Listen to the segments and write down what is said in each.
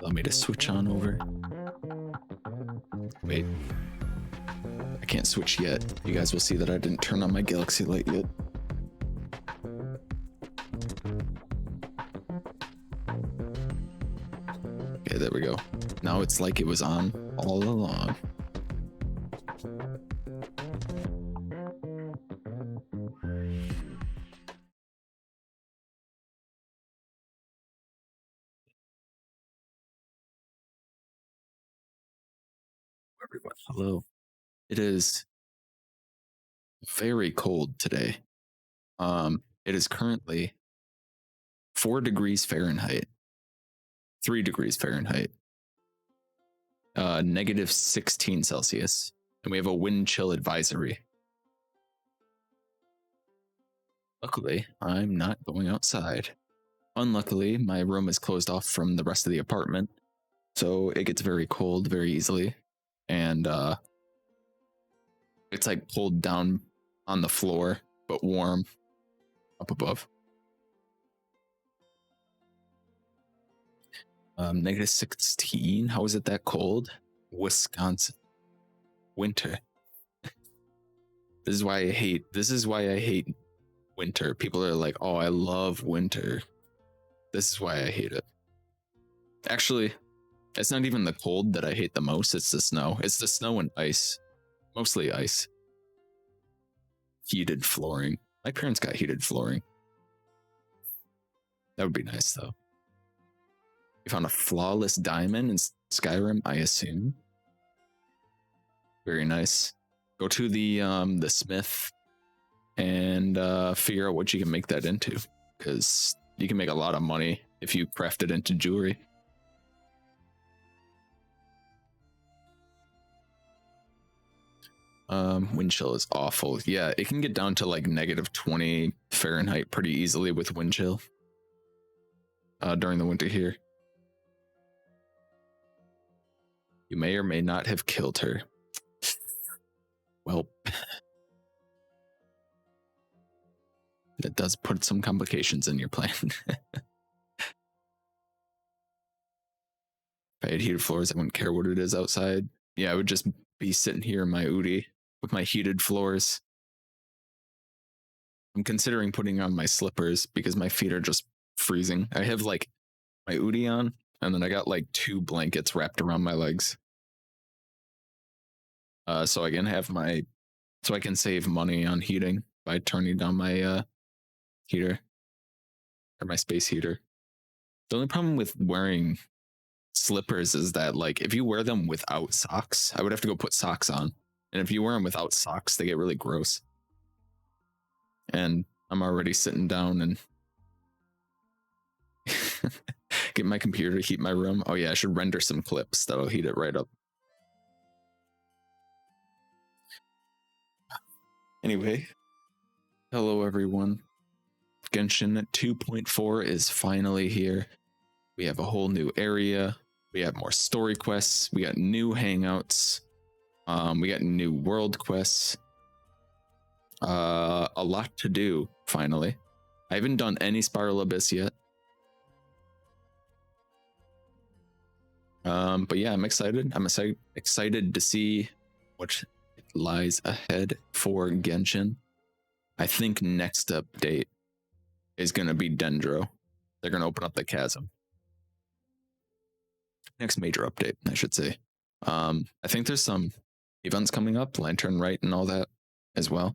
Allow me to switch on over. Wait. I can't switch yet. You guys will see that I didn't turn on my galaxy light yet. Okay, there we go. Now it's like it was on all along. Everyone, hello. It is very cold today. It is currently 4 degrees Fahrenheit, 3 degrees Fahrenheit, negative 16 Celsius, and we have a wind chill advisory. Luckily, I'm not going outside. Unluckily, my room is closed off from the rest of the apartment, so it gets very cold very easily, and it's like pulled down on the floor, but warm up above. Negative 16. How is it that cold? Wisconsin. Winter. This is why I hate winter. People are like, oh, I love winter. This is why I hate it. Actually, it's not even the cold that I hate the most, it's the snow. It's the snow and ice. Mostly ice. Heated flooring. My parents got heated flooring. That would be nice though. You found a flawless diamond in Skyrim, I assume. Very nice. Go to the smith and figure out what you can make that into, because you can make a lot of money if you craft it into jewelry. Wind chill is awful. Yeah, it can get down to like negative 20 Fahrenheit pretty easily with wind chill during the winter here. You may or may not have killed her. Well, it does put some complications in your plan. If I had heated floors, I wouldn't care what it is outside. Yeah, I would just be sitting here in my Udi with my heated floors. I'm considering putting on my slippers because my feet are just freezing. I have like my Udi on, and then I got like 2 blankets wrapped around my legs. So I can save money on heating by turning down my heater or my space heater. The only problem with wearing slippers is that, like, if you wear them without socks, I would have to go put socks on. And if you wear them without socks, they get really gross. And I'm already sitting down and get my computer to heat my room. Oh yeah, I should render some clips that'll heat it right up. Anyway, hello everyone. Genshin 2.4 is finally here. We have a whole new area. We have more story quests. We got new hangouts. We got new world quests. A lot to do, finally. I haven't done any Spiral Abyss yet. But yeah, I'm excited. I'm excited to see what lies ahead for Genshin. I think next update is going to be Dendro. They're going to open up the chasm. Next major update, I should say. I think there's some events coming up, Lantern Rite and all that as well.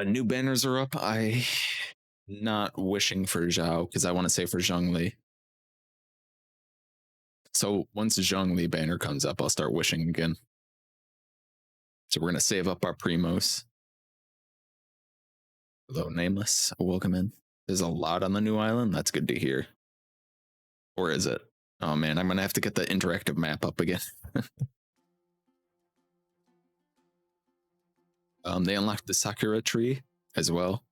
New banners are up. I not wishing for Zhao because I want to say for Zhongli. So once the Zhongli banner comes up, I'll start wishing again. So we're going to save up our primos. Hello, Nameless. Welcome in. There's a lot on the new island. That's good to hear. Or is it? Oh man, I'm going to have to get the interactive map up again. They unlocked the Sakura tree as well.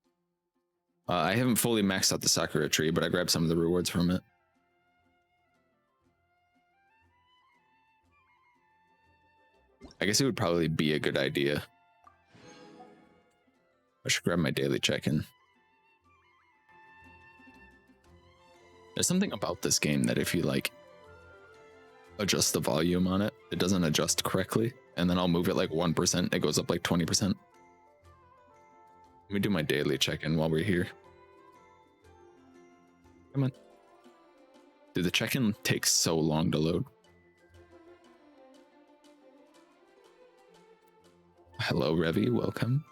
I haven't fully maxed out the Sakura tree, but I grabbed some of the rewards from it. I guess it would probably be a good idea. I should grab my daily check-in. There's something about this game that if you like adjust the volume on it, it doesn't adjust correctly. And then I'll move it like 1%, it goes up like 20%. Let me do my daily check-in while we're here. Come on. Dude, the check-in takes so long to load. Hello, Revi, welcome.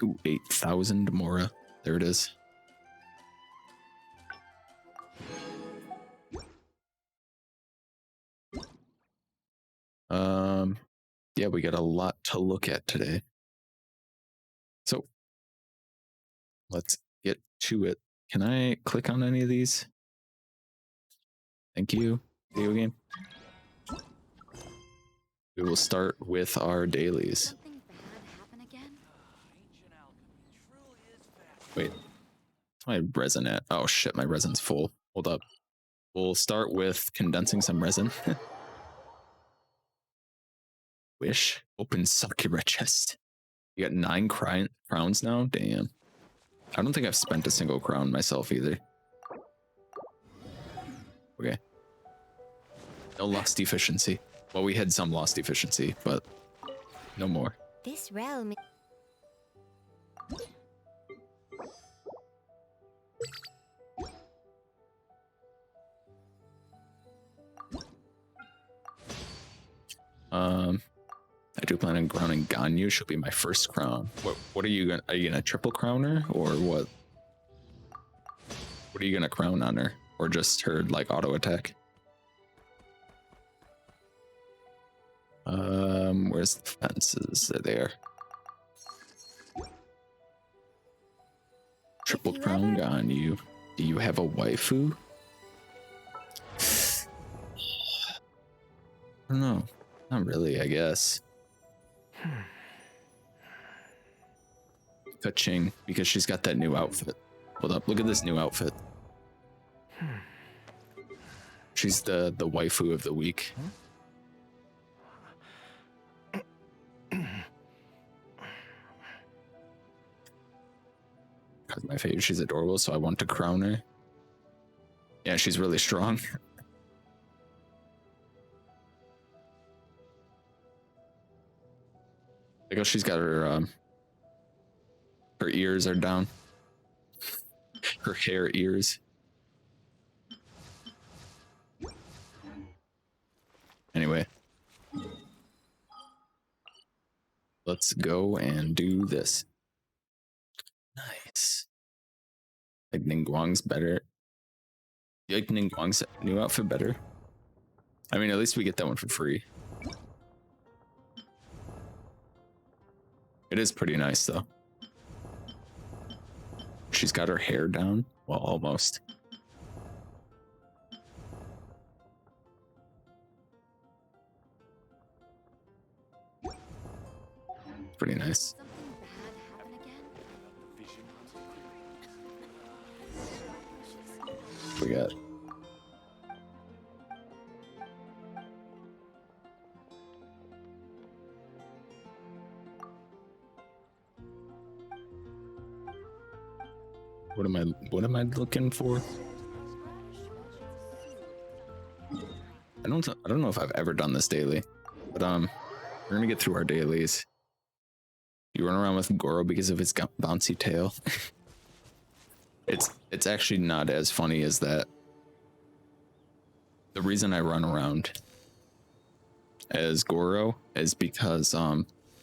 Ooh, 8,000 Mora. There it is. Yeah, we got a lot to look at today. So let's get to it. Can I click on any of these? Thank you, video game. We will start with our dailies. Something bad happen again? Wait, what's my resin at? Oh shit, my resin's full. Hold up. We'll start with condensing some resin. Wish. Open Sakura chest. You got 9 crowns now? Damn. I don't think I've spent a single crown myself either. Okay. No lost efficiency. Well, we had some lost efficiency, but no more. This realm. I do plan on crowning Ganyu. She'll be my first crown. What are you gonna? Are you gonna triple crown her or what? What are you gonna crown on her, or just her like auto attack? Where's the fences? They're there. Triple crown Ganyu. Do you have a waifu? I don't know. Not really, I guess. Ka-ching, because she's got that new outfit. Hold up, look at this new outfit. She's the waifu of the week. Because my favorite, she's adorable, so I want to crown her. Yeah, she's really strong. I guess she's got her ears are down. Her hair ears. Anyway. Let's go and do this. Nice. Like Ningguang's better. You like Ningguang's new outfit better? I mean, at least we get that one for free. It is pretty nice, though. She's got her hair down. Well, almost. Pretty nice. Something bad happen again? We got. What am I looking for? I don't know if I've ever done this daily, but we're gonna get through our dailies. You run around with Goro because of his bouncy tail. It's actually not as funny as that. The reason I run around as Goro is because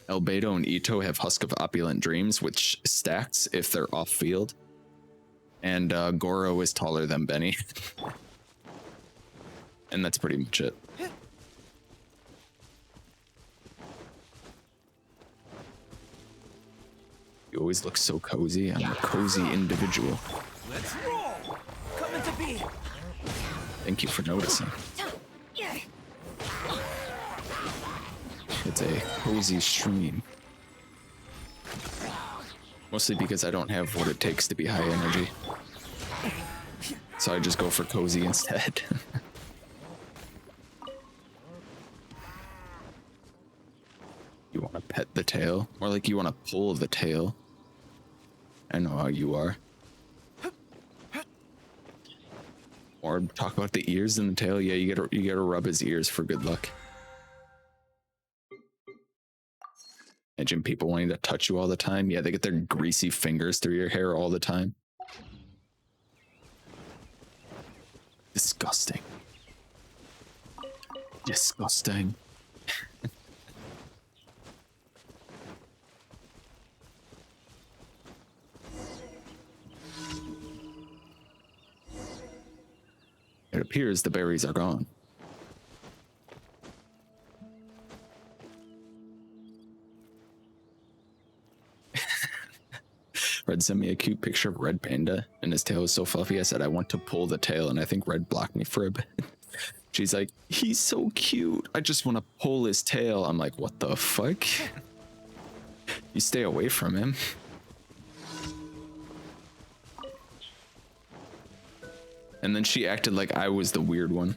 Albedo and Ito have Husk of Opulent Dreams, which stacks if they're off field. And Goro is taller than Benny. And that's pretty much it. You always look so cozy. I'm a cozy individual. Let's roll. Coming to be. Thank you for noticing. It's a cozy stream. Mostly because I don't have what it takes to be high energy. So I just go for cozy instead. You want to pet the tail? More like you want to pull the tail. I know how you are. Or talk about the ears and the tail. Yeah, you gotta rub his ears for good luck. Imagine people wanting to touch you all the time. Yeah, they get their greasy fingers through your hair all the time. Disgusting. Disgusting. It appears the berries are gone. Red sent me a cute picture of Red Panda, and his tail was so fluffy. I said, I want to pull the tail, and I think Red blocked me for a bit. She's like, he's so cute. I just want to pull his tail. I'm like, what the fuck? You stay away from him. And then she acted like I was the weird one.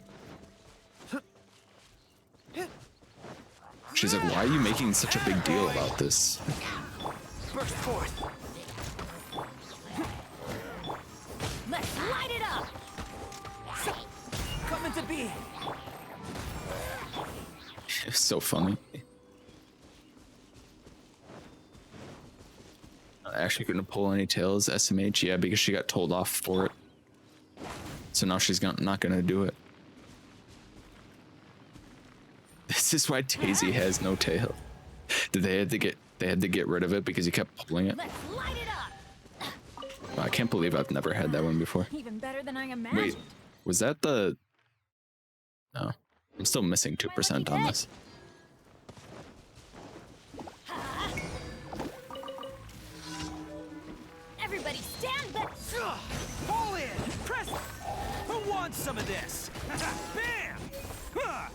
She's like, why are you making such a big deal about this? Burst forth. Let's light it up. Coming to be. It's so funny. Actually couldn't pull any tails, SMH, yeah, because she got told off for it. So now she's not gonna do it. This is why Daisy has no tail. They had to get rid of it because he kept pulling it. Let's light it up. Wow, I can't believe I've never had that one before. Even better than I imagined. Wait, was that the? No, I'm still missing 2% on this. Everybody stand back. Pull in. Press. Who wants some of this? Bam. Huh.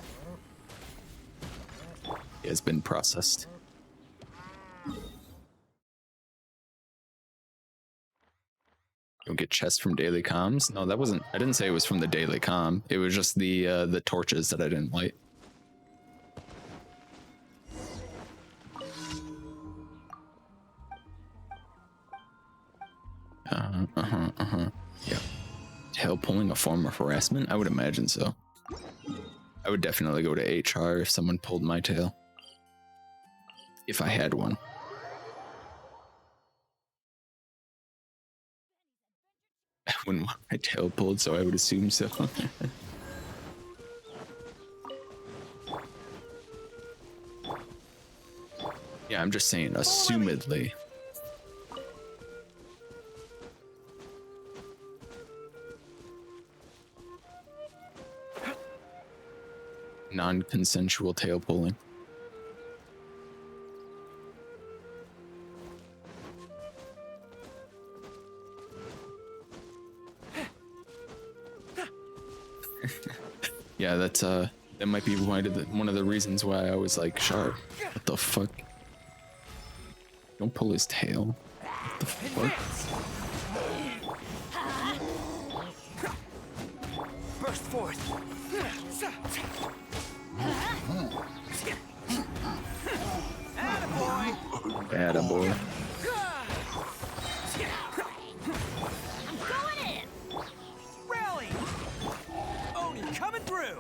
It has been processed. You'll get chest from daily comms. No, that wasn't. I didn't say it was from the daily comm. It was just the torches that I didn't light. Yeah. Tail pulling a form of harassment? I would imagine so. I would definitely go to HR if someone pulled my tail. If I had one. I wouldn't want my tail pulled, so I would assume so. Yeah, I'm just saying, assumedly. Non-consensual tail pulling. Yeah, that's that might be one of the reasons why I was like, Sharp, what the fuck? Don't pull his tail. What the fuck? Burst forth. Attaboy. Attaboy. I'm going in. Rally. Oni coming through.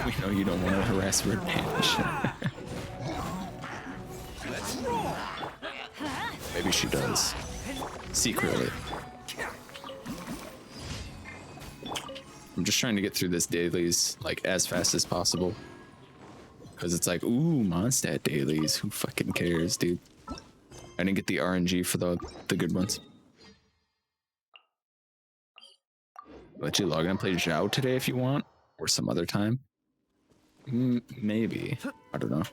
We know you don't want to harass Red Panda. Let's roll. Maybe she does. Secretly. I'm just trying to get through this dailies like as fast as possible. Cause it's like, ooh, Mondstadt dailies. Who fucking cares, dude? I didn't get the RNG for the good ones. Let you log in and play Zhao today if you want, or some other time. Maybe. I don't know.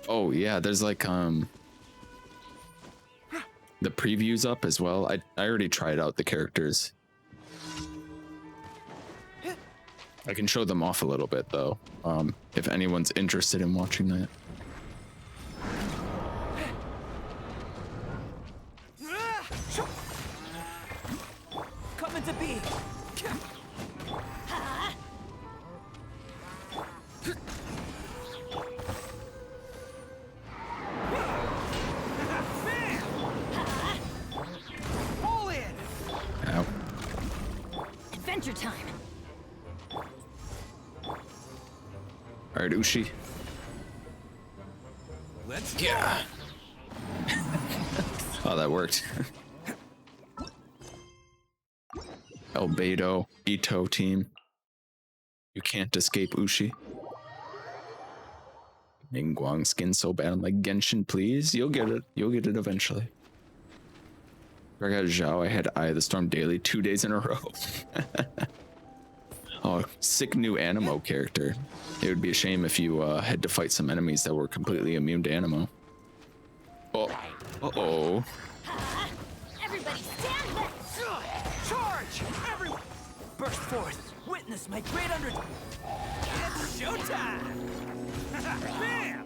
Oh yeah, there's like the previews up as well. I already tried out the characters. I can show them off a little bit though, if anyone's interested in watching that. Coming to be. adventure time. All right, Ushi. Let's Yeah. Oh, that worked. Albedo, Ito team. You can't escape Ushi. Ningguang skin so bad. I'm like, Genshin, please. You'll get it. You'll get it eventually. I got Zhao. I had Eye of the Storm daily 2 days in a row. Oh, sick new Animo character. It would be a shame if you had to fight some enemies that were completely immune to Animo. Oh, uh-oh. Everybody stand back. charge! Everyone, burst forth. Witness my great under. It's showtime! Bam!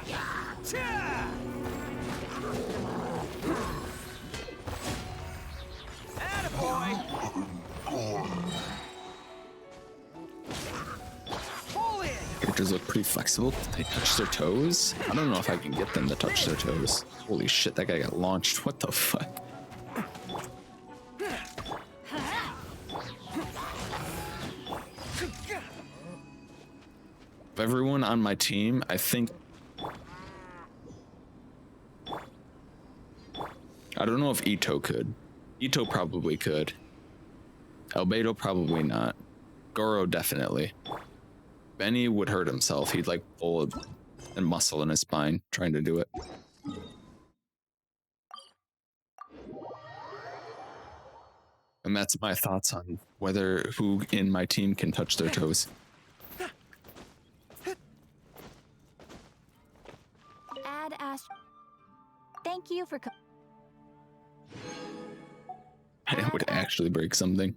Ha! Cha! Attaboy! Pull in! Characters look pretty flexible. They touch their toes. I don't know if I can get them to touch their toes. Holy shit, that guy got launched. What the fuck? Of everyone on my team, I think... I don't know if Ito could. Ito probably could. Albedo probably not. Goro definitely. Benny would hurt himself. He'd like pull a muscle in his spine trying to do it. And that's my thoughts on who in my team can touch their toes. Add Ash. Thank you for. It would actually break something.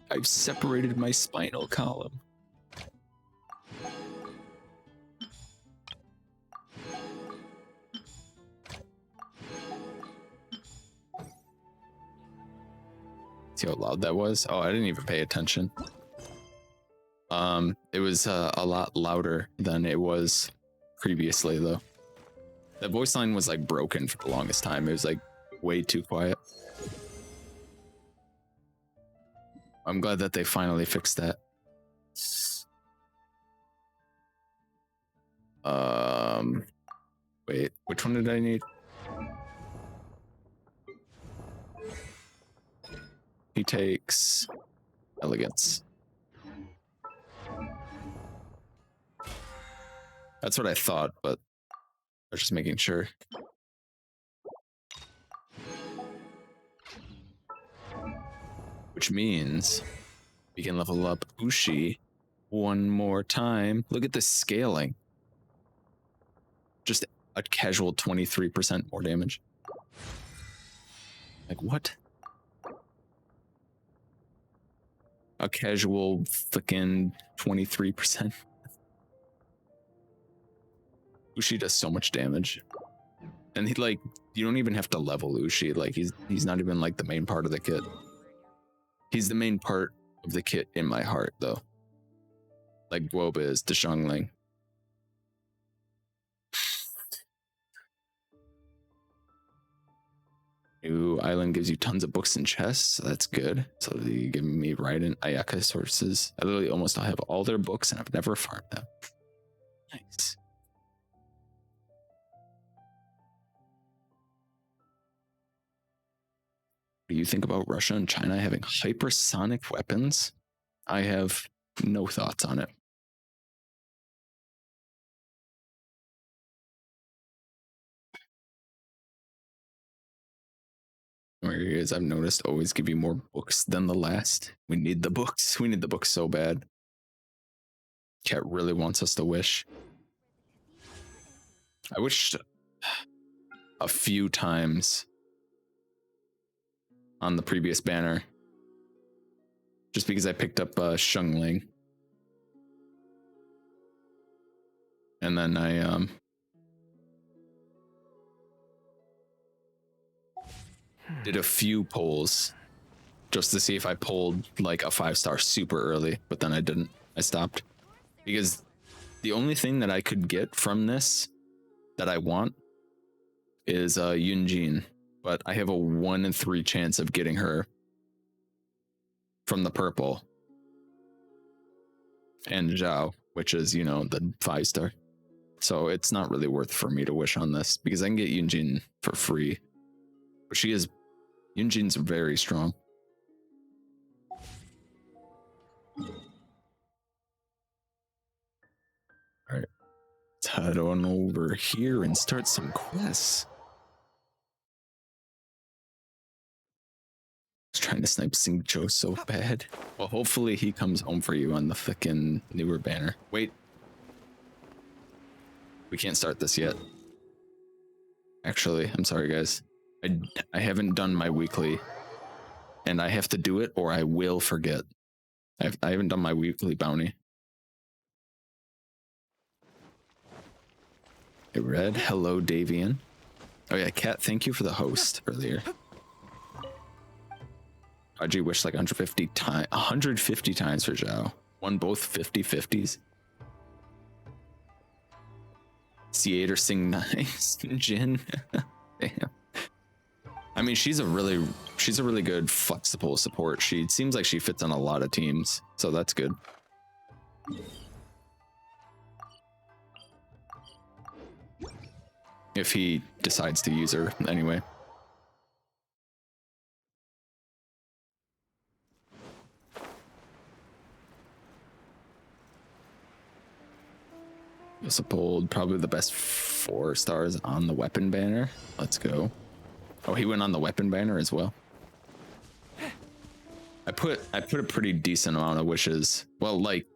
I've separated my spinal column. See how loud that was? Oh, I didn't even pay attention. It was a lot louder than it was previously, though. The voice line was like broken for the longest time. It was like way too quiet. I'm glad that they finally fixed that. Wait, which one did I need? He takes elegance. That's what I thought, but I was just making sure. Which means we can level up Ushi one more time. Look at the scaling. Just a casual 23% more damage. Like what? A casual fucking 23%. Ushi does so much damage. And he like, you don't even have to level Ushi. Like he's not even like the main part of the kit. He's the main part of the kit in my heart though. Like Guoba is to Xiangling. New island gives you tons of books and chests. So that's good. So you give me Raiden Ayaka sources. I literally almost have all their books and I've never farmed them. Nice. What do you think about Russia and China having hypersonic weapons? I have no thoughts on it. Areas I've noticed always give you more books than the last. We need the books. We need the books so bad. Cat really wants us to wish. I wished a few times on the previous banner. Just because I picked up Xiangling. And then I did a few polls just to see if I pulled like a 5-star super early, but then I didn't. I stopped because the only thing that I could get from this that I want is Yunjin, but I have a 1 in 3 chance of getting her from the purple. And Zhao, which is, you know, the 5-star. So it's not really worth for me to wish on this because I can get Yunjin for free. But Yunjin's very strong. Alright. Let's head on over here and start some quests. I was trying to snipe Sing Joe so bad. Well, hopefully he comes home for you on the fucking newer banner. Wait. We can't start this yet. Actually, I'm sorry, guys. I haven't done my weekly. And I have to do it or I will forget. I haven't done my weekly bounty. Hey, Red. Hello, Davian. Oh yeah, Kat, thank you for the host earlier. How'd you wish like 150 times for Zhao? Won both 50/50s. C8 or Sing nice. Jin. Damn. I mean, she's a really good flexible support. She seems like she fits on a lot of teams, so that's good. If he decides to use her anyway. Bold, probably the best 4 stars on the weapon banner. Let's go. Oh, he went on the weapon banner as well. I put a pretty decent amount of wishes. Well, like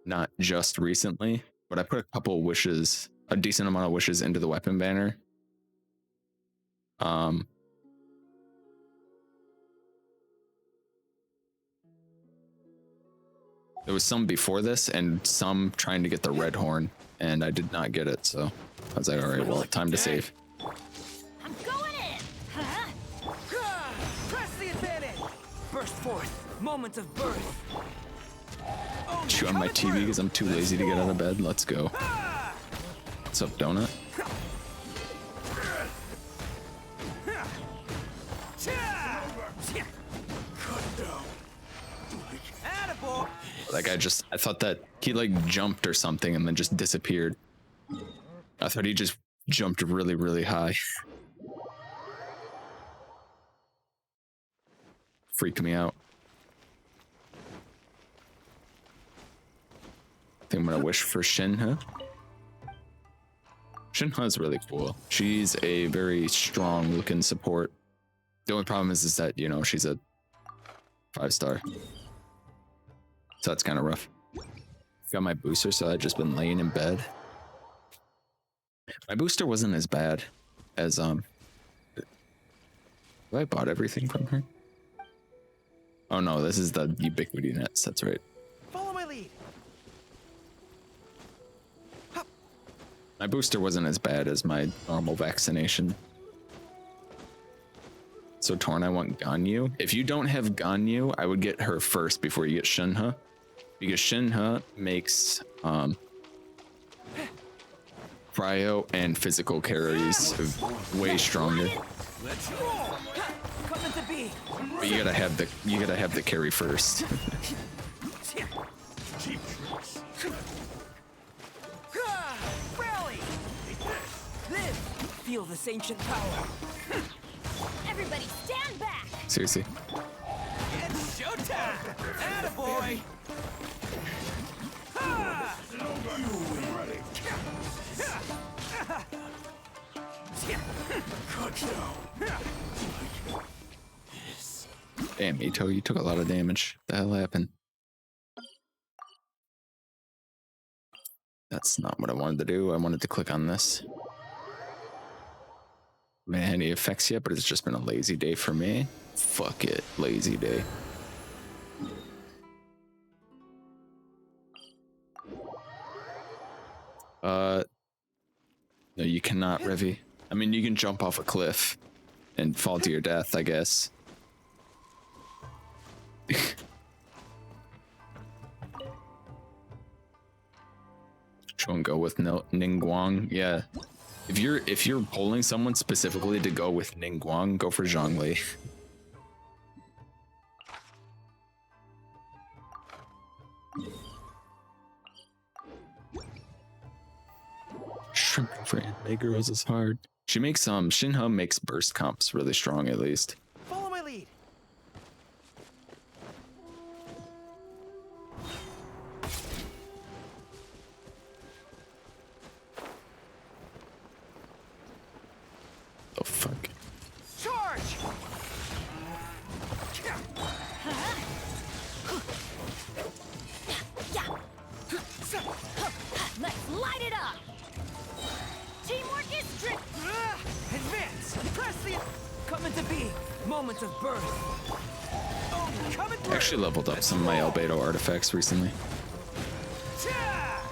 not just recently, but I put a decent amount of wishes into the weapon banner. There was some before this and some trying to get the red horn, and I did not get it, so I was like, all right, well, time to save. I'm going in. Huh? Press the advantage. Burst forth. Moment of birth. Chew on my TV because I'm too lazy to get out of bed. Let's go. What's up, Donut? That guy I thought that he like jumped or something and then just disappeared. I thought he just jumped really, really high. Freaked me out. I think I'm gonna wish for Shinha. Shinha's really cool. She's a very strong looking support. The only problem is that, you know, she's a 5-star. So that's kind of rough. Got my booster, so I've just been laying in bed. My booster wasn't as bad as I bought everything from her. Oh no, this is the Ubiquity Nets, that's right. Follow my lead. My booster wasn't as bad as my normal vaccination. So Torn, I want Ganyu. If you don't have Ganyu, I would get her first before you get Shinha. Because Shinha makes cryo and physical carries way stronger. Let's roll. Coming to be. But you gotta have the carry first. Cheap tricks. Rally. Live. Feel this ancient power. Everybody stand back. Seriously. It's showtime. Attaboy. Ha! Damn, Ito, you took a lot of damage. What the hell happened? That's not what I wanted to do. I wanted to click on this. Man, any effects yet, but it's just been a lazy day for me. Fuck it, lazy day. No, you cannot, Revi. I mean, you can jump off a cliff and fall to your death, I guess. Try and go with Ningguang. Yeah. If you're polling someone specifically to go with Ningguang, go for Zhongli. Shrimping for anime girls is hard. She makes Shinha makes burst comps really strong at least. Follow my lead. Oh fuck. Charge! Let's light it up. Teamwork is strict. Advance! Press the... Coming to be. Moments of birth. Oh, coming through! I actually leveled up some of my albedo artifacts recently. Cha!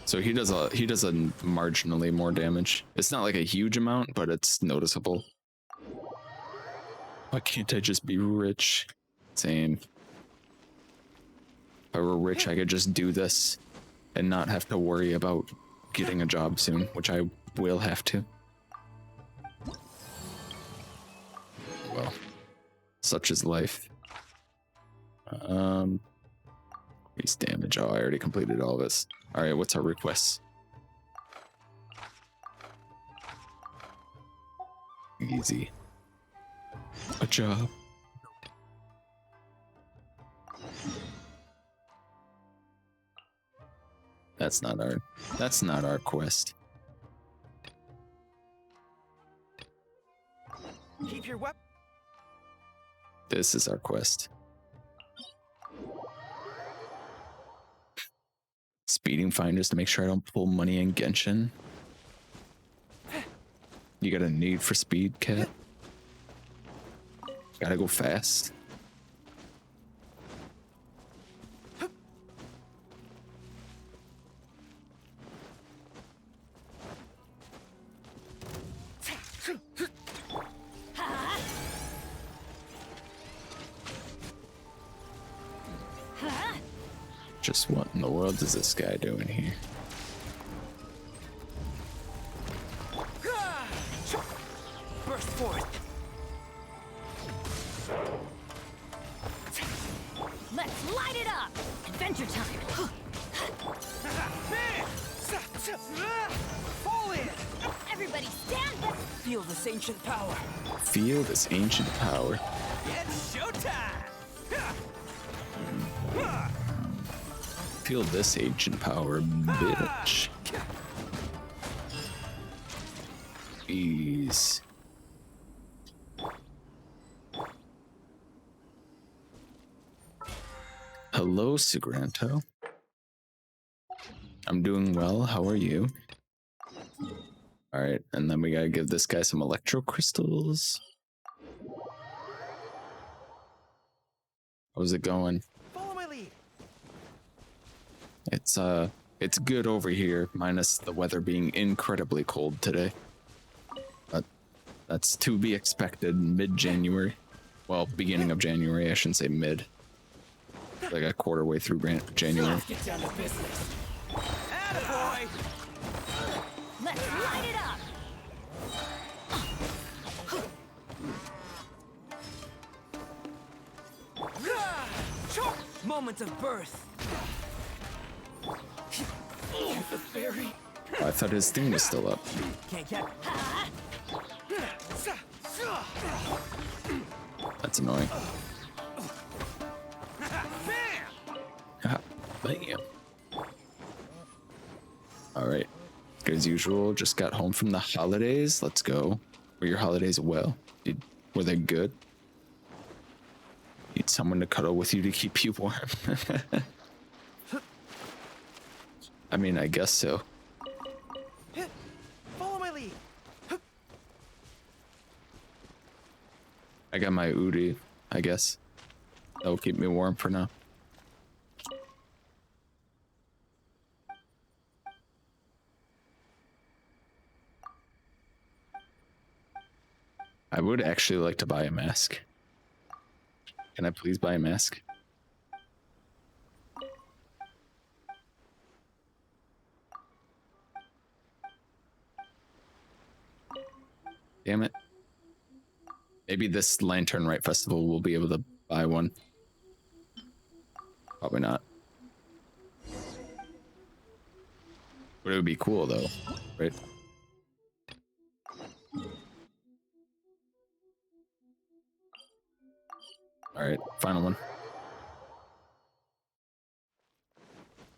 So he does a marginally more damage. It's not like a huge amount, but it's noticeable. Why can't I just be rich? Same. If I were rich, I could just do this and not have to worry about getting a job soon, which I will have to. Well, such is life. Increase damage. Oh, I already completed all this. All right, what's our request? Easy. A job. That's not our quest. Keep your weapon. This is our quest. Speeding finders to make sure I don't pull money in Genshin. You got a need for speed, cat? Gotta go fast. Just what in the world is this guy doing here? Burst forth. Let's light it up. Adventure time. Fall in. Everybody stand back. Feel this ancient power. Feel this ancient power. It's showtime. Feel this ancient power, bitch. Ease. Hello, Sagranto. I'm doing well. How are you? All right, and then we gotta give this guy some electro crystals. How's it going? Follow my lead. It's good over here, minus the weather being incredibly cold today. But that's to be expected mid-January. Well, beginning of January, I shouldn't say mid. Like a quarter way through January. Get down to business. Attaboy! Let's light it up. Moments of birth. The fairy. I thought his thing was still up. Can't get. That's annoying. Bam! Ha, bam. Alright. As usual, just got home from the holidays. Let's go. Were your holidays well? Were they good? Need someone to cuddle with you to keep you warm. I mean, I guess so. Follow my lead. I got my Udi, I guess. That'll keep me warm for now. I would actually like to buy a mask. Can I please buy a mask? Damn it. Maybe this Lantern Rite Festival will be able to buy one. Probably not. But it would be cool though, right? Alright, final one.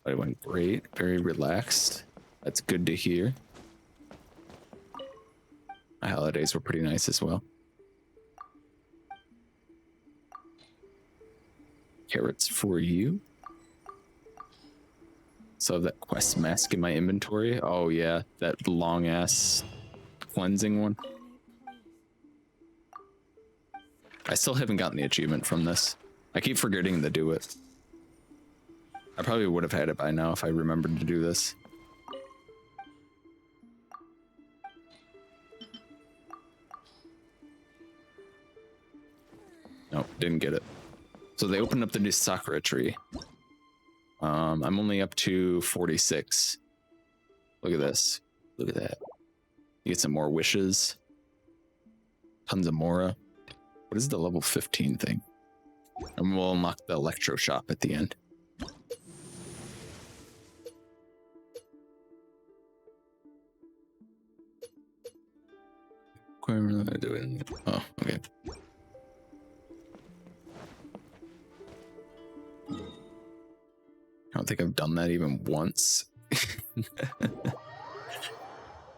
It went great, very relaxed. That's good to hear. My holidays were pretty nice as well. Carrots for you. So that quest mask in my inventory. Oh yeah, that long ass cleansing one. I still haven't gotten the achievement from this. I keep forgetting to do it. I probably would have had it by now if I remembered to do this. Nope, didn't get it. So they opened up the new Sakura tree. I'm only up to 46. Look at this. Look at that. You get some more wishes. Tons of Mora. What is the level 15 thing? And we'll unlock the electro shop at the end. Oh, okay. I don't think I've done that even once.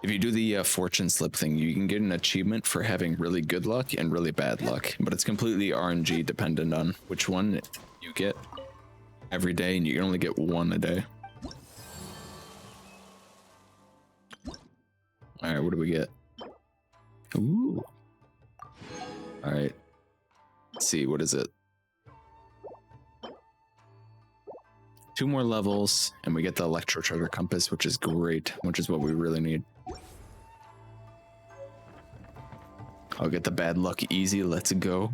If you do the fortune slip thing, you can get an achievement for having really good luck and really bad luck, but it's completely RNG dependent on which one you get every day, and you can only get one a day. All right, what do we get? Ooh. All right. Let's see, what is it? 2 more levels, and we get the Electro Treasure Compass, which is great, which is what we really need. I'll get the bad luck easy. Let's go.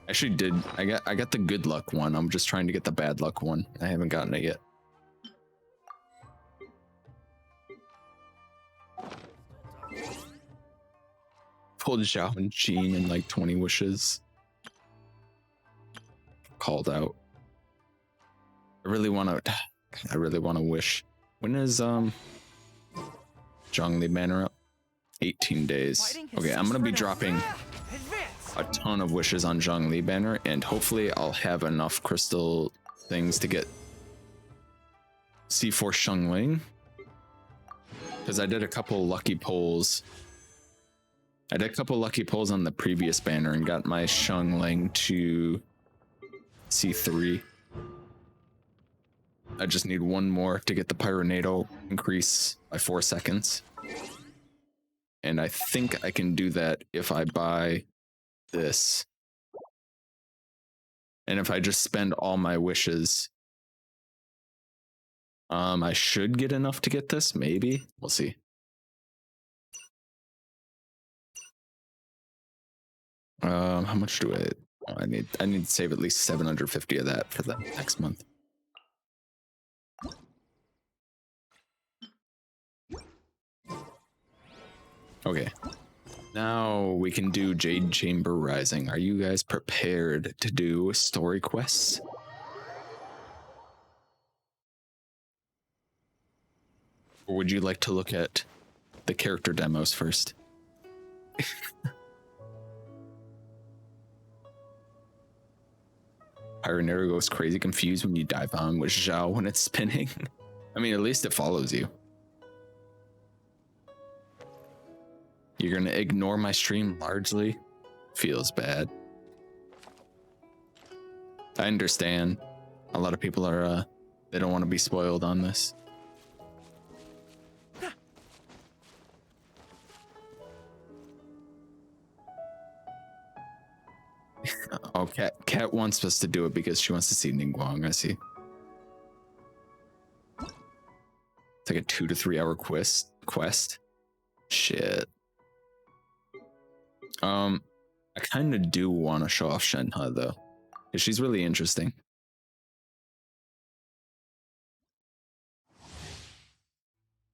Actually, I got the good luck one. I'm just trying to get the bad luck one. I haven't gotten it yet. Pulled Zhao and Jean in like 20 wishes. Called out. I really want to wish. When is Zhongli banner up? 18 days. Okay, I'm gonna be dropping a ton of wishes on Zhongli banner, and hopefully I'll have enough crystal things to get C4 Shengling. Because I did a couple lucky pulls. I did a couple lucky pulls on the previous banner and got my Shengling to C3. I just need one more to get the Pyronado increase by 4 seconds. And I think I can do that if I buy this. And if I just spend all my wishes, I should get enough to get this, maybe. We'll see. How much do I need to save at least 750 of that for the next month. Okay. Now we can do Jade Chamber Rising. Are you guys prepared to do story quests? Or would you like to look at the character demos first? Pyronero goes crazy confused when you dive on with Zhao when it's spinning. I mean, at least it follows you. You're gonna ignore my stream largely? Feels bad. I understand. A lot of people are, they don't want to be spoiled on this. Oh, Kat wants us to do it because she wants to see Ningguang, I see. It's like a 2 to 3 hour quest. Shit. I kind of do want to show off Shenhe though, because she's really interesting.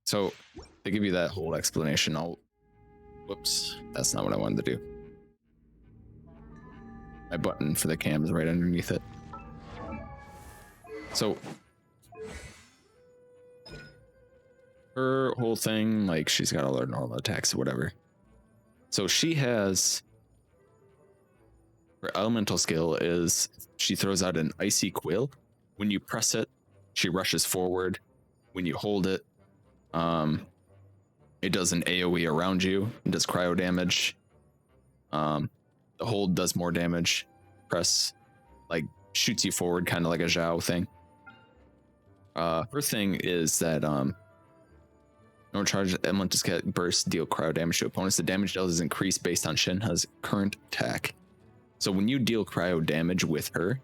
So to give you that whole explanation, Whoops, that's not what I wanted to do. My button for the cam is right underneath it. So her whole thing, like, she's got all her normal attacks or whatever. So she has her elemental skill is she throws out an icy quill. When you press it, she rushes forward. When you hold it, it does an AoE around you. It does cryo damage. The hold does more damage. Press, like, shoots you forward, kind of like a Zhao thing. Her thing is that no charge elemental skill burst deal cryo damage to opponents. The damage dealt is increased based on Shinha's current attack. So when you deal cryo damage with her,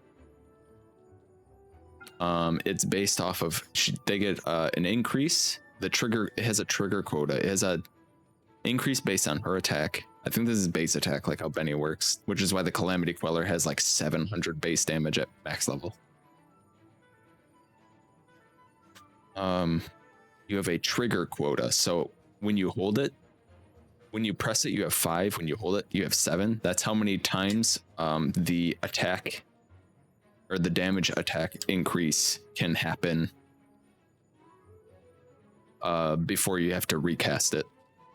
it's based off of they get an increase. The trigger, it has a trigger quota. It has a increase based on her attack. I think this is base attack, like how Benny works, which is why the Calamity Queller has like 700 base damage at max level. You have a trigger quota. So when you hold it, when you press it, you have 5. When you hold it, you have 7. That's how many times the attack or the damage attack increase can happen before you have to recast it.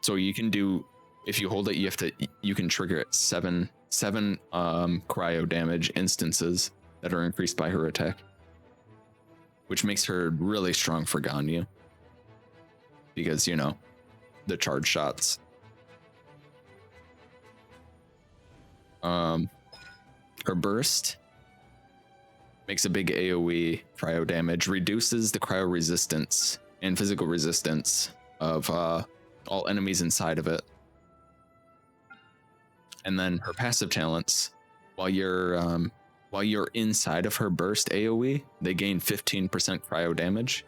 So you can do, if you hold it, you can trigger it 7 cryo damage instances that are increased by her attack, which makes her really strong for Ganyu because, you know, the charge shots. Her burst makes a big AoE cryo damage, reduces the cryo resistance and physical resistance of all enemies inside of it. And then her passive talents, while you're inside of her burst AoE, they gain 15% cryo damage.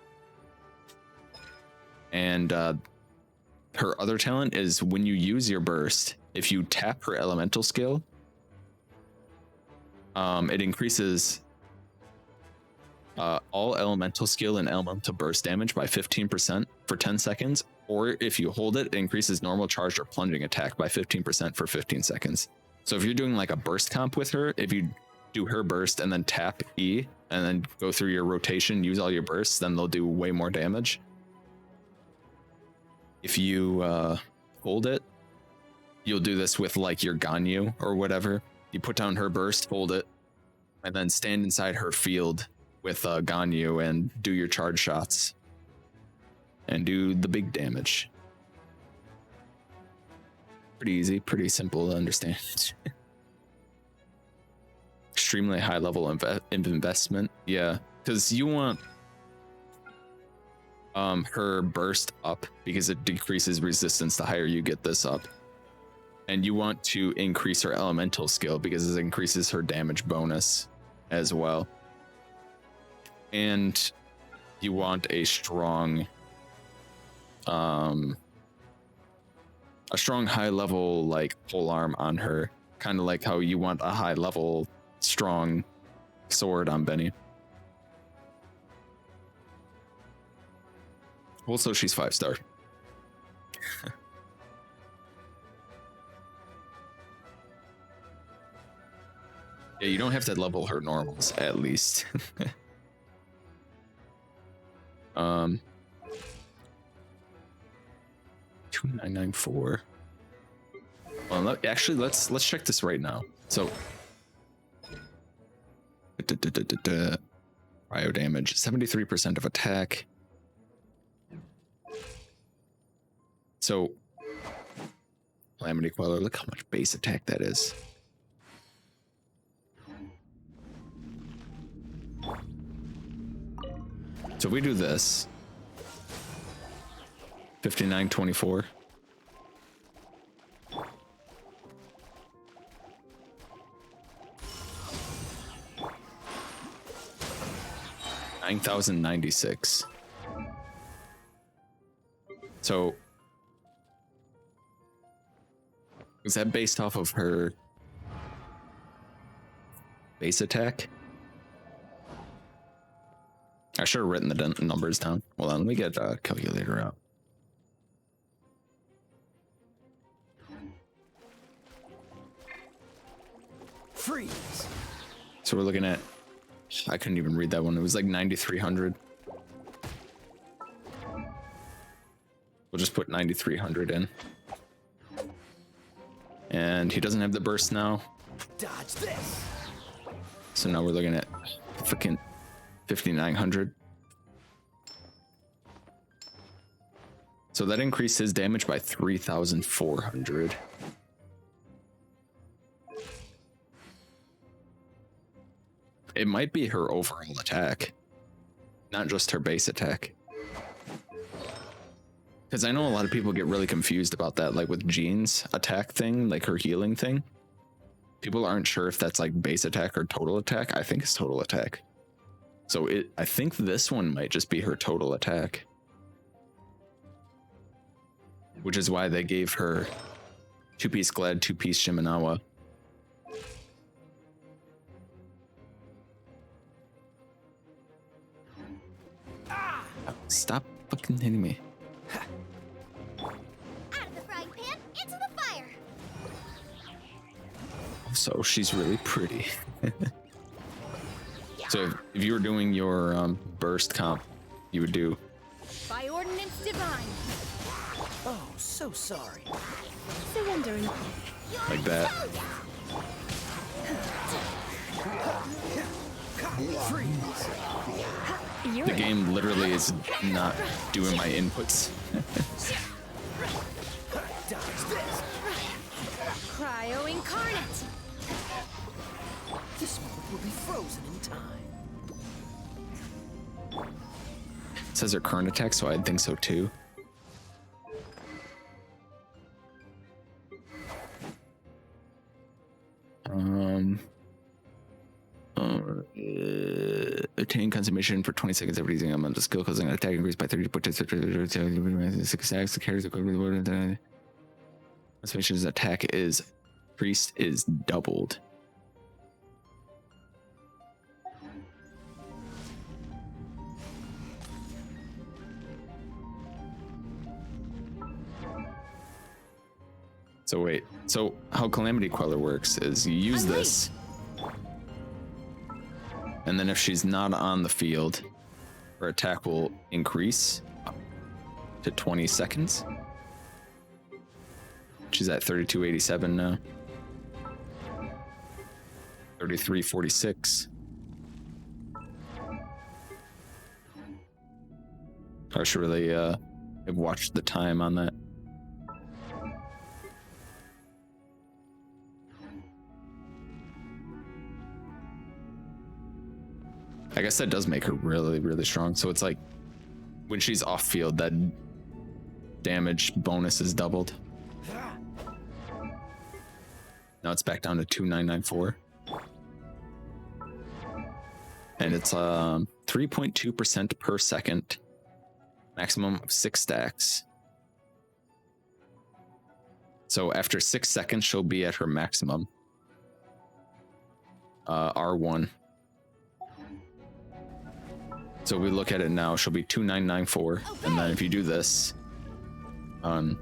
And her other talent is when you use your burst, if you tap her elemental skill, it increases all elemental skill and elemental burst damage by 15% for 10 seconds. Or if you hold it, it increases normal charged or plunging attack by 15% for 15 seconds. So if you're doing like a burst comp with her, if you do her burst and then tap E and then go through your rotation, use all your bursts, then they'll do way more damage. If you hold it, you'll do this with like your Ganyu or whatever. You put down her burst, hold it, and then stand inside her field with Ganyu and do your charge shots and do the big damage. Pretty easy, pretty simple to understand. Extremely high level investment. Yeah, because you want her burst up because it decreases resistance the higher you get this up. And you want to increase her elemental skill because it increases her damage bonus as well. And you want a strong high level like pole arm on her, kind of like how you want a high level strong sword on Benny. Also, she's 5-star. Yeah, you don't have to level her normals, at least. 2994. Well, actually, let's check this right now. So, cryo damage, 73% of attack. So, Calamity Queller, look how much base attack that is. So if we do this, 5924. $9,096. So is that based off of her base attack? I should have written the numbers down. Hold on, let me get a calculator out. Freeze. So we're looking at, I couldn't even read that one. It was like 9,300. We'll just put 9,300 in. And he doesn't have the burst now. Dodge this. So now we're looking at freaking 5,900. So that increased his damage by 3,400. It might be her overall attack, not just her base attack. Because I know a lot of people get really confused about that, like with Jean's attack thing, like her healing thing. People aren't sure if that's like base attack or total attack. I think it's total attack. So I think this one might just be her total attack. Which is why they gave her 2-piece Glad, 2-piece Shimenawa. Oh, stop fucking hitting me. Out of the frying pan, into the fire. So she's really pretty. So if you were doing your burst comp, you would do By ordinance divine. Oh, so sorry. Surrendering. like that. Freeze. You're The game literally is not doing my inputs. Dodge this. Cryo incarnate. This moment will be frozen in time. It says her current attack, so I'd think so too. Attain consummation for 20 seconds every using amount of skill, causing an attack increase by 30 6 stacks. The carries equivalent to consummation attack is priest is doubled. So wait, so how Calamity Queller works is you use this, and then if she's not on the field, her attack will increase to 20 seconds. She's at 3287 now. 3346. I should really have watched the time on that. I guess that does make her really, really strong. So it's like when she's off field, that damage bonus is doubled. Now it's back down to 2994. And it's 3.2% per second. Maximum of 6 stacks. So after 6 seconds, she'll be at her maximum. R1. So we look at it now, she'll be 2994. And then if you do this, 2,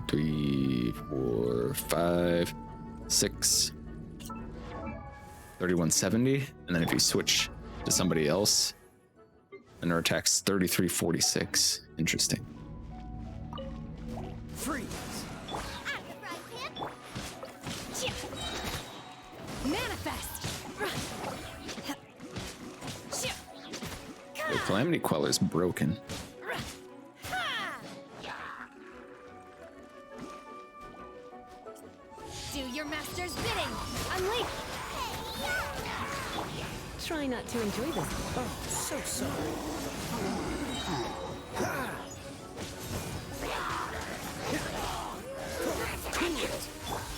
3, 4, 5, 6, 3170. And then if you switch to somebody else, then her attack's 3346. Interesting. Freeze. Manifest. The Calamity Queller's broken. Do your master's bidding. Unleash. Try not to enjoy this. Oh, so sorry.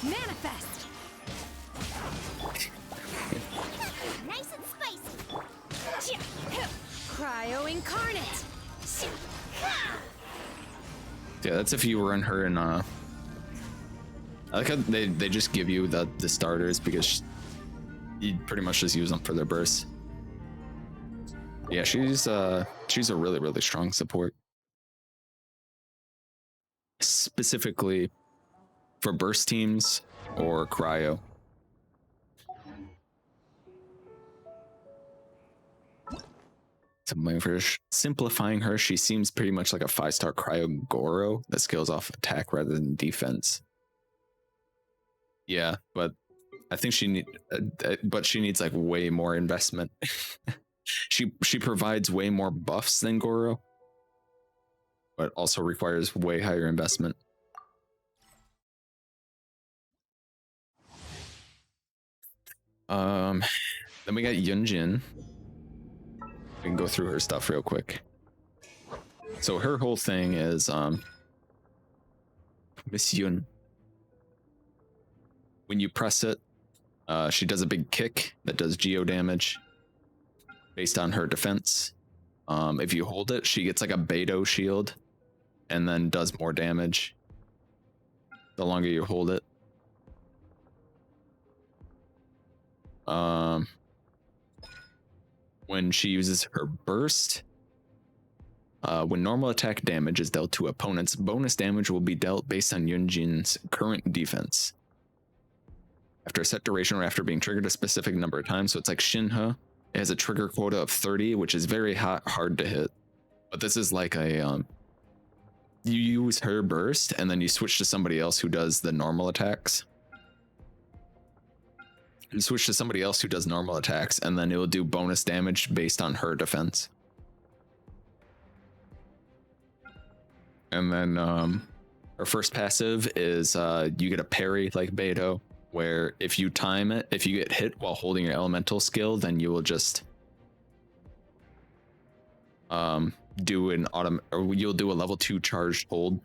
Manifest. Nice and spicy. Cryo incarnate. Yeah, that's if you run her in I like how they just give you the starters because you pretty much just use them for their bursts. Yeah, she's a really, really strong support. Specifically for burst teams or cryo. Simplifying her, she seems pretty much like a 5-star Cryo Goro that scales off attack rather than defense. Yeah, but I think she needs like way more investment. she provides way more buffs than Goro, but also requires way higher investment. Then we got Yunjin. We can go through her stuff real quick. So her whole thing is Miss Yun. When you press it, she does a big kick that does geo damage based on her defense. If you hold it, she gets like a Beidou shield and then does more damage the longer you hold it. When she uses her burst, when normal attack damage is dealt to opponents, bonus damage will be dealt based on Yunjin's current defense. After a set duration or after being triggered a specific number of times, so it's like Shinha. It has a trigger quota of 30, which is very hard to hit. But this is like a, you use her burst and then you switch to somebody else who does the normal attacks. You switch to somebody else who does normal attacks, and then it will do bonus damage based on her defense. And then her first passive is you get a parry like Beidou, where if you time it, if you get hit while holding your elemental skill, then you will just do an you'll do a level 2 charged hold.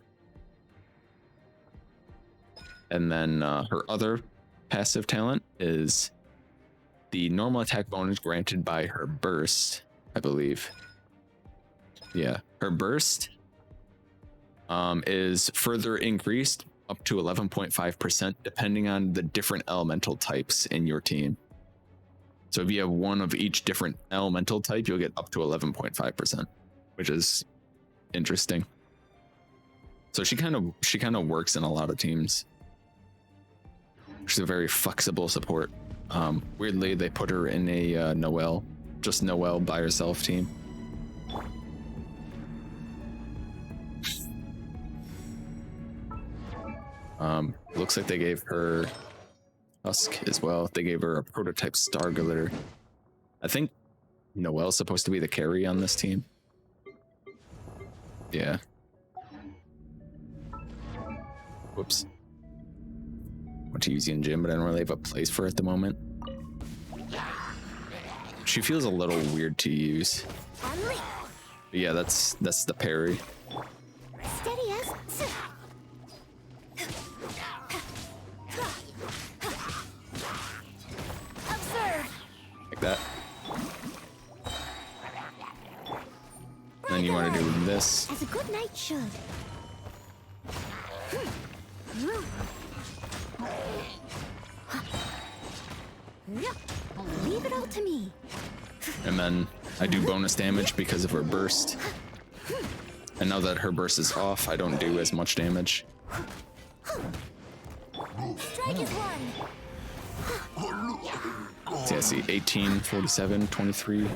And then her other passive talent is the normal attack bonus granted by her burst, I believe. Yeah, her burst is further increased up to 11.5% depending on the different elemental types in your team. So if you have one of each different elemental type, you'll get up to 11.5%, which is interesting. So she kind of works in a lot of teams. She's a very flexible support. Weirdly, they put her in a Noelle, just Noelle by herself team. Looks like they gave her Husk as well. They gave her a prototype Star Glitter. I think Noelle's supposed to be the carry on this team. Yeah. Whoops. I want to use Yunjin, but I don't really have a place for it at the moment. She feels a little weird to use. But yeah, that's the parry. Steady as. Observe. Like that. And then you want to do this. As a good knight should. Leave it all to me. And then I do bonus damage because of her burst. And now that her burst is off, I don't do as much damage. Strike is one. See, I see 18, 47, 23.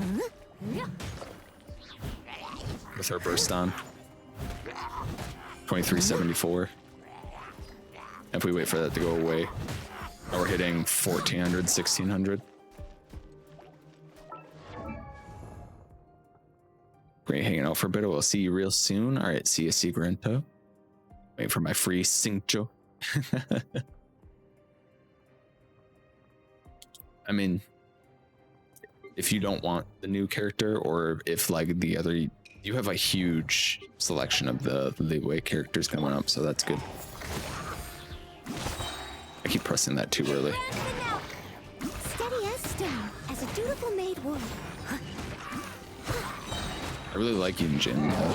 With her burst on. 2374. If we wait for that to go away. Now we're hitting 1400, 1600. Great hanging out for a bit. We'll see you real soon. All right, see you, Sigrento. Waiting for my free Cincho. I mean, if you don't want the new character, or if like the other, you have a huge selection of the Liyue characters coming up, so that's good. I keep pressing that too early. Steady as stone, as a dutiful maid would. I really like Yunjin though.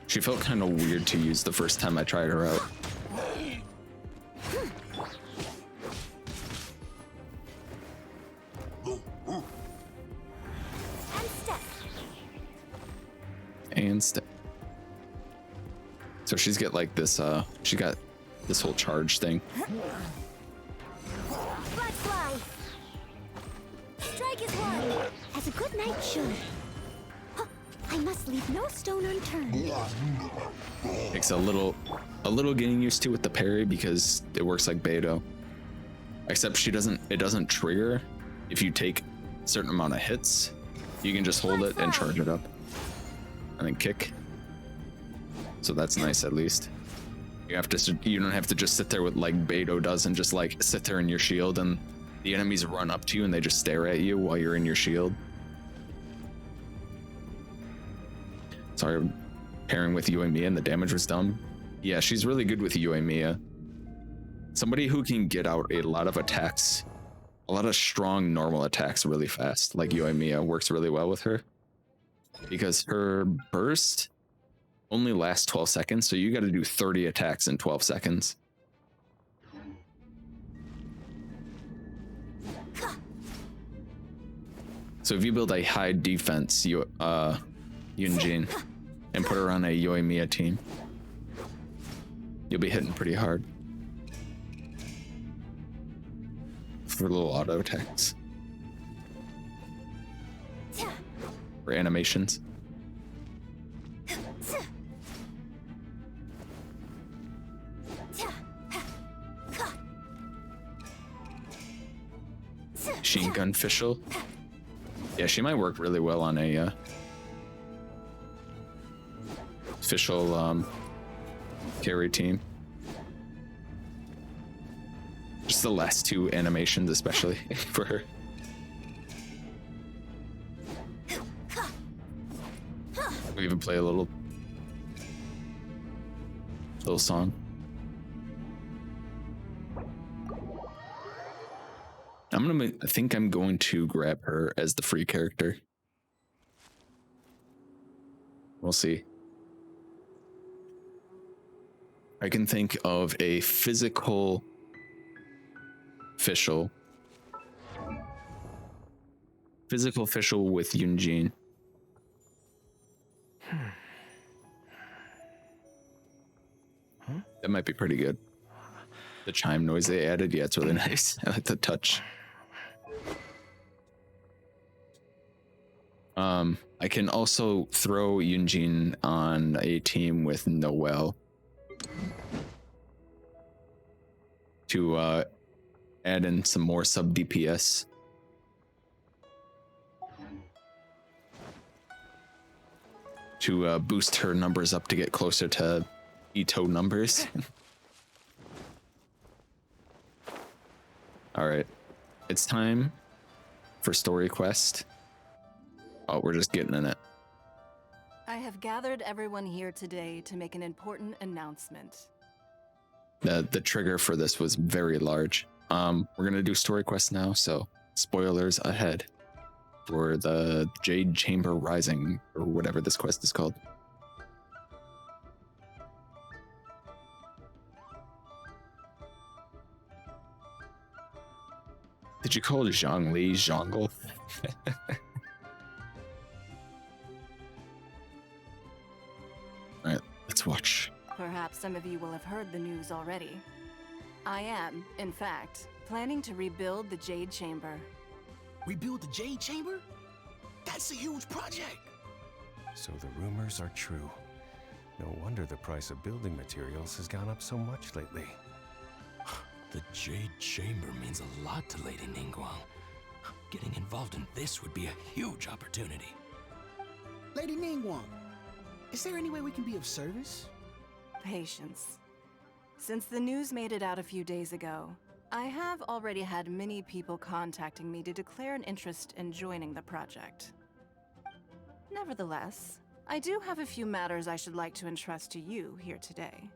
She felt kind of weird to use the first time I tried her out. And step. So she's got like this, she got this whole charge thing. Black fly. Strike is one. as a good knight should. Huh, I must leave no stone unturned. Takes a little getting used to with the parry because it works like Beto. Except it doesn't trigger if you take a certain amount of hits. You can just hold it and charge it up. And then kick. So that's nice at least. You don't have to just sit there with like Beto does and just like sit there in your shield and the enemies run up to you and they just stare at you while you're in your shield. Sorry, pairing with Yoimiya and the damage was dumb. Yeah, she's really good with Yoimiya. Somebody who can get out a lot of attacks, a lot of strong normal attacks really fast, like Yoimiya, works really well with her. Because her burst only lasts 12 seconds, so you got to do 30 attacks in 12 seconds. So if you build a high defense Yunjin and put her on a Yoimiya team, you'll be hitting pretty hard. For little auto attacks. Or animations. Machine gun official. Yeah, she might work really well on a official carry team. Just the last two animations, especially for her. We even play a little song. I think I'm going to grab her as the free character. We'll see. I can think of a physical official with Yunjin. That might be pretty good. The chime noise they added, yeah, it's really nice. I like the touch. I can also throw Yunjin on a team with Noelle to add in some more sub DPS. To boost her numbers up to get closer to Ito numbers. All right, it's time for story quest. Oh, we're just getting in it. I have gathered everyone here today to make an important announcement. The trigger for this was very large. We're gonna do story quest now, so spoilers ahead for the Jade Chamber Rising, or whatever this quest is called. Did you call it Zhongli Zhongle? Alright, let's watch. Perhaps some of you will have heard the news already. I am, in fact, planning to rebuild the Jade Chamber. Rebuild the Jade Chamber? That's a huge project! So the rumors are true. No wonder the price of building materials has gone up so much lately. The Jade Chamber means a lot to Lady Ningguang. Getting involved in this would be a huge opportunity. Lady Ningguang, is there any way we can be of service? Patience. Since the news made it out a few days ago, I have already had many people contacting me to declare an interest in joining the project. Nevertheless, I do have a few matters I should like to entrust to you here today.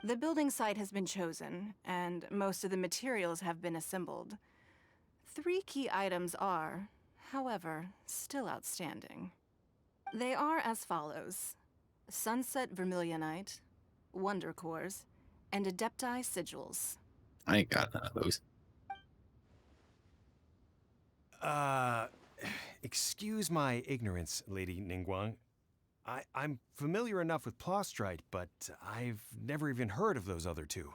The building site has been chosen, and most of the materials have been assembled. 3 key items are, however, still outstanding. They are as follows: Sunset Vermilionite, Wonder Cores, and Adepti Sigils. I ain't got none of those. Excuse my ignorance, Lady Ningguang. I'm familiar enough with Plostrite, but I've never even heard of those other two.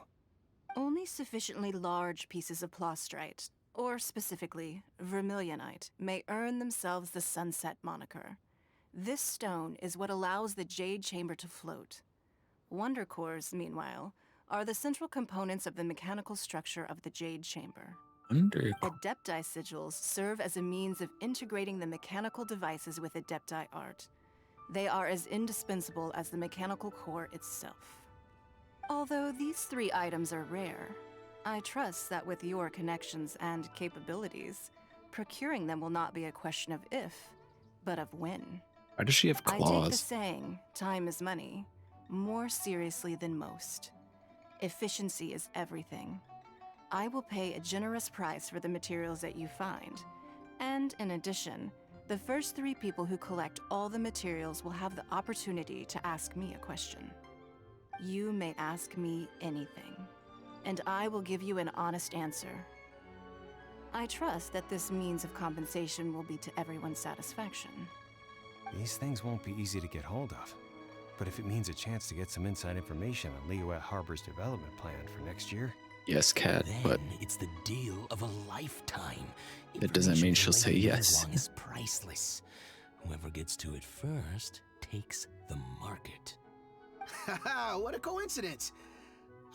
Only sufficiently large pieces of Plostrite, or specifically vermilionite, may earn themselves the Sunset moniker. This stone is what allows the Jade Chamber to float. Wonder cores, meanwhile, are the central components of the mechanical structure of the Jade Chamber. Under Adepti sigils serve as a means of integrating the mechanical devices with Adepti art. They are as indispensable as the mechanical core itself. Although these 3 items are rare, I trust that with your connections and capabilities, procuring them will not be a question of if, but of when. why does she have I take the claws? saying, time is money, more seriously than most. Efficiency is everything. I will pay a generous price for the materials that you find. And in addition, the first 3 people who collect all the materials will have the opportunity to ask me a question. You may ask me anything, and I will give you an honest answer. I trust that this means of compensation will be to everyone's satisfaction. These things won't be easy to get hold of. But if it means a chance to get some inside information on Liyue Harbor's development plan for next year, Yes, Cat, Then but it's the deal of a lifetime. that doesn't mean Information she'll from say Lady yes. Ningguang is priceless. Whoever gets to it first takes the market. Haha, what a coincidence.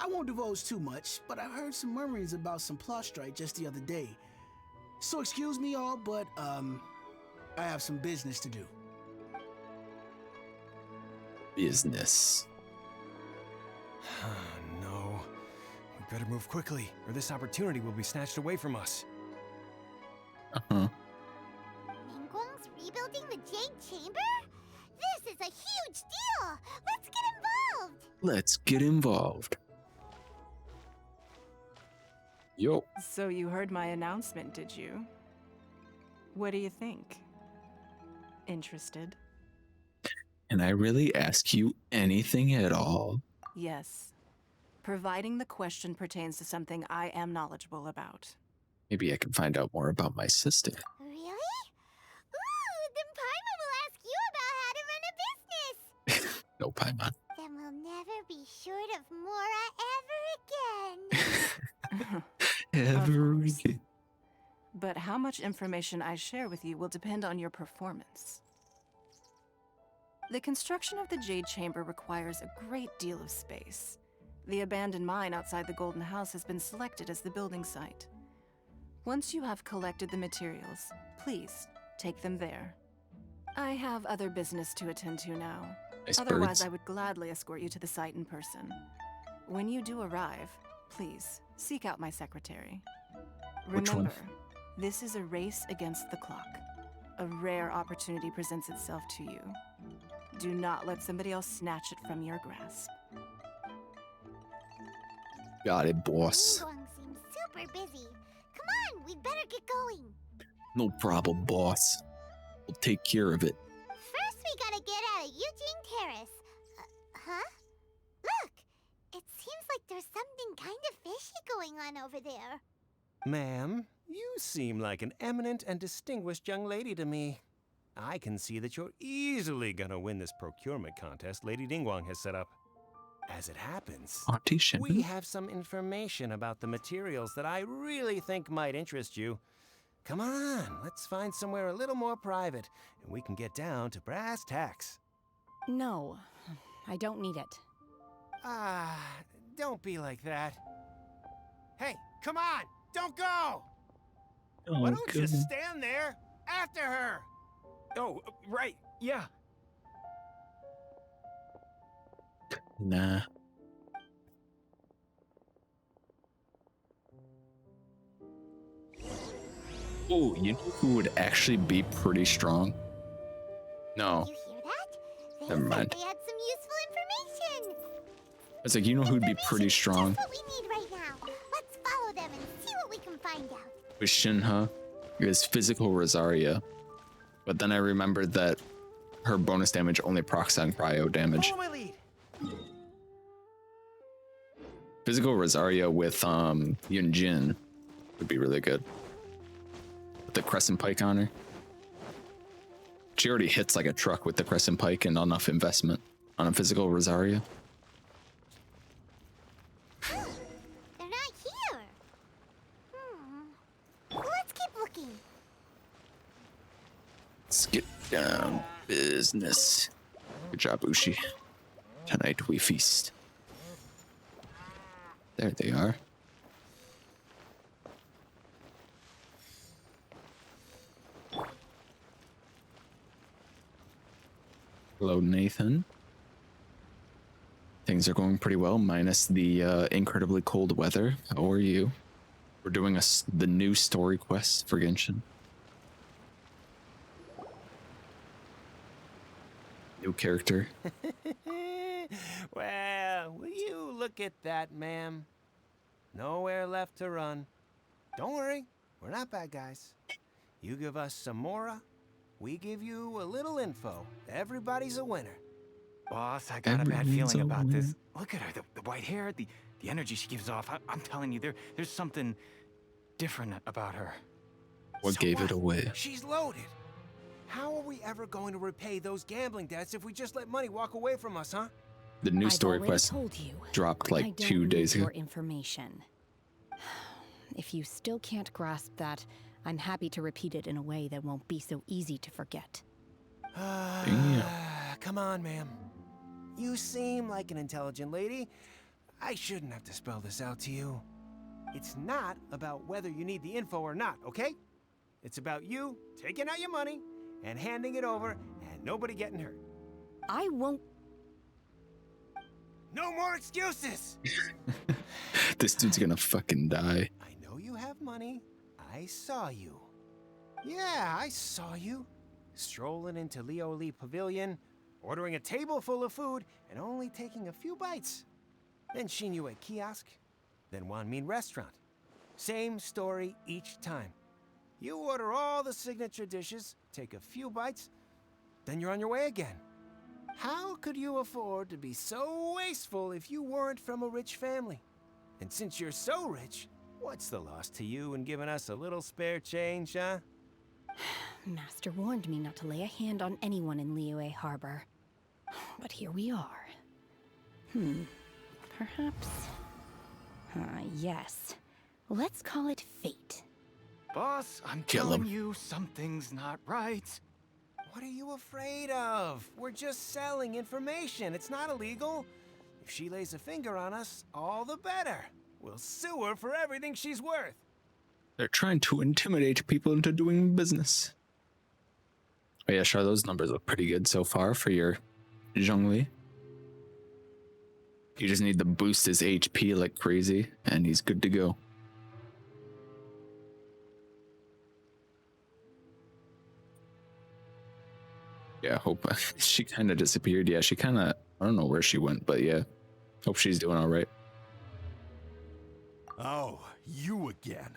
I won't divulge too much, but I heard some murmurings about some plot strike just the other day. So excuse me all, but I have some business to do. business. no. We better move quickly, or this opportunity will be snatched away from us. Uh-huh. Ningguang's rebuilding the Jade Chamber? This is a huge deal! Let's get involved! Let's get involved. Yo. So you heard my announcement, did you? What do you think? Interested? Can I really ask you anything at all? Yes. Providing the question pertains to something I am knowledgeable about. Maybe I can find out more about my sister. Really? Ooh, then Paimon will ask you about how to run a business! No, Paimon. Then we'll never be short of Mora ever again! Ever course. again. But how much information I share with you will depend on your performance. The construction of the Jade Chamber requires a great deal of space. The abandoned mine outside the Golden House has been selected as the building site. Once you have collected the materials, please take them there. I have other business to attend to now. Nice Otherwise, birds. I would gladly escort you to the site in person. When you do arrive, please seek out my secretary. Which one? Remember, this is a race against the clock. A rare opportunity presents itself to you. Do not let somebody else snatch it from your grasp. Got it, boss. Ningguang seems super busy. Come on, we'd better get going. No problem, boss. We'll take care of it. First, we gotta get out of Eugene Terrace. Huh? Look! It seems like there's something kind of fishy going on over there. Ma'am, you seem like an eminent and distinguished young lady to me. I can see that you're easily gonna win this procurement contest Lady Ningguang has set up. As it happens, Auntie Shin. we have some information about the materials that I really think might interest you. Come on, let's find somewhere a little more private, and we can get down to brass tacks. No, I don't need it. Ah, don't be like that. Hey, come on, don't go! Why don't you stand there after her? Oh, right, yeah. Nah. Oh, you know who would actually be pretty strong? No. You hear that? They Never said mind. They had some useful information. It's like, you know who'd be pretty strong? Just what we need right now. Let's follow them and see what we can find out. With Shinha is physical Rosaria. But then I remembered that her bonus damage only procs on cryo damage. Follow my lead. Physical Rosaria with Yunjin would be really good. With the Crescent Pike on her. She already hits like a truck with the Crescent Pike and enough investment on a physical Rosaria. They're not here. Let's get down business. Good job, Ushi. Tonight we feast. There they are. Hello, Nathan. Things are going pretty well, minus the incredibly cold weather. How are you? We're doing the new story quest for Genshin. New character. Well, will you look at that, ma'am? Nowhere left to run. Don't worry, we're not bad guys. You give us some mora, we give you a little info. Everybody's a winner. Boss, I got a bad feeling about this. Look at her, the white hair, the energy she gives off. I'm telling you, there's something different about her. What gave it away? She's loaded. How are we ever going to repay those gambling debts if we just let money walk away from us, huh? The new story I've quest told you, dropped I like don't 2 days need ago. your information. If you still can't grasp that, I'm happy to repeat it in a way that won't be so easy to forget. Come on, ma'am. You seem like an intelligent lady. I shouldn't have to spell this out to you. It's not about whether you need the info or not, okay? It's about you taking out your money and handing it over and nobody getting hurt. I won't. No more excuses! This dude's gonna fucking die. I know you have money. I saw you. Yeah, I saw you. Strolling into Leo Lee Pavilion, ordering a table full of food, and only taking a few bites. Then Shinyu at kiosk, then Wanmin restaurant. Same story each time. You order all the signature dishes, take a few bites, then you're on your way again. How could you afford to be so wasteful if you weren't from a rich family? And since you're so rich, what's the loss to you in giving us a little spare change, huh? Master warned me not to lay a hand on anyone in Liyue Harbor. But here we are. Perhaps... yes. Let's call it fate. Boss, I'm Kill telling him. you, something's not right. What are you afraid of? We're just selling information. It's not illegal. If she lays a finger on us, all the better. We'll sue her for everything she's worth. They're trying to intimidate people into doing business. Oh yeah, sure, those numbers look pretty good so far for your Zhongli. You just need to boost his HP like crazy, and he's good to go. Yeah, hope she kind of disappeared. Yeah, she kind of, I don't know where she went, but yeah, hope she's doing all right. Oh, you again.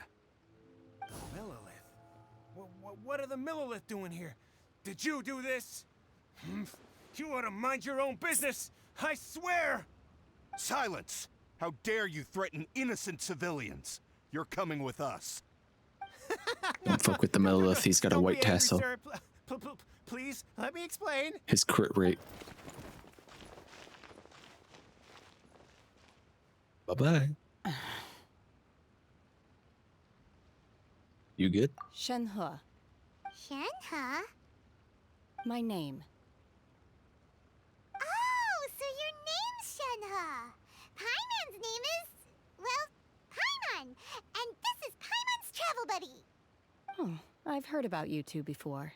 The Millilith. What are the Millilith doing here? Did you do this? You ought to mind your own business. I swear. Silence! How dare you threaten innocent civilians? You're coming with us. Don't fuck with the Millilith. He's got a Don't white be angry, tassel. sir. Please, let me explain. His crit rate. Bye-bye. You good? Shenhe, Shenhe? my name. Oh, so your name's Shenhe. Paimon's name is, well, Paimon. And this is Paimon's travel buddy. Oh, I've heard about you two before.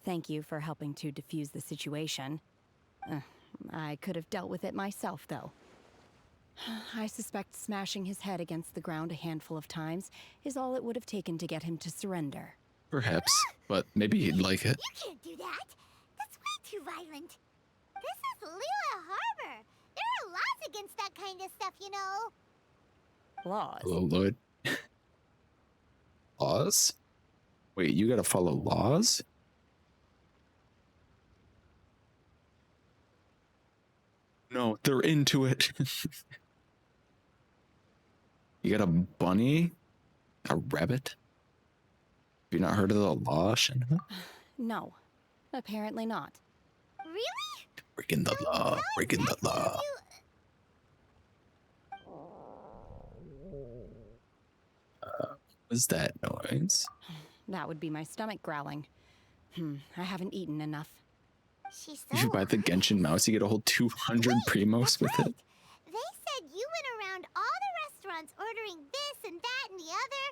Thank you for helping to defuse the situation. I could have dealt with it myself, though. I suspect smashing his head against the ground a handful of times is all it would have taken to get him to surrender. Perhaps, but maybe he'd like it. You can't do that. That's way too violent. This is Liyue Harbor. There are laws against that kind of stuff, you know. Laws? Hello, Lloyd. Laws? Wait, you gotta follow laws? No, they're into it. You got a bunny? A rabbit? Have you not heard of the law, Shenhe? No, apparently not. Really? Breaking the law, breaking the law. What's that noise? That would be my stomach growling. I haven't eaten enough. She's If so you buy the Genshin mouse, you get a whole 200 Primos that's with right. it. They said you went around all the restaurants ordering this and that and the other,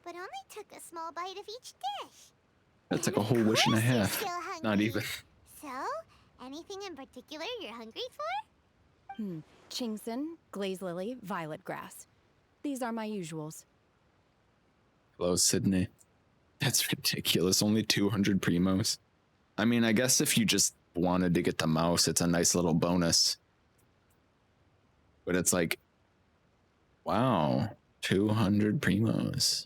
but only took a small bite of each dish. That's like And a whole of wish and a course you're half. still Not hungry. even. So, anything in particular you're hungry for? Chingson, glaze lily, violet grass. These are my usuals. Hello, Sydney. That's ridiculous. Only 200 Primos. I mean, I guess if you just wanted to get the mouse, it's a nice little bonus. But it's like, wow, 200 Primos.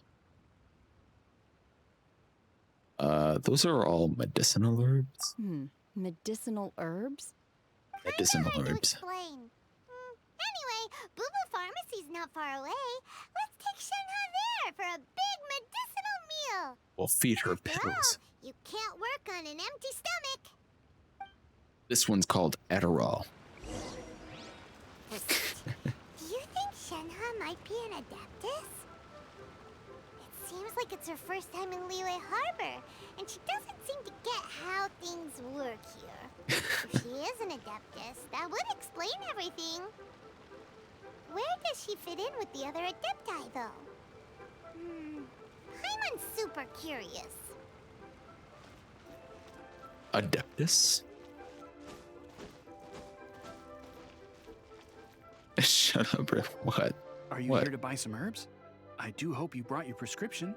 Those are all medicinal herbs. Medicinal herbs? Medicinal Hard to herbs. explain. Anyway, Boo Boo Pharmacy's not far away. Let's take Shenhe there for a big medicinal meal. We'll feed her After pills. all, you can't work on an empty stomach. This one's called Adderall. Do you think Shenhe might be an Adeptus? It seems like it's her first time in Liyue Harbor, and she doesn't seem to get how things work here. If she is an Adeptus, that would explain everything. Where does she fit in with the other Adepti, though? Paimon's super curious. Adeptus? Shut up, Riff. What? Are you What? here to buy some herbs? I do hope you brought your prescription.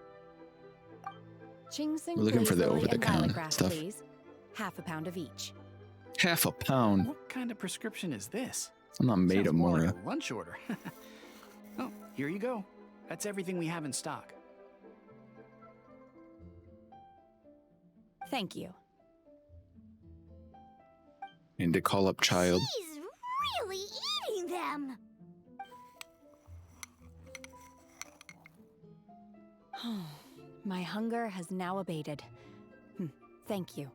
Chingson, We're looking for glaze the lily, and over-the-counter violet grass, stuff. please. Half a pound of each. Half a pound. What kind of prescription is this? I'm not made Sounds of more more. like a lunch order. Oh, here you go. That's everything we have in stock. Thank you. Need to call up child. He's really eating them. My hunger has now abated. Thank you.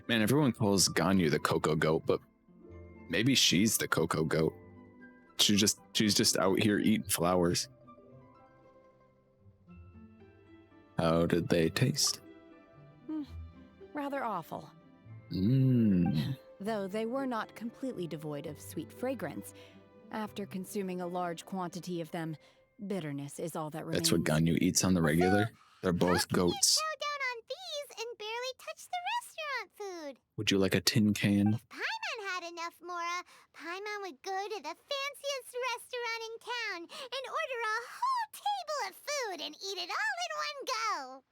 Man, everyone calls Ganyu the Cocoa Goat, but maybe she's the Cocoa Goat. She's just out here eating flowers. How did they taste? Rather awful. Though they were not completely devoid of sweet fragrance. After consuming a large quantity of them, bitterness is all that remains. That's what Ganyu eats on the regular. They're both How can you goats. chow down on these and barely touch the restaurant food? Would you like a tin can? If Paimon had enough Mora, Paimon would go to the fanciest restaurant in town and order a whole table of food and eat it all in one go.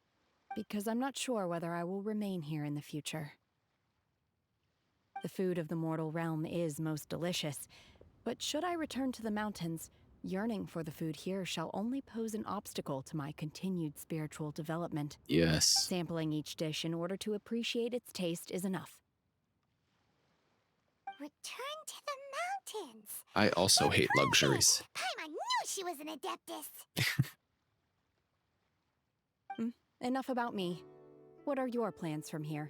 Because I'm not sure whether I will remain here in the future. The food of the mortal realm is most delicious, but should I return to the mountains, yearning for the food here shall only pose an obstacle to my continued spiritual development. Yes. Sampling each dish in order to appreciate its taste is enough. Return to the mountains. I also hate luxuries. Paimon knew she was an Adeptus. Enough about me. What are your plans from here?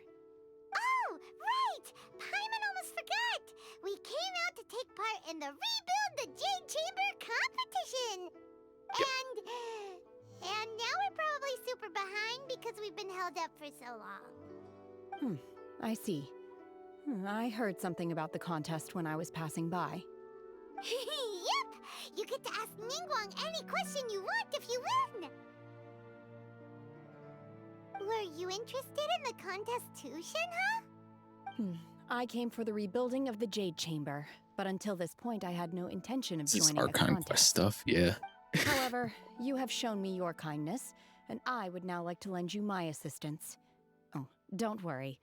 Oh, right! Paimon almost forgot. We came out to take part in the Rebuild the Jade Chamber competition. And now we're probably super behind because we've been held up for so long. I see. I heard something about the contest when I was passing by. Yep! You get to ask Ningguang any question you want if you win! Were you interested in the contest too, Shenhe? I came for the rebuilding of the Jade Chamber, but until this point I had no intention of This is joining the Archon Quest contest. stuff, yeah. However, you have shown me your kindness, and I would now like to lend you my assistance. Oh, don't worry.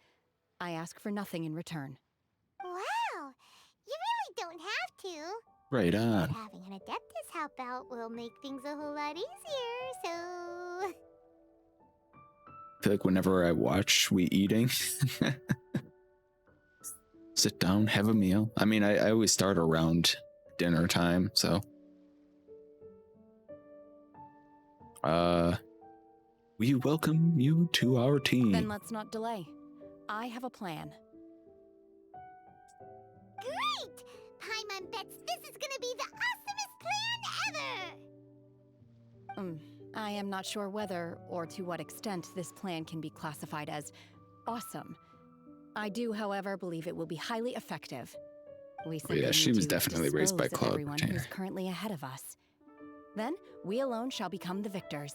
I ask for nothing in return. Wow! You really don't have to. Right But on. having an Adeptus help out will make things a whole lot easier, so... I feel like whenever I watch we eating, sit down, have a meal. I mean, I always start around dinner time, so. We welcome you to our team. Then let's not delay. I have a plan. Great! Paimon bets this is gonna be the awesomest plan ever! I am not sure whether or to what extent this plan can be classified as awesome. I do, however, believe it will be highly effective. We Oh, yeah, simply she need was to definitely raised by dispose of Cloud everyone Retainer. who's currently ahead of us. Then, we alone shall become the victors.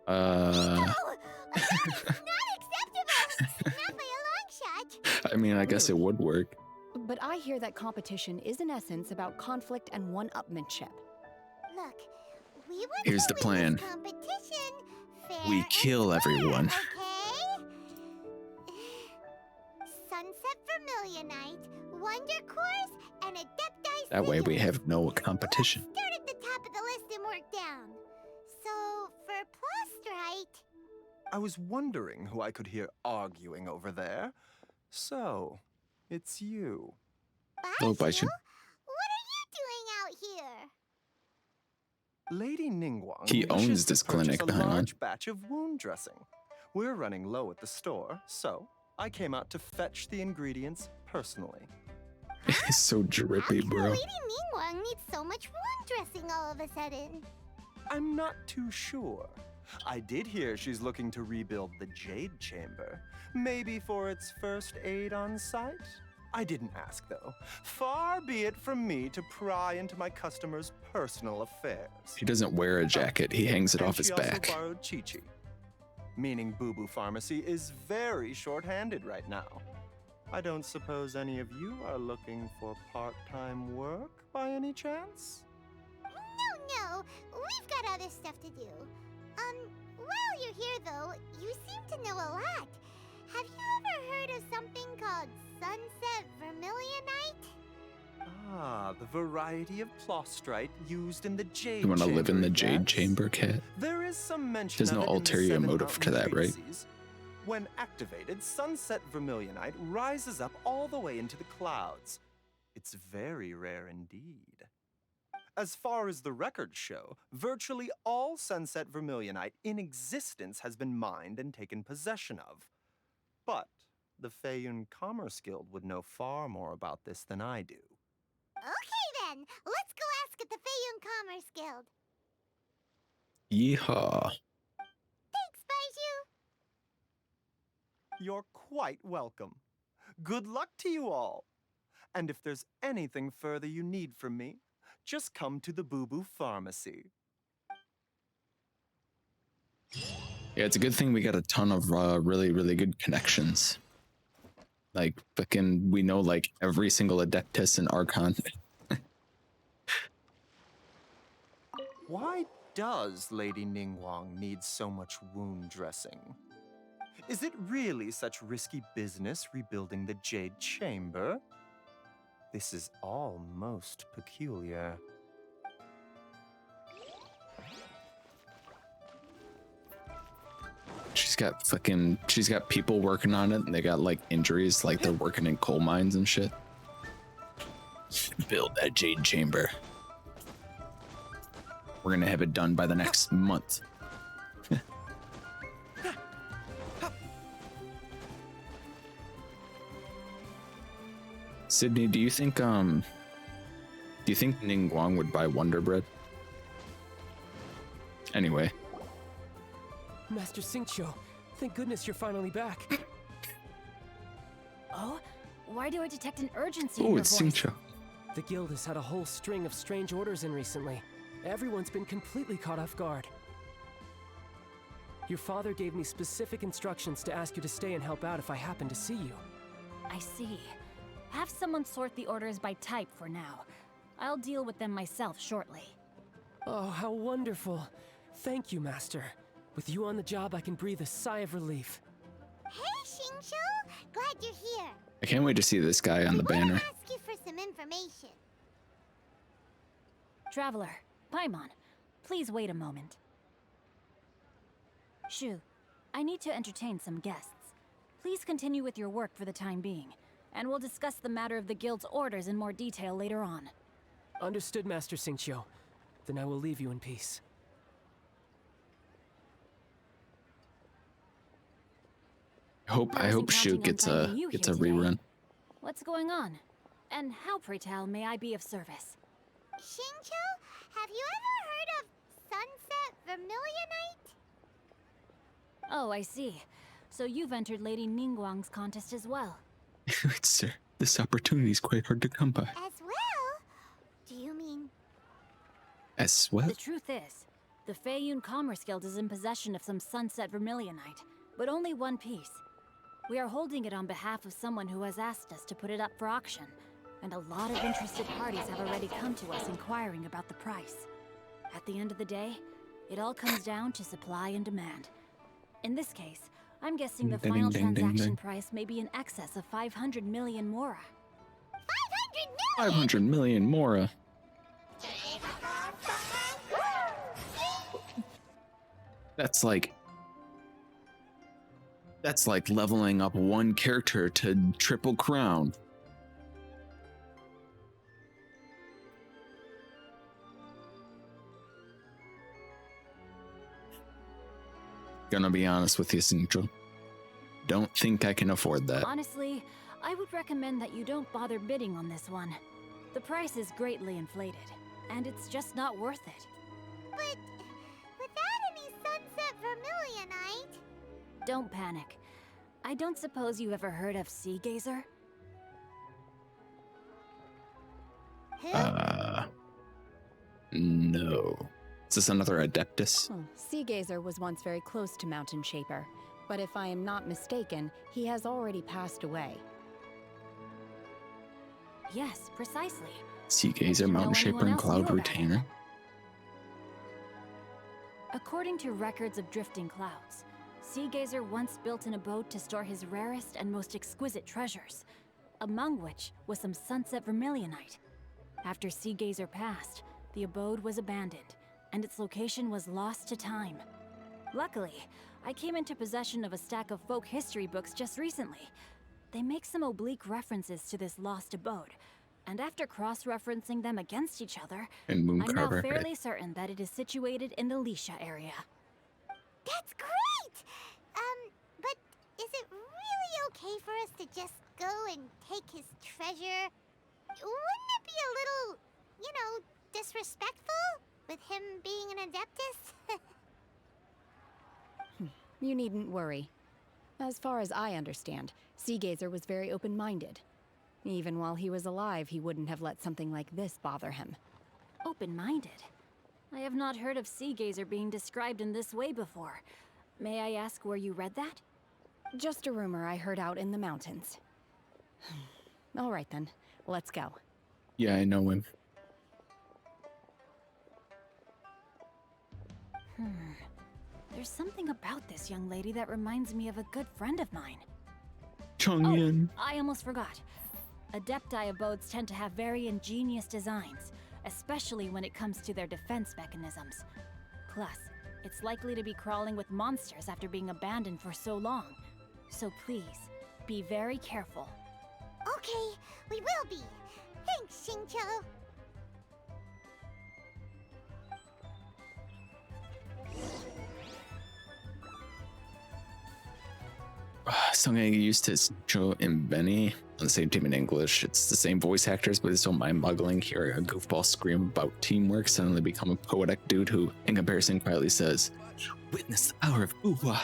No! That's not acceptable! Not by a long shot! I mean, I guess it would work. But I hear that competition is in essence about conflict and one-upmanship. Look, we want Here's to the win plan. this competition fair We and kill square, everyone. Okay? Sunset Vermilionite, Wonder Course, and Adepti That way we Singers. have no competition. Let's start at the top of the list and work down. So, for Plostrite... I was wondering who I could hear arguing over there. So, it's you. Oh, Baichu? Baichu. What are you doing out here? Lady Ningguang He wishes owns to this purchase clinic, a Paimon. large batch of wound dressing. We're running low at the store, so I came out to fetch the ingredients personally. It's so drippy, How come bro. Lady Ningguang needs so much wound dressing all of a sudden? I'm not too sure. I did hear she's looking to rebuild the Jade Chamber. Maybe for its first aid on site? I didn't ask, though. Far be it from me to pry into my customers' personal affairs. He doesn't wear a jacket. He hangs it And off his she also back. borrowed Chi-Chi. Meaning Boo Boo Pharmacy is very short-handed right now. I don't suppose any of you are looking for part-time work by any chance? No, we've got other stuff to do. While you're here though, you seem to know a lot. Have you ever heard of something called Sunset Vermilionite? Ah, the variety of plostrite used in the Jade You want to live in the Chamber, Jade yes? Chamber, Cat? There is some mention There's of no it in the ulterior 7 motive to Mountain that, right? Treatises. When activated, Sunset Vermilionite rises up all the way into the clouds. It's very rare indeed. As far as the records show, virtually all Sunset Vermilionite in existence has been mined and taken possession of. But the Feiyun Commerce Guild would know far more about this than I do. Okay then, let's go ask at the Feiyun Commerce Guild. Yeehaw. Thanks, Baiju. You're quite welcome. Good luck to you all. And if there's anything further you need from me, just come to the Boo Boo Pharmacy. Yeah, it's a good thing we got a ton of really, really good connections. Like, fucking, we know, like, every single Adeptus and Archon. Why does Lady Ningguang need so much wound dressing? Is it really such risky business rebuilding the Jade Chamber? This is all most peculiar. She's got people working on it, and they got, like, injuries, like they're working in coal mines and shit. Build that Jade Chamber. We're gonna have it done by the next month. Sydney, do you think Ningguang would buy Wonder Bread? Anyway. Master Xingqiu, thank goodness you're finally back. Oh? Why do I detect an urgency in Oh, your it's voice? Xingqiu. The guild has had a whole string of strange orders in recently. Everyone's been completely caught off guard. Your father gave me specific instructions to ask you to stay and help out if I happen to see you. I see. Have someone sort the orders by type for now. I'll deal with them myself shortly. Oh, how wonderful. Thank you, Master. With you on the job, I can breathe a sigh of relief. Hey, Xingqiu! Glad you're here. I can't wait to see this guy on the I wanna banner. ask you for some information. Traveler, Paimon, please wait a moment. Shu, I need to entertain some guests. Please continue with your work for the time being, and we'll discuss the matter of the guild's orders in more detail later on. Understood, Master Xingqiu. Then I will leave you in peace. I hope Shu gets a rerun. What's going on? And how, pray tell, may I be of service? Xingqiu, have you ever heard of Sunset Vermilionite? Oh, I see. So you've entered Lady Ningguang's contest as well. Sir, this opportunity is quite hard to come by. As well? Do you mean... As well? The truth is, the Feiyun Commerce Guild is in possession of some Sunset Vermilionite, but only one piece. We are holding it on behalf of someone who has asked us to put it up for auction, and a lot of interested parties have already come to us inquiring about the price. At the end of the day, it all comes down to supply and demand. In this case, I'm guessing the final transaction price may be in excess of 500 million Mora. 500 million Mora. That's like leveling up one character to triple crown. Gonna be honest with you, Central. Don't think I can afford that. Honestly, I would recommend that you don't bother bidding on this one. The price is greatly inflated, and it's just not worth it. But without any Sunset Vermilionite... Don't panic. I don't suppose you ever heard of Sea Gazer? No. Is this another Adeptus? Well, Sea Gazer was once very close to Mountain Shaper, but if I am not mistaken, he has already passed away. Yes, precisely. Sea Gazer, Mountain Shaper, and Cloud Retainer. According to records of drifting clouds, Sea Gazer once built an abode to store his rarest and most exquisite treasures, among which was some Sunset Vermilionite. After Sea Gazer passed, the abode was abandoned, and its location was lost to time. Luckily, I came into possession of a stack of folk history books just recently. They make some oblique references to this lost abode, and after cross-referencing them against each other, I'm now fairly certain that it is situated in the Lisha area. That's great! But is it really okay for us to just go and take his treasure? Wouldn't it be a little, you know, disrespectful with him being an Adeptus? You needn't worry. As far as I understand, Sea Gazer was very open-minded. Even while he was alive, he wouldn't have let something like this bother him. Open-minded? I have not heard of Sea Gazer being described in this way before. May I ask where you read that? Just a rumor I heard out in the mountains. All right then, let's go. Yeah, I know him. There's something about this young lady that reminds me of a good friend of mine. Chongyan. Oh, I almost forgot. Adepti abodes tend to have very ingenious designs, especially when it comes to their defense mechanisms. Plus, it's likely to be crawling with monsters after being abandoned for so long. So please, be very careful. Okay, we will be. Thanks, Xingqiu. So I'm gonna get used to Joe and Benny on the same team in English. It's the same voice actors, but it's so mind-boggling hearing a goofball scream about teamwork suddenly become a poetic dude who, in comparison, quietly says, "Witness the power of Uwa."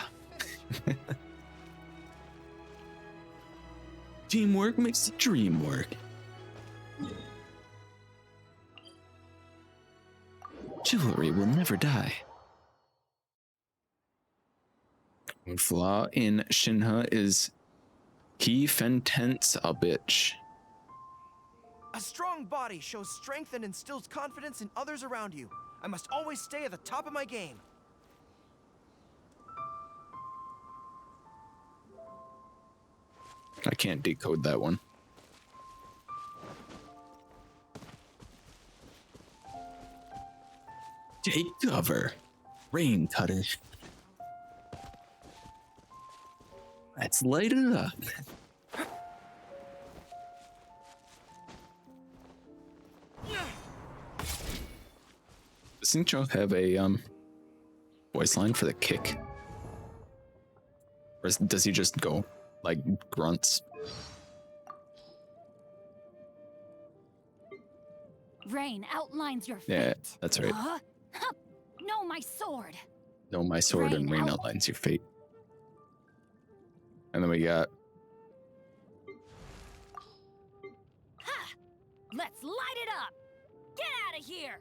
Teamwork makes the dream work. Chivalry will never die. One flaw in Shinha is he fentents a bitch. A strong body shows strength and instills confidence in others around you. I must always stay at the top of my game. I can't decode that one. Take cover. Rain cutter. Let's light it up. Does Sincho have a voice line for the kick? Or does he just go like grunts? Rain outlines your fate. Yeah, that's right. No, my sword. No, my sword and rain outlines your fate. And then we got Let's light it up! Get out of here!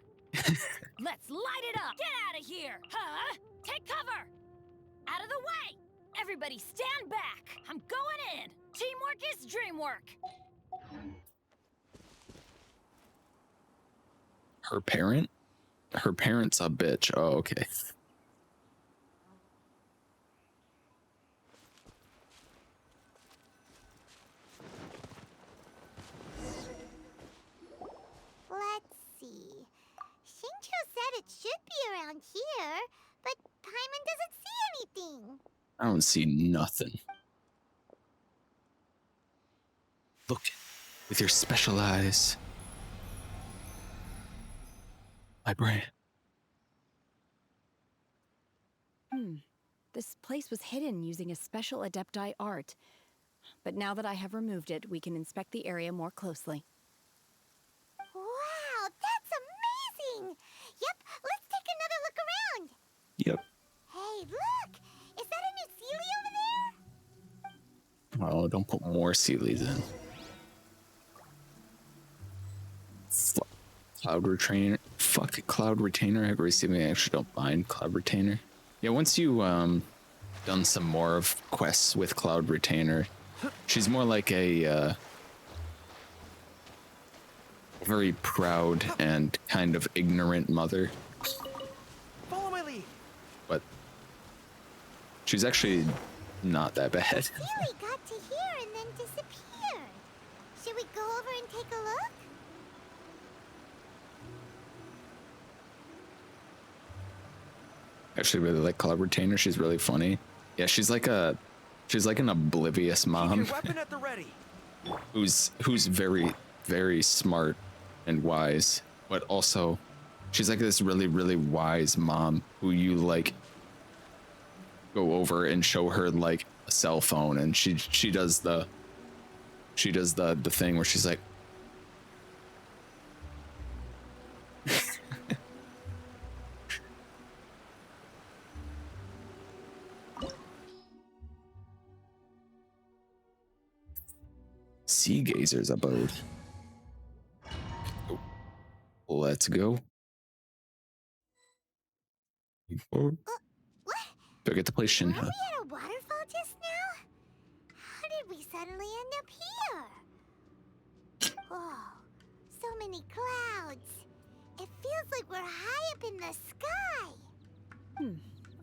Let's light it up! Get out of here! Huh? Take cover! Out of the way! Everybody stand back! I'm going in! Teamwork is dreamwork! her parent. Her parent's a bitch. Oh, okay. Let's see. Shincho said it should be around here, but Paimon doesn't see anything. I don't see nothing. Look with your special eyes. My brain. This place was hidden using a special Adepti art. But now that I have removed it, we can inspect the area more closely. Wow, that's amazing! Yep, let's take another look around. Yep. Hey, look! Is that a new Sealy over there? Oh, don't put more Sealies in. Cloud Retainer. Fuck Cloud Retainer. I recently actually don't mind Cloud Retainer. Yeah, once you done some more of quests with Cloud Retainer, she's more like a very proud and kind of ignorant mother. Follow my lead. But she's actually not that bad. Sealy got to here and then disappeared. Should we go over and take a look? I actually really like Cloud Retainer. She's really funny. Yeah, she's like an oblivious Keep mom your weapon at the ready. who's very, very smart and wise, but also she's like this really, really wise mom who you like go over and show her like a cell phone, and she does the thing where she's like Sea Gazer's abode. Oh, let's go. What? Forget to play Were Shinha. we at a waterfall just now? How did we suddenly end up here? Oh, so many clouds. It feels like we're high up in the sky.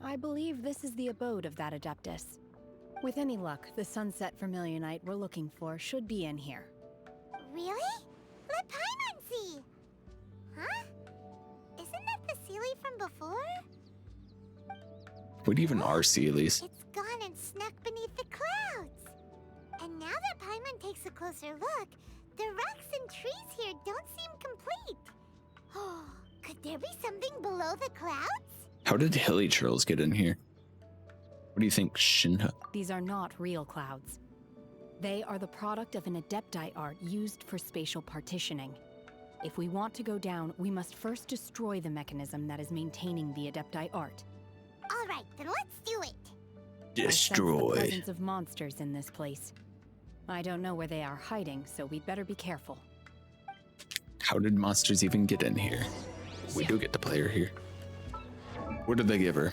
I believe this is the abode of that Adeptus. With any luck, the Sunset Vermilionite we're looking for should be in here. Really? Let Paimon see. Huh? Isn't that the Sealy from before? What even are Sealies? It's gone and snuck beneath the clouds. And now that Paimon takes a closer look, the rocks and trees here don't seem complete. Oh, could there be something below the clouds? How did Hilly Churls get in here? What do you think, Shinha? These are not real clouds. They are the product of an Adepti art used for spatial partitioning. If we want to go down, we must first destroy the mechanism that is maintaining the Adepti art. All right, then let's do it. I sense the presence of monsters in this place. I don't know where they are hiding, so we'd better be careful. How did monsters even get in here? We do get the player here. What did they give her?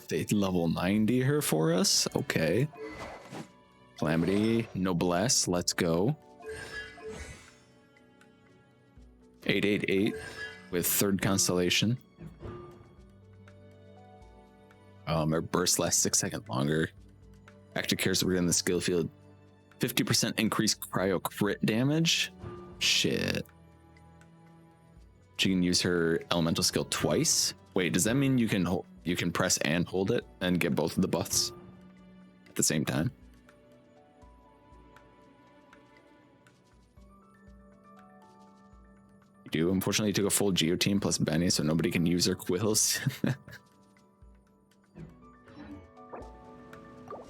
They level 90 her for us? Okay. Calamity, Noblesse, let's go. 888 with third constellation. Her burst lasts 6 seconds longer. Active cares within the skill field. 50% increased cryo crit damage. Shit. She can use her elemental skill twice. Wait, does that mean you can press and hold it and get both of the buffs at the same time? You do. Unfortunately, you took a full Geo team plus Benny, so nobody can use her quills.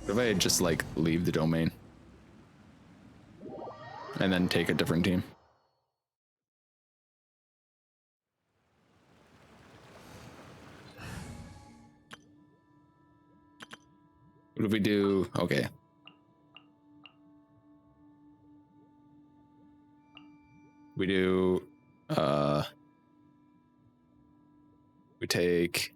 What if I just like leave the domain and then take a different team? What do we do? Okay. We do, we take,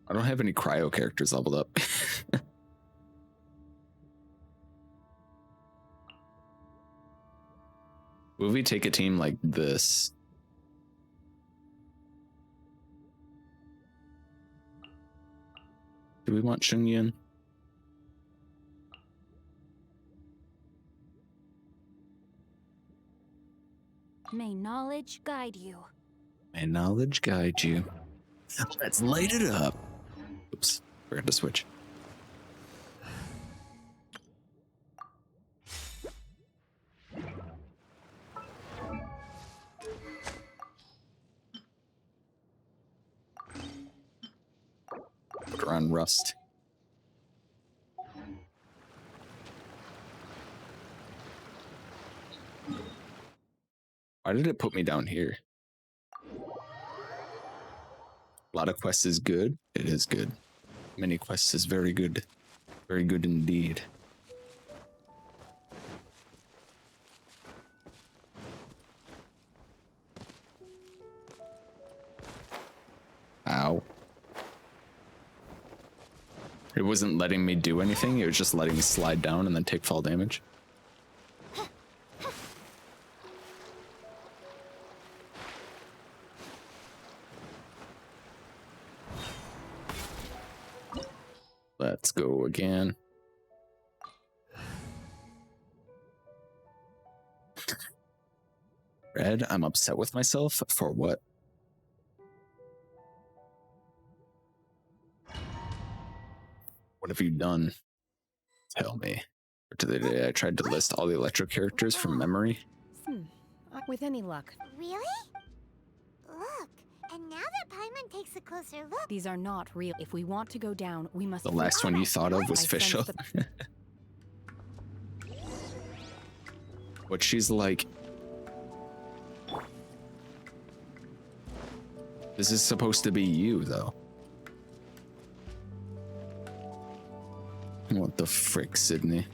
I don't have any cryo characters leveled up. Will we take a team like this? Do we want Shungyun? May knowledge guide you. May knowledge guide you. Let's light it up. Oops, forgot to switch. Put her on Rust. Why did it put me down here? A lot of quests is good. It is good. Many quests is very good. Very good indeed. Ow. It wasn't letting me do anything. It was just letting me slide down and then take fall damage. Let's go again. Red, I'm upset with myself for what? What have you done? Tell me. Today I tried to list all the electro characters from memory. With any luck. Really? Look, and now that Paimon takes a closer look... These are not real. If we want to go down, we must... The last one you thought of was Fischl. What she's like... This is supposed to be you, though. What the frick, Sydney?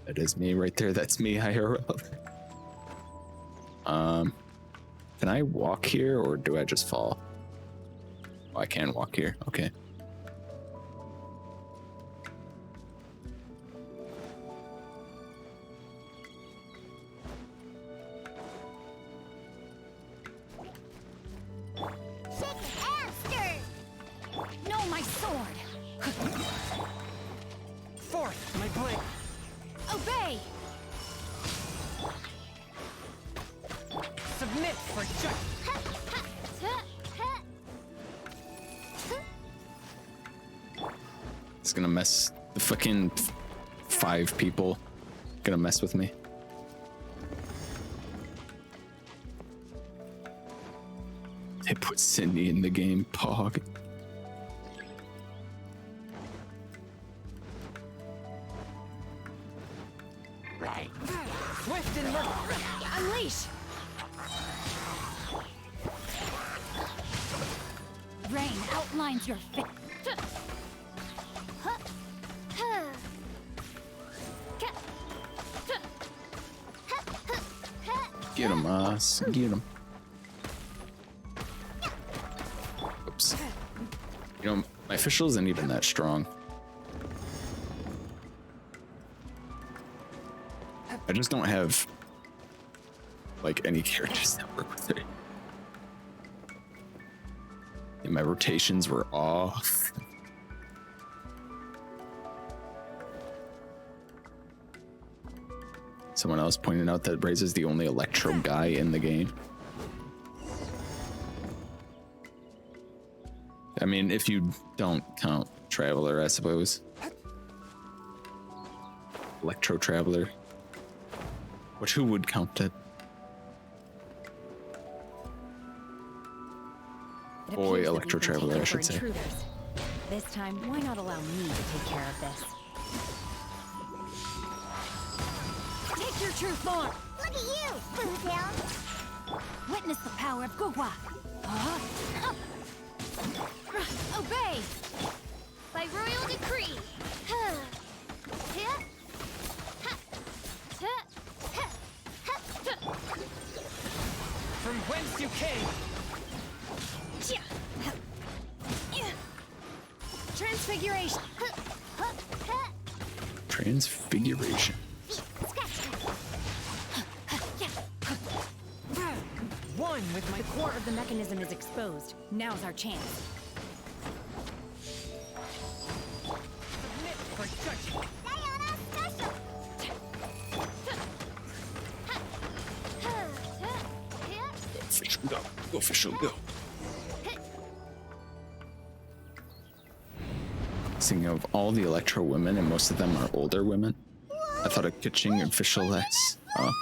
That is me right there. That's me, IRL. Can I walk here or do I just fall? Oh, I can walk here. Okay. No, my sword! Fourth, my blade. Obey! Submit for justice. It's gonna mess the fucking 5 people. Gonna mess with me. They put Sydney in the game, Pog. Right. Swift and merciful. Unleash! Rain outlines your fate. Get him, Us. Get him. Oops. You know, my official isn't even that strong. I just don't have, like, any characters that work with it. And my rotations were off. Someone else pointed out that Braze is the only electro guy in the game. I mean, if you don't count Traveler, I suppose. Electro Traveler. Which, who would count it? Boy, Electro Traveler, I should say. This time, why not allow me to take care of this? Take your true form! Look at you, Bootail! Witness the power of Gugwa! Obey! By royal decree! From whence you came! Transfiguration! Transfiguration. One with my The core of the mechanism is exposed. Now's our chance. submit for judgment. Diana special! Official go. Official go. Thinking of all the Electro women, and most of them are older women. I thought of Kitching and Officialess. Oh.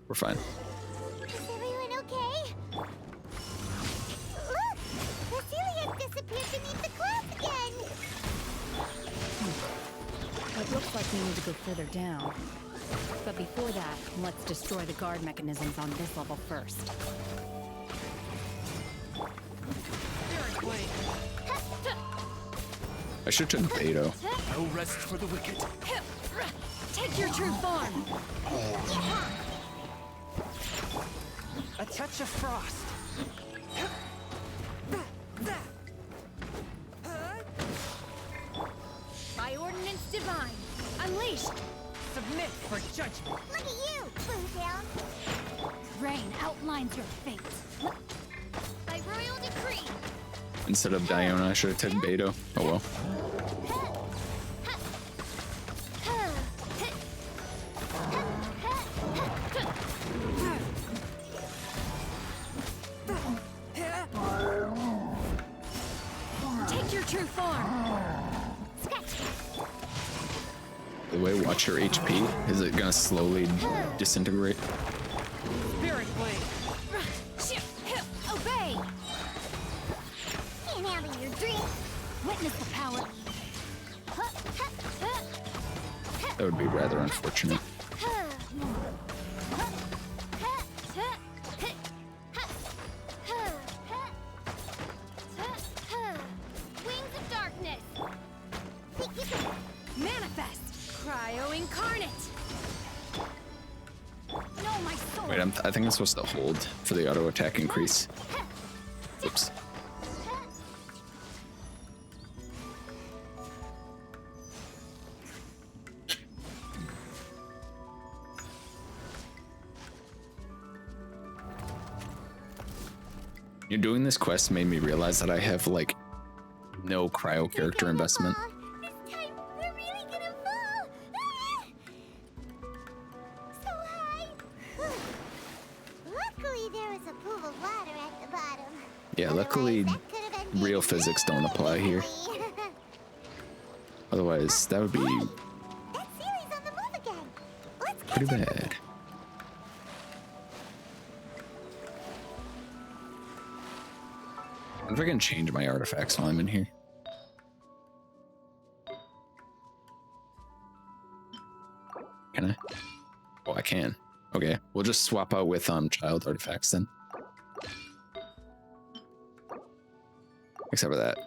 We're fine. Is everyone okay? Look! Cecilia disappeared beneath the clouds again! It looks like we need to go further down. But before that, let's destroy the guard mechanisms on this level first. I should took Beto. No rest for the wicked. Take your true form! A touch of frost. By ordinance divine, unleashed! Submit for judgment. Look at you, Bootail! Rain outlines your fate. By royal decree, Instead of Diona, I should have taken Beto. Oh well. take your true form! The way watch your HP, is it gonna slowly disintegrate? Spirit blade. Obey! Can't handle your drink! Witness the power. That would be rather unfortunate. Wings of darkness. Manifest. Cryo incarnate. No, my soul. Wait, I think I'm supposed to hold for the auto attack increase. Oops. You're doing this quest made me realize that I have like no cryo character investment. This time, we're really gonna fall! So high! Luckily, there was a pool of water at the bottom. Yeah, luckily Otherwise, that could have been real physics don't apply here. Otherwise, that would be That Sealy's on the move again. Let's catch pretty up. bad. I wonder if I can change my artifacts while I'm in here. Can I? Oh, I can. Okay, we'll just swap out with child artifacts then. Except for that.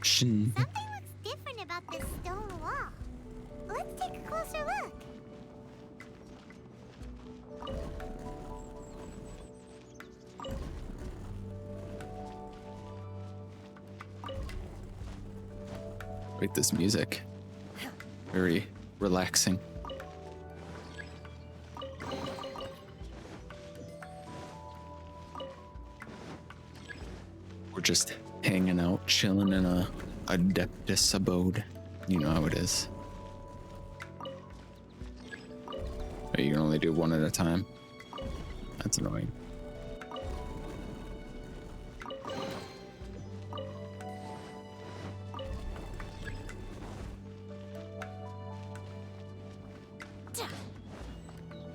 Shin. Something looks different about this stone wall. Let's take a closer look. Wait, this music. Very relaxing. We're just hanging out, chilling in a Adeptus abode. You know how it is. Oh, you can only do one at a time. That's annoying.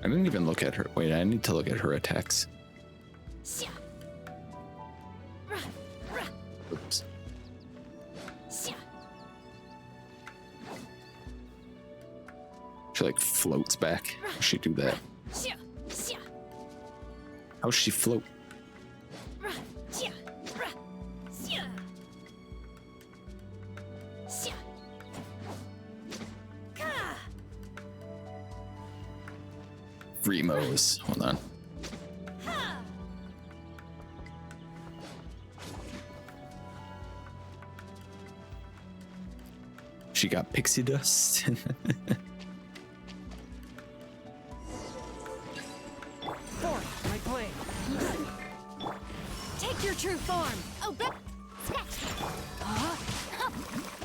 I didn't even look at her. Wait, I need to look at her attacks. Oops. She like floats back. How'd she do that? How's she float? Remos. Hold on. She got pixie dust. My blade. Take your true form. Oh, but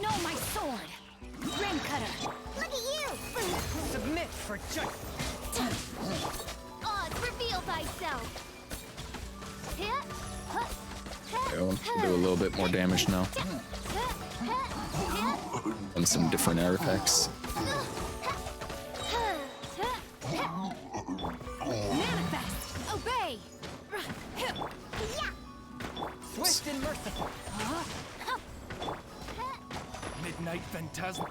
no, my sword. Rain cutter. Look at you! Submit for judgment. Oz, reveal thyself! I'll do a little bit more damage now. And some different air effects. Manifest. Obey. Swift and merciful. Midnight Phantasm.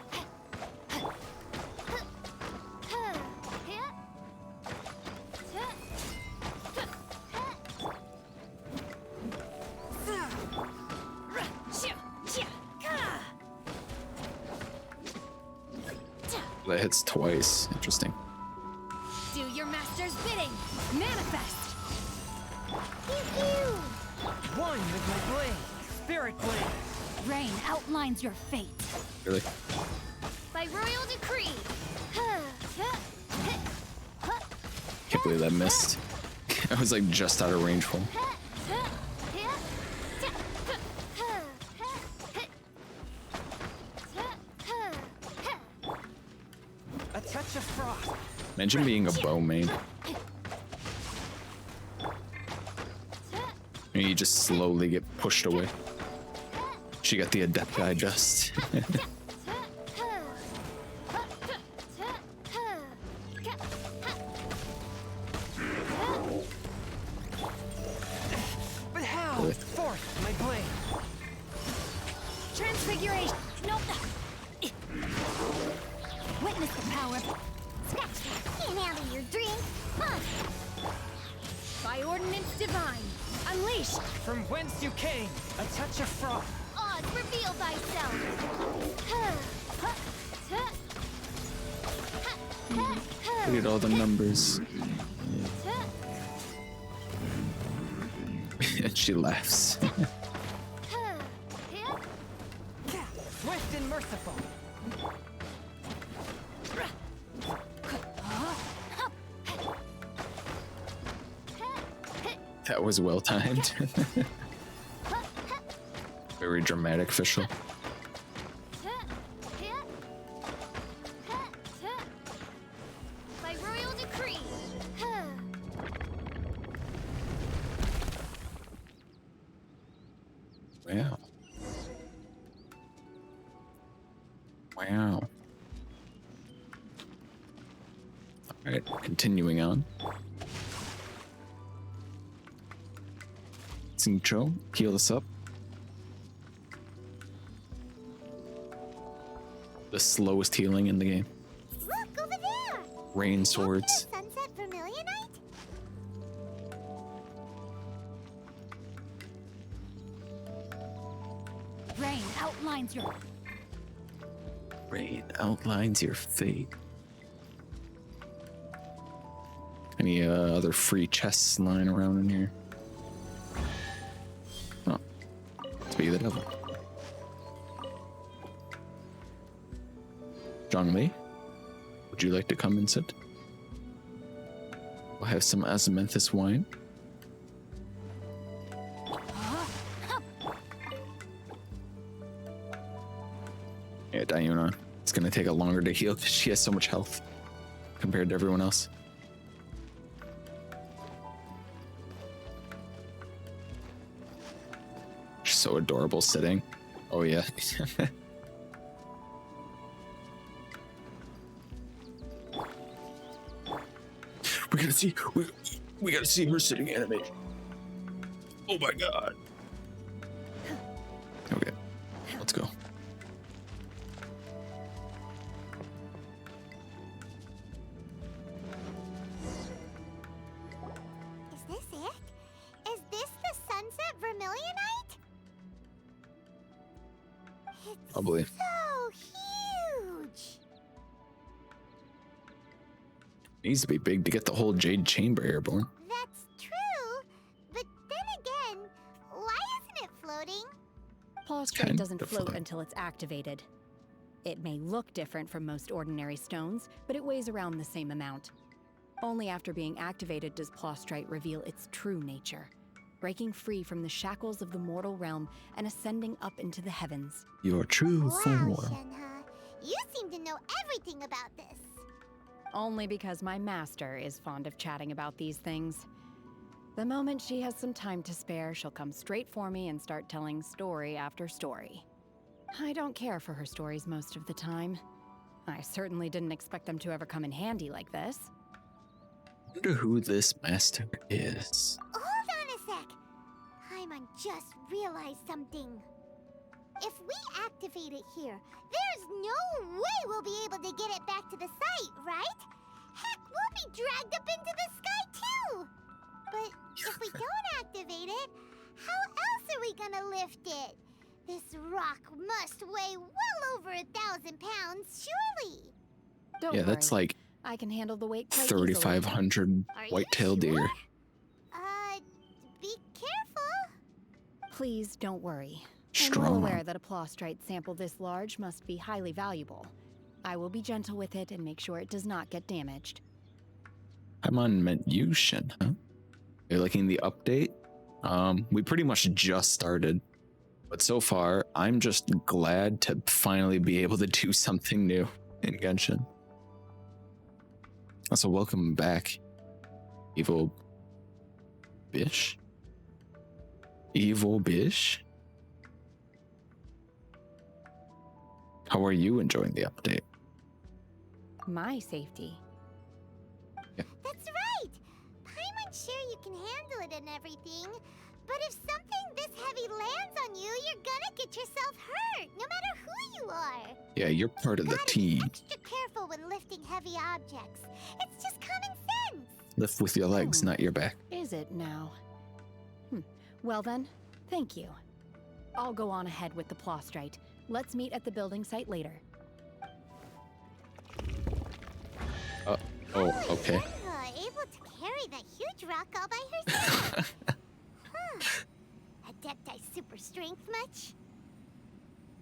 That hits twice. Interesting. Do your master's bidding. Manifest. One with my blade. Spirit blade. Rain outlines your fate. Really? By royal decree! Can't believe that missed. I was like just out of range for him. A touch of frost. Imagine being a bow main. And you just slowly get pushed away. She got the Adepti dust. But how? Forth, my blade. Transfiguration. Nope. Witness the power. Can't handle your drink! Huh. By ordinance divine. Unleash. From whence you came. A touch of frost. Oz, reveal thyself! Look at all the numbers. And she laughs. Swift and merciful. That was well timed. Very dramatic, official. By royal decree! Wow. Wow. All right, continuing on. Sincho, heal us up. The slowest healing in the game. Look, over there! Rain swords. Sunset Vermilionite? Rain outlines your. Rain outlines your fate. Any other free chests lying around in here? Oh, let's be the devil. Zhongli, would you like to come and sit? We'll have some Azimanthus wine. Yeah, Diana. It's gonna take a longer to heal because she has so much health compared to everyone else. so adorable sitting. Oh yeah. we gotta see her sitting animation. Oh my god. Okay, let's go. Is this it? Is this the Sunset Vermilionite? It's Probably. so huge. Needs to be big to get the whole Jade Chamber airborne. That's true, but then again, why isn't it floating? Plaustrite Kind doesn't of float float. until it's activated. It may look different from most ordinary stones, but it weighs around the same amount. Only after being activated does Plaustrite reveal its true nature, breaking free from the shackles of the mortal realm and ascending up into the heavens. Your true Wow, form. Shenhe, you seem to know everything about this. Only because my master is fond of chatting about these things. The moment she has some time to spare, she'll come straight for me and start telling story after story. I don't care for her stories most of the time. I certainly didn't expect them to ever come in handy like this. Wonder who this master is. Hold on a sec. Paimon just realized something. If we activate it here, there's no way we'll be able to get it back to the site, right? Heck, we'll be dragged up into the sky too! But if we don't activate it, how else are we gonna lift it? This rock must weigh well over 1,000 pounds, surely! Don't Yeah, worry. that's like I can handle the weight quite easily. 3,500 Are you white-tailed sure? deer. Be careful! Please don't worry. I'm well Strong. aware that a Plaustrite sample this large must be highly valuable. I will be gentle with it and make sure it does not get damaged. Paimon meant you, Shin, huh? You're liking the update? We pretty much just started. But so far, I'm just glad to finally be able to do something new in Genshin. Also, welcome back, Evil Bish? Evil Bish? How are you enjoying the update? My safety. That's right! Paimon's sure you can handle it and everything, but if something this heavy lands on you, you're gonna get yourself hurt, no matter who you are. Yeah, you're part of the Gotta team. be extra careful when lifting heavy objects. It's just common sense. Lift with your legs, not your back. Is it now? Well then, thank you. I'll go on ahead with the Plaustrite. Let's meet at the building site later. Oh, okay. Shenhe, able to carry that huge rock all by herself. Huh. Adepti super strength much?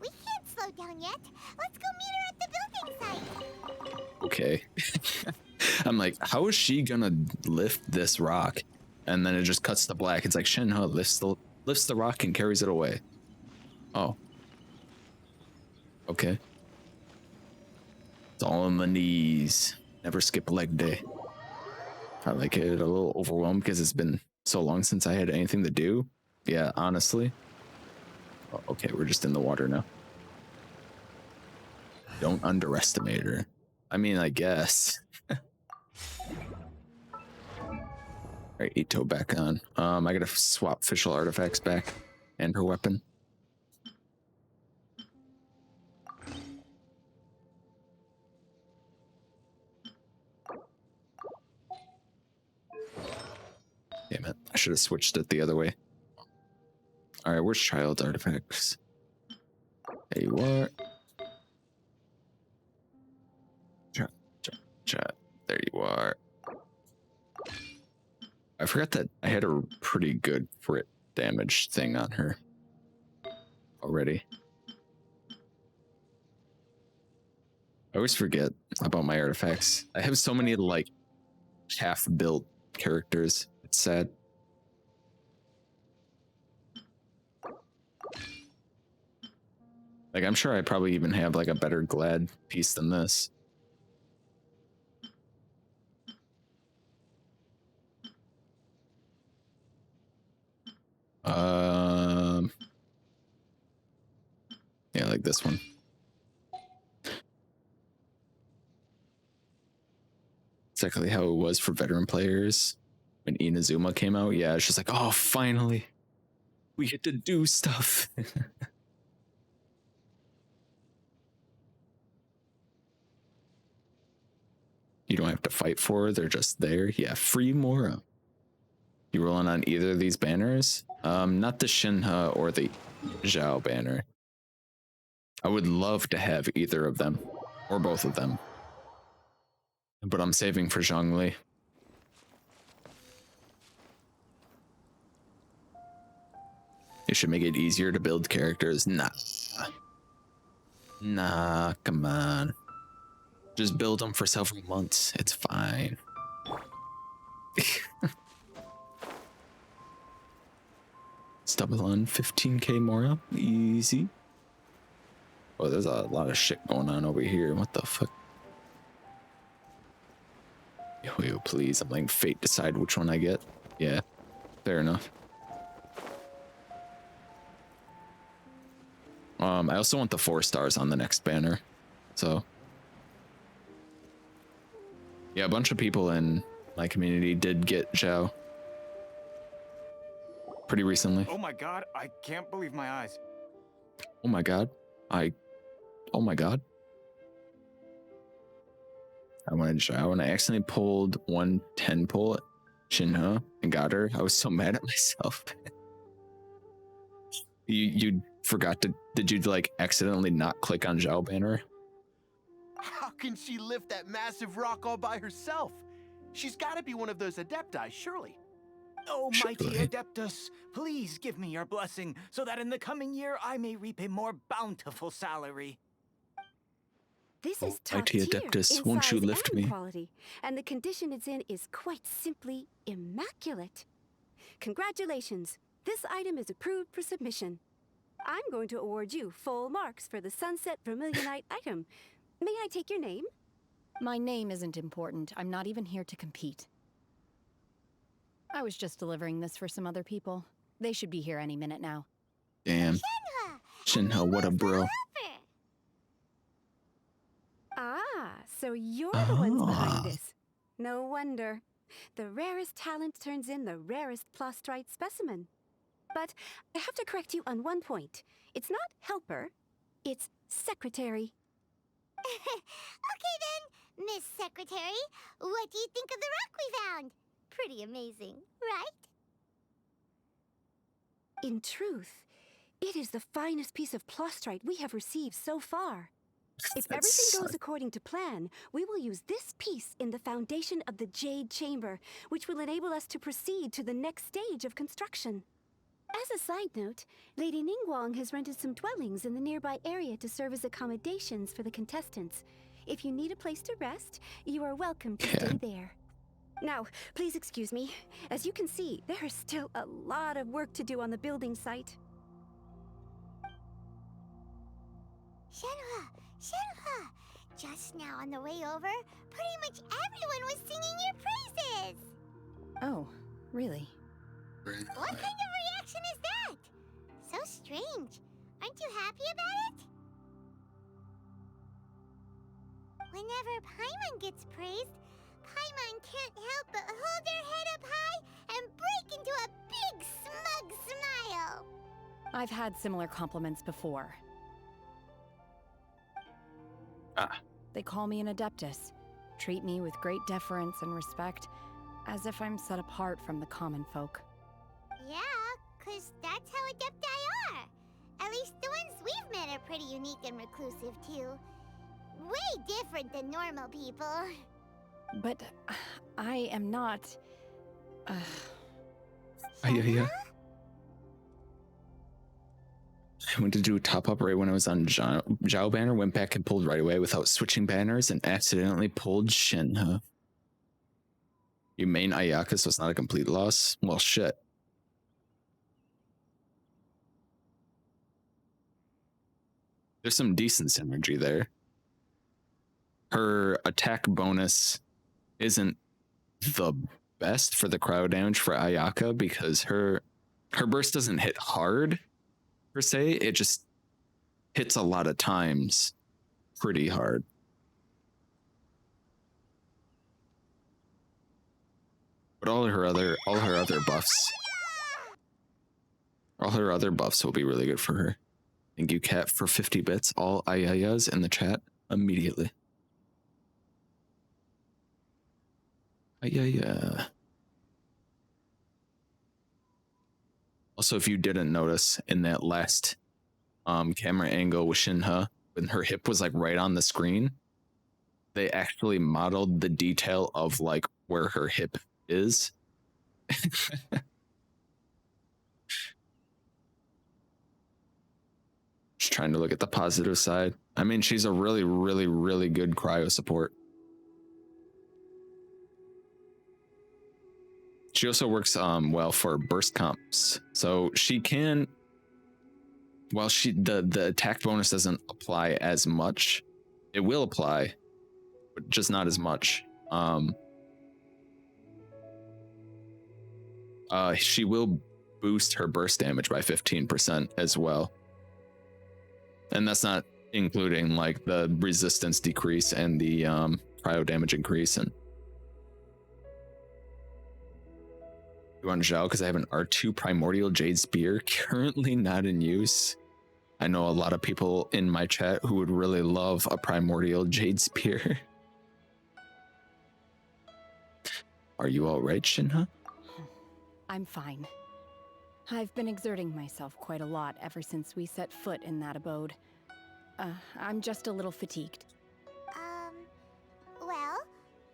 We can't slow down yet. Let's go meet her at the building site. Okay. I'm like, how is she gonna lift this rock? And then it just cuts to black. It's like Shenhe lifts the rock and carries it away. Oh. Okay. It's all on the knees. Never skip leg day. I like it a little overwhelmed because it's been so long since I had anything to do. Yeah, honestly. Oh, okay, we're just in the water now. Don't underestimate her. I mean, I guess. Alright, Ito back on. I gotta swap official artifacts back and her weapon. Damn it, I should have switched it the other way. Alright, where's child artifacts? There you are. There you are. I forgot that I had a pretty good crit damage thing on her already. I always forget about my artifacts. I have so many like half-built characters. It's sad. Like I'm sure I probably even have like a better Glad piece than this. Yeah, like this one. Exactly how it was for veteran players when Inazuma came out. Yeah, it's just like, oh, finally, we get to do stuff. You don't have to fight for it. They're just there. Yeah, free Mora. You rolling on either of these banners? Not the Shinha or the Zhao banner. I would love to have either of them or both of them, but I'm saving for Zhongli. It should make it easier to build characters. Nah, come on. Just build them for several months. It's fine. Stumble on 15k Mora. Easy. Oh, there's a lot of shit going on over here. What the fuck? Yo, please. I'm letting fate decide which one I get. Yeah, fair enough. I also want the 4 stars on the next banner. So, yeah, a bunch of people in my community did get Zhao pretty recently. Oh my god, I can't believe my eyes. Oh my god. Oh my god. I wanted Zhao and I accidentally pulled 110 pull at Shinha and got her. I was so mad at myself. You forgot to, did you like accidentally not click on Zhao banner? How can she lift that massive rock all by herself? She's got to be one of those adepti, surely. Oh, mighty Surely. Adeptus, please give me your blessing so that in the coming year I may reap a more bountiful salary. This is top Mighty tier Adeptus, in won't you size lift and me? quality, and the condition it's in is quite simply immaculate. Congratulations, this item is approved for submission. I'm going to award you full marks for the Sunset Vermilionite item. May I take your name? My name isn't important. I'm not even here to compete. I was just delivering this for some other people. They should be here any minute now. Damn. Shinha, what a bro. Ah, so you're the ones behind this. No wonder. The rarest talent turns in the rarest plastrite specimen. But I have to correct you on one point. It's not helper, it's secretary. Okay then, Miss Secretary, what do you think of the rock we found? Pretty amazing, right? In truth, it is the finest piece of plastrite we have received so far. If everything goes according to plan, we will use this piece in the foundation of the Jade Chamber, which will enable us to proceed to the next stage of construction. As a side note, Lady Ningguang has rented some dwellings in the nearby area to serve as accommodations for the contestants. If you need a place to rest, you are welcome to stay there. Now, please excuse me. As you can see, there is still a lot of work to do on the building site. Shenhua! Just now on the way over, pretty much everyone was singing your praises! Oh, really? What kind of reaction is that? So strange. Aren't you happy about it? Whenever Paimon gets praised, Paimon can't help but hold her head up high and break into a big smug smile. I've had similar compliments before. They call me an Adeptus, treat me with great deference and respect, as if I'm set apart from the common folk. Yeah, 'cause that's how Adepti are. At least the ones we've met are pretty unique and reclusive, too. Way different than normal people. But I am not... Yeah. I went to do a top up right when I was on Zhao banner, went back and pulled right away without switching banners, and accidentally pulled Shinha. You main Ayaka, so it's not a complete loss? Well, shit. There's some decent synergy there. Her attack bonus isn't the best for the cryo damage for Ayaka because her burst doesn't hit hard per se. It just hits a lot of times pretty hard. But all her other buffs will be really good for her. Thank you, Cat, for 50 bits. All ayayas in the chat immediately. Ayaya. Also, if you didn't notice in that last camera angle with Shinha, when her hip was like right on the screen, they actually modeled the detail of like where her hip is. Just trying to look at the positive side. I mean, she's a really, really, really good cryo support. She also works well for burst comps. So she can, while the attack bonus doesn't apply as much, it will apply, but just not as much. She will boost her burst damage by 15% as well. And that's not including like the resistance decrease and the cryo damage increase. And you want Zhao because I have an R2 Primordial Jade Spear currently not in use. I know a lot of people in my chat who would really love a Primordial Jade Spear. Are you all right, Shinha? I'm fine. I've been exerting myself quite a lot ever since we set foot in that abode. I'm just a little fatigued. Well,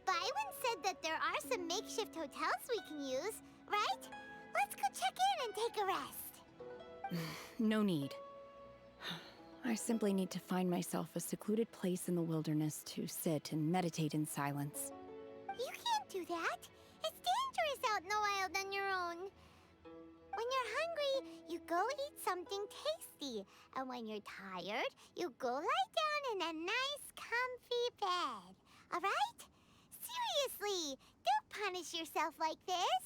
Byron said that there are some makeshift hotels we can use, right? Let's go check in and take a rest. No need. I simply need to find myself a secluded place in the wilderness to sit and meditate in silence. You can't do that. It's dangerous out in the wild on your own. When you're hungry, you go eat something tasty. And when you're tired, you go lie down in a nice, comfy bed. All right? Seriously, don't punish yourself like this.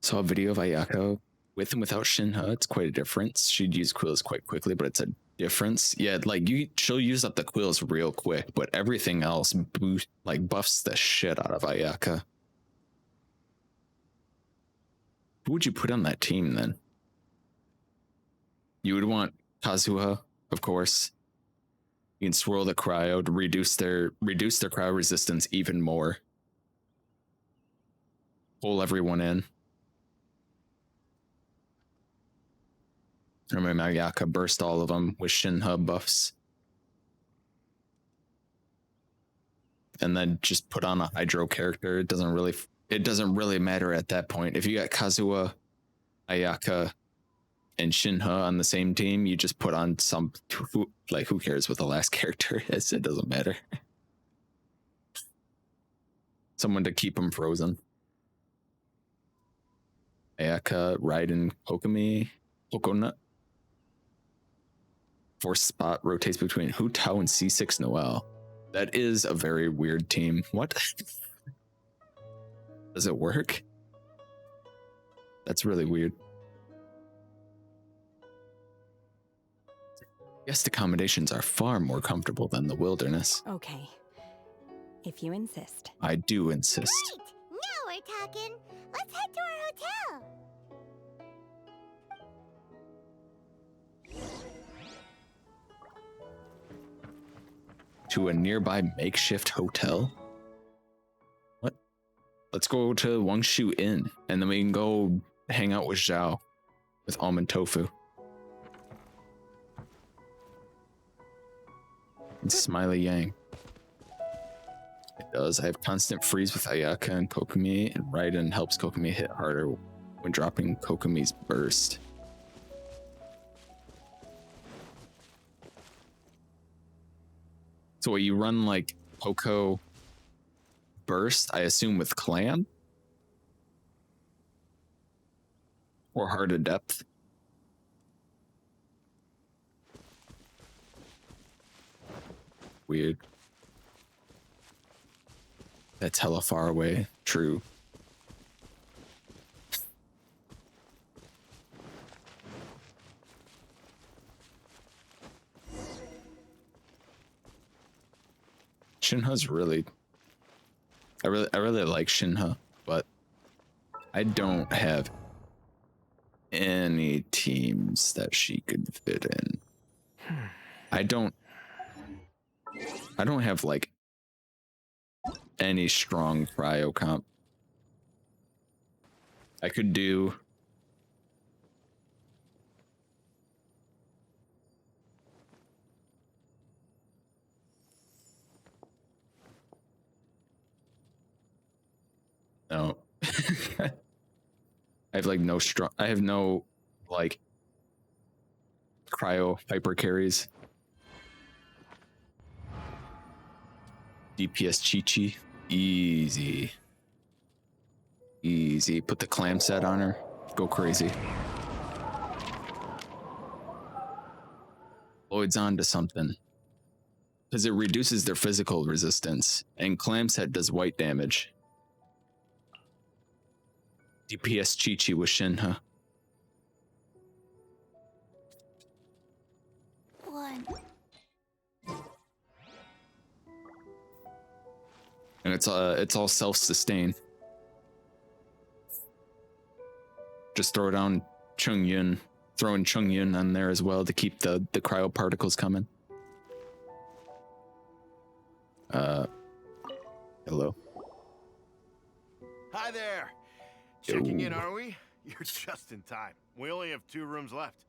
Saw a video of Ayako with and without Shinha. It's quite a difference. She'd use quills quite quickly, but it's a difference. Yeah, like she'll use up the quills real quick, but everything else buffs the shit out of Ayaka. Who would you put on that team then? You would want Kazuha, of course. You can swirl the cryo to reduce their cryo resistance even more. Pull everyone in. Remember, Ayaka burst all of them with Shinha buffs. And then just put on a Hydro character. It doesn't really matter at that point. If you got Kazuha, Ayaka, and Shinha on the same team, you just put on who cares what the last character is? It doesn't matter. Someone to keep them frozen. Ayaka, Raiden, Kokomi, Coconut. Force spot rotates between Hu Tao and C6 Noel. That is a very weird team. What? Does it work? That's really weird. Guest accommodations are far more comfortable than the wilderness. Okay. If you insist. I do insist. Great! Now we're talking. Let's head to our hotel. To a nearby makeshift hotel? What? Let's go to Wangshu Inn, and then we can go hang out with Zhao with almond tofu. And Smiley Yang. It does. I have constant freeze with Ayaka and Kokomi, and Raiden helps Kokomi hit harder when dropping Kokomi's burst. So you run like Poco burst, I assume with clan? Or heart of depth? Weird. That's hella far away. True. Shinha's really... I really like Shinha, but I don't have any teams that she could fit in. I don't have like any strong cryo comp. I could do no. I have like no strong. I have no like cryo hyper carries. DPS Chi-Chi. Easy. Easy. Put the clam set on her. Go crazy. Lloyd's on to something. Because it reduces their physical resistance. And clam set does white damage. DPS Chi-Chi with Shinha. And it's all self-sustain. Just throw down Chung Yun, throw in Chung Yun on there as well to keep the cryo particles coming. Hello. Hi there. Checking in, are we? You're just in time. We only have 2 rooms left.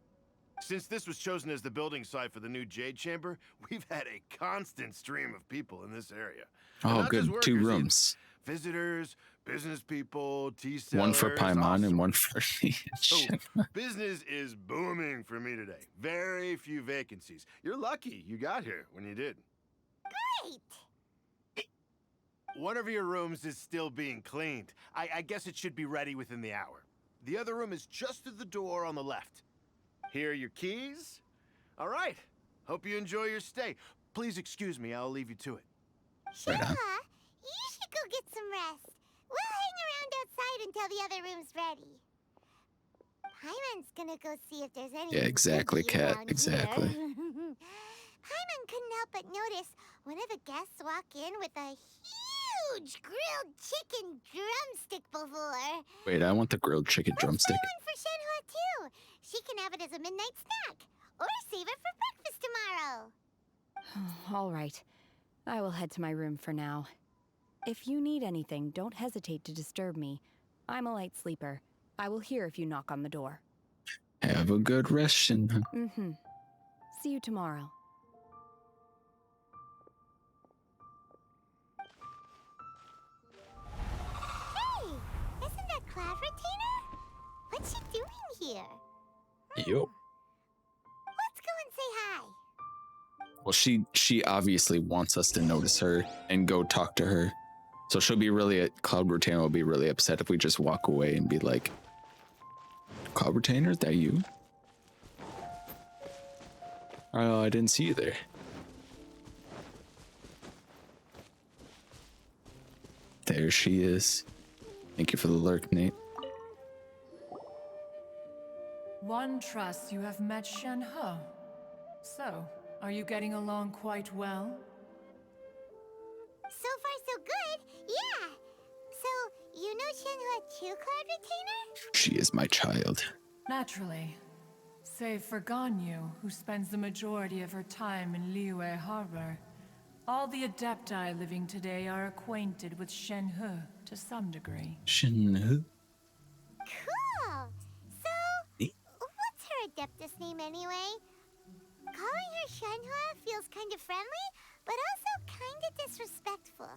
Since this was chosen as the building site for the new Jade Chamber, we've had a constant stream of people in this area. Oh, good. 2 rooms. Visitors, business people, tea sellers. One for Paimon and one for me. Business is booming for me today. Very few vacancies. You're lucky you got here when you did. Great! One of your rooms is still being cleaned. I guess it should be ready within the hour. The other room is just through the door on the left. Here are your keys. All right. Hope you enjoy your stay. Please excuse me. I'll leave you to it. Shinha, you should go get some rest. We'll hang around outside until the other room's ready. Paimon's gonna go see if there's any. Yeah, exactly, Kat. Exactly. Paimon couldn't help but notice one of the guests walk in with a huge grilled chicken drumstick before. Wait, I want the grilled chicken drumstick. One for Shinhua too. She can have it as a midnight snack, or save it for breakfast tomorrow. All right. I will head to my room for now. If you need anything, don't hesitate to disturb me. I'm a light sleeper. I will hear if you knock on the door. Have a good rest, Shinha. Mm-hmm. See you tomorrow. Hey! Isn't that Cloud Retainer? What's she doing here? Yo. Let's go and say hi. Well, she obviously wants us to notice her and go talk to her. So she'll be really, Cloud Retainer will be really upset if we just walk away and be like, Cloud Retainer, is that you? Oh, I didn't see you there. There she is. Thank you for the lurk, Nate. One trusts you have met Shenhe. So, are you getting along quite well? So far, so good. Yeah. So, you know Shenhua too, Cloud Retainer? She is my child. Naturally. Save for Ganyu, who spends the majority of her time in Liyue Harbor. All the Adepti living today are acquainted with Shenhe to some degree. Shenhe? Cool. So, what's her Adeptus name anyway? Calling her Shenhua feels kind of friendly, but also kind of disrespectful.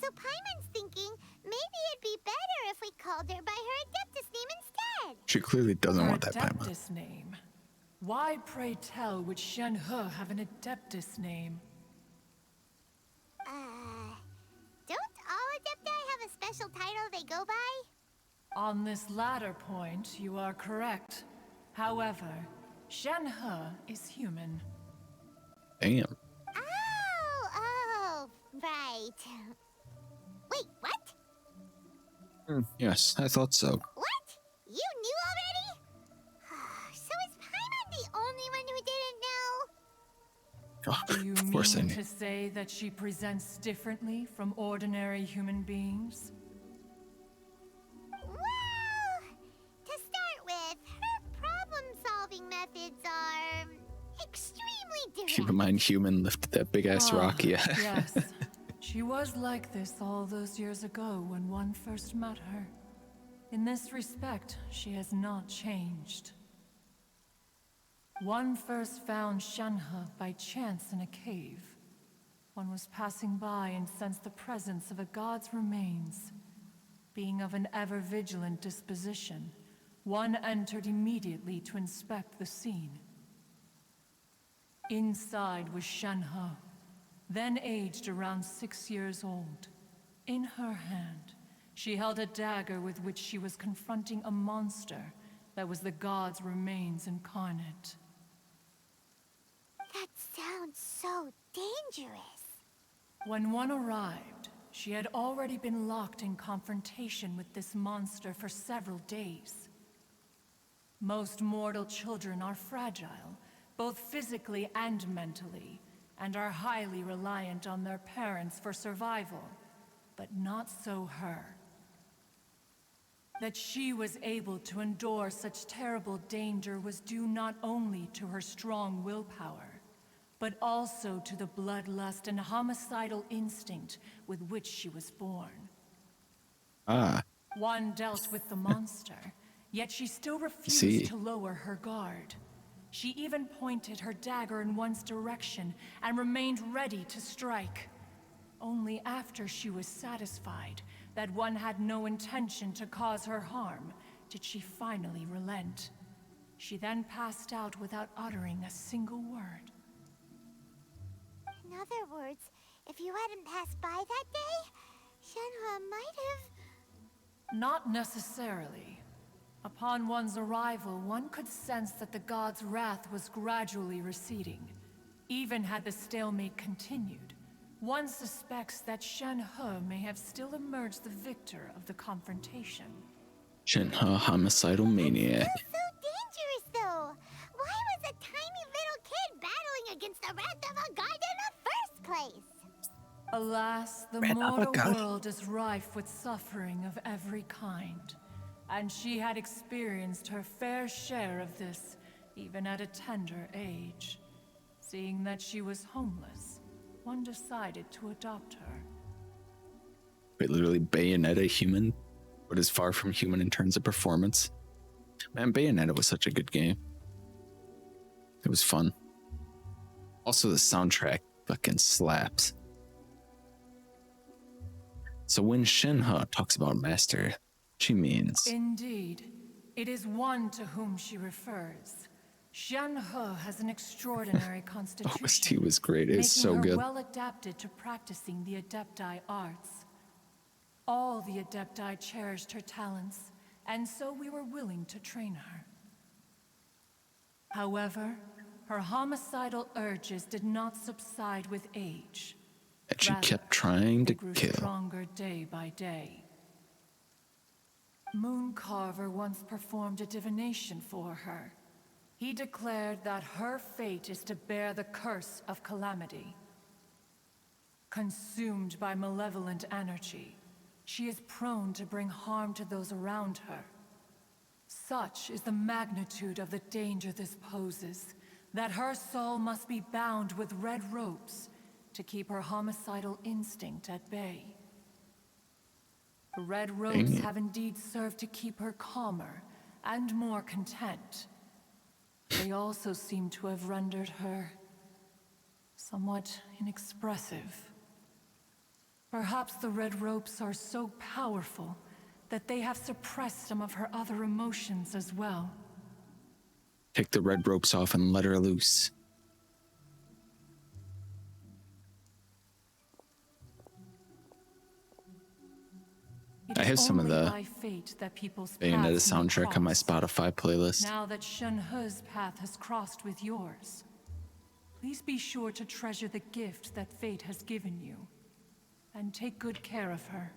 So Paimon's thinking maybe it'd be better if we called her by her Adeptus name instead. She clearly doesn't Her want that Paimon. Adeptus name. Why, pray tell, would Shenhe have an Adeptus name? Don't all Adepti have a special title they go by? On this latter point, you are correct. However, Shenhe is human. Damn. Oh, right. Wait, what? Yes, I thought so. What? You knew already? So is Paimon the only one who didn't know? Do you Of course I mean knew. to say that she presents differently from ordinary human beings? Well, to start with, her problem-solving methods are extremely Keep direct. in mind, human lifted that big ass rock. Yeah. Yes. She was like this all those years ago when one first met her. In this respect, she has not changed. One first found Shenhe by chance in a cave. One was passing by and sensed the presence of a god's remains. Being of an ever-vigilant disposition, one entered immediately to inspect the scene. Inside was Shenhe, then aged around 6 years old. In her hand, she held a dagger with which she was confronting a monster that was the god's remains incarnate. That sounds so dangerous. When one arrived, she had already been locked in confrontation with this monster for several days. Most mortal children are fragile, both physically and mentally, and are highly reliant on their parents for survival. But not so her. That she was able to endure such terrible danger was due not only to her strong willpower, but also to the bloodlust and homicidal instinct with which she was born. Ah. One dealt with the monster, yet she still refused See. to lower her guard. She even pointed her dagger in one's direction and remained ready to strike. Only after she was satisfied that one had no intention to cause her harm did she finally relent. She then passed out without uttering a single word. In other words, if you hadn't passed by that day, Shenhe might have... Not necessarily. Upon one's arrival, one could sense that the god's wrath was gradually receding. Even had the stalemate continued, one suspects that Shenhe may have still emerged the victor of the confrontation. Shenhe, homicidal maniac. It's so dangerous, though. Why was a tiny little kid battling against the wrath of a god in the first place? Alas, the Red mortal avocado. world is rife with suffering of every kind. And she had experienced her fair share of this, even at a tender age. Seeing that she was homeless, one decided to adopt her. Wait, literally Bayonetta human, but is far from human in terms of performance. Man, Bayonetta was such a good game. It was fun. Also, the soundtrack fucking slaps. So when Shenhe talks about master, she means... Indeed. It is one to whom she refers. Shenhe has an extraordinary constitution. OST was great. It was so making her good. well adapted to practicing the Adepti arts. All the Adepti cherished her talents, and so we were willing to train her. However, her homicidal urges did not subside with age. And she Rather, kept trying to they grew kill. stronger day by day. Mooncarver once performed a divination for her. He declared that her fate is to bear the curse of calamity. Consumed by malevolent energy, she is prone to bring harm to those around her. Such is the magnitude of the danger this poses, that her soul must be bound with red ropes to keep her homicidal instinct at bay. The red ropes have indeed served to keep her calmer and more content. They also seem to have rendered her somewhat inexpressive. Perhaps the red ropes are so powerful that they have suppressed some of her other emotions as well. Take the red ropes off and let her loose. I have some of the Bayonetta soundtrack on my Spotify playlist. Now that Shenhe's path has crossed with yours, please be sure to treasure the gift that fate has given you, and take good care of her.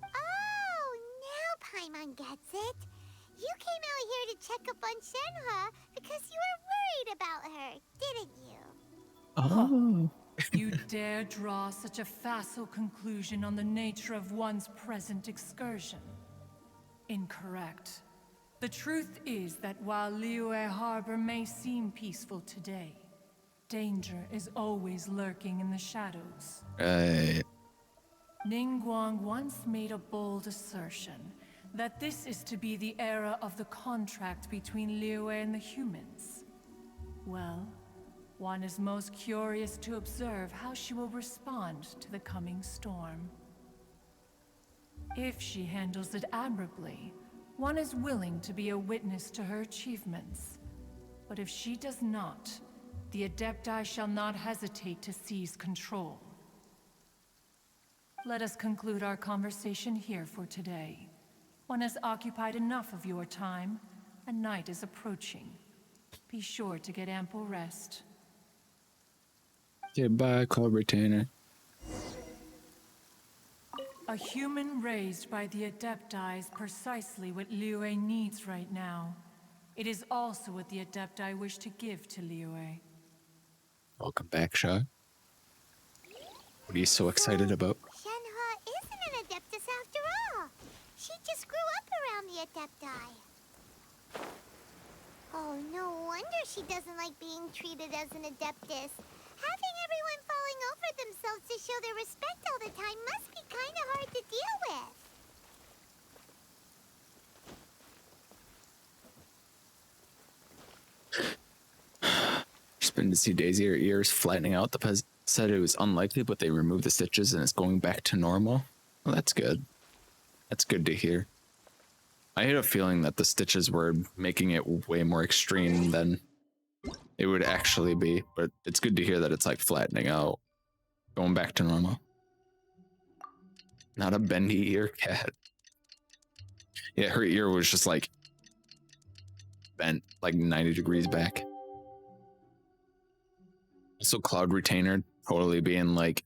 Oh, now Paimon gets it. You came out here to check up on Shenhe because you were worried about her, didn't you? Oh. You dare draw such a facile conclusion on the nature of one's present excursion? Incorrect. The truth is that while Liyue Harbor may seem peaceful today, danger is always lurking in the shadows. Right. Ningguang once made a bold assertion that this is to be the era of the contract between Liyue and the humans. Well, one is most curious to observe how she will respond to the coming storm. If she handles it admirably, one is willing to be a witness to her achievements. But if she does not, the Adepti shall not hesitate to seize control. Let us conclude our conversation here for today. One has occupied enough of your time, and night is approaching. Be sure to get ample rest. Goodbye, Cloud Retainer. A human raised by the Adepti is precisely what Liyue needs right now. It is also what the Adepti wish to give to Liyue. Welcome back, Shaw. What are you so excited about? Shenhe isn't an Adeptus after all. She just grew up around the Adepti. Oh, no wonder she doesn't like being treated as an Adeptus. Having everyone falling over themselves to show their respect all the time must be kind of hard to deal with. Just been to see Daisy, her ears flattening out. The pez said it was unlikely, but they removed the stitches and it's going back to normal. Well, that's good. That's good to hear. I had a feeling that the stitches were making it way more extreme than it would actually be, but it's good to hear that it's like flattening out, going back to normal. Not a bendy ear cat. Yeah, her ear was just like bent like 90 degrees back. Also, Cloud Retainer totally being like,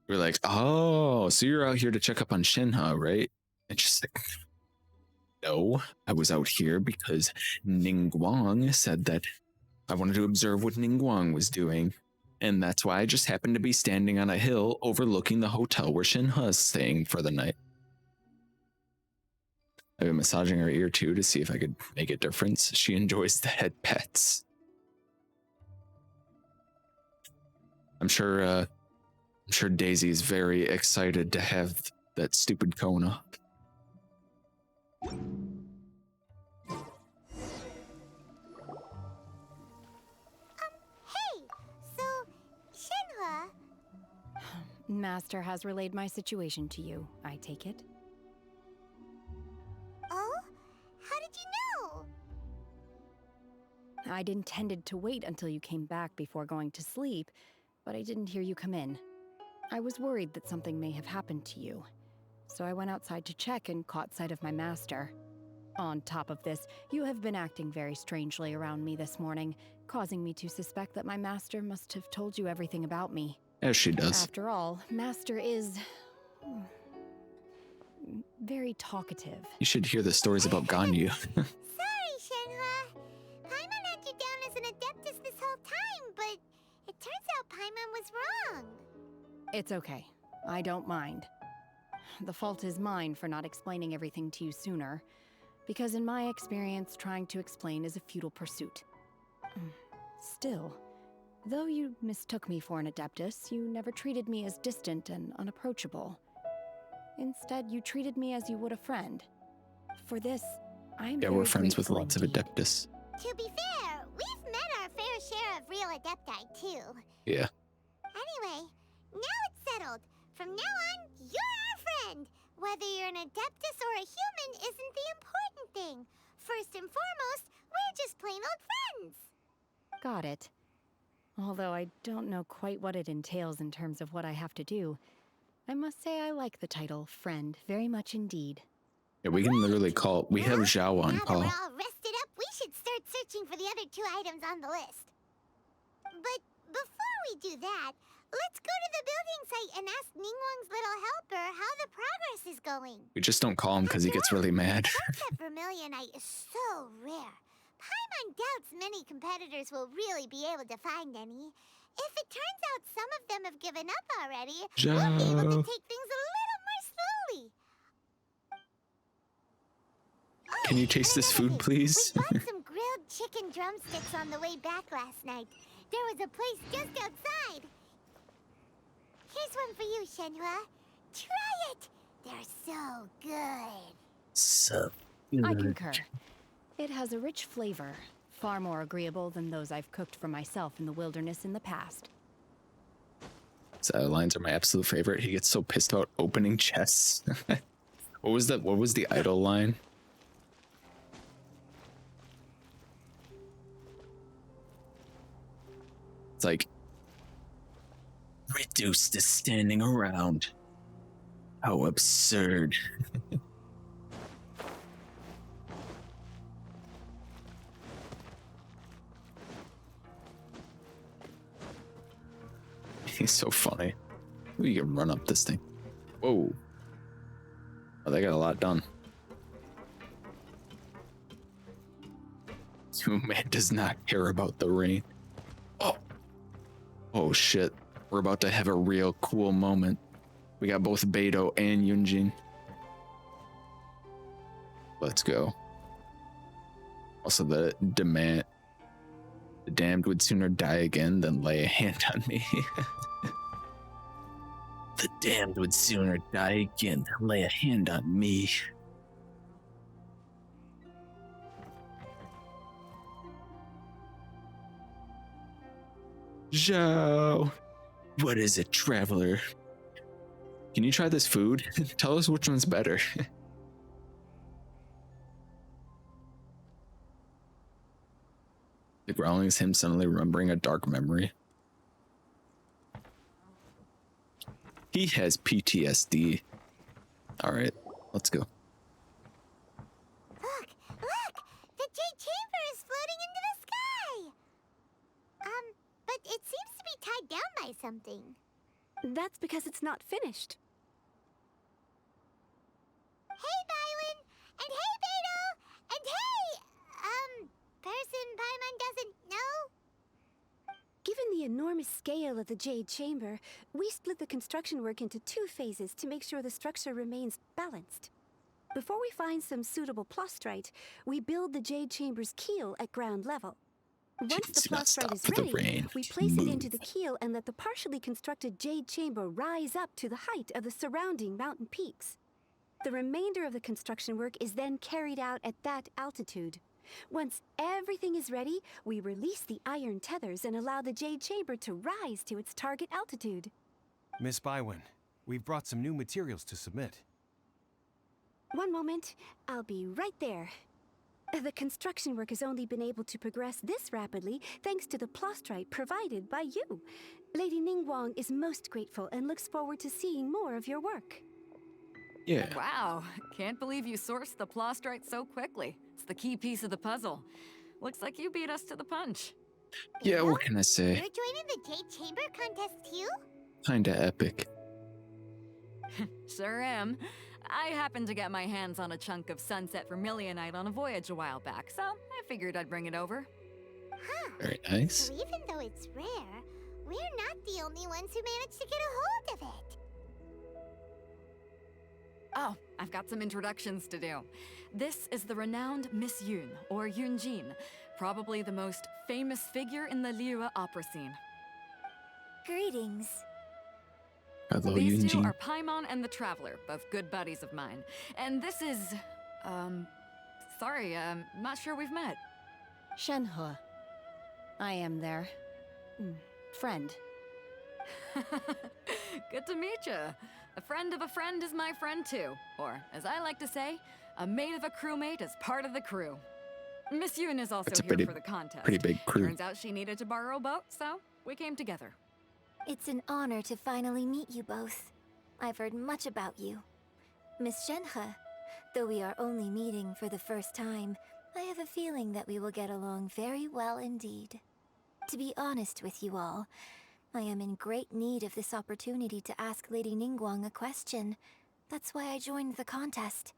we're like, oh, so you're out here to check up on Shenhe, right? And she's like, no, I was out here because Ningguang said that I wanted to observe what Ningguang was doing. And that's why I just happened to be standing on a hill overlooking the hotel where Shenhe is staying for the night. I've been massaging her ear too to see if I could make a difference. She enjoys the head pets. I'm sure Daisy is very excited to have that stupid Kona. Hey, so, Shenhe... Master has relayed my situation to you, I take it. Oh? How did you know? I'd intended to wait until you came back before going to sleep, but I didn't hear you come in. I was worried that something may have happened to you, so I went outside to check and caught sight of my master. On top of this, you have been acting very strangely around me this morning, causing me to suspect that my master must have told you everything about me. As she does. After all, Master is... very talkative. You should hear the stories about Ganyu. Sorry, Shenhe. Paimon had you down as an Adeptus this whole time, but it turns out Paimon was wrong. It's okay. I don't mind. The fault is mine for not explaining everything to you sooner, because in my experience, trying to explain is a futile pursuit. Still, though you mistook me for an Adeptus, you never treated me as distant and unapproachable. Instead, you treated me as you would a friend. For this, I'm Yeah, we're friends with lots of Adeptus. To be fair, we've met our fair share of real Adepti, too. Yeah. Anyway, now it's settled. From now on, you're our friend. Whether you're an Adeptus or a human isn't the important thing. First and foremost, we're just plain old friends. Got it. Although I don't know quite what it entails in terms of what I have to do, I must say I like the title Friend very much indeed. Yeah, we can literally call. We have Zhao on Now that call. we're all rested up, we should start searching for the other 2 items on the list. But before we do that, let's go to the building site and ask Ningguang's little helper how the progress is going. We just don't call him because he gets really mad. Sunset Vermilionite is so rare. Paimon doubts many competitors will really be able to find any. If it turns out some of them have given up already, we'll be able to take things a little more slowly. Can you taste this food, please? We bought some grilled chicken drumsticks on the way back last night. There was a place just outside. Here's one for you, Shenhua. Try it. They're so good. So I concur. It has a rich flavor, far more agreeable than those I've cooked for myself in the wilderness in the past. So lines are my absolute favorite. He gets so pissed about opening chests. What was that? What was the idol line? It's like, reduced to standing around. How absurd. He's so funny. Ooh, you can run up this thing. Whoa. Oh, they got a lot done. Man does not care about the rain. Oh. Oh shit. We're about to have a real cool moment. We got both Beidou and Yunjin. Let's go. Also, the damned would sooner die again than lay a hand on me. The damned would sooner die again than lay a hand on me. Zhao, what is it, traveler? Can you try this food? Tell us which one's better. The growling is him suddenly remembering a dark memory. He has PTSD. All right, let's go. Look! The Jade Chamber is floating into the sky! But it seems to be tied down by something. That's because it's not finished. Hey, Bywin! And hey, Beidou! And hey! Person Paimon doesn't know? Given the enormous scale of the Jade Chamber, we split the construction work into 2 phases to make sure the structure remains balanced. Before we find some suitable plastrite, we build the Jade Chamber's keel at ground level. Once the plastrite is ready, we place it into the keel and let the partially constructed Jade Chamber rise up to the height of the surrounding mountain peaks. The remainder of the construction work is then carried out at that altitude. Once everything is ready, we release the iron tethers and allow the Jade Chamber to rise to its target altitude. Miss Bywin, we've brought some new materials to submit. One moment, I'll be right there. The construction work has only been able to progress this rapidly thanks to the plastrite provided by you. Lady Ningguang is most grateful and looks forward to seeing more of your work. Yeah. Wow, can't believe you sourced the plastrite so quickly. It's the key piece of the puzzle. Looks like you beat us to the punch. Yeah, what can I say? You're joining the Jade Chamber contest too? Kinda epic. Sure am. I happened to get my hands on a chunk of sunset vermilionite on a voyage a while back, so I figured I'd bring it over. Huh. Very nice. So even though it's rare, we're not the only ones who managed to get a hold of it. Oh, I've got some introductions to do. This is the renowned Miss Yun, or Yunjin, probably the most famous figure in the Liyue opera scene. Greetings. Hello, These two Yunjin. are Paimon and the Traveler, both good buddies of mine. And this is, sorry, not sure we've met. Shenhua. I am their friend. Good to meet you. A friend of a friend is my friend too. Or, as I like to say, a mate of a crewmate is part of the crew. Miss Yun is also here for the contest. Pretty big crew. Turns out she needed to borrow a boat, so we came together. It's an honor to finally meet you both. I've heard much about you. Miss Shenhe, though we are only meeting for the first time, I have a feeling that we will get along very well indeed. To be honest with you all, I am in great need of this opportunity to ask Lady Ningguang a question. That's why I joined the contest.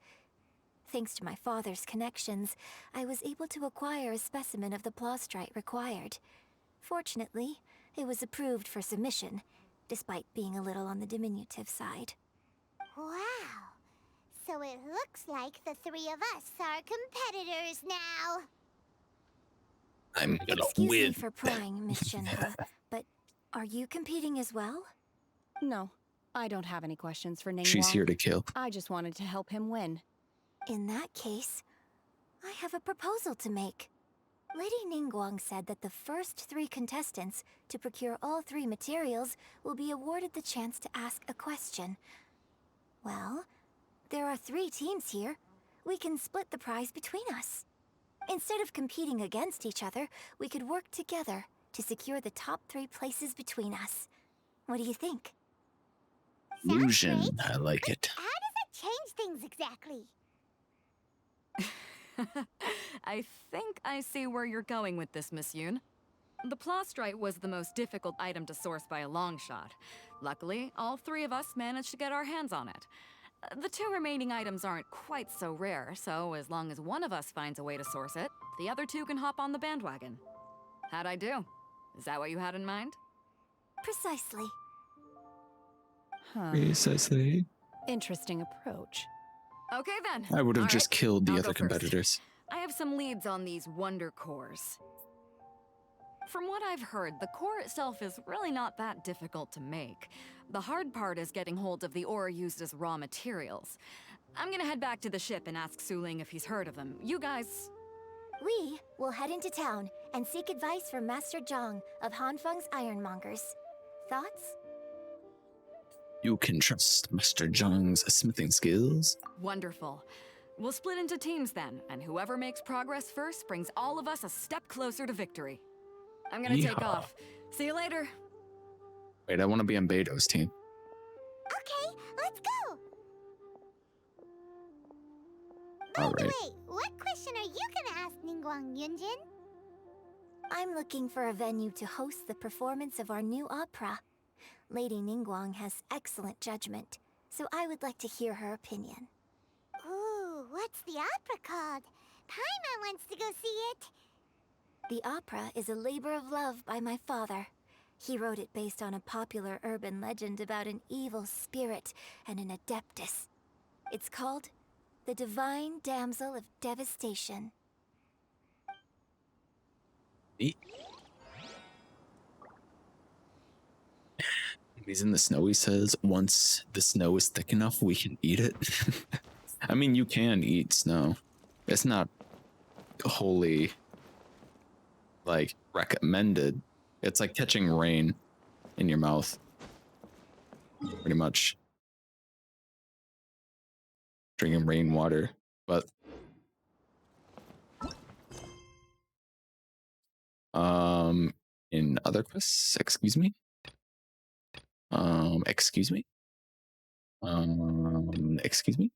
Thanks to my father's connections, I was able to acquire a specimen of the plaustrite required. Fortunately, it was approved for submission, despite being a little on the diminutive side. Wow. So it looks like the three of us are competitors now. I'm gonna Excuse win. me for prying, Miss Shenhe, but are you competing as well? No, I don't have any questions for Ningguang. She's here to kill. I just wanted to help him win. In that case, I have a proposal to make. Lady Ningguang said that the first 3 contestants to procure all 3 materials will be awarded the chance to ask a question. Well, there are 3 teams here. We can split the prize between us. Instead of competing against each other, we could work together to secure the top 3 places between us. What do you think? Illusion. I like it. How does it change things exactly? I think I see where you're going with this, Miss Yoon. The plaustrite was the most difficult item to source by a long shot. Luckily, all 3 of us managed to get our hands on it. The 2 remaining items aren't quite so rare, so as long as one of us finds a way to source it, the other 2 can hop on the bandwagon. How'd I do? Is that what you had in mind? Precisely. Huh. Precisely. Interesting approach. Okay then. I would have All just right, killed the I'll other go first. competitors. I have some leads on these wonder cores. From what I've heard, the core itself is really not that difficult to make. The hard part is getting hold of the ore used as raw materials. I'm gonna head back to the ship and ask Suling if he's heard of them. You guys... We will head into town and seek advice from Master Zhang of Hanfeng's Ironmongers. Thoughts? You can trust Master Zhang's smithing skills. Wonderful. We'll split into teams then, and whoever makes progress first brings all of us a step closer to victory. I'm gonna take Yeehaw. off. See you later. Wait, I want to be on Beto's team. Okay, let's go. All By the right. way, what question are you gonna ask Ningguang, Yunjin? I'm looking for a venue to host the performance of our new opera. Lady Ningguang has excellent judgment, so I would like to hear her opinion. Ooh, what's the opera called? Paimon wants to go see it. The opera is a labor of love by my father. He wrote it based on a popular urban legend about an evil spirit and an adeptus. It's called The Divine Damsel of Devastation. He's in the snow, he says. Once the snow is thick enough, we can eat it. I mean, you can eat snow. It's not wholly, like, recommended. It's like catching rain in your mouth. Pretty much. Drinking rainwater. But in other quests, excuse me. Excuse me. Excuse me.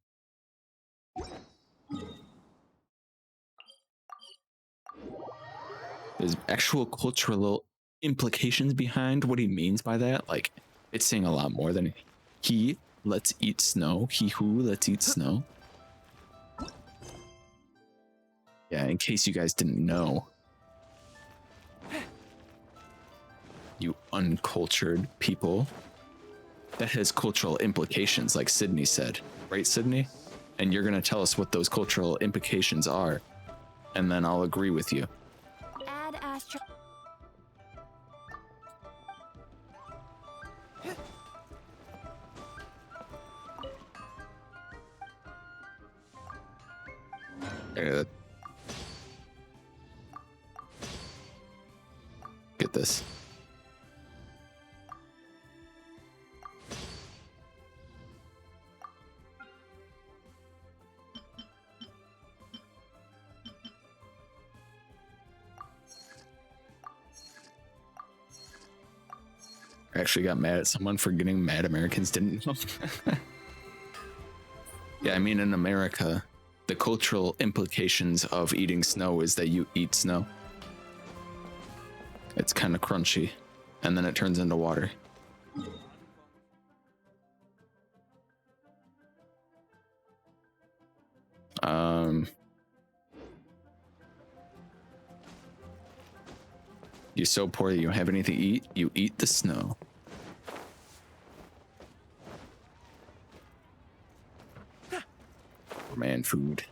There's actual cultural implications behind what he means by that. Like, it's saying a lot more than he lets eat snow. He who lets eat snow. Yeah, in case you guys didn't know. You uncultured people. That has cultural implications, like Sydney said. Right, Sydney? And you're gonna tell us what those cultural implications are. And then I'll agree with you. Add astro... Get this. I actually got mad at someone for getting mad Americans didn't know. Yeah, I mean, in America, the cultural implications of eating snow is that you eat snow. It's kind of crunchy, and then it turns into water. You're so poor that you don't have anything to eat. You eat the snow. Man food.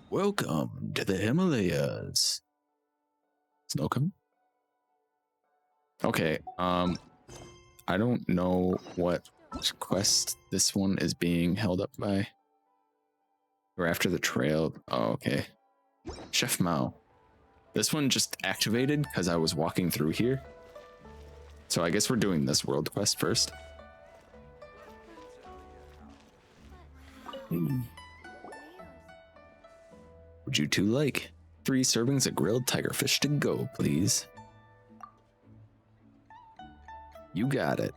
Welcome to the Himalayas. Snow coming? Okay, I don't know what quest this one is being held up by. We're after the trail. Oh, okay. Chef Mao. This one just activated because I was walking through here. So I guess we're doing this world quest first. Would you two like 3 servings of grilled tiger fish to go, please? You got it.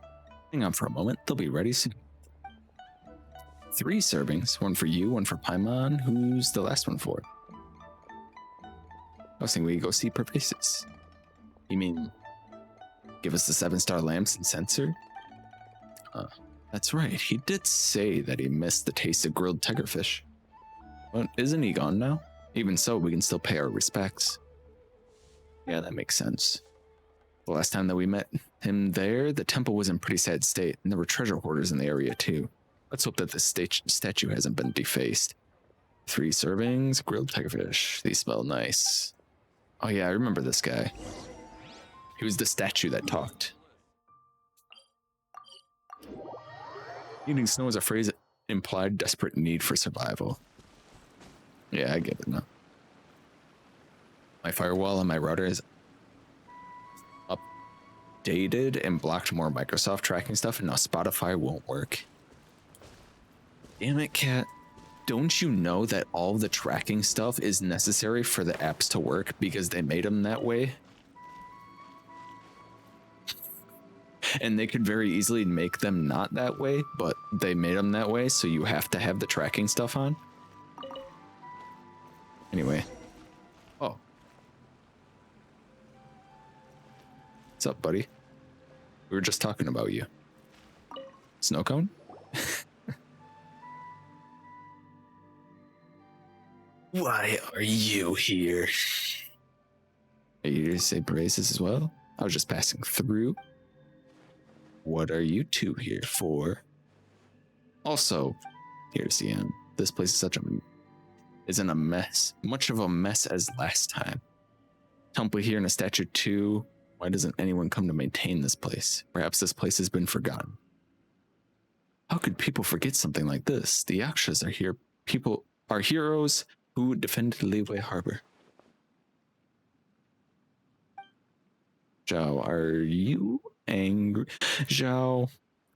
Hang on for a moment. They'll be ready soon. 3 servings. 1 for you, 1 for Paimon. Who's the last one for? I was thinking we could go see Pervasis. You mean give us the 7-star lamps and sensor? That's right. He did say that he missed the taste of grilled tigerfish. But isn't he gone now? Even so, we can still pay our respects. Yeah, that makes sense. The last time that we met him there, the temple was in pretty sad state, and there were treasure hoarders in the area too. Let's hope that the statue hasn't been defaced. 3 servings, grilled tigerfish. These smell nice. Oh yeah, I remember this guy. He was the statue that talked. Eating snow is a phrase that implied desperate need for survival. Yeah, I get it now. My firewall on my router is updated and blocked more Microsoft tracking stuff, and now Spotify won't work. Damn it, Cat. Don't you know that all the tracking stuff is necessary for the apps to work because they made them that way? And they could very easily make them not that way, but they made them that way, so you have to have the tracking stuff on. Anyway. Oh. What's up, buddy? We were just talking about you. Snow cone? Why are you here? Are you here to say Braces as well? I was just passing through. What are you two here for? Also, here's the end. This place isn't a mess. Much of a mess as last time. Temple here in a statue too. Why doesn't anyone come to maintain this place? Perhaps this place has been forgotten. How could people forget something like this? The Yakshas are here. People are heroes who defended Liyue Harbor. Zhao, are you angry? Zhao,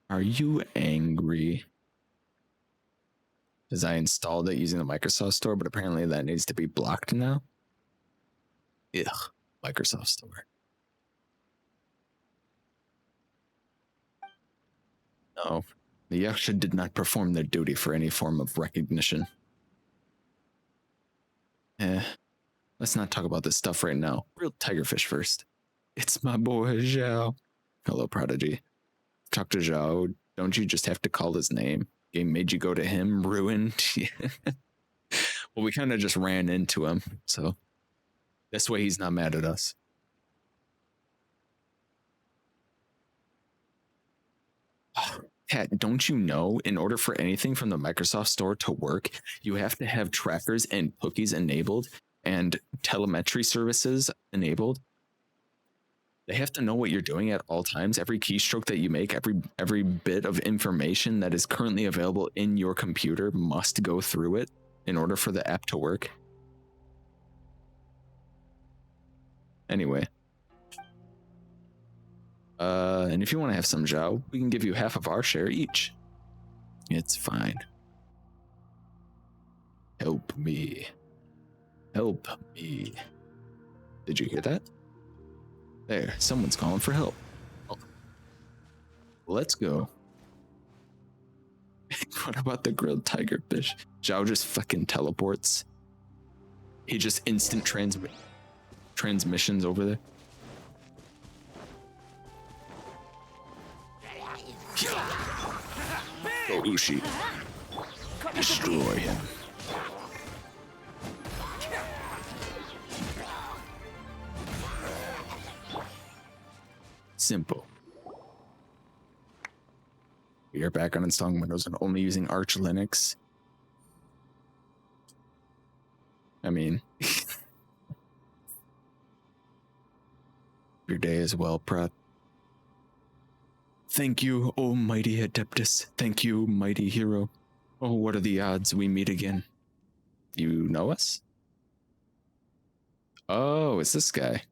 are you angry? Because I installed it using the Microsoft Store, but apparently that needs to be blocked now. Ugh, Microsoft Store. No, the Yaksha did not perform their duty for any form of recognition. Let's not talk about this stuff right now. Real tigerfish first. It's my boy, Zhao. Hello, Prodigy. Talk to Zhao. Don't you just have to call his name? Game made you go to him, ruined. Well, we kind of just ran into him, so this way he's not mad at us. Kat, don't you know, in order for anything from the Microsoft Store to work, you have to have trackers and cookies enabled and telemetry services enabled? They have to know what you're doing at all times. Every keystroke that you make, every bit of information that is currently available in your computer must go through it in order for the app to work. Anyway. And if you want to have some Zhao, we can give you half of our share each. It's fine. Help me. Help me. Did you hear that? There, someone's calling for help. Oh. Let's go. What about the grilled tigerfish? Zhao just fucking teleports. He just instant transmissions over there. Go Ushi. Destroy him. Simple. We are back on installing Windows and only using Arch Linux. I mean, your day is well, Pratt. Thank you, oh mighty Adeptus. Thank you, mighty hero. Oh, what are the odds we meet again? You know us? Oh, it's this guy.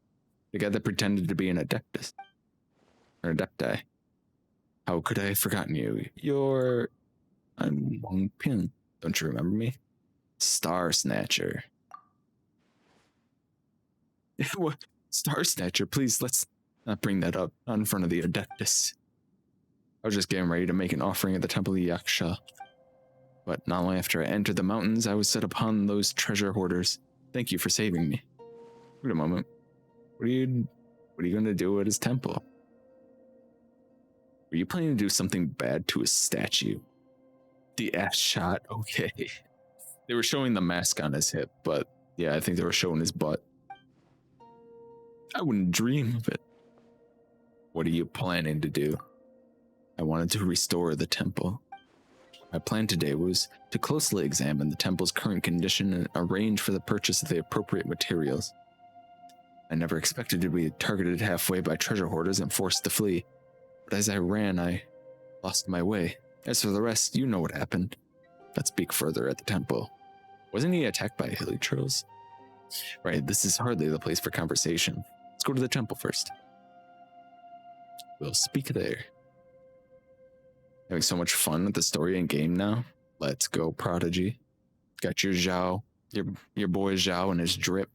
The guy that pretended to be an Adeptus. Or Adepti. How could I have forgotten you? I'm Wong Pin. Don't you remember me? Star Snatcher. What? Star Snatcher, please, let's not bring that up in front of the Adeptus. I was just getting ready to make an offering at the Temple of Yaksha. But not long after I entered the mountains, I was set upon those treasure hoarders. Thank you for saving me. Wait a moment. What are you going to do at his temple? Were you planning to do something bad to his statue? The ass shot? Okay. They were showing the mask on his hip, but yeah, I think they were showing his butt. I wouldn't dream of it. What are you planning to do? I wanted to restore the temple. My plan today was to closely examine the temple's current condition and arrange for the purchase of the appropriate materials. I never expected to be targeted halfway by treasure hoarders and forced to flee, but as I ran, I lost my way. As for the rest, you know what happened. Let's speak further at the temple. Wasn't he attacked by hilichurls? Right, this is hardly the place for conversation. Let's go to the temple first. We'll speak there. Having so much fun with the story and game now. Let's go, Prodigy. Got your Zhao, your boy Zhao and his drip.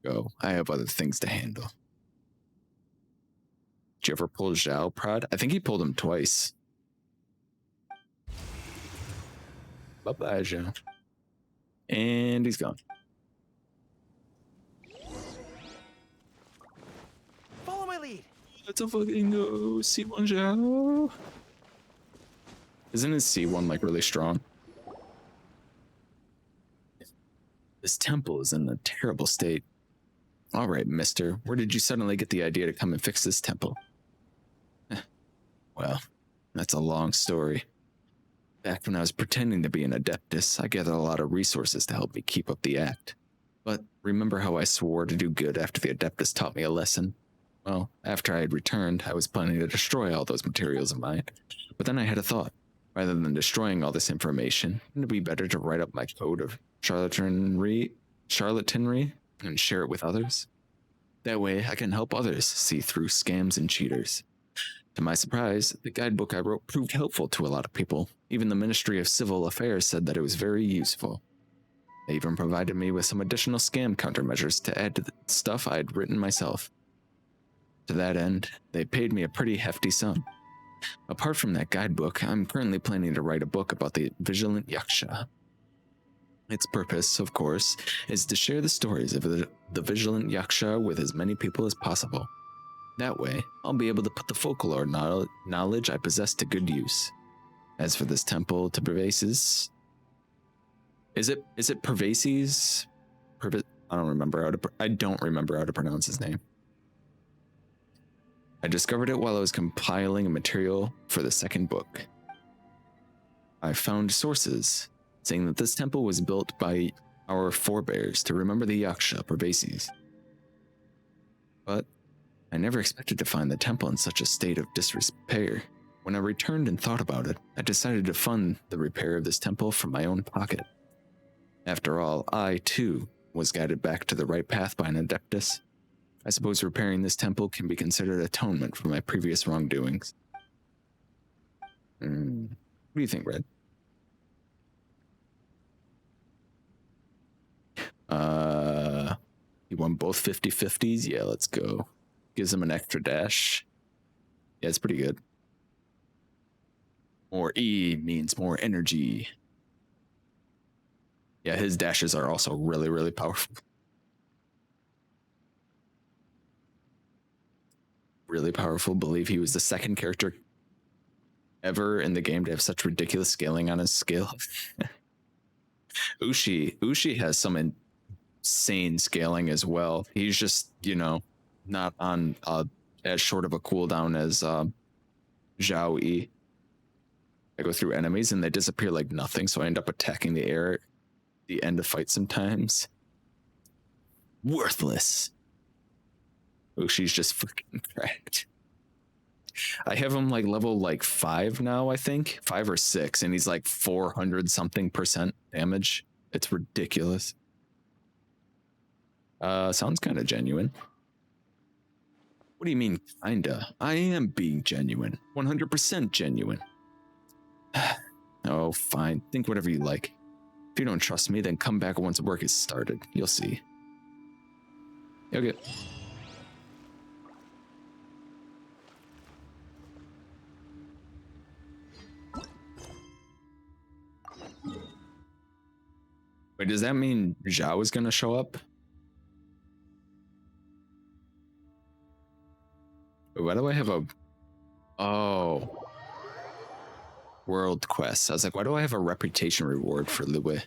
Go. I have other things to handle. Did you ever pull Zhao, Prod? I think he pulled him twice. Bye-bye, Zhao. And he's gone. Follow my lead. Let's fucking go. C1 Zhao. Isn't his C1 like really strong? This temple is in a terrible state. All right, mister, where did you suddenly get the idea to come and fix this temple? Well, that's a long story. Back when I was pretending to be an Adeptus, I gathered a lot of resources to help me keep up the act. But remember how I swore to do good after the Adeptus taught me a lesson? Well, after I had returned, I was planning to destroy all those materials of mine. But then I had a thought. Rather than destroying all this information, wouldn't it be better to write up my code of charlatanry and share it with others? That way, I can help others see through scams and cheaters. To my surprise, the guidebook I wrote proved helpful to a lot of people. Even the Ministry of Civil Affairs said that it was very useful. They even provided me with some additional scam countermeasures to add to the stuff I had written myself. To that end, they paid me a pretty hefty sum. Apart from that guidebook, I'm currently planning to write a book about the Vigilant Yaksha. Its purpose, of course, is to share the stories of the Vigilant Yaksha with as many people as possible. That way, I'll be able to put the folklore knowledge I possess to good use. As for this temple to Pervases, is it Pervases? I don't remember how to pronounce his name. I discovered it while I was compiling a material for the second book. I found sources saying that this temple was built by our forebears to remember the Yaksha Pervases. But I never expected to find the temple in such a state of disrepair. When I returned and thought about it, I decided to fund the repair of this temple from my own pocket. After all, I, too, was guided back to the right path by an Adeptus. I suppose repairing this temple can be considered atonement for my previous wrongdoings. What do you think, Red? You won both 50-50s? Yeah, let's go. Gives him an extra dash. Yeah, it's pretty good. More E means more energy. Yeah, his dashes are also really, really powerful. Really powerful. Believe he was the second character ever in the game to have such ridiculous scaling on his skill. Ushi has some insane scaling as well. He's just, not on a as short of a cooldown as Zhao E. I go through enemies and they disappear like nothing, so I end up attacking the air at the end of fight sometimes. Worthless. Oh, she's just fucking cracked. I have him like level like 5 now, I think. 5 or 6, and he's like 400 something % damage. It's ridiculous. Sounds kind of genuine. What do you mean, kinda? I am being genuine. 100% genuine. Oh, fine. Think whatever you like. If you don't trust me, then come back once work is started. You'll see. Okay. Wait, does that mean Zhao is gonna show up? Wait, why do I have a... Oh. World quest. I was like, why do I have a reputation reward for Liwei?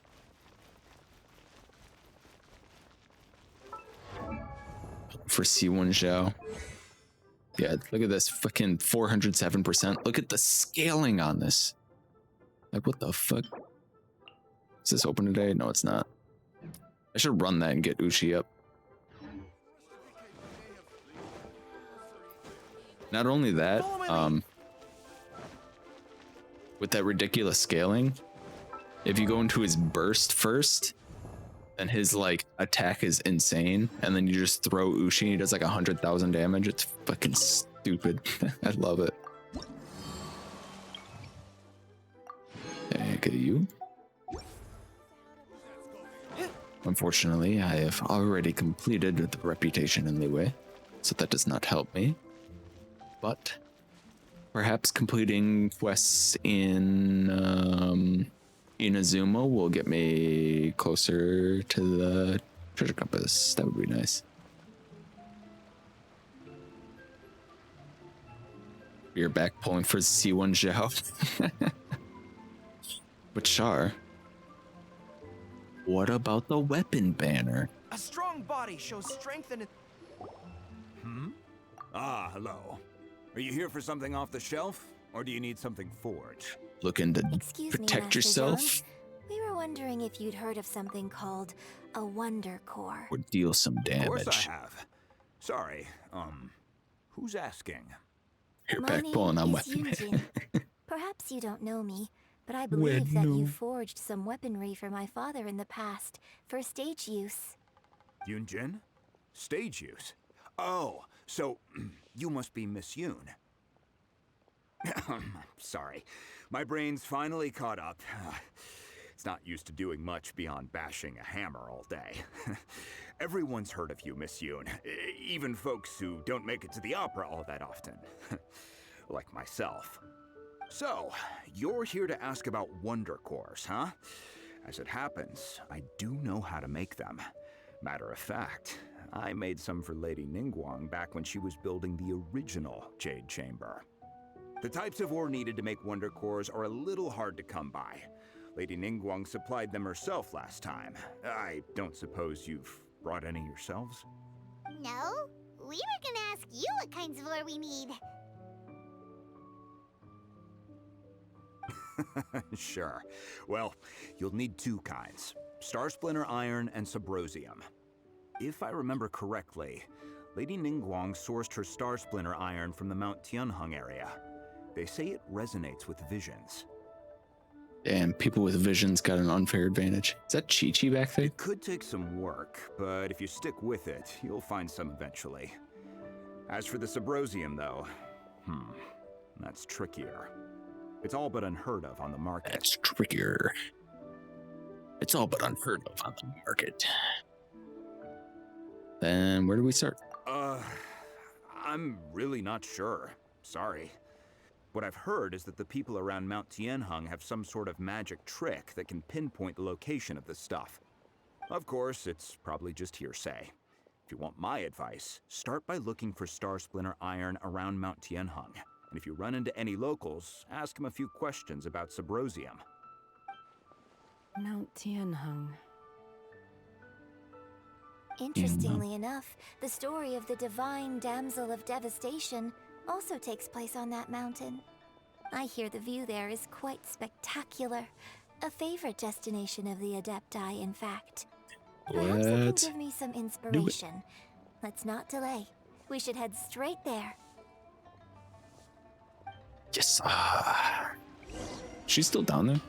For C1 Zhao. Yeah, look at this. Fucking 407%. Look at the scaling on this. Like, what the fuck? Is this open today? No, it's not. I should run that and get Uchi up. Not only that, with that ridiculous scaling, if you go into his burst first, then his like attack is insane, and then you just throw Uchi and he does like 100,000 damage. It's fucking stupid. I love it. Okay, you. Unfortunately, I have already completed the reputation in Liwei, so that does not help me. But perhaps completing quests in Inazuma will get me closer to the treasure compass. That would be nice. You're back pulling for C1 Zhao. But Char, what about the weapon banner? A strong body shows strength and... Ah, hello. Are you here for something off the shelf, or do you need something forged? Looking to Excuse me, protect Master yourself? Jones. We were wondering if you'd heard of something called a Wonder Core. Or deal some damage. Of course I have. Sorry, who's asking? You're My back name pulling on is weapon banner. Yunjin. Perhaps you don't know me, but I believe that you forged some weaponry for my father in the past for stage use. Yunjin? Stage use? Oh, so you must be Miss Yoon. Sorry, my brain's finally caught up. It's not used to doing much beyond bashing a hammer all day. Everyone's heard of you, Miss Yoon. Even folks who don't make it to the opera all that often. Like myself. So, you're here to ask about Wonder Cores, huh? As it happens, I do know how to make them. Matter of fact, I made some for Lady Ningguang back when she was building the original Jade Chamber. The types of ore needed to make Wonder Cores are a little hard to come by. Lady Ningguang supplied them herself last time. I don't suppose you've brought any yourselves? No, we were gonna ask you what kinds of ore we need. Sure. Well, you'll need two kinds. Star Splinter Iron and Subrosium. If I remember correctly, Lady Ningguang sourced her Star Splinter Iron from the Mount Tianheng area. They say it resonates with visions. Damn, people with visions got an unfair advantage. Is that Chi-Chi back there? It could take some work, but if you stick with it, you'll find some eventually. As for the Subrosium, though, that's trickier. It's all but unheard of on the market. That's trickier. It's all but unheard of on the market. Then where do we start? I'm really not sure. Sorry. What I've heard is that the people around Mount Tianheng have some sort of magic trick that can pinpoint the location of the stuff. Of course, it's probably just hearsay. If you want my advice, start by looking for Star Splinter Iron around Mount Tianheng. And if you run into any locals, ask them a few questions about Subrosium. Mount Tianheng. Interestingly enough, the story of the divine damsel of devastation also takes place on that mountain. I hear the view there is quite spectacular. A favorite destination of the Adepti, in fact. Perhaps it can give me some inspiration. Let's not delay. We should head straight there. Yes. She's still down there?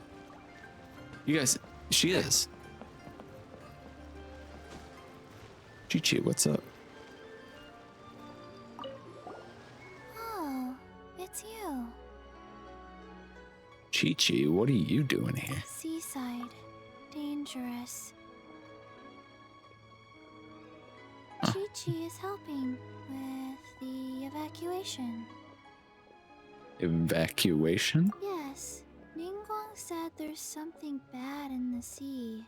You guys, she is. Chi-Chi, what's up? Oh, it's you. Chi-Chi, what are you doing here? Seaside. Dangerous. Chi-Chi is helping with the evacuation. Evacuation? Yes. Ningguang said there's something bad in the sea.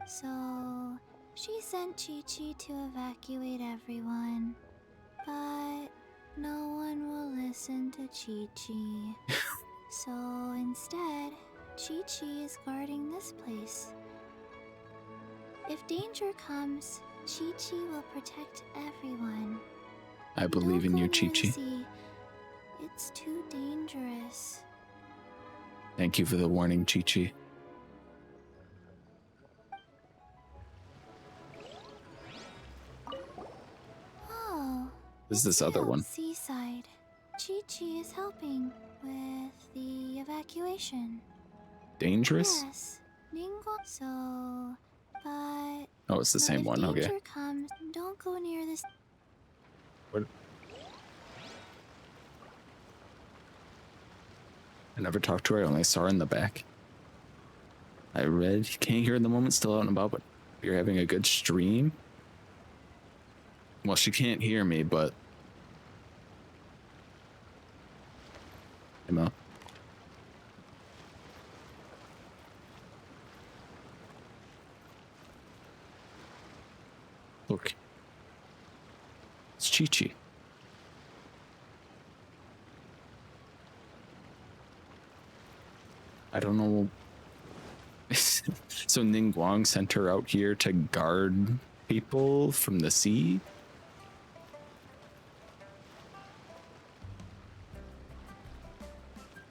So, she sent Chi-Chi to evacuate everyone. But no one will listen to Chi-Chi. So instead, Chi-Chi is guarding this place. If danger comes, Chi-Chi will protect everyone. I believe in you, Chi-Chi. It's too dangerous. Thank you for the warning, Chi-Chi. Oh. This is this other one. Seaside. Chi-Chi is helping with the evacuation. Dangerous? Yes. Ningguang. So, but. Oh, it's the same one. Okay. If danger comes, don't go near this. What? I never talked to her. I only saw her in the back. I read, can't hear in the moment, still out and about, but you're having a good stream. Well, she can't hear me, but. Emma. Look. It's Chi-Chi. I don't know. So Ningguang sent her out here to guard people from the sea?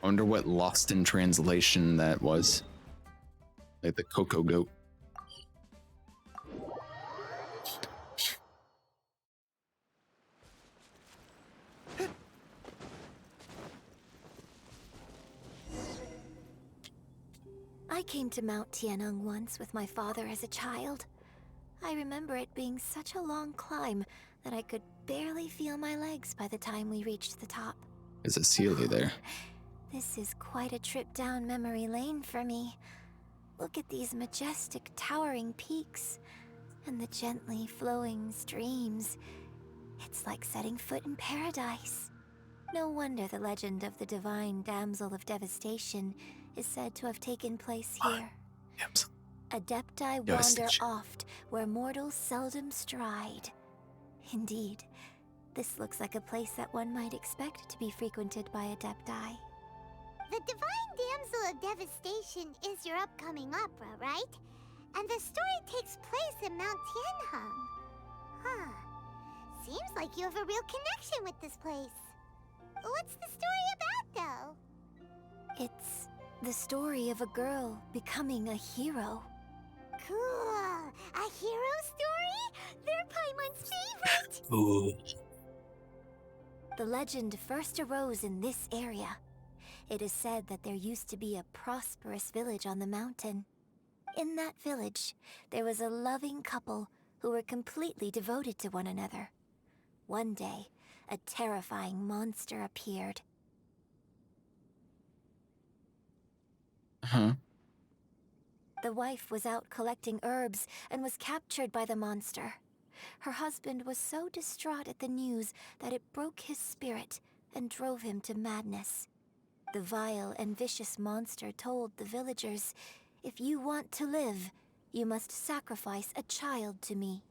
I wonder what lost in translation that was. Like the Coco goat. I came to Mount Tianeng once with my father as a child. I remember it being such a long climb that I could barely feel my legs by the time we reached the top. There's a Sealy there. This is quite a trip down memory lane for me. Look at these majestic, towering peaks and the gently flowing streams. It's like setting foot in paradise. No wonder the legend of the divine damsel of devastation is said to have taken place here. Adepti wander oft where mortals seldom stride. Indeed, this looks like a place that one might expect to be frequented by Adepti. The Divine Damsel of Devastation is your upcoming opera, right? And the story takes place in Mount Tianheng. Huh. Seems like you have a real connection with this place. What's the story about, though? It's the story of a girl becoming a hero. Cool. A hero story? They're Paimon's favorite. Ooh. The legend first arose in this area. It is said that there used to be a prosperous village on the mountain. In that village, there was a loving couple who were completely devoted to one another. One day, a terrifying monster appeared. Huh? The wife was out collecting herbs and was captured by the monster. Her husband was so distraught at the news that it broke his spirit and drove him to madness. The vile and vicious monster told the villagers, "If you want to live, you must sacrifice a child to me."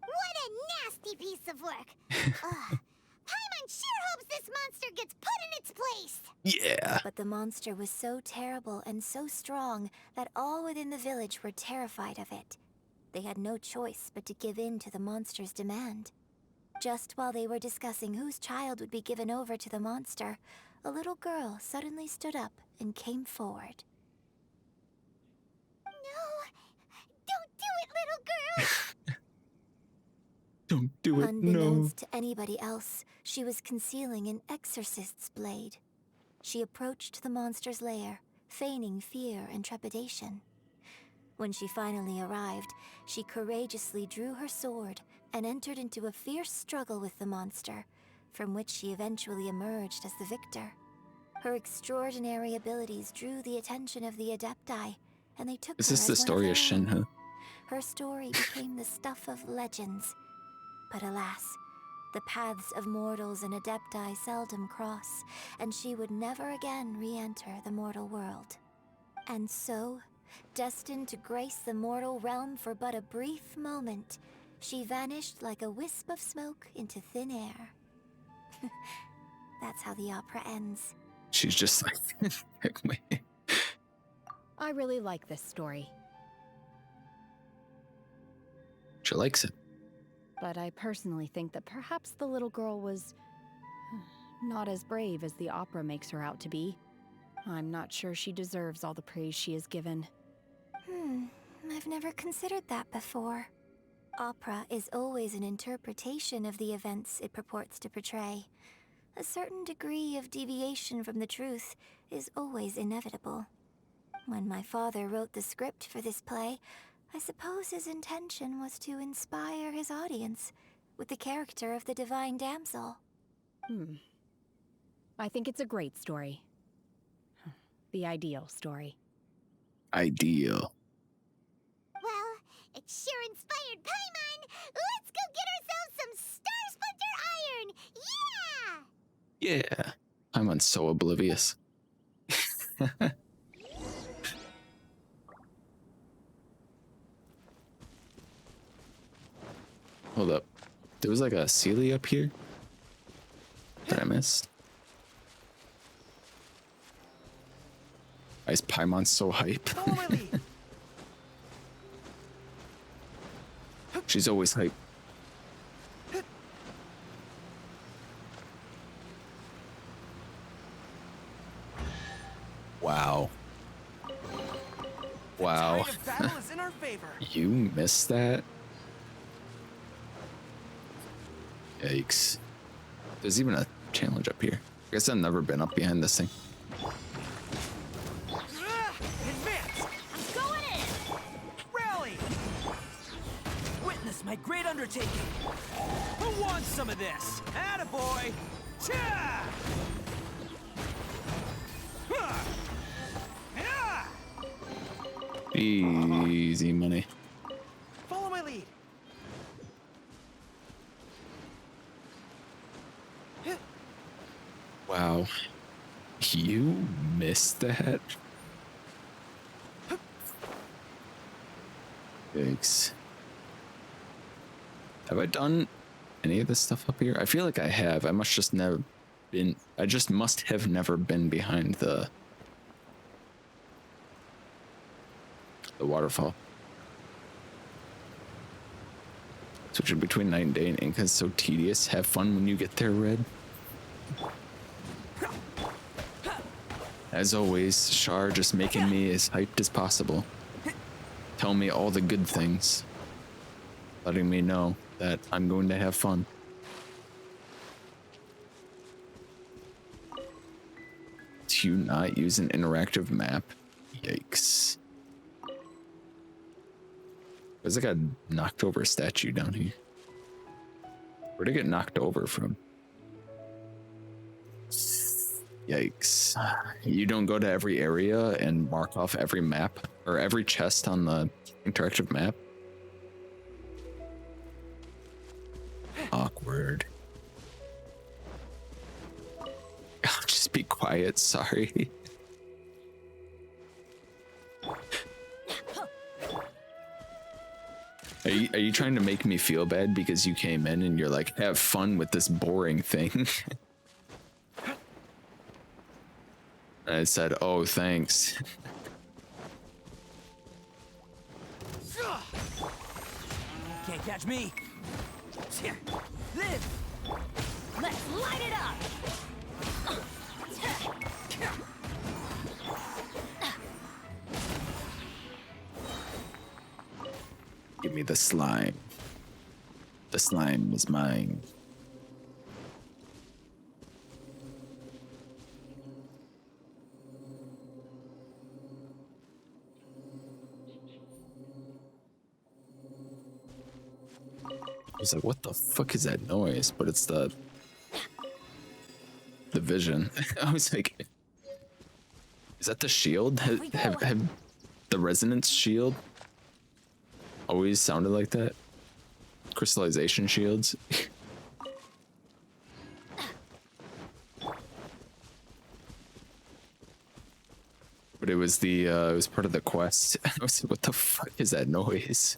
What a nasty piece of work! Paimon sure hopes this monster gets put in its place! Yeah. But the monster was so terrible and so strong that all within the village were terrified of it. they had no choice but to give in to the monster's demand. Just while they were discussing whose child would be given over to the monster, a little girl suddenly stood up and came forward. Don't do it, little girl! Don't do it, no. Unbeknownst to anybody else, she was concealing an exorcist's blade. She approached the monster's lair, feigning fear and trepidation. When she finally arrived, she courageously drew her sword and entered into a fierce struggle with the monster, from which she eventually emerged as the victor. Her extraordinary abilities drew the attention of the Adepti, and they took Is her this the as one story of of their own. Shenhe? Her story became the stuff of legends. But alas, the paths of mortals and Adepti seldom cross, and she would never again re-enter the mortal world. And so, destined to grace the mortal realm for but a brief moment, she vanished like a wisp of smoke into thin air. That's how the opera ends. She's just like, wait. I really like this story, She likes it. but I personally think that perhaps the little girl was not as brave as the opera makes her out to be. I'm not sure she deserves all the praise she is given. I've never considered that before. Opera is always an interpretation of the events it purports to portray. A certain degree of deviation from the truth is always inevitable. When my father wrote the script for this play, I suppose his intention was to inspire his audience with the character of the divine damsel. I think it's a great story. The ideal story. Ideal. Well, it sure inspired Paimon! Let's go get ourselves some Star Splinter Iron! Yeah! Yeah. I'm so oblivious. Hold up. There was like a Sealy up here that I missed. Why is Paimon so hype? She's always hype. Wow. Wow. Tide of battle is in our favor. You missed that? Yikes. There's even a challenge up here. I guess I've never been up behind this thing. Advance! I'm going in! Rally! Witness my great undertaking. Who wants some of this? Attaboy! Cha! Huh! Yeah! Easy money. Follow my lead. Wow. You missed that? Yikes. Have I done any of this stuff up here? I feel like I have. I must just never been. I just must have never been behind the waterfall. Switching between night and day and Inca is so tedious. Have fun when you get there, Red. As always, Shar just making me as hyped as possible. Telling me all the good things. Letting me know that I'm going to have fun. Do you not use an interactive map? Yikes. There's like a knocked over statue down here. Where'd it get knocked over from? Yikes. You don't go to every area and mark off every map or every chest on the interactive map? Awkward. I'll just be quiet, sorry. Are you trying to make me feel bad because you came in and you're like, have fun with this boring thing? And I said, oh, thanks. Can't catch me. This. Let's light it up. Give me the slime. The slime is mine. I was like, what the fuck is that noise? But it's the vision. I was like, is that the shield? Have the resonance shield always sounded like that? Crystallization shields? But it was it was part of the quest. I was like, what the fuck is that noise?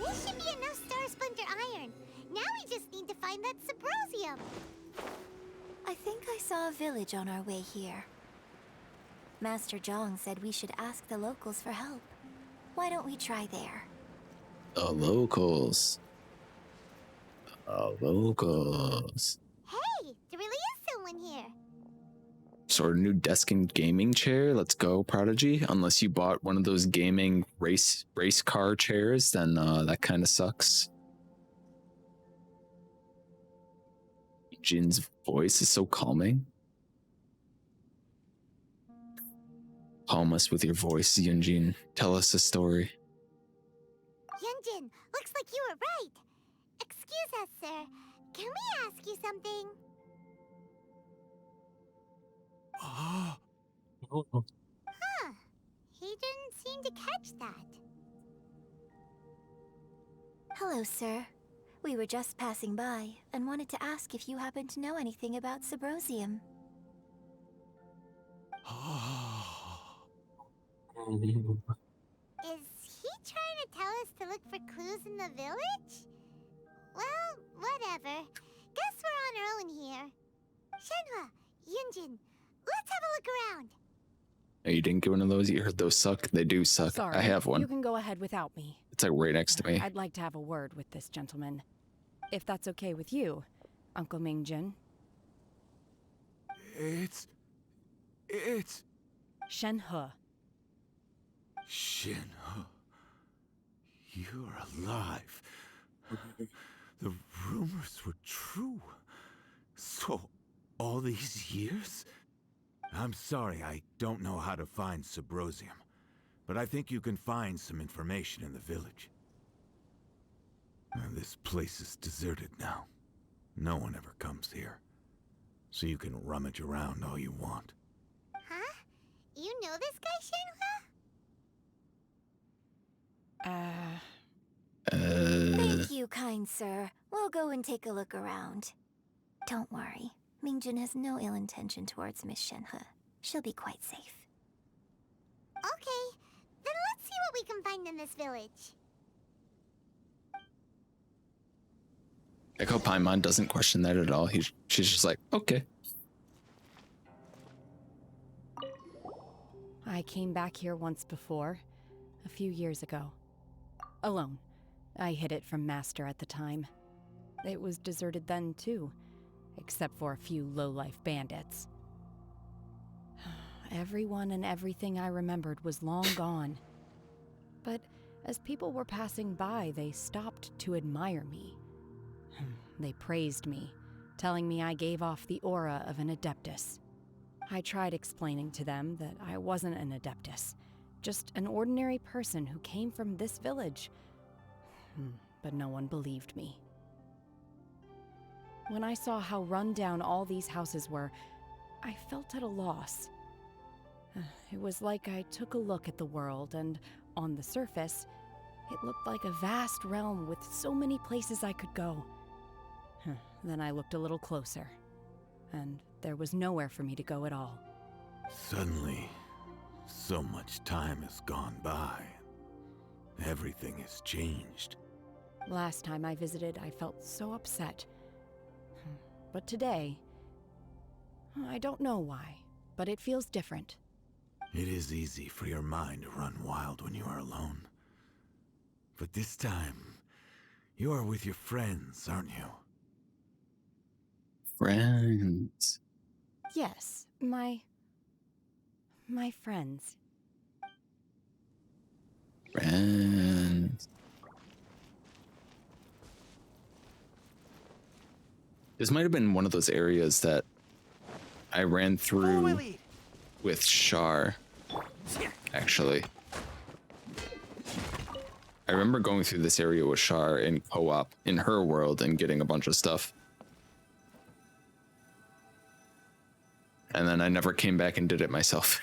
This should be enough Star Splinter iron. Now we just need to find that Subrosium. I think I saw a village on our way here. Master Zhang said we should ask the locals for help. Why don't we try there? The locals. The locals. Hey, there really is someone here. Sort of new desk and gaming chair. Let's go, Prodigy. Unless you bought one of those gaming race car chairs, then that kind of sucks. Jin's voice is so calming. Calm us with your voice, Yunjin. Tell us a story. Yunjin, looks like you were right. Excuse us, sir. Can we ask you something? Huh. He didn't seem to catch that. Hello, sir. We were just passing by and wanted to ask if you happen to know anything about Subrosium. Is he trying to tell us to look for clues in the village? Well, whatever. Guess we're on our own here. Shenhua, Yunjin, let's have a look around. Oh, you didn't get one of those? You heard those suck? They do suck. Sorry, I have one. You can go ahead without me. It's like right next to me. I'd like to have a word with this gentleman. If that's okay with you, Uncle Mingjin. It's... Shenhe. Shenhe. You're alive. The rumors were true. So, all these years? I'm sorry, I don't know how to find Subrosium, but I think you can find some information in the village. And this place is deserted now. No one ever comes here. So you can rummage around all you want. Huh? You know this guy, Shenhua? Thank you, kind sir. We'll go and take a look around. Don't worry. Mingjin has no ill intention towards Miss Shenhe. She'll be quite safe. Okay, then let's see what we can find in this village. Like how Paimon doesn't question that at all. She's just like, okay. I came back here once before, a few years ago. Alone. I hid it from Master at the time. It was deserted then, too, except for a few low-life bandits. Everyone and everything I remembered was long gone. But as people were passing by, they stopped to admire me. They praised me, telling me I gave off the aura of an Adeptus. I tried explaining to them that I wasn't an Adeptus, just an ordinary person who came from this village. But no one believed me. When I saw how run down all these houses were, I felt at a loss. It was like I took a look at the world, and on the surface, it looked like a vast realm with so many places I could go. Then I looked a little closer, and there was nowhere for me to go at all. Suddenly, so much time has gone by. Everything has changed. Last time I visited, I felt so upset. But today, I don't know why, but it feels different. It is easy for your mind to run wild when you are alone. But this time, you are with your friends, aren't you? Friends. Yes, my friends. Friends. This might have been one of those areas that I ran through with Shar, actually. I remember going through this area with Shar in co-op in her world and getting a bunch of stuff. And then I never came back and did it myself.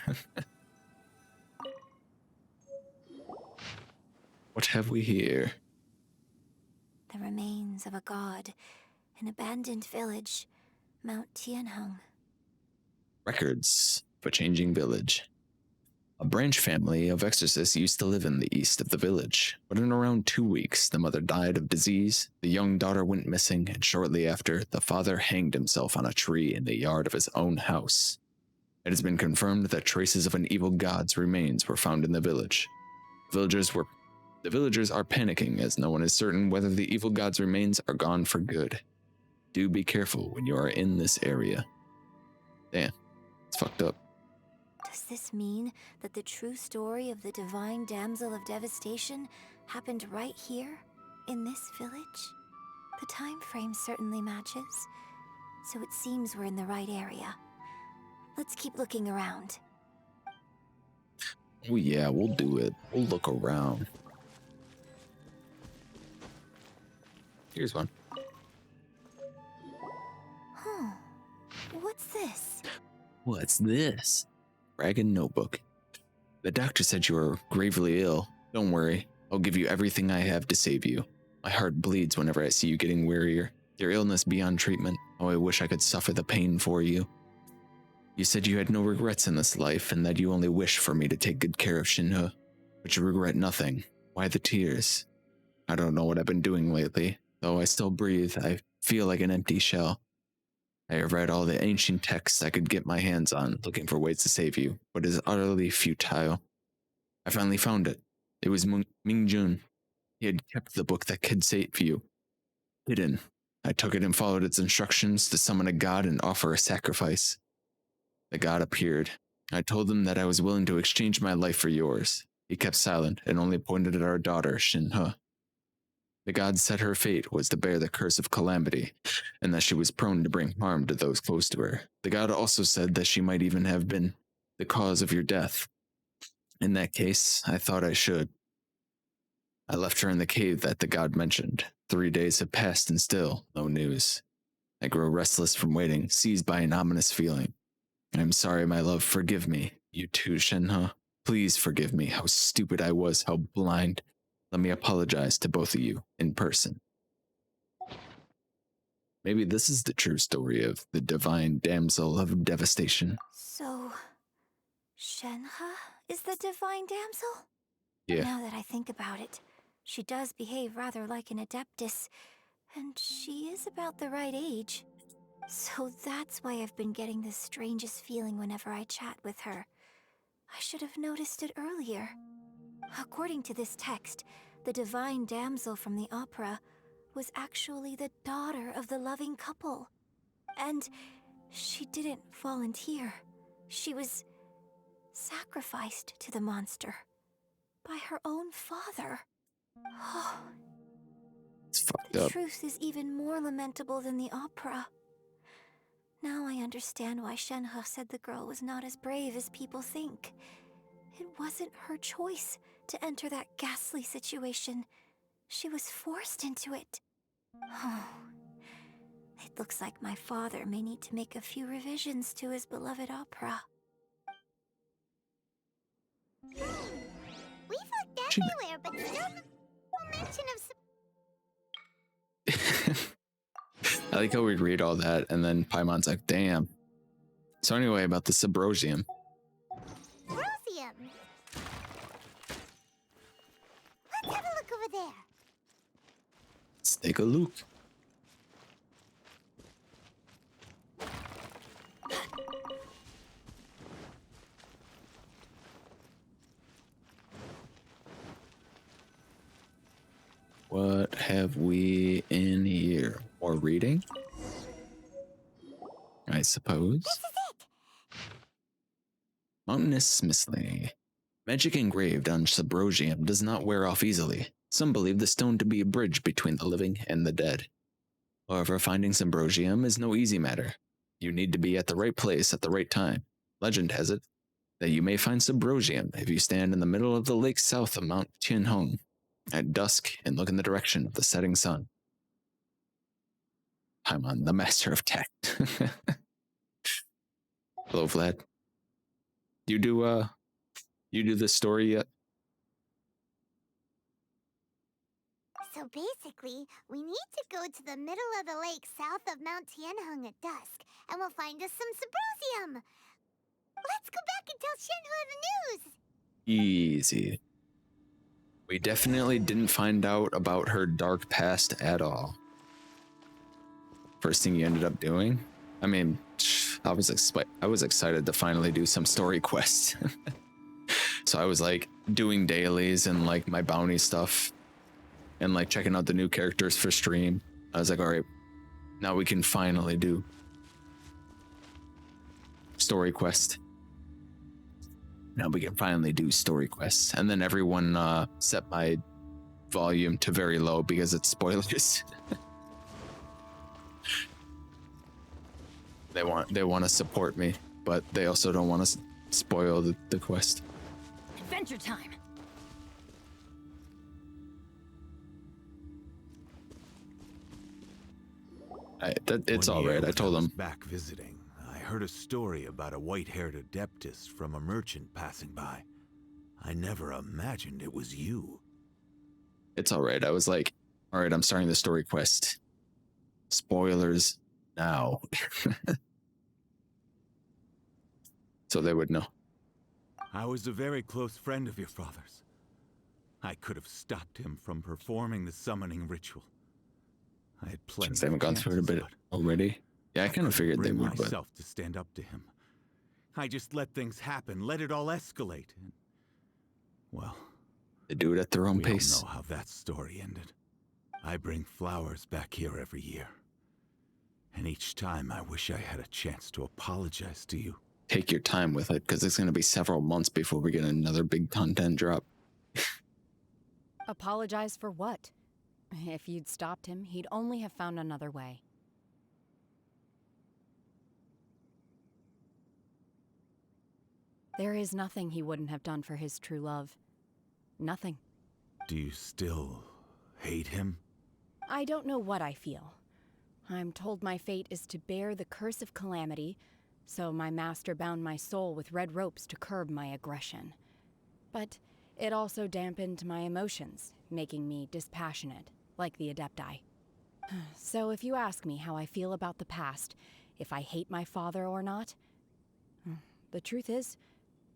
What have we here? The remains of a god, an abandoned village, Mount Tianheng. Records of a changing village. A branch family of exorcists used to live in the east of the village, but in around 2 weeks, the mother died of disease, the young daughter went missing, and shortly after, the father hanged himself on a tree in the yard of his own house. It has been confirmed that traces of an evil god's remains were found in the village. The villagers are panicking as no one is certain whether the evil god's remains are gone for good. Do be careful when you are in this area. Damn, it's fucked up. Does this mean that the true story of the divine damsel of devastation happened right here, in this village? The time frame certainly matches, so it seems we're in the right area. Let's keep looking around. Oh yeah, we'll do it. We'll look around. Here's one. Huh. What's this? What's this? Dragon notebook. The doctor said you are gravely ill. Don't worry. I'll give you everything I have to save you. My heart bleeds whenever I see you getting wearier. Your illness beyond treatment. Oh, I wish I could suffer the pain for you. You said you had no regrets in this life and that you only wish for me to take good care of Shinhe. But you regret nothing. Why the tears? I don't know what I've been doing lately. Though I still breathe, I feel like an empty shell. I have read all the ancient texts I could get my hands on, looking for ways to save you, but it is utterly futile. I finally found it. It was Mingjun. He had kept the book that could save you. Hidden. I took it and followed its instructions to summon a god and offer a sacrifice. The god appeared. I told him that I was willing to exchange my life for yours. He kept silent and only pointed at our daughter, Shinhe. The god said her fate was to bear the curse of calamity, and that she was prone to bring harm to those close to her. The god also said that she might even have been the cause of your death. In that case, I thought I should. I left her in the cave that the god mentioned. 3 days have passed and still, no news. I grow restless from waiting, seized by an ominous feeling. I'm sorry, my love, forgive me. You too, Shinhe. Please forgive me, how stupid I was, how blind. Let me apologize to both of you in person. Maybe this is the true story of the divine damsel of devastation. So, Shenhe is the divine damsel? Yeah. Now that I think about it, she does behave rather like an adeptus, and she is about the right age. So that's why I've been getting the strangest feeling whenever I chat with her. I should have noticed it earlier. According to this text, the divine damsel from the opera was actually the daughter of the loving couple. And she didn't volunteer. She was sacrificed to the monster by her own father. Oh, it's fucked the up. truth is even more lamentable than the opera. Now I understand why Shenhe said the girl was not as brave as people think. It wasn't her choice to enter that ghastly situation. She was forced into it. Oh, it looks like my father may need to make a few revisions to his beloved opera. We've looked everywhere, but still no mention of... I like how we read all that, and then Paimon's like, damn. So anyway, about the Subrosium. Rosium! Let's have a look over there. Let's take a look. What have we in here? More reading? I suppose. This is it! Mountainous miscellany. Magic engraved on Subrosium does not wear off easily. Some believe the stone to be a bridge between the living and the dead. However, finding Subrosium is no easy matter. You need to be at the right place at the right time. Legend has it that you may find Subrosium if you stand in the middle of the lake south of Mount Tianhong at dusk and look in the direction of the setting sun. I'm on the Master of Tact. Hello, Vlad. You do the story yet? So basically, we need to go to the middle of the lake south of Mount Tianheng at dusk, and we'll find us some Subrosium. Let's go back and tell Shenhua the news. Easy. We definitely didn't find out about her dark past at all. First thing you ended up doing? I mean, I was excited to finally do some story quests. So I was like doing dailies and like my bounty stuff and like checking out the new characters for stream. I was like, all right, now we can finally do story quest. Now we can finally do story quests. And then everyone set my volume to very low because it's spoilers. They want to support me, but they also don't want to spoil the quest. Adventure time. It's all right. I told them. Back visiting, I heard a story about a white-haired adeptus from a merchant passing by. I never imagined it was you. It's all right. I was like, all right, I'm starting the story quest. Spoilers now. So they would know. I was a very close friend of your father's. I could have stopped him from performing the summoning ritual. I had plenty. Since they haven't gone through it a bit already. Yeah, I kind of figured they would, but myself to stand up to him. I just let things happen, let it all escalate. And, well, they do it at their own pace. We all know how that story ended. I bring flowers back here every year. And each time I wish I had a chance to apologize to you. Take your time with it, because it's going to be several months before we get another big content drop. Apologize for what? If you'd stopped him, he'd only have found another way. There is nothing he wouldn't have done for his true love. Nothing. Do you still hate him? I don't know what I feel. I'm told my fate is to bear the curse of calamity, so my master bound my soul with red ropes to curb my aggression. But it also dampened my emotions, making me dispassionate, like the Adepti. So if you ask me how I feel about the past, if I hate my father or not, the truth is,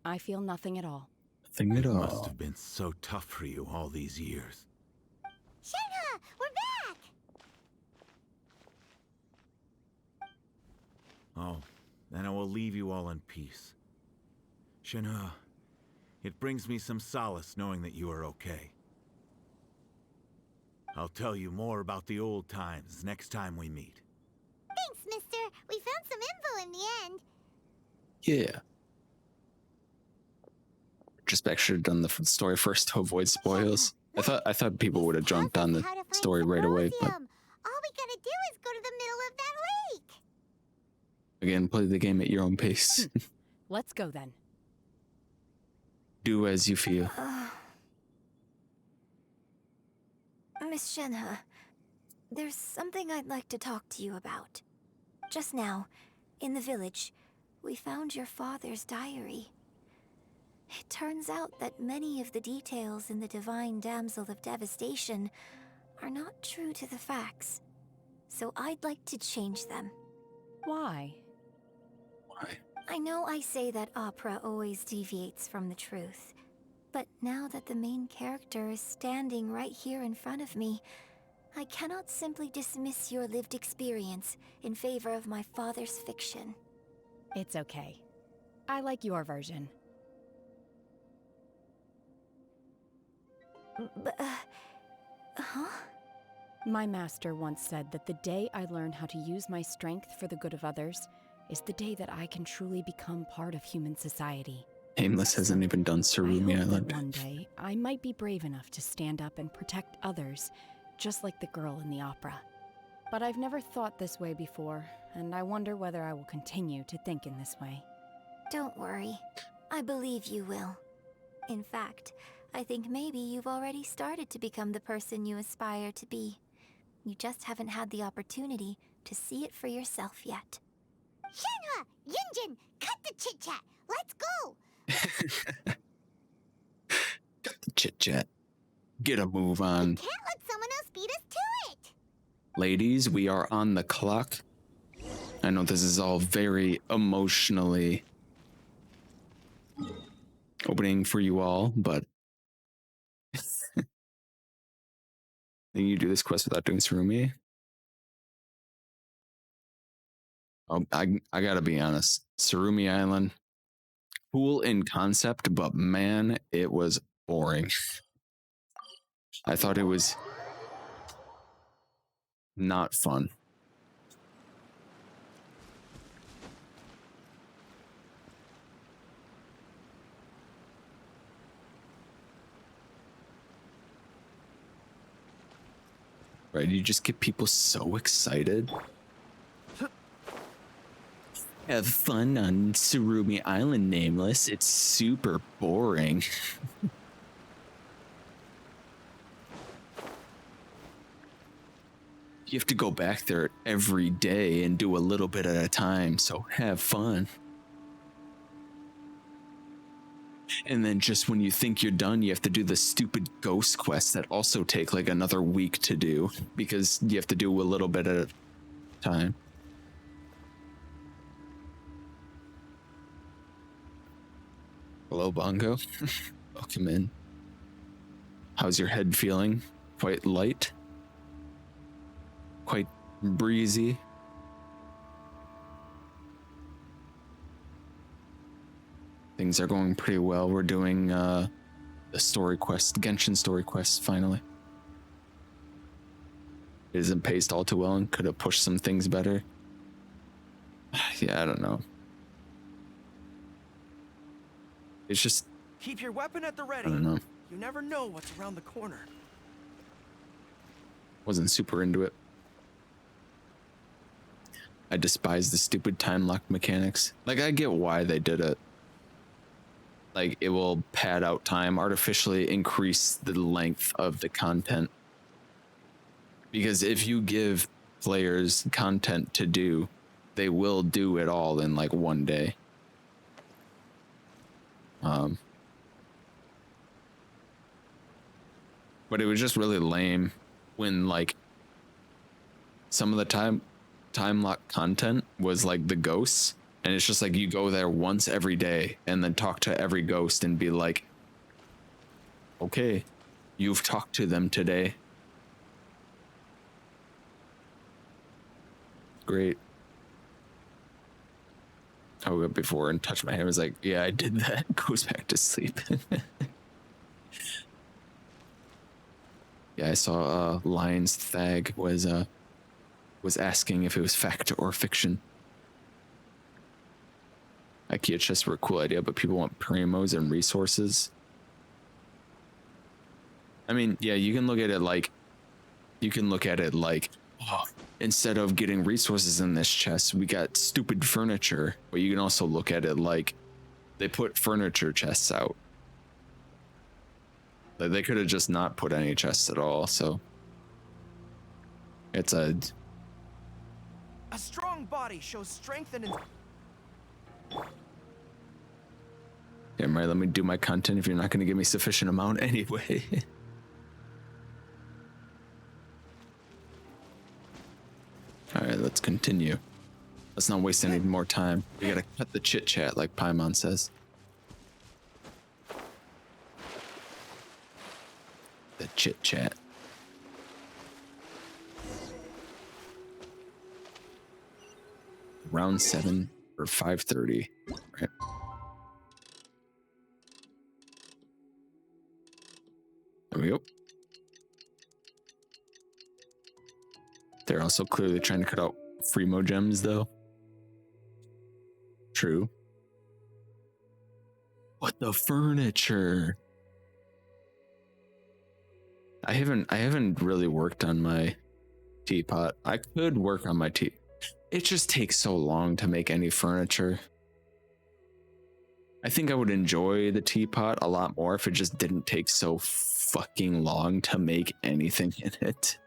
I feel nothing at all. Nothing at all. It must have been so tough for you all these years. Shenhua, we're back! Oh, then I will leave you all in peace. Shenhua, it brings me some solace knowing that you are okay. I'll tell you more about the old times next time we meet. Thanks, mister. We found some info in the end. Yeah. Retrospect should have done the story first to avoid spoils. I thought people would have jumped on the story right away, but All we gotta do is go to the middle of that lake. again, play the game at your own pace. Let's go then. Do as you feel. Miss Shenhe, there's something I'd like to talk to you about. Just now, in the village, we found your father's diary. It turns out that many of the details in the Divine Damsel of Devastation are not true to the facts. So I'd like to change them. Why? I know I say that opera always deviates from the truth, but now that the main character is standing right here in front of me, I cannot simply dismiss your lived experience in favor of my father's fiction. It's okay. I like your version. Huh? My master once said that the day I learn how to use my strength for the good of others is the day that I can truly become part of human society. Aimless hasn't even done I Surumi hope that Island. one day I might be brave enough to stand up and protect others, just like the girl in the opera. But I've never thought this way before, and I wonder whether I will continue to think in this way. Don't worry. I believe you will. In fact, I think maybe you've already started to become the person you aspire to be. You just haven't had the opportunity to see it for yourself yet. Shenhua! Yunjin! Cut the chit-chat! Let's go! Got the chit-chat. Get a move on. Can't let someone else beat us to it! Ladies, we are on the clock. I know this is all very emotionally opening for you all, but think you do this quest without doing Surumi? Oh, I gotta be honest. Surumi Island, cool in concept, but man, it was boring. I thought it was not fun. Right, you just get people so excited. Have fun on Surumi Island, Nameless. It's super boring. You have to go back there every day and do a little bit at a time, so have fun. And then just when you think you're done, you have to do the stupid ghost quests that also take like another week to do because you have to do a little bit at a time. Hello, Bongo. Welcome in. How's your head feeling? Quite light? Quite breezy? Things are going pretty well. We're doing the story quest, Genshin story quest, finally. It isn't paced all too well and could have pushed some things better. Yeah, I don't know. It's just... Keep your weapon at the ready. I don't know. You never know what's around the corner. Wasn't super into it. I despise the stupid time lock mechanics. Like, I get why they did it. Like, it will pad out time, artificially increase the length of the content. Because if you give players content to do, they will do it all in like one day. But it was just really lame when like some of the time lock content was like the ghosts, and it's just like you go there once every day and then talk to every ghost and be like, okay, you've talked to them today. Great. I woke up before and touched my hair. I was like, yeah, I did that. Goes back to sleep. Yeah, I saw Lion's Thag was asking if it was fact or fiction. IKEA chests were a cool idea, but people want primos and resources. I mean, yeah, you can look at it like, oh, instead of getting resources in this chest, we got stupid furniture. But you can also look at it like they put furniture chests out. Like they could have just not put any chests at all, so it's a strong body shows strength and damn right, let me do my content if you're not going to give me sufficient amount anyway. All right, let's continue. Let's not waste any more time. We gotta cut the chit chat, like Paimon says. The chit chat. Round 7 or 5:30. Right. There we go. They're also clearly trying to cut out Fremo gems, though. True. What the furniture? I haven't really worked on my teapot. I could work on my tea. It just takes so long to make any furniture. I think I would enjoy the teapot a lot more if it just didn't take so fucking long to make anything in it.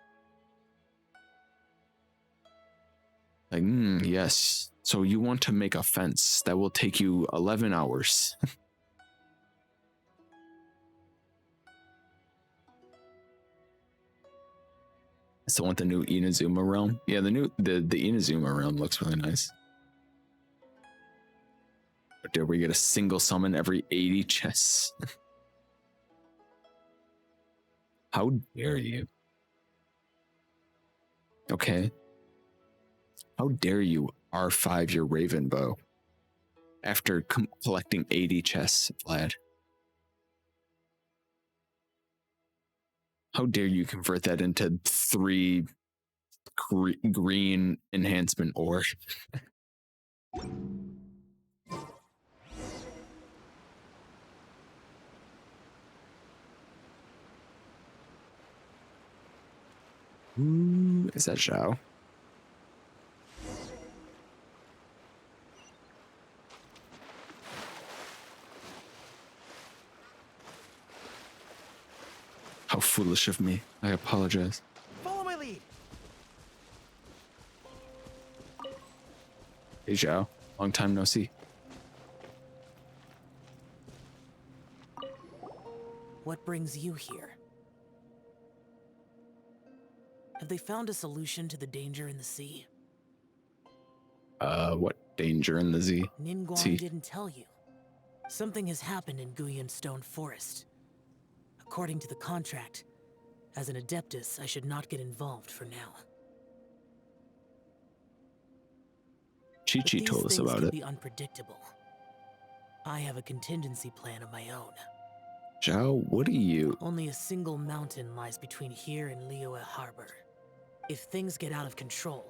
Like, yes. So you want to make a fence that will take you 11 hours. I still want the new Inazuma realm. Yeah, the Inazuma realm looks really nice. But did we get a single summon every 80 chests? How dare you? Okay. How dare you R5 your Raven bow after collecting 80 chests, Vlad? How dare you convert that into 3 green enhancement ore? Ooh, is that Zhao? How foolish of me. I apologize. Follow my lead. Hey Zhao, long time no see. What brings you here? Have they found a solution to the danger in the sea? What danger in the sea? Ningguang didn't tell you. Something has happened in Guyan Stone Forest. According to the contract, as an Adeptus, I should not get involved for now. Chi-Chi told us about it. These things can be unpredictable. I have a contingency plan of my own. Zhao, what are you? Only a single mountain lies between here and Liyue Harbor. If things get out of control,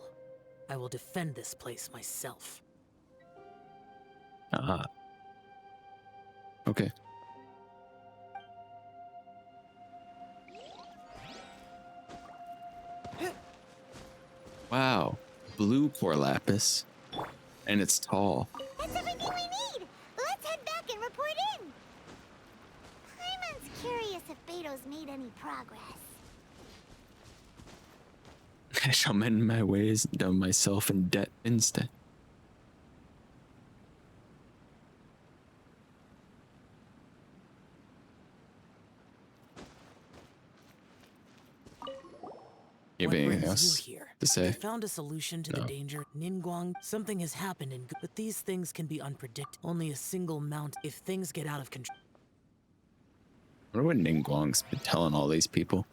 I will defend this place myself. Okay. Wow, blue core lapis, and it's tall. That's everything we need. Let's head back and report in. Paimon's curious if Beto's made any progress. I shall mend my ways and dumb myself in debt instead. You have anything else to say? I found a solution to the danger. Ningguang, something has happened but these things can be unpredictable. Only a single mount if things get out of control. I wonder what Ningguang's been telling all these people.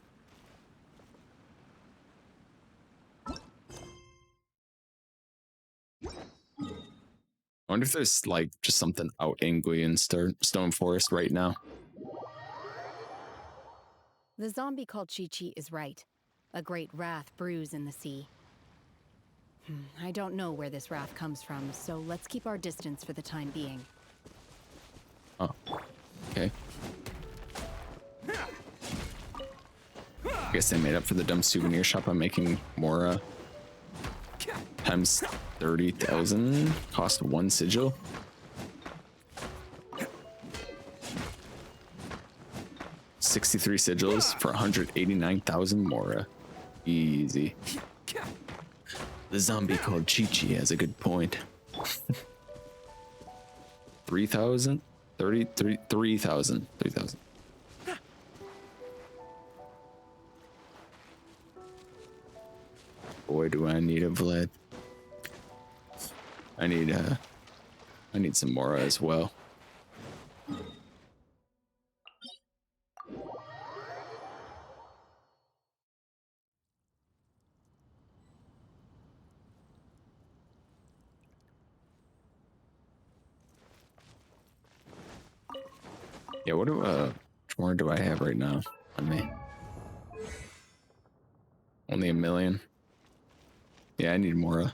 I wonder if there's like just something out in Guyan Stone Forest right now. The zombie called Chi-Chi is right. A great wrath brews in the sea. I don't know where this wrath comes from, so let's keep our distance for the time being. Oh, okay. I guess they made up for the dumb souvenir shop by making more times 30,000 cost 1 sigil. $63 sigils for 189,000 Mora. Easy. The zombie called Chi-Chi has a good point. 3,000? 3,000. Boy, do I need a Vlad. I need some Mora as well. Yeah, what more do I have right now on me? Only 1 million. Yeah, I need more.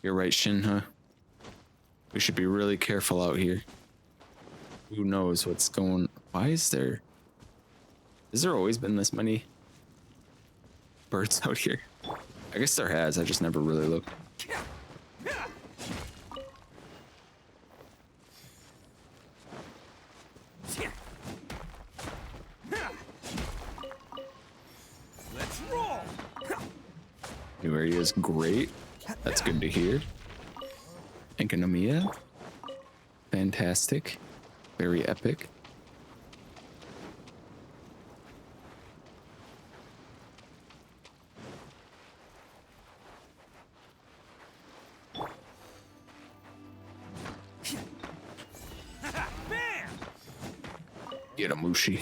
You're right, Shinha. We should be really careful out here. Who knows what's going... Why is there... Has there always been this many birds out here? I guess there has, I just never really looked. Let's roll. New area is great. That's good to hear. Enkanomiya. Fantastic. Very epic. Get a Mushi.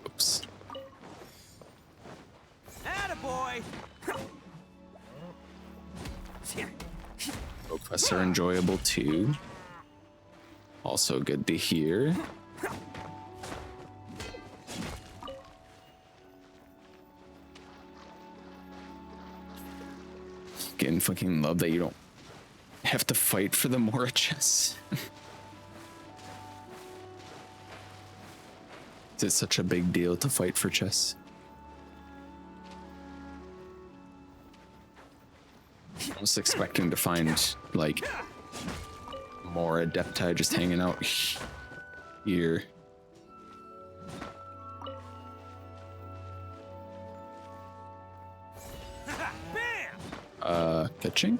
Oops. Attaboy. Requests are enjoyable too. Also good to hear. Getting fucking love that you don't have to fight for the Mora chests. It's such a big deal to fight for chests. I was expecting to find like more Adepti just hanging out here. Catching?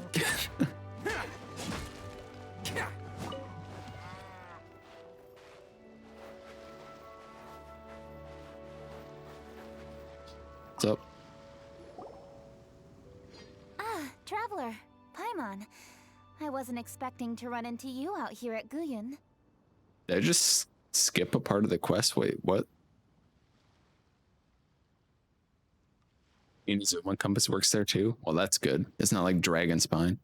What's up? Traveler, Paimon. I wasn't expecting to run into you out here at Guyun. Did I just skip a part of the quest? Wait, what? Inazuma Compass works there too? Well, that's good. It's not like Dragon Spine.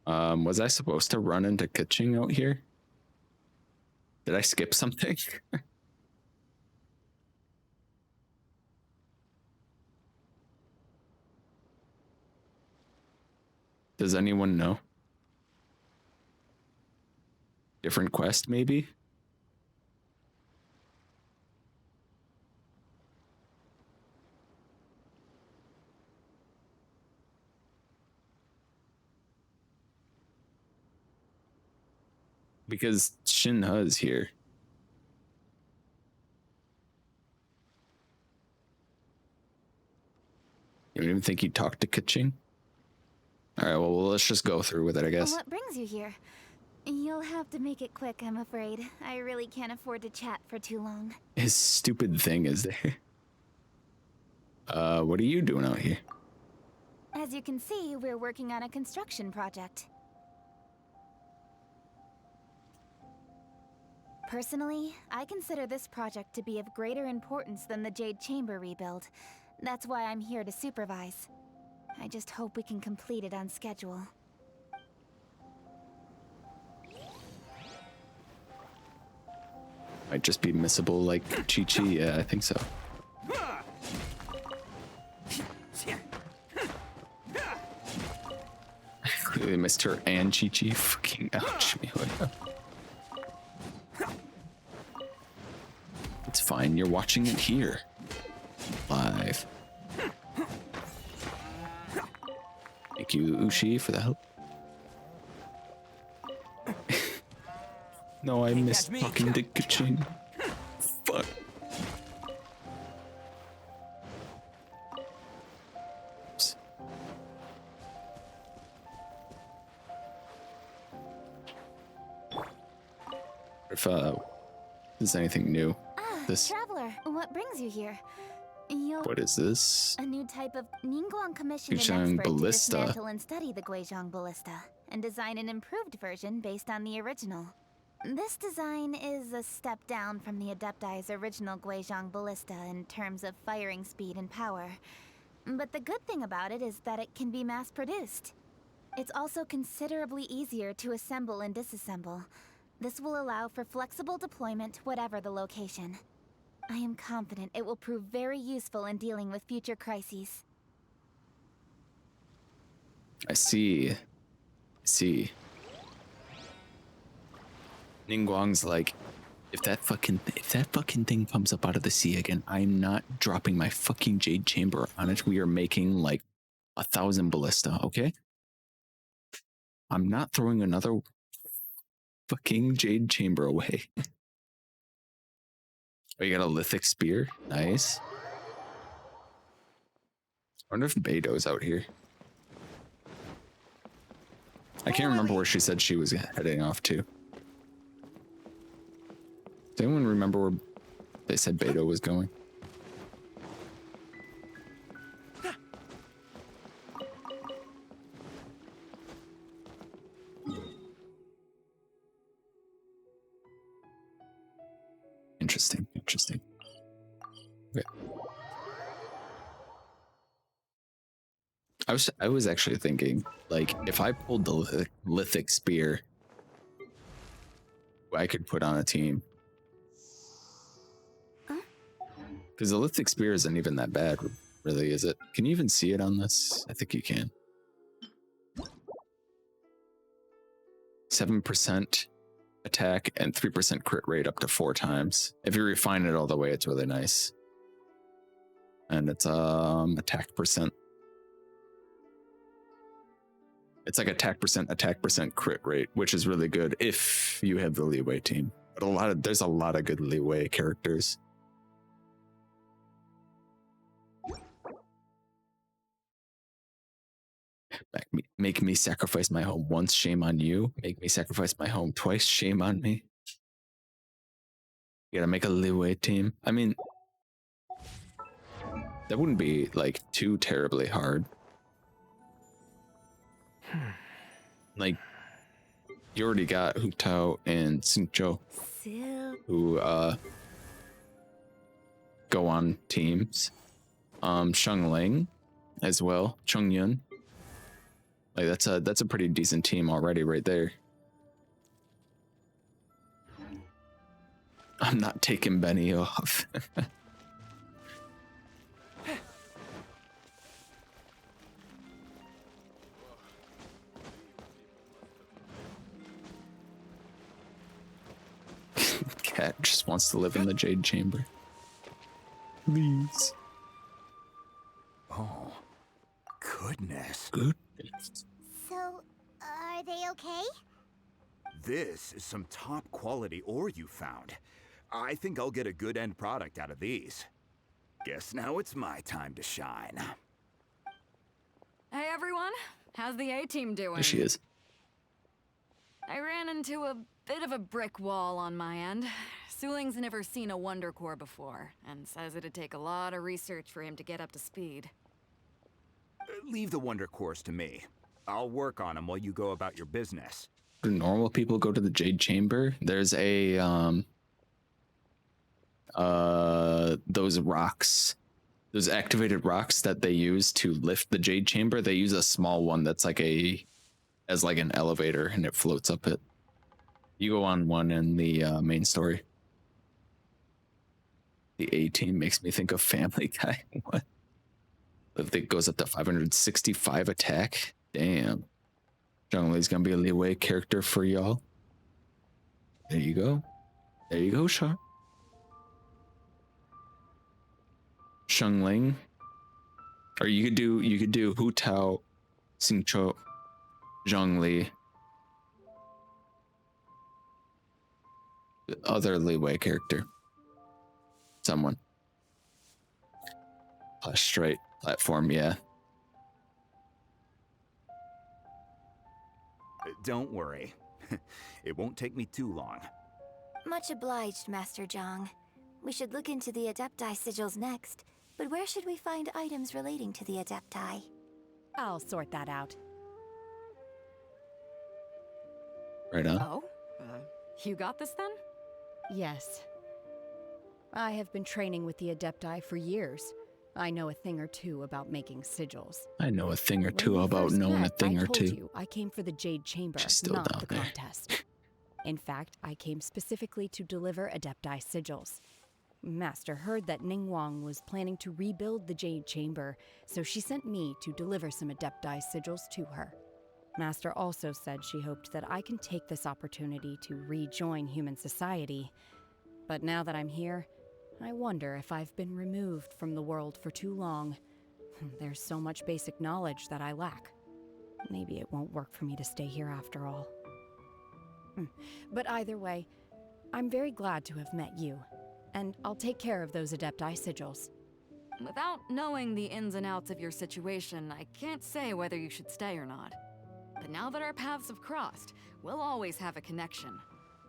Was I supposed to run into Kaching out here? Did I skip something? Does anyone know? Different quest, maybe? Because Shinha is here. You don't even think he talked to Kaching? Alright, well, let's just go through with it, I guess. What brings you here? You'll have to make it quick, I'm afraid. I really can't afford to chat for too long. His stupid thing is there. What are you doing out here? As you can see, we're working on a construction project. Personally, I consider this project to be of greater importance than the Jade Chamber rebuild. That's why I'm here to supervise. I just hope we can complete it on schedule. Might just be missable like Chi-Chi, yeah, I think so. I clearly missed her and Chi-Chi. Fucking ouch. It's fine, you're watching it here. Live. Thank you, Ushi, for the help. No, I missed talking to Kaching. Fuck. Oops. If there's anything new. This. Traveler, what brings you here? What is this? A new type of Ningguang commissioned Guizhang an expert ballista. to dismantle and study the Guizhang ballista. and design an improved version based on the original. This design is a step down from the Adepti's original Guizhong ballista in terms of firing speed and power. But the good thing about it is that it can be mass-produced. It's also considerably easier to assemble and disassemble. This will allow for flexible deployment whatever the location. I am confident it will prove very useful in dealing with future crises. I see. Ningguang's like, if that fucking thing comes up out of the sea again, I'm not dropping my fucking jade chamber on it. We are making like 1,000 ballista, okay? I'm not throwing another fucking jade chamber away. Oh, you got a lithic spear? Nice. I wonder if Beto's out here. I can't remember where she said she was heading off to. Does anyone remember where they said Beto was going? Interesting. Okay. I was actually thinking, like, if I pulled the lithic spear, I could put on a team. Because the lithic spear isn't even that bad, really, is it? Can you even see it on this? I think you can. 7% attack and 3% crit rate up to 4 times. If you refine it all the way, it's really nice. And it's attack percent. It's like attack percent, crit rate, which is really good if you have the leeway team. But there's a lot of good leeway characters. Make me sacrifice my home once, shame on you. Make me sacrifice my home twice, shame on me. You gotta make a leeway team. I mean, that wouldn't be like too terribly hard. Like, you already got Hu Tao and Xingqiu, who go on teams. Sheng Ling as well, Chung Yun. Like that's a pretty decent team already right there. I'm not taking Benny off. Cat just wants to live in the Jade Chamber. Please. Oh, goodness. So, are they okay? This is some top quality ore you found. I think I'll get a good end product out of these. Guess now it's my time to shine. Hey everyone, how's the A-team doing? There she is. I ran into a bit of a brick wall on my end. Suling's never seen a Wonder Core before, and says it'd take a lot of research for him to get up to speed. Leave the Wonder Cores to me. I'll work on them while you go about your business. Do normal people go to the Jade Chamber? There's a those rocks, those activated rocks that they use to lift the Jade Chamber. They use a small one that's like as like an elevator, and it floats up it. You go on one in the main story. The A-team makes me think of Family Guy. What? If it goes up to 565 attack, damn. Zhongli's gonna be a leeway character for y'all. There you go. There you go, Shar. Sheng Ling. Or you could do Hu Tao, Xingqiu, Zhongli. The other leeway character. Someone. Plus straight platform, yeah. Don't worry. It won't take me too long. Much obliged, Master Zhang. We should look into the Adepti sigils next, but where should we find items relating to the Adepti? I'll sort that out. Right on. Oh? You got this then? Yes. I have been training with the Adepti for years. I know a thing or two about making sigils. I know a thing or When two we about first knowing a met, thing I or told two. you I came for the Jade Chamber, She's still not down the there. contest. In fact, I came specifically to deliver Adepti sigils. Master heard that Ningguang was planning to rebuild the Jade Chamber, so she sent me to deliver some Adepti sigils to her. Master also said she hoped that I can take this opportunity to rejoin human society. But now that I'm here, I wonder if I've been removed from the world for too long. There's so much basic knowledge that I lack. Maybe it won't work for me to stay here after all. But either way, I'm very glad to have met you, and I'll take care of those Adepti sigils. Without knowing the ins and outs of your situation, I can't say whether you should stay or not. But now that our paths have crossed, we'll always have a connection.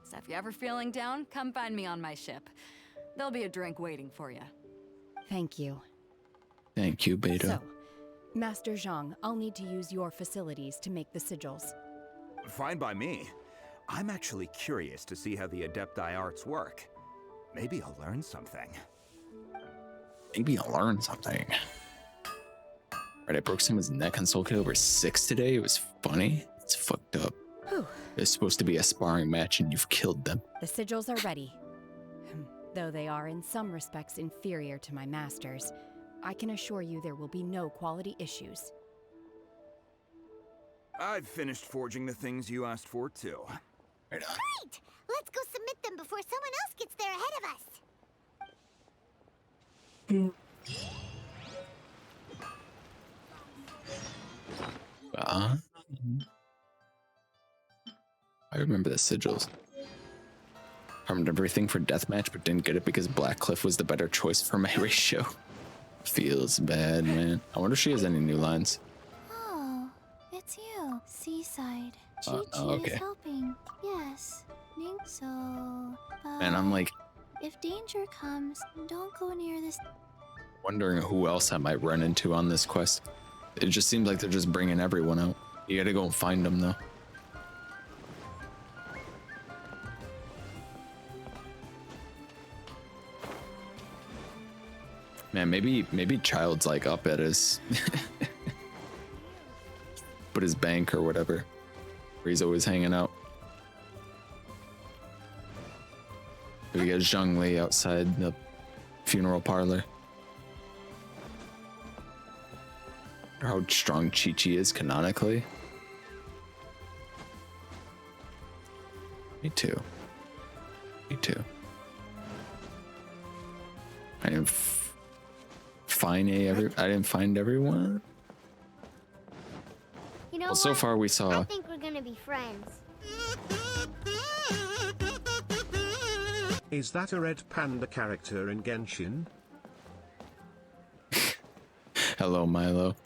So if you're ever feeling down, come find me on my ship. There'll be a drink waiting for you. Thank you. Thank you, Beta. So, Master Zhang, I'll need to use your facilities to make the sigils. Fine by me. I'm actually curious to see how the Adepti arts work. Maybe I'll learn something. Maybe I'll learn something. Right, I broke someone's neck on Soul Kid over 6 today. It was funny. It's fucked up. Whew. It's supposed to be a sparring match and you've killed them. The sigils are ready. Though they are in some respects inferior to my master's, I can assure you there will be no quality issues. I've finished forging the things you asked for, too. Right on. Great! Let's go submit them before someone else gets there ahead of us. I remember the sigils. Farmed everything for deathmatch, but didn't get it because Blackcliff was the better choice for my ratio. Feels bad, man. I wonder if she has any new lines. Oh, it's you. Seaside. Oh, Chi-Chi okay. is helping. Yes. So, And I'm like if danger comes, don't go near this. wondering who else I might run into on this quest. It just seems like they're just bringing everyone out. You gotta go and find them, though. Man, maybe Child's like up at his but his bank or whatever, where he's always hanging out. We got Zhongli outside the funeral parlor. How strong Chi-Chi is canonically. Me too. Me too. I didn't I didn't find everyone. You know Well, what? so far we saw. I think we're gonna be friends. Is that a red panda character in Genshin? Hello, Milo.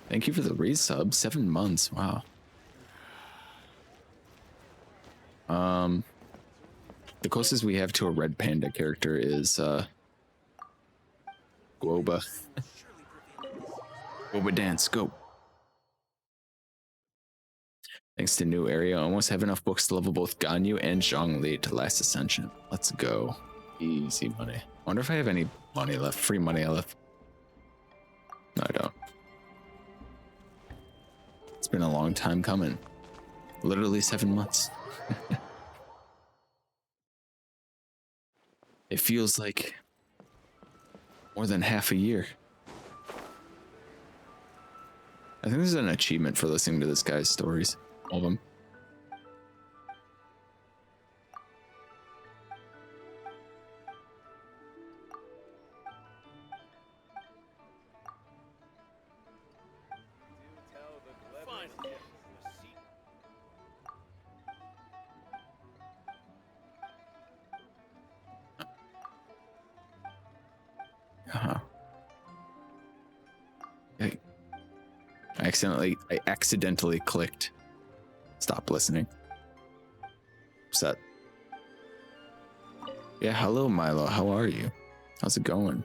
Thank you for the resub. 7 months. Wow. The closest we have to a red panda character is Guoba. Guoba dance, go. Thanks to new area, I almost have enough books to level both Ganyu and Zhongli to last ascension. Let's go. Easy money. I wonder if I have any money left, free money left. No, I don't. It's been a long time coming. Literally 7 months. It feels like more than half a year. I think this is an achievement for listening to this guy's stories. All of them. I accidentally clicked stop listening. Upset. Yeah, hello Milo, how are you? How's it going?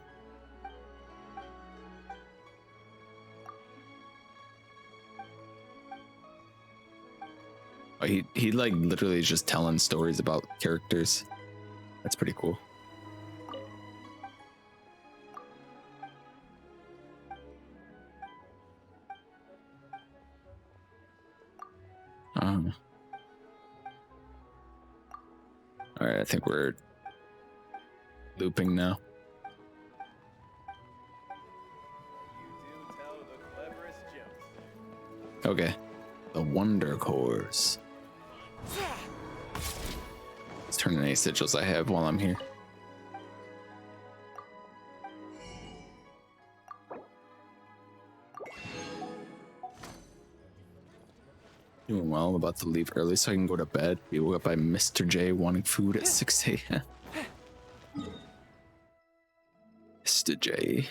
Oh, he like literally is just telling stories about characters. That's pretty cool. All right, I think we're looping now. Okay, the Wonder Cores. Let's turn in any sigils I have while I'm here. Doing well. I'm about to leave early so I can go to bed. Be woke up by Mr. J wanting food at 6 a.m. Mr. J.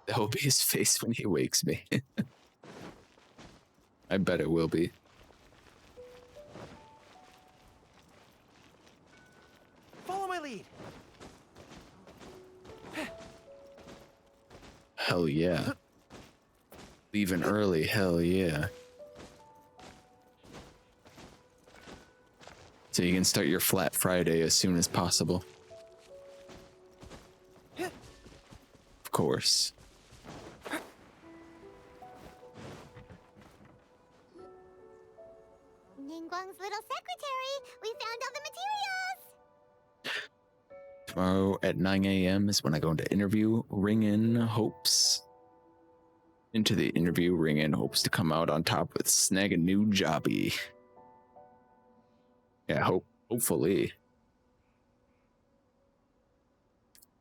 That will be his face when he wakes me. I bet it will be. Follow my lead. Hell yeah. Leaving early, hell yeah. So you can start your flat Friday as soon as possible. Of course. Ningguang's little secretary, we found all the materials! Tomorrow at 9 a.m. is when I go into interview. Ring in hopes. Into the interview, ring in hopes to come out on top with snag a new jobby. Yeah, hopefully.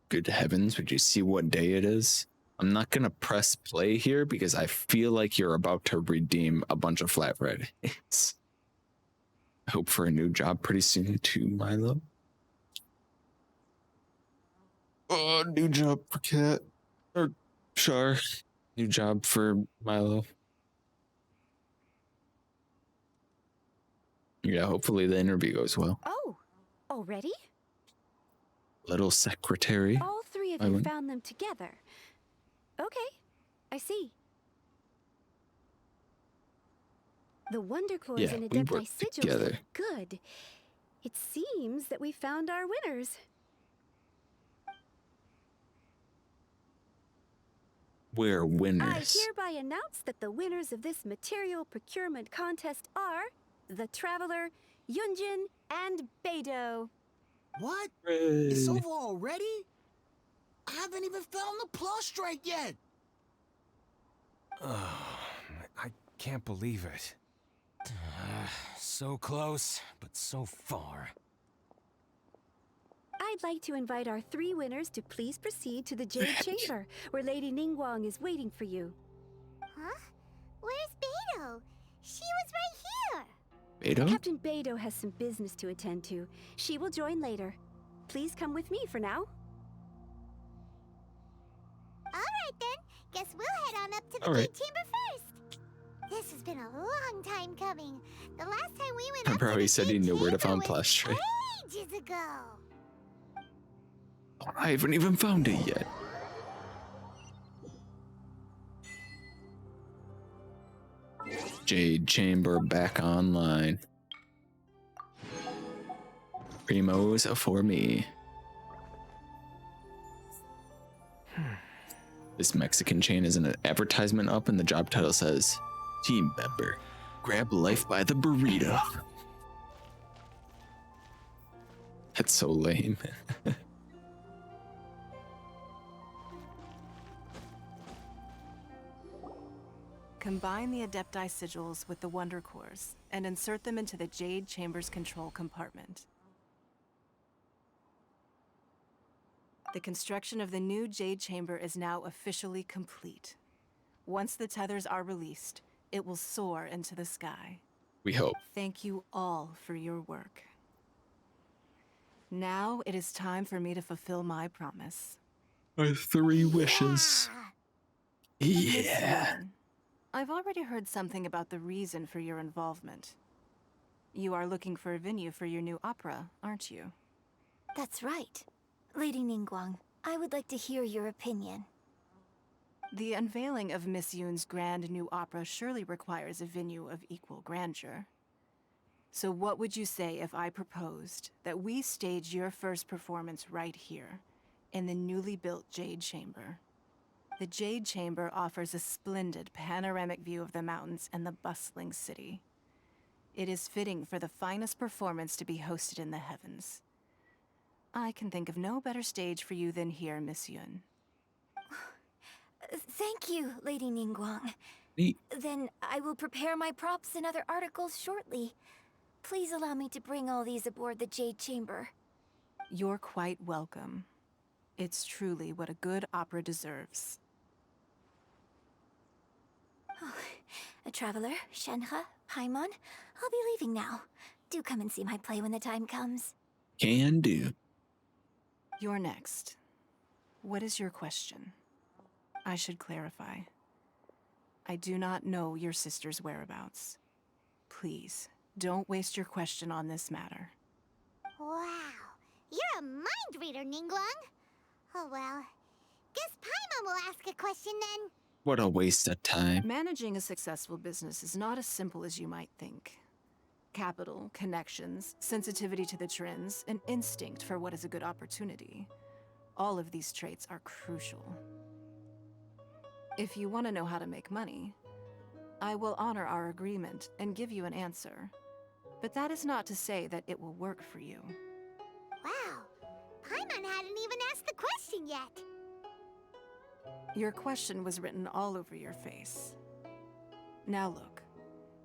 Good heavens, would you see what day it is? I'm not gonna press play here because I feel like you're about to redeem a bunch of flat Fridays. I hope for a new job pretty soon too, Milo. Oh, new job for Cat. Or Char. New job for Milo. Yeah, hopefully the interview goes well. Oh, already? Little secretary. All three of you found them together. Okay, I see. The Wonder Cores Yeah, and we Adepti worked sigils together. look good. It seems that we found our winners. We're I winners. hereby announce that the winners of this material procurement contest are the Traveler, Yunjin, and Beidou. What? Hooray. It's over already? I haven't even found the plus strike yet. I can't believe it. So close, but so far. I'd like to invite our three winners to please proceed to the Jade Chamber, where Lady Ningguang is waiting for you. Huh? Where's Beidou? She was right here! Beidou? Captain Beidou has some business to attend to. She will join later. Please come with me for now. Alright then, guess we'll head on up to the All right. Jade Chamber first! This has been a long time coming. The last time we went up Remember to how the he said he Jade knew where to Chamber find was plus strike? ages ago. I haven't even found it yet. Jade Chamber back online. Primos for me. This Mexican chain is an advertisement up and the job title says, Team member, grab life by the burrito. That's so lame. Combine the Adepti sigils with the Wonder Cores and insert them into the Jade Chamber's control compartment. The construction of the new Jade Chamber is now officially complete. Once the tethers are released, it will soar into the sky. We hope. Thank you all for your work. Now it is time for me to fulfill my promise. Our 3 wishes. Miss Yeah. Yuan, I've already heard something about the reason for your involvement. You are looking for a venue for your new opera, aren't you? That's right. Lady Ningguang, I would like to hear your opinion. The unveiling of Miss Yoon's grand new opera surely requires a venue of equal grandeur. So what would you say if I proposed that we stage your first performance right here, in the newly built Jade Chamber? The Jade Chamber offers a splendid panoramic view of the mountains and the bustling city. It is fitting for the finest performance to be hosted in the heavens. I can think of no better stage for you than here, Miss Yun. Thank you, Lady Ningguang. Then I will prepare my props and other articles shortly. Please allow me to bring all these aboard the Jade Chamber. You're quite welcome. It's truly what a good opera deserves. A traveler, Shenhe, Paimon, I'll be leaving now. Do come and see my play when the time comes. Can do. You're next. What is your question? I should clarify. I do not know your sister's whereabouts. Please, don't waste your question on this matter. Wow, you're a mind reader, Ningguang. Oh well, guess Paimon will ask a question then. What a waste of time. Managing a successful business is not as simple as you might think. Capital, connections, sensitivity to the trends, and instinct for what is a good opportunity. All of these traits are crucial. If you want to know how to make money, I will honor our agreement and give you an answer. But that is not to say that it will work for you. Wow, Paimon hadn't even asked the question yet. Your question was written all over your face. Now look,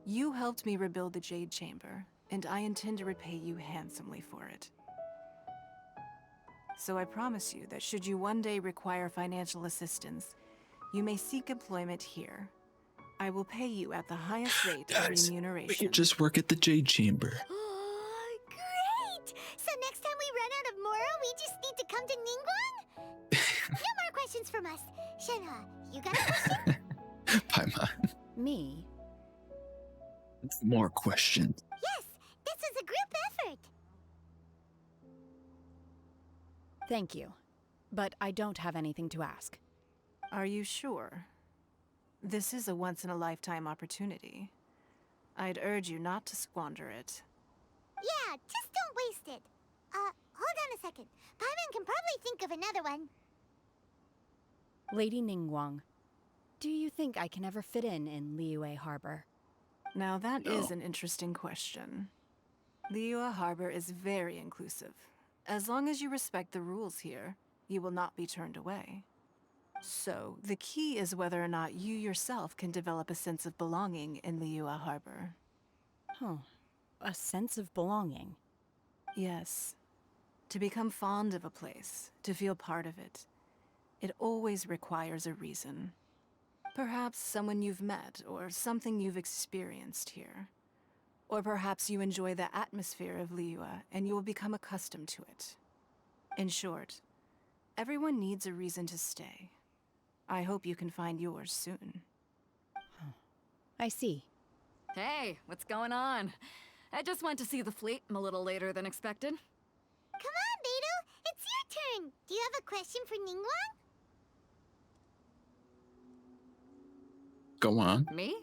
you helped me rebuild the Jade Chamber, and I intend to repay you handsomely for it. So I promise you that should you one day require financial assistance, you may seek employment here. I will pay you at the highest rate of remuneration. We could just work at the Jade Chamber. Great! So next time we run out of Moro, we just need to come to Ningguang? No more questions from us. Shenhe, you got a question? Paimon. Me? More questions. Yes, this is a group effort. Thank you. But I don't have anything to ask. Are you sure? This is a once-in-a-lifetime opportunity. I'd urge you not to squander it. Yeah, just don't waste it. Hold on a second. Paimon can probably think of another one. Lady Ningguang, do you think I can ever fit in Liyue Harbor? Now that is an interesting question. Liyue Harbor is very inclusive. As long as you respect the rules here, you will not be turned away. So, the key is whether or not you yourself can develop a sense of belonging in Liyue Harbor. Huh. A sense of belonging? Yes. To become fond of a place, to feel part of it, it always requires a reason. Perhaps someone you've met, or something you've experienced here. Or perhaps you enjoy the atmosphere of Liyue, and you will become accustomed to it. In short, everyone needs a reason to stay. I hope you can find yours soon. I see. Hey, what's going on? I just went to see the fleet a little later than expected. Come on, Beidou, it's your turn. Do you have a question for Ningguang? Go on. Me?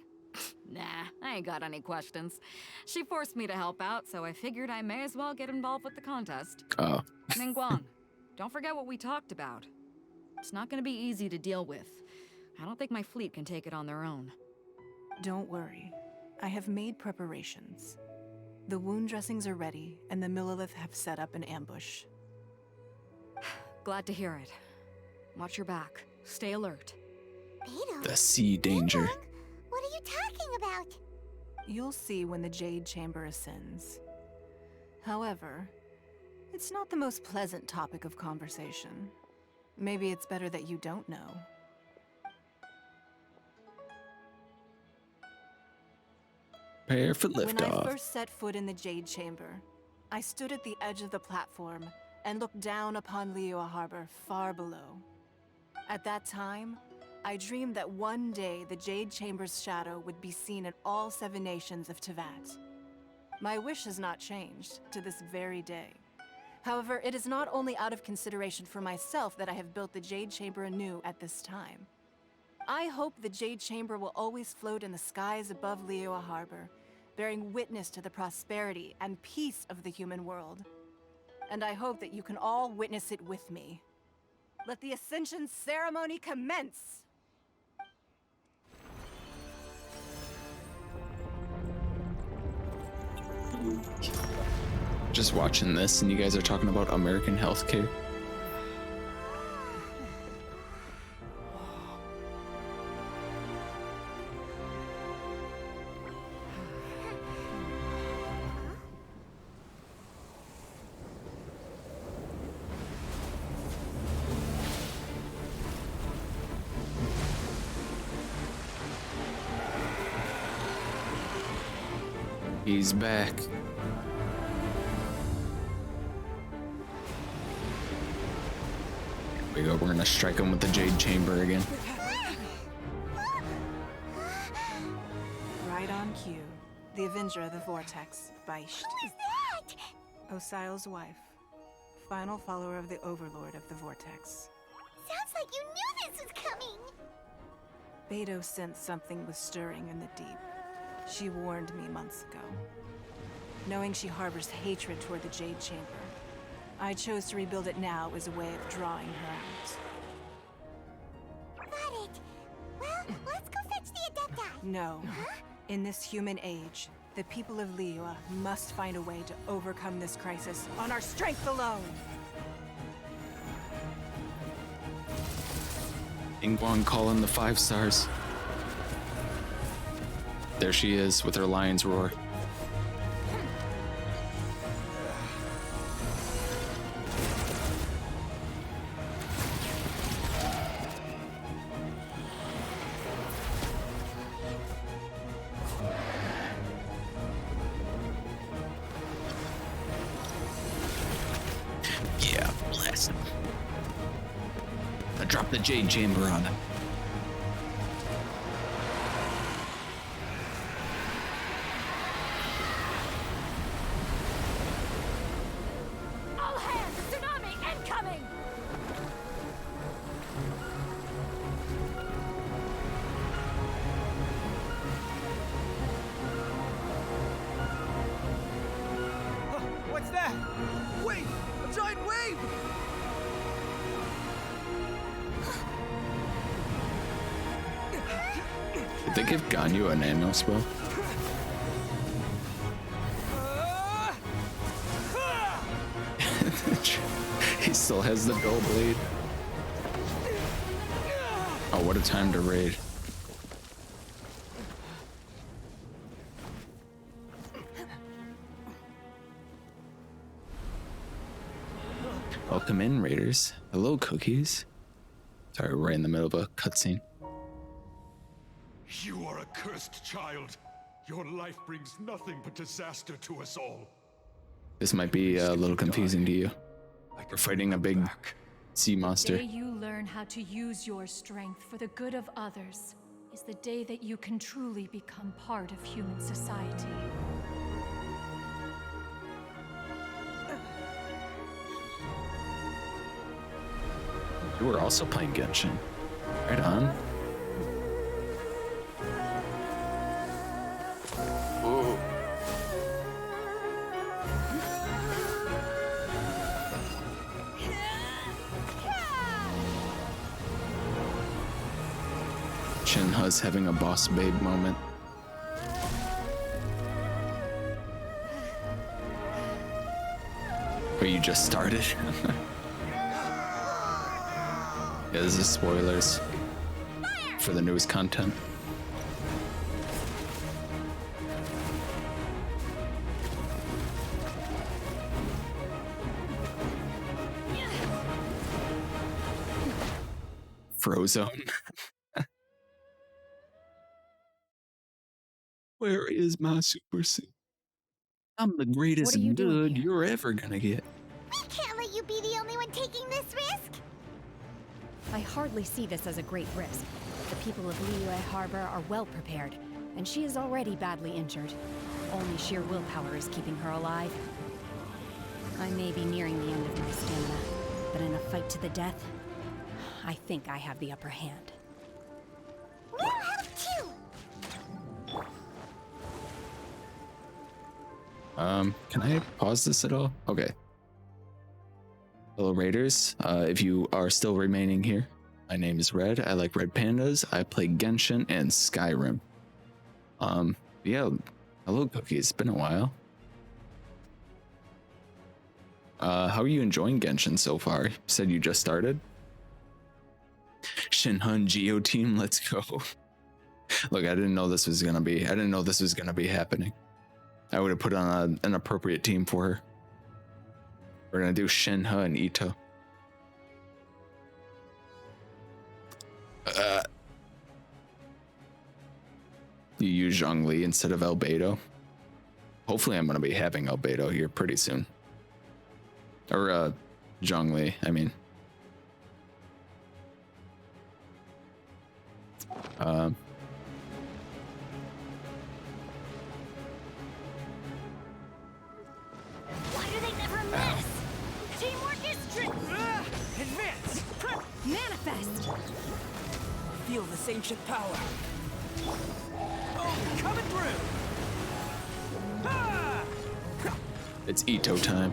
Nah, I ain't got any questions. She forced me to help out, so I figured I may as well get involved with the contest. Oh. Ningguang, don't forget what we talked about. It's not gonna be easy to deal with. I don't think my fleet can take it on their own. Don't worry. I have made preparations. The wound dressings are ready, and the Millilith have set up an ambush. Glad to hear it. Watch your back. Stay alert. Beidou, The sea danger. what are you talking about? You'll see when the Jade Chamber ascends. However, it's not the most pleasant topic of conversation. Maybe it's better that you don't know. Prepare for When liftoff. I first set foot in the Jade Chamber, I stood at the edge of the platform and looked down upon Liyue Harbor far below. At that time, I dreamed that one day the Jade Chamber's shadow would be seen in all 7 nations of Tevat. My wish has not changed to this very day. However, it is not only out of consideration for myself that I have built the Jade Chamber anew at this time. I hope the Jade Chamber will always float in the skies above Liyue Harbor, bearing witness to the prosperity and peace of the human world. And I hope that you can all witness it with me. Let the Ascension ceremony commence! Just watching this and you guys are talking about American healthcare. He's back. Here we go, we're gonna strike him with the Jade Chamber again. Right on cue. The Avenger of the Vortex, Beisht. Who is that? Osial's wife. Final follower of the Overlord of the Vortex. Sounds like you knew this was coming. Beidou sensed something was stirring in the deep. She warned me months ago. Knowing she harbors hatred toward the Jade Chamber, I chose to rebuild it now as a way of drawing her out. Got it. Well, let's go fetch the Adepti. No. Huh? In this human age, the people of Liyue must find a way to overcome this crisis on our strength alone. Ingguang calling the 5 stars. There she is with her lion's roar. Yeah, bless him. I dropped the Jade Chamber on him. All hands! Tsunami incoming! What's that? Wait! A giant wave! Did they give Ganyu a nano spell? He still has the dull blade. Oh, what a time to raid. Welcome in, raiders. Hello, cookies. Sorry, we're right in the middle of a cutscene. You are a cursed child. Your life brings nothing but disaster to us all. This might be a little confusing to you. We're fighting a big sea The monster. day you learn how to use your strength for the good of others is the day that you can truly become part of human society. You were also playing Genshin. Right on. Whoa. Shinha's having a boss babe moment. But you just started. Yeah, this is spoilers for the newest content. Frozone. Where is my Super Suit? I'm the greatest What are you doing good you're ever gonna get. We can't let you be the only one taking this risk. I hardly see this as a great risk. The people of Liyue Harbor are well prepared, and she is already badly injured. Only sheer willpower is keeping her alive. I may be nearing the end of my stamina, but in a fight to the death, I think I have the upper hand. Can I pause this at all? Okay. Hello Raiders, if you are still remaining here, my name is Red. I like red pandas. I play Genshin and Skyrim. Yeah, hello Cookie, it's been a while. How are you enjoying Genshin so far? You said you just started? Shinhan Geo team, let's go. Look, I didn't know this was gonna be happening. I would have put on an appropriate team for her. We're gonna do Shinha and Ito. You use Zhongli instead of Albedo. Hopefully I'm gonna be having Albedo here pretty soon. Or Zhongli, I mean. Why do they never miss? Teamwork is Advance! Manifest! Feel this ancient power. Oh, coming through! Ah! It's Ito time.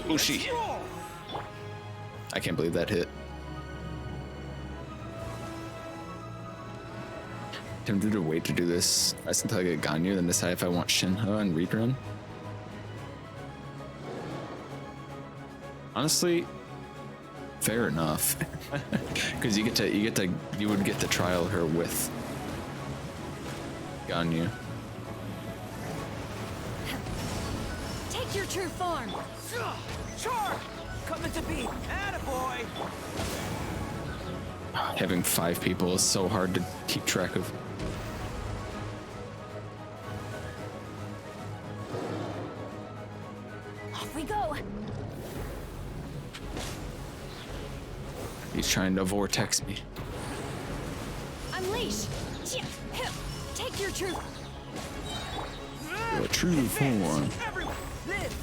Oh, she. I can't believe that hit. Tempted to wait to do this rest until I get Ganyu, then decide if I want Shinha and Reedrun. Honestly, fair enough. Because you would get to trial her with Ganyu. Take your true form. Char! Coming to be. Attaboy! Having 5 people is so hard to keep track of. Off we go. He's trying to vortex me. Unleash. Take your true. Your true form. Everyone, live!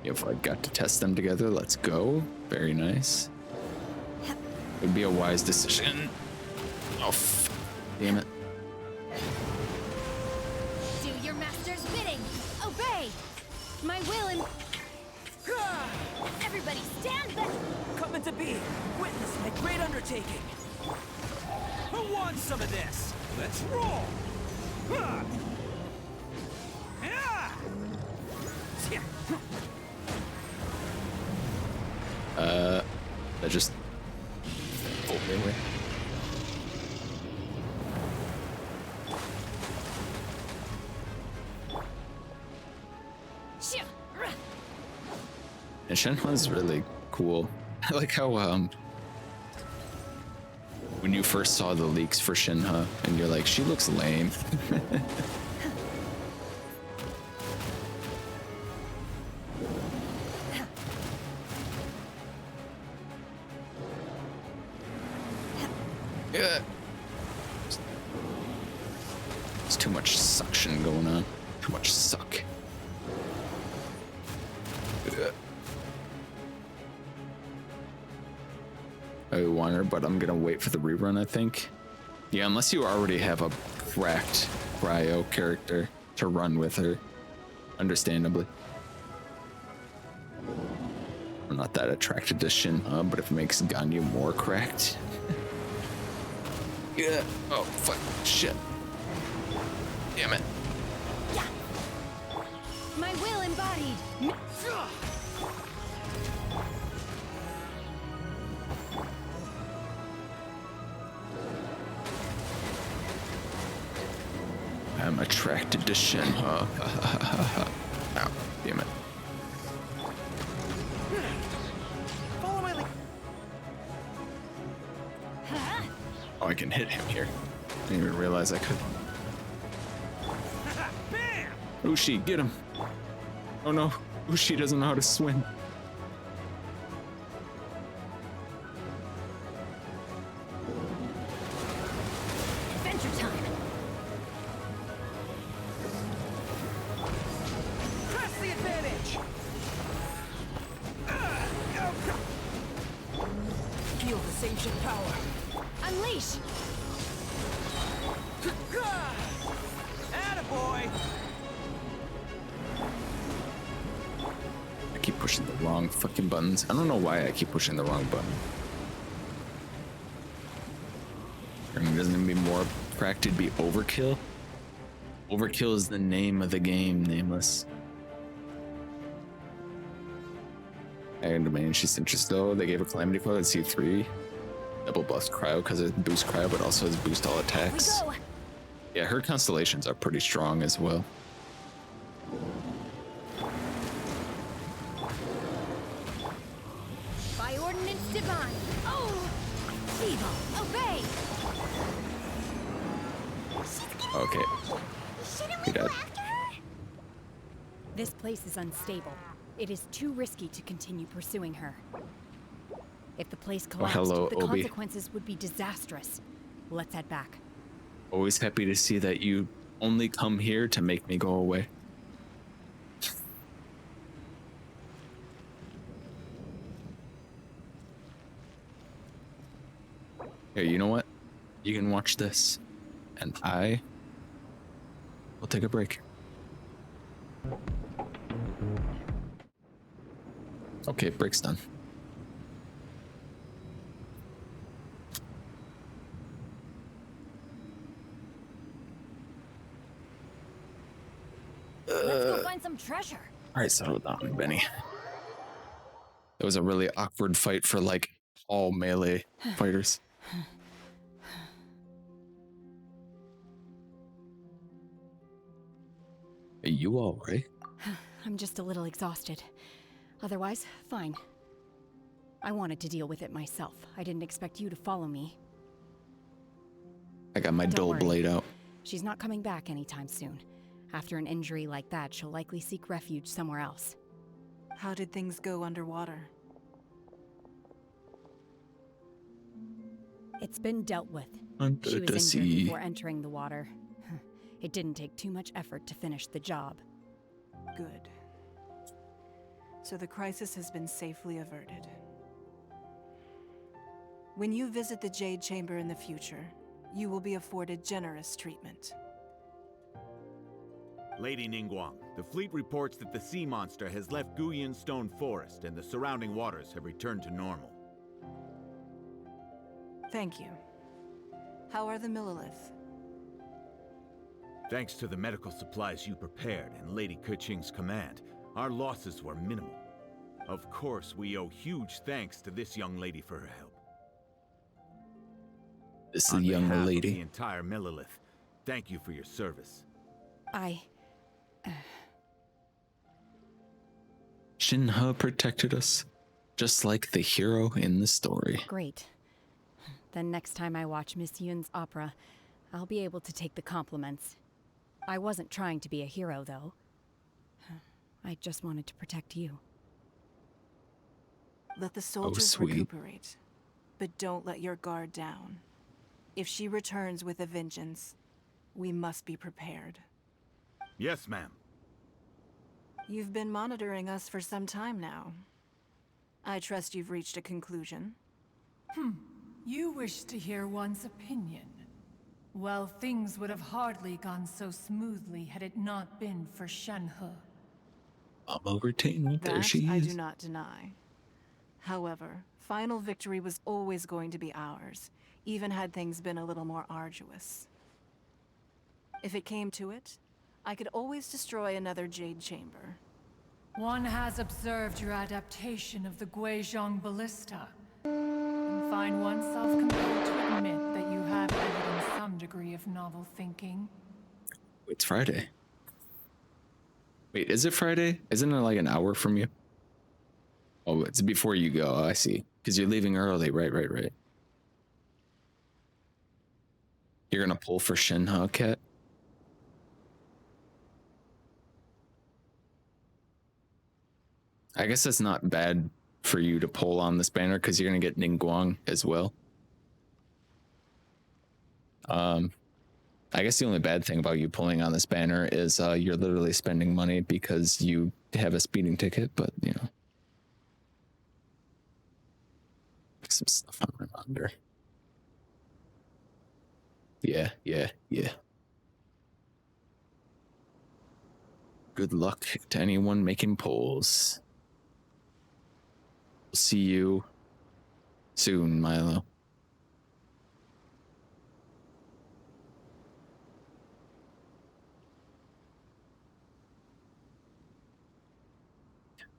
If I got to test them together, let's go. Very nice. Would be a wise decision. Oh, damn it. Do your master's bidding. Obey. My will and... Everybody stand back. Coming to be. Witness my great undertaking. Who wants some of this? Let's roll! Huh. Yeah. That just... Oh, wait. And Shenhua's really cool. I like how, when you first saw the leaks for Shinha, and you're like, she looks lame. Yeah. There's too much suction going on. Too much suck. I want her, but I'm gonna wait for the rerun, I think. Yeah, unless you already have a cracked cryo character to run with her. Understandably. I'm not that attracted to Shinha, but if it makes Ganyu more cracked. Yeah. Oh, fuck. Shit. Damn it. Yeah. My will embodied. I'm attracted to Shinha. Ow, damn it. Follow my lead. Oh, I can hit him here. I didn't even realize I could. Ushi, get him. Oh no, Ushi doesn't know how to swim. Adventure time. boy! I keep pushing the wrong fucking buttons. I don't know why I keep pushing the wrong button. I mean, doesn't it be more cracked to be overkill? Overkill is the name of the game, Nameless. And man, she's interested though. They gave a calamity code at C3. Double buffs cryo because it boosts cryo, but also has boost all attacks. Yeah, her constellations are pretty strong as well. By ordinance divine. Oh! Feeble, obey! Okay. He died. This place is unstable. It is too risky to continue pursuing her. If the place collapsed, hello, the Obi. consequences would be disastrous. Let's head back. Always happy to see that you only come here to make me go away. Here, you know what? You can watch this, and I will take a break. Okay, break's done. Let's go find some treasure. All right, settle down, Benny. It was a really awkward fight for like all melee fighters. Are you all right? I'm just a little exhausted. Otherwise, fine. I wanted to deal with it myself. I didn't expect you to follow me. I got my Don't dull worry. blade out. She's not coming back anytime soon. After an injury like that, she'll likely seek refuge somewhere else. How did things go underwater? It's been dealt with. Under She was the injured sea. before entering the water. It didn't take too much effort to finish the job. Good. So the crisis has been safely averted. When you visit the Jade Chamber in the future, you will be afforded generous treatment. Lady Ningguang, the fleet reports that the sea monster has left Guyan Stone Forest and the surrounding waters have returned to normal. Thank you. How are the Millilith? Thanks to the medical supplies you prepared and Lady Keqing's command, our losses were minimal. Of course, we owe huge thanks to this young lady for her help. This is On a young behalf of lady. the entire Millilith, thank you for your service. Shinha protected us, just like the hero in the story. Great. Then next time I watch Miss Yun's opera, I'll be able to take the compliments. I wasn't trying to be a hero, though. I just wanted to protect you. Let the soldiers sweet. recuperate, but don't let your guard down. If she returns with a vengeance, we must be prepared. Yes, ma'am. You've been monitoring us for some time now. I trust you've reached a conclusion. You wish to hear one's opinion. Well, things would have hardly gone so smoothly had it not been for Shenhe. Mama retained. There That she I is. do not deny. However, final victory was always going to be ours, even had things been a little more arduous. If it came to it, I could always destroy another Jade Chamber. One has observed your adaptation of the Guizhong Ballista, and find oneself compelled to admit that you have evident some degree of novel thinking. It's Friday. Wait, is it Friday? Isn't it like an hour from you? Oh, it's before you go. I see. Because you're leaving early. Right. You're gonna pull for Shinha, Cat? I guess that's not bad for you to pull on this banner because you're gonna get Ningguang as well. I guess the only bad thing about you pulling on this banner is you're literally spending money because you have a speeding ticket, but you know. Some stuff on reminder. Yeah. Good luck to anyone making polls. We'll see you soon, Milo.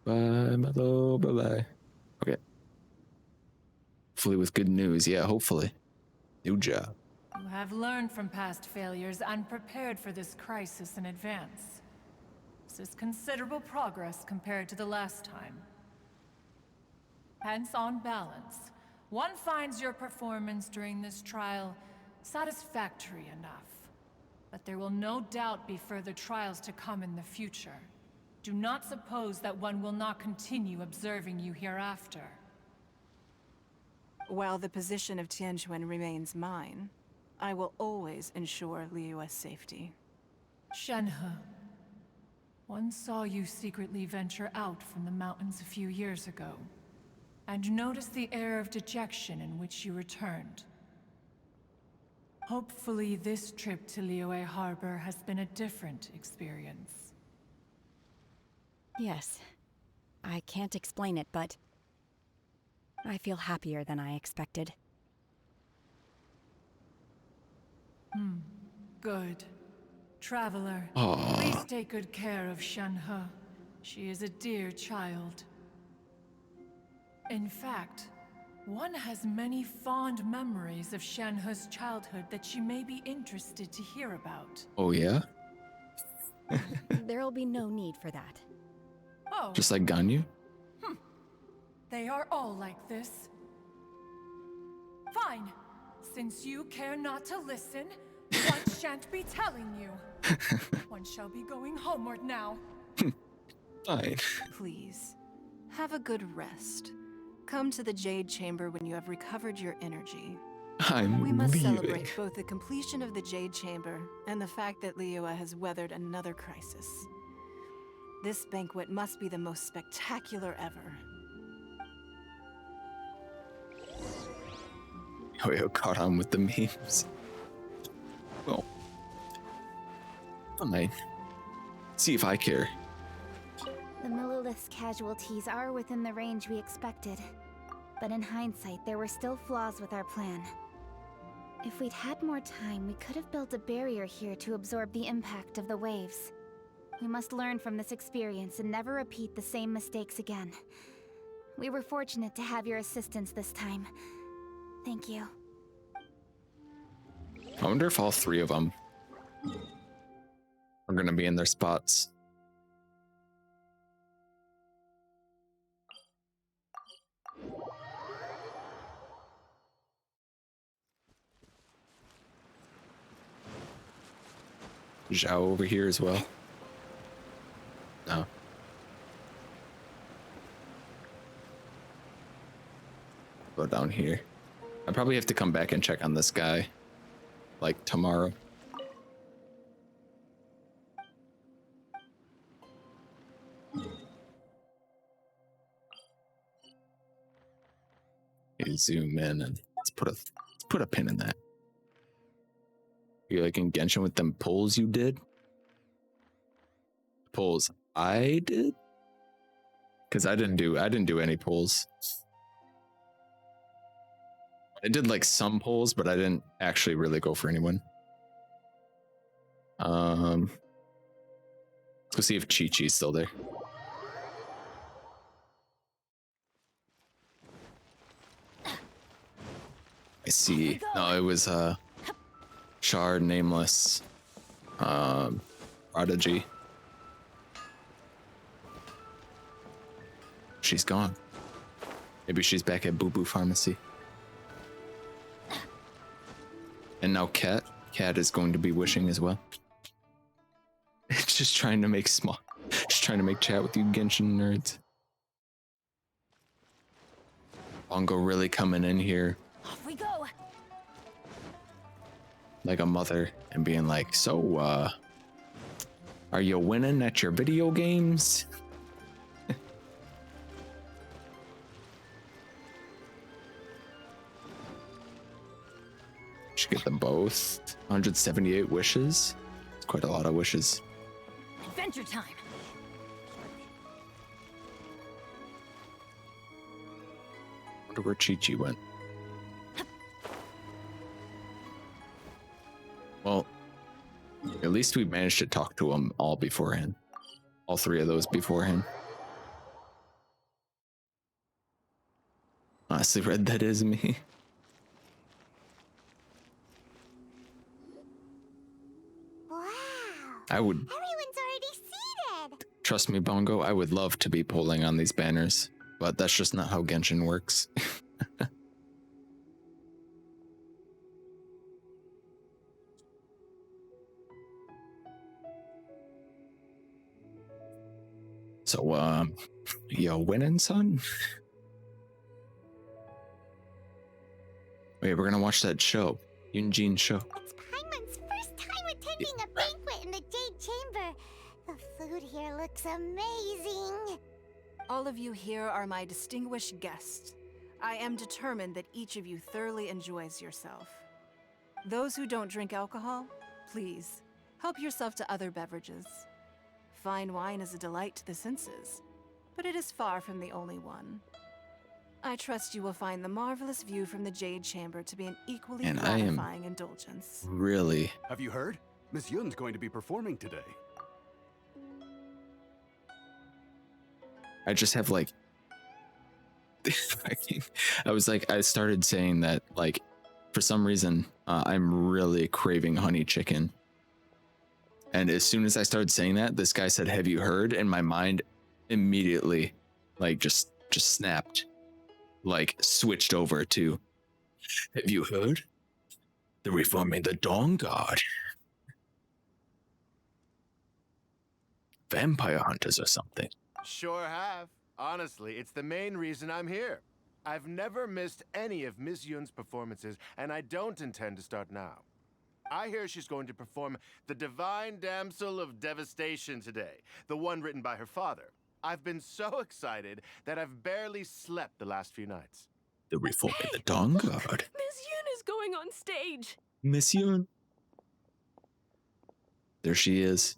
Bye, Milo. Bye-bye. Okay. Hopefully with good news. Yeah, hopefully. New job. You have learned from past failures and prepared for this crisis in advance. This is considerable progress compared to the last time. Hence, on balance, one finds your performance during this trial satisfactory enough. But there will no doubt be further trials to come in the future. Do not suppose that one will not continue observing you hereafter. While the position of Tianquan remains mine, I will always ensure Liyue's safety. Shenhe, one saw you secretly venture out from the mountains a few years ago, and noticed the air of dejection in which you returned. Hopefully this trip to Liyue Harbor has been a different experience. Yes. I can't explain it, but I feel happier than I expected. Good. Traveler, Aww. please take good care of Shenhe. She is a dear child. In fact, one has many fond memories of Shenhe's childhood that she may be interested to hear about. Oh, yeah? There'll be no need for that. Oh. Just like Ganyu? They are all like this. Fine. Since you care not to listen, one shan't be telling you. One shall be going homeward now. Fine. Please, have a good rest. Come to the Jade Chamber when you have recovered your energy. We must celebrate both the completion of the Jade Chamber and the fact that Liyue has weathered another crisis. This banquet must be the most spectacular ever. Yo, caught on with the memes. Well, fine. See if I care. The Millilith's casualties are within the range we expected. But in hindsight, there were still flaws with our plan. If we'd had more time, we could have built a barrier here to absorb the impact of the waves. We must learn from this experience and never repeat the same mistakes again. We were fortunate to have your assistance this time. Thank you. I wonder if all three of them are going to be in their spots. Zhao over here as well. No. Go down here. I probably have to come back and check on this guy, like tomorrow. You zoom in and let's put a pin in that. You're like in Genshin with them polls you did? Polls I did? Because I didn't do any polls. I did like some polls, but I didn't actually really go for anyone. Let's go see if Chi-Chi's still there. I see. No, it was Shard, Nameless, Prodigy. She's gone. Maybe she's back at Boo Boo Pharmacy. And now Cat is going to be wishing as well. Just trying to make chat with you Genshin nerds. Bongo really coming in here. Off we go. Like a mother and being like, so, are you winning at your video games? Should get them both. 178 wishes. It's quite a lot of wishes. Adventure time. wonder where Chi-Chi went. Well, at least we managed to talk to them all beforehand. All three of those beforehand. Honestly, Red, that is me. Wow. I would, Everyone's already seated. trust me, Bongo, I would love to be pulling on these banners, but that's just not how Genshin works. So, yo, winning, son? Wait, we're gonna watch that show. Yunjin show. It's Paimon's first time attending a banquet in the Jade Chamber. The food here looks amazing. All of you here are my distinguished guests. I am determined that each of you thoroughly enjoys yourself. Those who don't drink alcohol, please, help yourself to other beverages. Fine wine is a delight to the senses, but it is far from the only one. I trust you will find the marvelous view from the Jade Chamber to be an equally And I am gratifying indulgence. really... Have you heard? Miss Yun's going to be performing today. I just have like... I started saying that, like, for some reason, I'm really craving honey chicken. And as soon as I started saying that, this guy said, "Have you heard?" And my mind immediately, like, just snapped. Like, switched over to, "Have you heard? They're reforming the Dawn Guard. Vampire hunters or something." Sure have. Honestly, it's the main reason I'm here. I've never missed any of Miss Yun's performances, and I don't intend to start now. I hear she's going to perform The Divine Damsel of Devastation today, the one written by her father. I've been so excited that I've barely slept the last few nights. They're reforming the Dawn Guard. Miss Yun is going on stage. Miss Yun. There she is.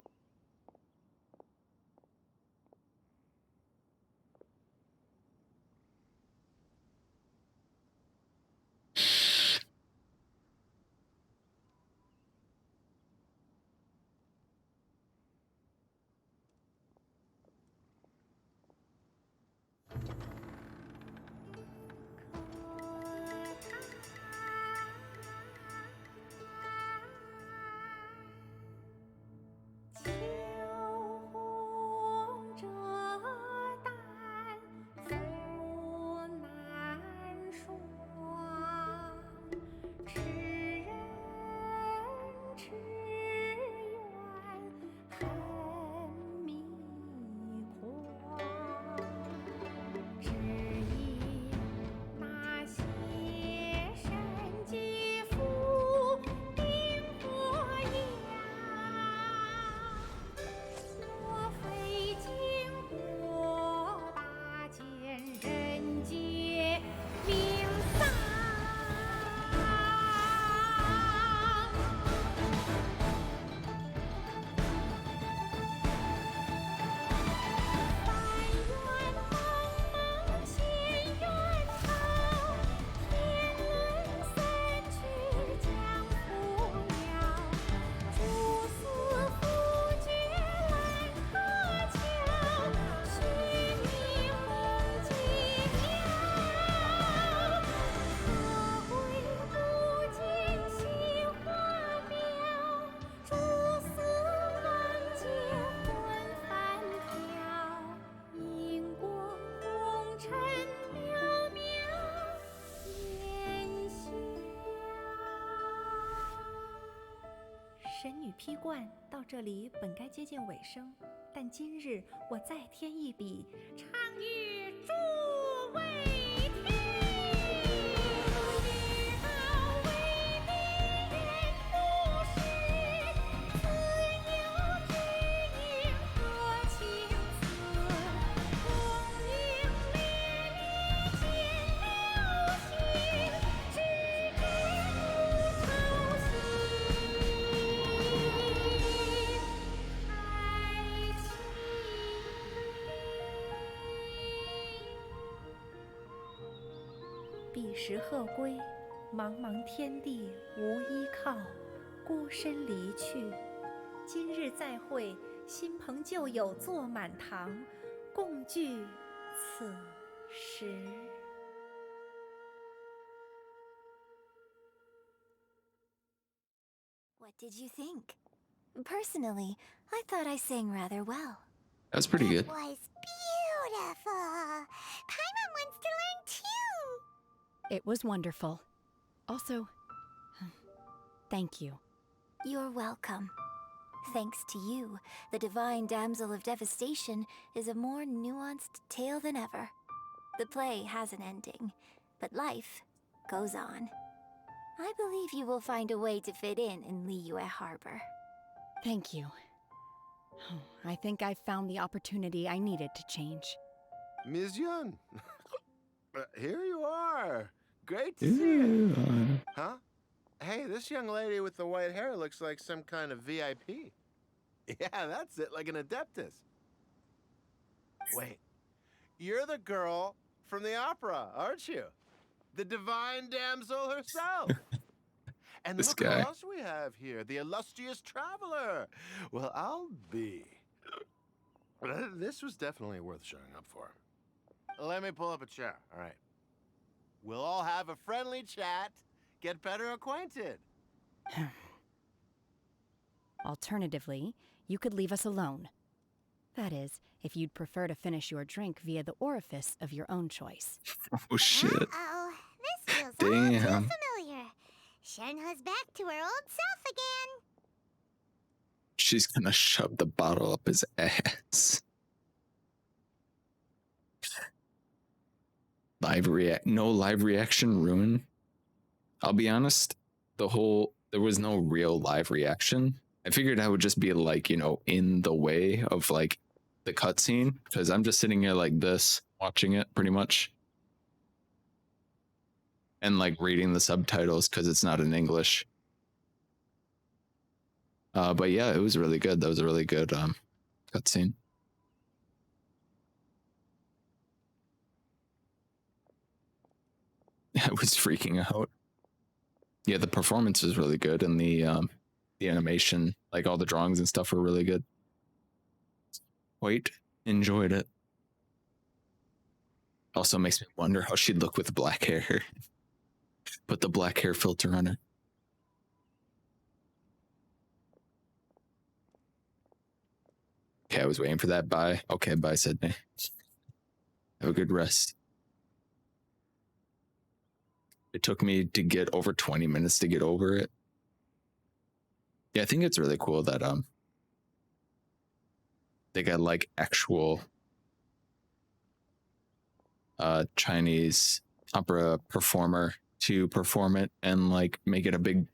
神女披冠到这里本该接近尾声，但今日我再添一笔，唱与诸位听。知道为敌人不是，自有知音和情字，功名烈烈见了心，只知不愁心。爱情。时鹤归，茫茫天地无依靠，孤身离去。今日再会，新朋旧友坐满堂，共聚此时。What did you think? Personally, I thought I sang rather well. That's pretty good. It was beautiful. Paimon wants to learn too. It was wonderful. Also, thank you. You're welcome. Thanks to you, the Divine Damsel of Devastation is a more nuanced tale than ever. The play has an ending, but life goes on. I believe you will find a way to fit in Liyue Harbor. Thank you. I think I've found the opportunity I needed to change. Ms. Yun, here you are. Great to see you. Huh? Hey, this young lady with the white hair looks like some kind of VIP. Yeah, that's it, like an Adeptus. Wait, you're the girl from the opera, aren't you? The Divine Damsel herself. And This look guy. who else we have here, the illustrious traveler. Well, I'll be. This was definitely worth showing up for. Let me pull up a chair, all right. We'll all have a friendly chat, get better acquainted. Alternatively, you could leave us alone. That is, if you'd prefer to finish your drink via the orifice of your own choice. Oh shit. Uh-oh, this feels all Damn. too familiar. Shenhe's back to her old self again. She's gonna shove the bottle up his ass. No live reaction ruin. I'll be honest, there was no real live reaction. I figured I would just be like, you know, in the way of like the cutscene, because I'm just sitting here like this, watching it pretty much. And like reading the subtitles because it's not in English. But yeah, it was really good. That was a really good cutscene. I was freaking out. Yeah, the performance was really good, and the animation, like all the drawings and stuff, were really good. Quite enjoyed it. Also makes me wonder how she'd look with black hair. Put the black hair filter on her. Okay, I was waiting for that. Bye. Okay, bye, Sydney. Have a good rest. It took me to get over 20 minutes to get over it. Yeah, I think it's really cool that they got like actual Chinese opera performer to perform it and like make it a big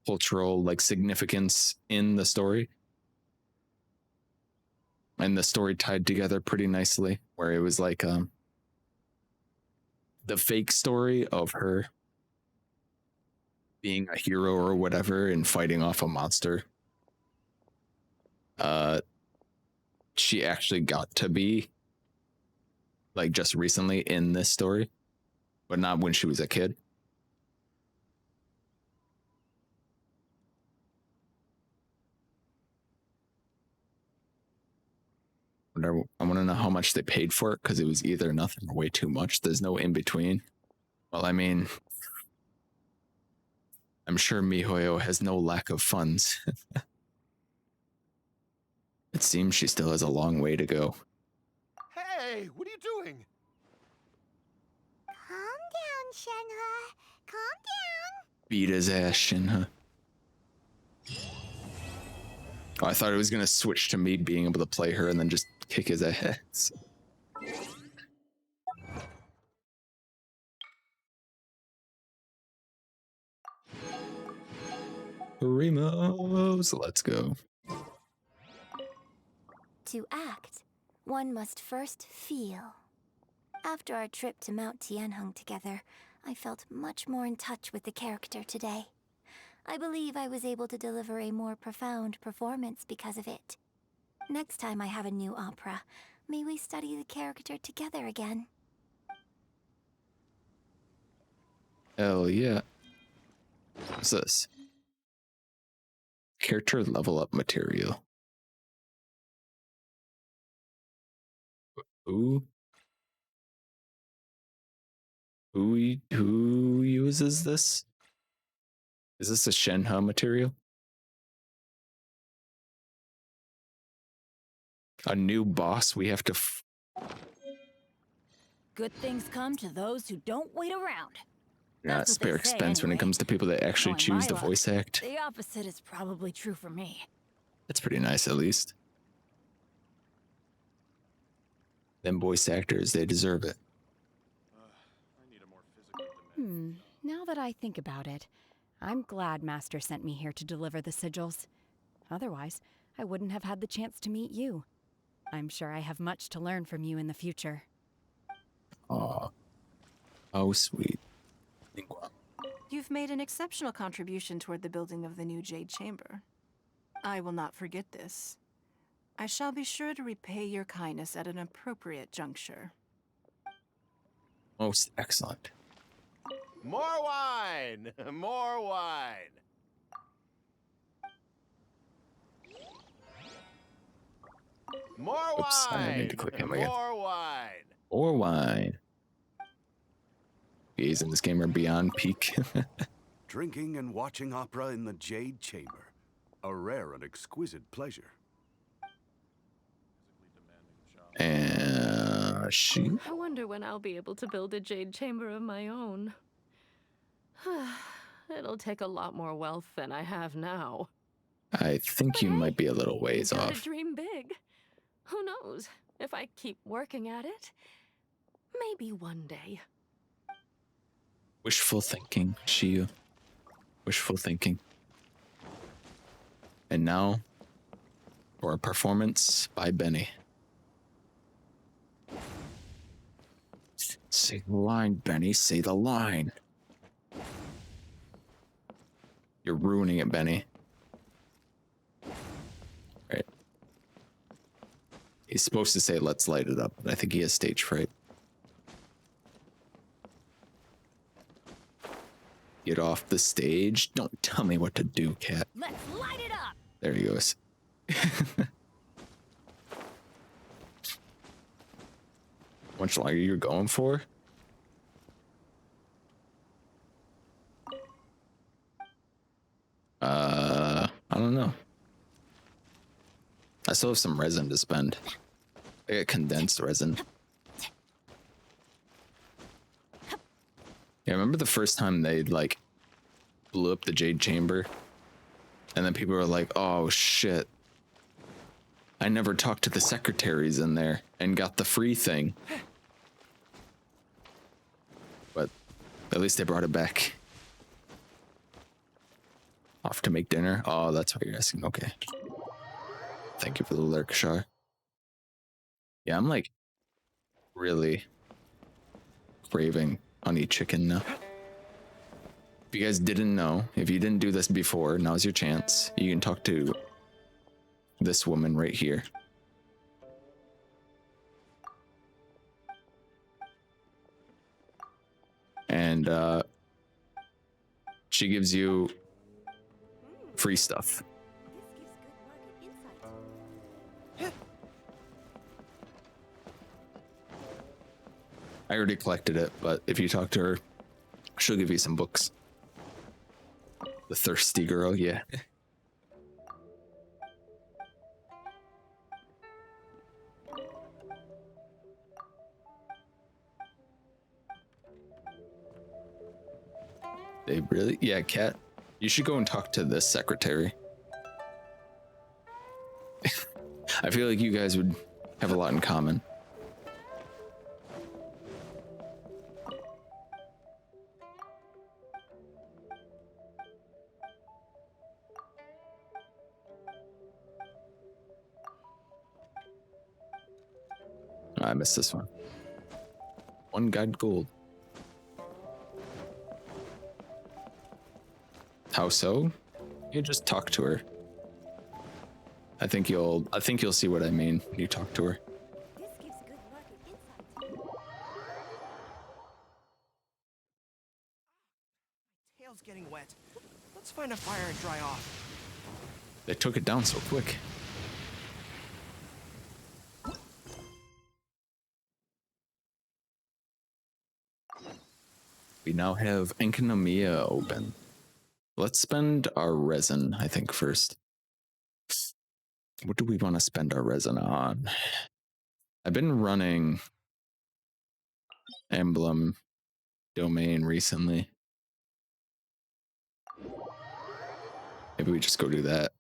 cultural like significance in the story. And the story tied together pretty nicely, where it was like the fake story of her being a hero or whatever and fighting off a monster. She actually got to be like just recently in this story, but not when she was a kid. I want to know how much they paid for it, because it was either nothing or way too much. There's no in between. Well, I mean, I'm sure MiHoYo has no lack of funds. It seems she still has a long way to go. Hey, what are you doing? Calm down, Shenhe. Calm down. Beat his ass, Shinha. Oh, I thought it was going to switch to me being able to play her and then just kick his ass. Primos, let's go. To act, one must first feel. After our trip to Mount Tianheng together, I felt much more in touch with the character today. I believe I was able to deliver a more profound performance because of it. Next time I have a new opera, may we study the character together again. Hell yeah. What's this? Character level up material. Who? Who uses this? Is this a Shenhe material? A new boss we have to Good things come to those who don't wait around. Yeah, That's what spare they say, expense when it anyway. comes to people that actually Knowing choose my the luck, voice act. The opposite is probably true for me. That's pretty nice, at least. Them voice actors, they deserve it. Now that I think about it, I'm glad Master sent me here to deliver the sigils. Otherwise, I wouldn't have had the chance to meet you. I'm sure I have much to learn from you in the future. Aw. Oh, sweet. You've made an exceptional contribution toward the building of the new Jade Chamber. I will not forget this. I shall be sure to repay your kindness at an appropriate juncture. Most excellent. More wine! More wine! More Oops, wine! I need to click him again. More wine! Or wine. Gaze in this game are beyond peak. Drinking and watching opera in the Jade Chamber. A rare and exquisite pleasure. And she. I wonder when I'll be able to build a jade chamber of my own. It'll take a lot more wealth than I have now. I think you might be a little ways Gotta off. dream big. Who knows? If I keep working at it, maybe one day. Wishful thinking, Shiyu. Wishful thinking. And now, for a performance by Benny. Say the line, Benny. Say the line. You're ruining it, Benny. Right. He's supposed to say, let's light it up, but I think he has stage fright. Get off the stage. Don't tell me what to do, cat. Let's light it up. There he goes. How much longer you're going for? I don't know. I still have some resin to spend. I got condensed resin. Yeah, remember the first time they like blew up the Jade Chamber? And then people were like, oh shit. I never talked to the secretaries in there and got the free thing. But at least they brought it back. Off to make dinner? Oh, that's what you're asking. Okay. Thank you for the lurk, Shar. Yeah, I'm like really craving honey chicken now. If you guys didn't know, if you didn't do this before, now's your chance. You can talk to this woman right here. And she gives you free stuff. I already collected it, but if you talk to her, she'll give you some books. The thirsty girl, yeah. They really? Yeah, Kat. You should go and talk to this secretary. I feel like you guys would have a lot in common. Oh, I missed this one. One guide gold. How so? You just talk to her. I think you'll see what I mean when you talk to her. Let's find a fire and dry off. They took it down so quick. We now have Enkanomiya open. Let's spend our resin, I think, first. What do we want to spend our resin on? I've been running Emblem Domain recently. Maybe we just go do that.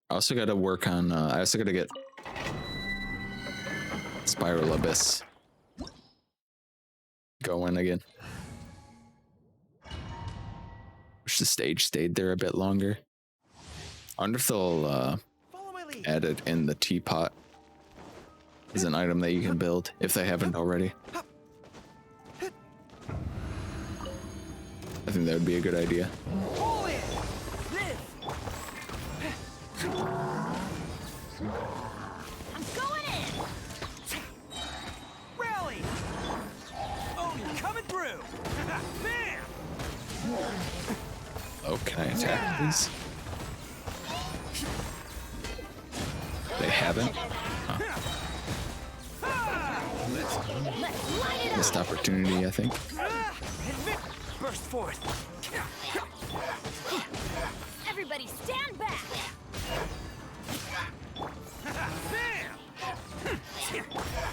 I also got to work on, I also got to get Spiral Abyss going again. Wish the stage stayed there a bit longer. I wonder if they'll add it in the teapot as an item that you can build, if they haven't already. I think that would be a good idea. I'm going in. Rally. Oh, you're coming through. Bam. Oh, can I attack these? They haven't? Huh. Missed opportunity, I think. Burst forth. Everybody stand back! Bam!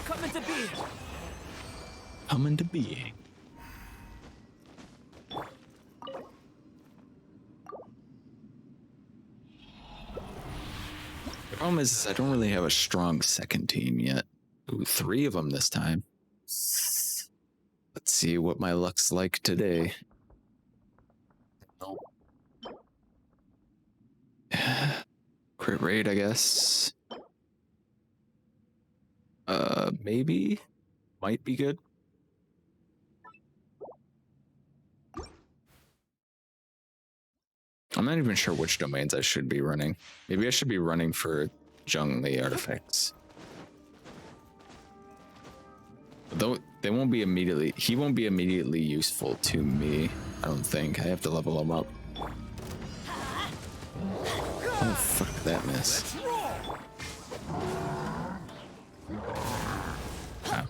Come into being. Come into being. The problem is I don't really have a strong second team yet. Ooh, 3 of them this time. Let's see what my luck's like today. Crit rate, I guess. Maybe. Might be good. I'm not even sure which domains I should be running. Maybe I should be running for Zhongli artifacts. Though they won't be immediately, he won't be immediately useful to me, I don't think. I have to level him up. Oh, fuck that miss. Ow.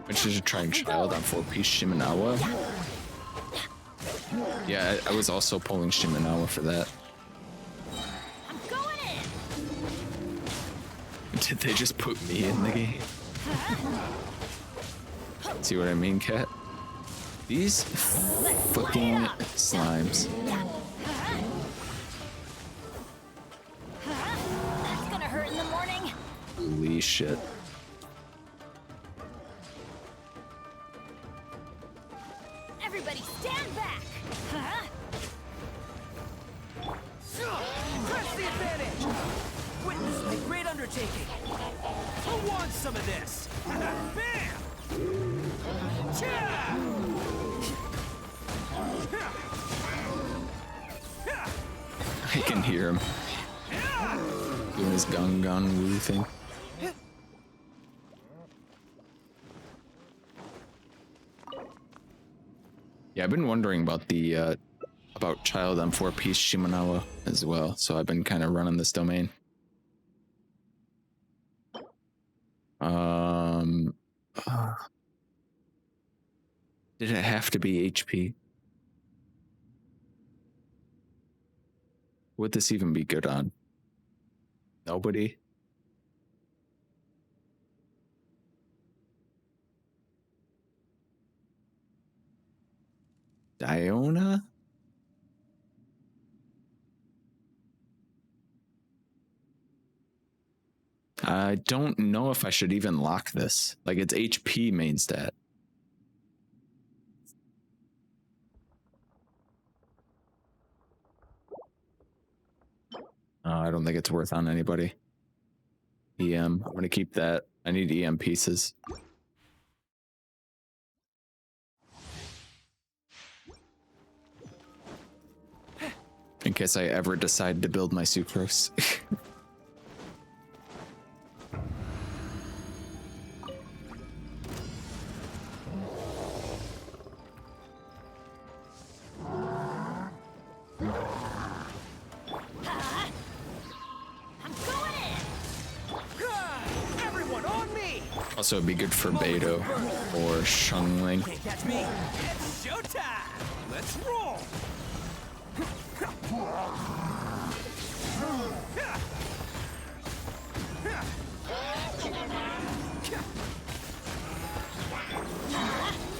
I should try and child on 4-piece Shimenawa. Yeah, I was also pulling Shimenawa for that. Did they just put me in the game? See what I mean, Cat? These fucking slimes. That's gonna hurt in the morning. Holy shit. Everybody stand back! Press the advantage! Witness my great undertaking! Who wants some of this? Bam! I can hear him doing his gun woo thing. Yeah, I've been wondering about the about child on 4-piece Shimenawa as well, so I've been kind of running this domain. Did it have to be HP? Would this even be good on? Nobody? Diona? I don't know if I should even lock this. Like, it's HP main stat. I don't think it's worth on anybody. EM. I'm going to keep that. I need EM pieces. In case I ever decide to build my sucrose. Also, it'd be good for Beidou or Shengling. Can't catch me. It's showtime. Let's roll.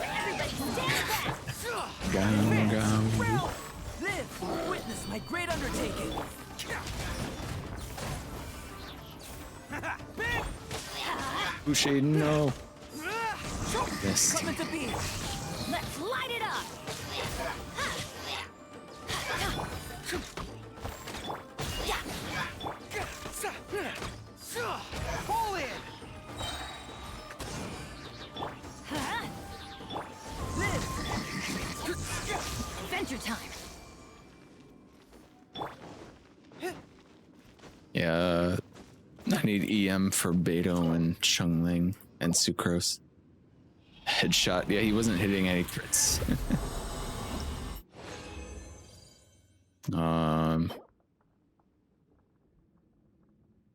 Everybody stand back! Live! Witness my great undertaking! Boucher, no. Missed. Coming to be! Let's light it up! Pull in! Adventure time! Yeah, I need EM for Beidou and Shengling and Sucrose. Headshot. Yeah, he wasn't hitting any crits.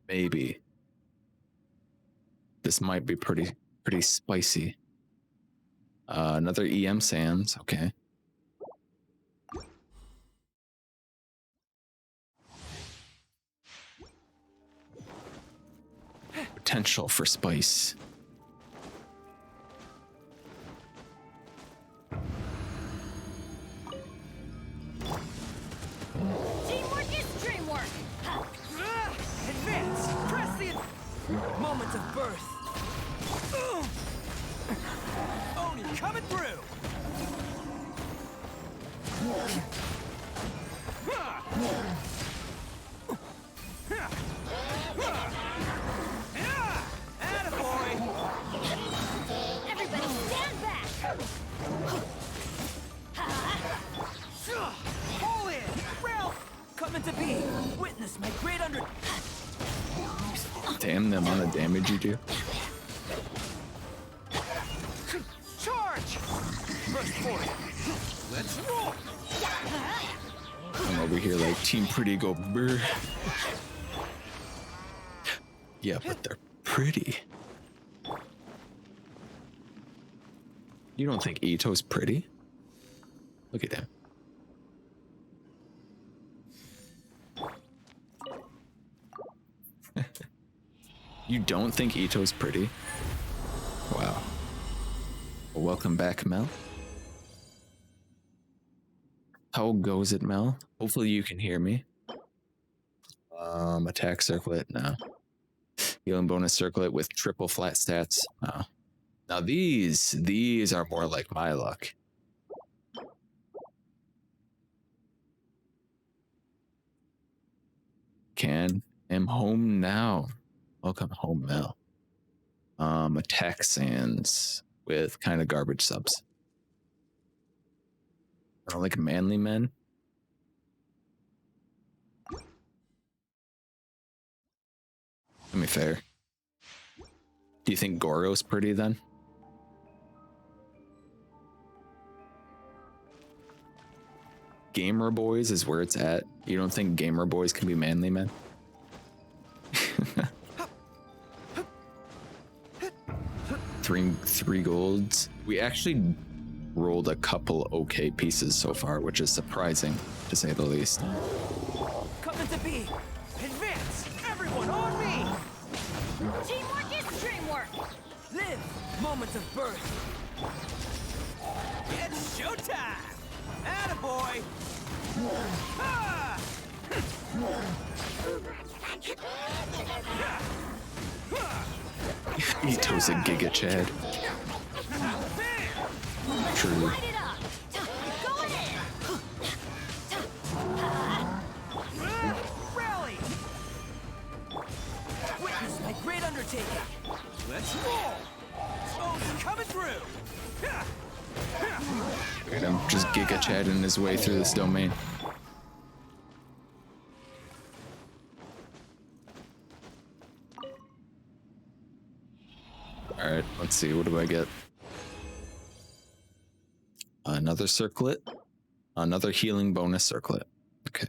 Maybe. This might be pretty spicy. Another EM Sands, okay. Potential for spice. Teamwork is dreamwork! Advance! Press the moment of birth! Oni coming through! Attaboy! Everybody stand back! Pull in! Ralph! Coming to be! Witness my great under... Damn the amount of damage you do. Charge! First forward! Let's roll! I'm over here like Team Pretty go brr. Yeah, but they're pretty. You don't think Ito's pretty? Look at him. You don't think Ito's pretty? Wow. Well, welcome back, Mel. How goes it, Mel? Hopefully you can hear me. Attack circlet, no. Healing bonus circlet with triple flat stats, no. Now these are more like my luck. Am home now. Welcome home, Mel. Attack sands with kind of garbage subs. I don't like manly men. Let me fair. Do you think Goro's pretty then? Gamer boys is where it's at. You don't think gamer boys can be manly men? Three golds. We actually rolled a couple okay pieces so far, which is surprising to say the least. Coming to be! Advance! Everyone on me! Teamwork is dreamwork! Live! Moments of birth! It's showtime! Attaboy! Ah! Ito's a Giga Chad. True. Rally! Witness my great undertaking! Let's roll! Oh, coming through! Look at him just Giga Chadding his way through this domain. Alright, let's see, what do I get? Another circlet. Another healing bonus circlet. Okay.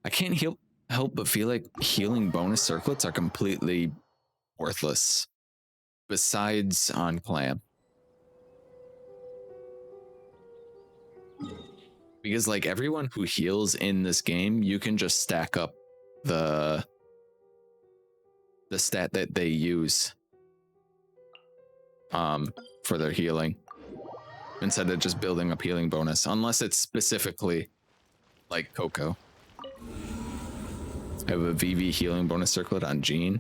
I can't heal. help but feel like healing bonus circlets are completely worthless. Besides on Clam. Because like everyone who heals in this game, you can just stack up the stat that they use for their healing instead of just building up healing bonus, unless it's specifically like Coco. I have a VV healing bonus circlet on Jean,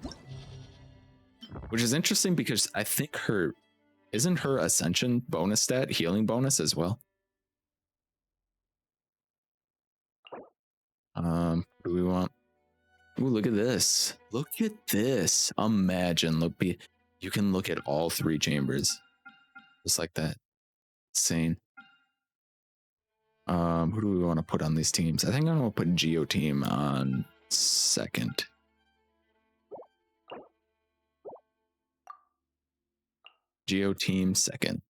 which is interesting because I think isn't her Ascension bonus stat healing bonus as well? What do we want? Ooh, look at this. Look at this. Imagine, you can look at all 3 chambers. Just like that. Insane. Who do we want to put on these teams? I think I'm gonna put Geo Team on 2nd. Geo Team 2nd.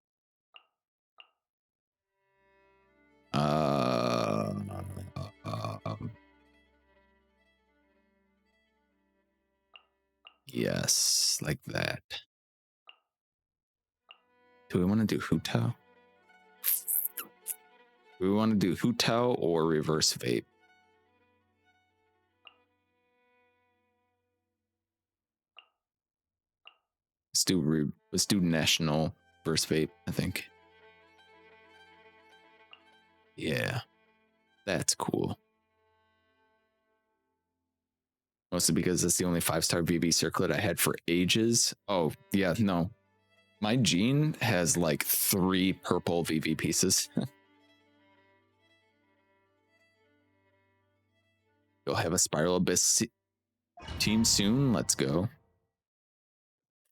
Yes, like that. Do we want to do Hu Tao? Do we want to do Hu Tao or Reverse Vape? Let's do National Verse Vape, I think. Yeah, that's cool. Mostly because that's the only 5-star VV circlet I had for ages. Oh, yeah, no. My Jean has like 3 purple VV pieces. You'll have a Spiral Abyss team soon. Let's go.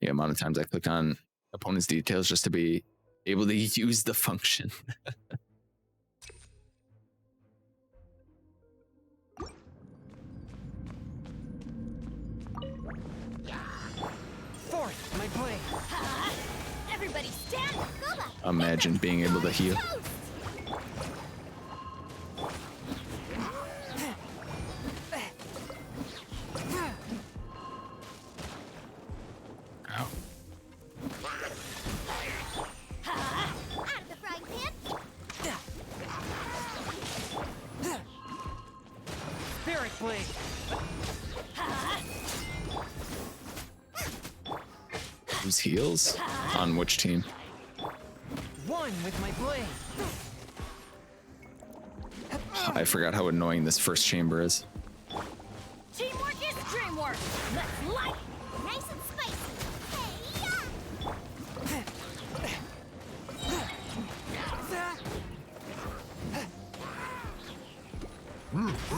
The amount of times I click on opponent's details just to be able to use the function. Fourth, my blade. Everybody stand. Imagine being able to heal. Ow. Out of the frying pan. Spirit blade. Who's heals? On which team? One with my blade. I forgot how annoying this first chamber is. Teamwork is dreamwork. Let's light it. Nice and spicy.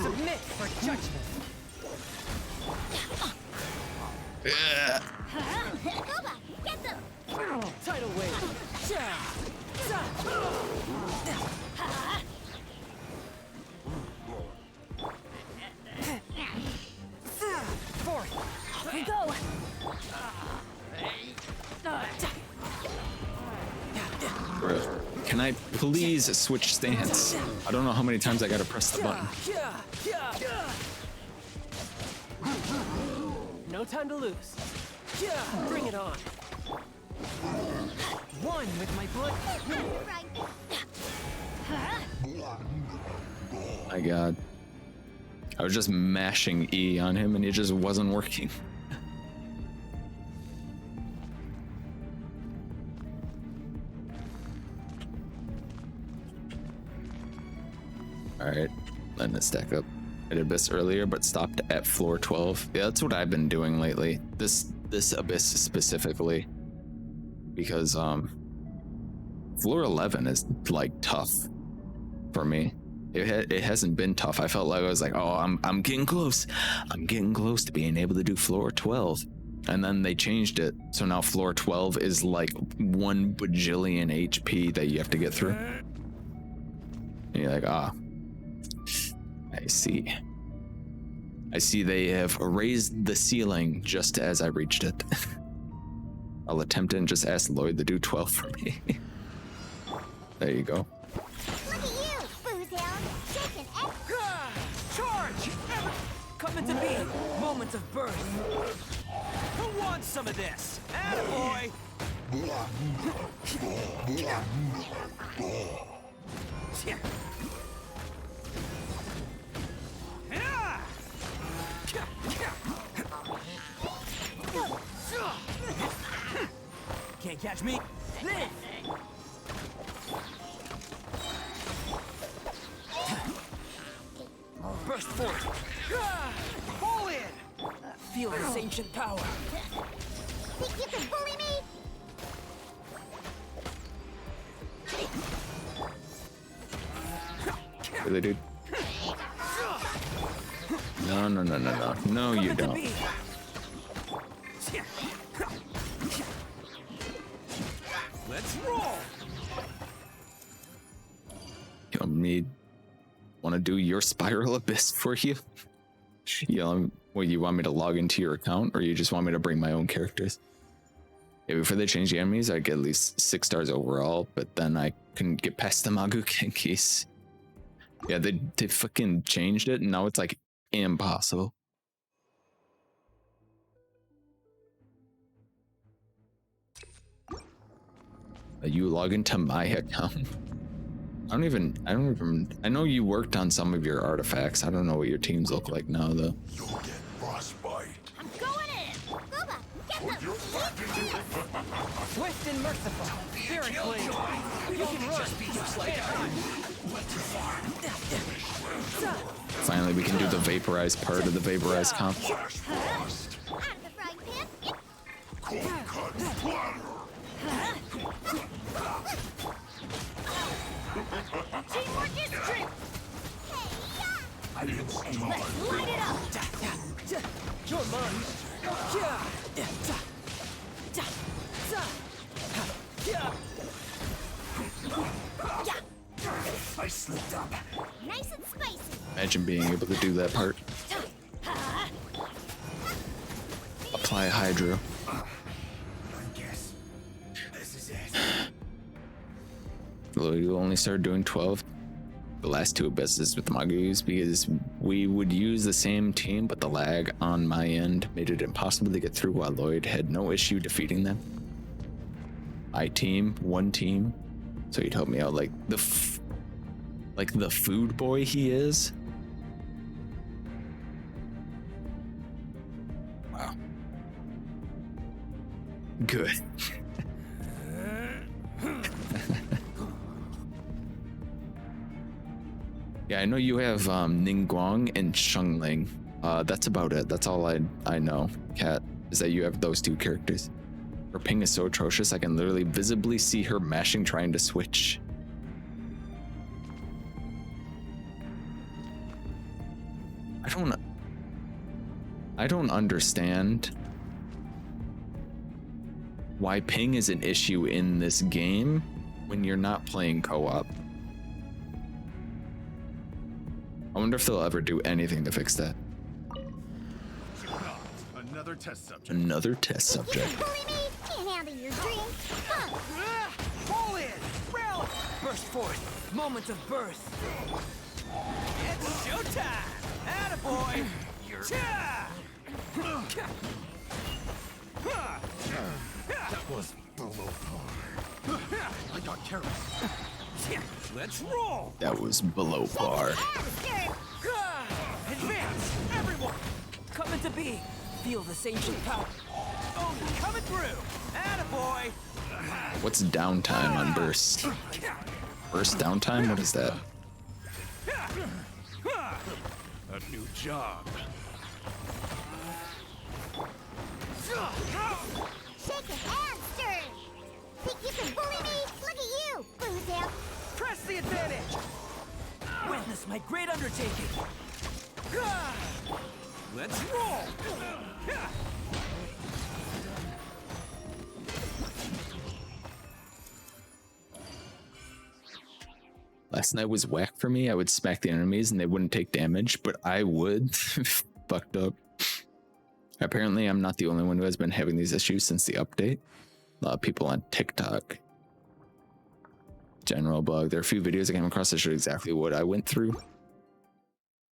Submit for judgment. Get them. Tidal wave. Fourth. Here we go. Can I please switch stance? I don't know how many times I gotta press the button. No time to lose. Bring it on. One with my blade. My god. I was just mashing E on him and it just wasn't working. Alright, letting it stack up. I did Abyss earlier, but stopped at floor 12. Yeah, that's what I've been doing lately. This Abyss specifically. Because floor 11 is like tough for me. It hasn't been tough. I felt like I was like, oh, I'm getting close. I'm getting close to being able to do floor 12. And then they changed it. So now floor 12 is like 1 bajillion HP that you have to get through. And you're like, I see. I see they have raised the ceiling just as I reached it. I'll attempt it and just ask Lloyd to do 12 for me. There you go. Look at you, Boozhound. Shaking Charge! Coming Coming to be. Moments of birth. Who wants some of this? Attaboy! Can't catch me. Burst forth. Pull in. Feel this ancient power. Think you can bully me? Really, dude? No, no, no, no, no. No, you don't. Let's roll. You want to do your Spiral Abyss for you? Well, you want me to log into your account, or you just want me to bring my own characters? Yeah, before they change the enemies, I get at least 6 stars overall, but then I couldn't get past the Magu Kenkis. Yeah, they fucking changed it, and now it's like impossible. You log into my account. I know you worked on some of your artifacts. I don't know what your teams look like now, though. You'll get frostbite. I'm going in! Booba, get them! Swift and merciful. Very clean. You can run. Just like Finally, we can do the vaporized part of the vaporized comp. Out of the frying pan! Cold cut splatter. Teamwork is true! It's time. Let's light it up! You're mine. I slipped up. Nice and spicy! Imagine being able to do that part. Apply Hydro. I guess this is it. You only started doing 12. The last 2 abysses with the Magus because we would use the same team, but the lag on my end made it impossible to get through while Lloyd had no issue defeating them. My team, one team, so he'd help me out like the food boy he is. Wow. Good. Yeah, I know you have Ningguang and Shengling. That's about it. That's all I know, Kat, is that you have those 2 characters. Her ping is so atrocious, I can literally visibly see her mashing trying to switch. I don't understand why ping is an issue in this game when you're not playing co-op. I wonder if they'll ever do anything to fix that. Another test subject. Another test subject. You can bully me? Can't handle your drink. Pull in. Rally. Burst forth. Moment of birth. It's showtime. Attaboy. That was below par. I got careless. Let's roll. That was below par. Advance, everyone. Coming to be. Feel this ancient power. Oh, coming through. Attaboy. What's downtime on burst? Burst downtime? What is that? A new job. Shake it and stir. Think you can bully me? Look at you, Boozle. Press the advantage. Witness my great undertaking. Let's roll. Last night was whack for me. I would smack the enemies and they wouldn't take damage, but I would. Fucked up. Apparently, I'm not the only one who has been having these issues since the update. A lot of people on TikTok. General bug. There are a few videos I came across that showed exactly what I went through.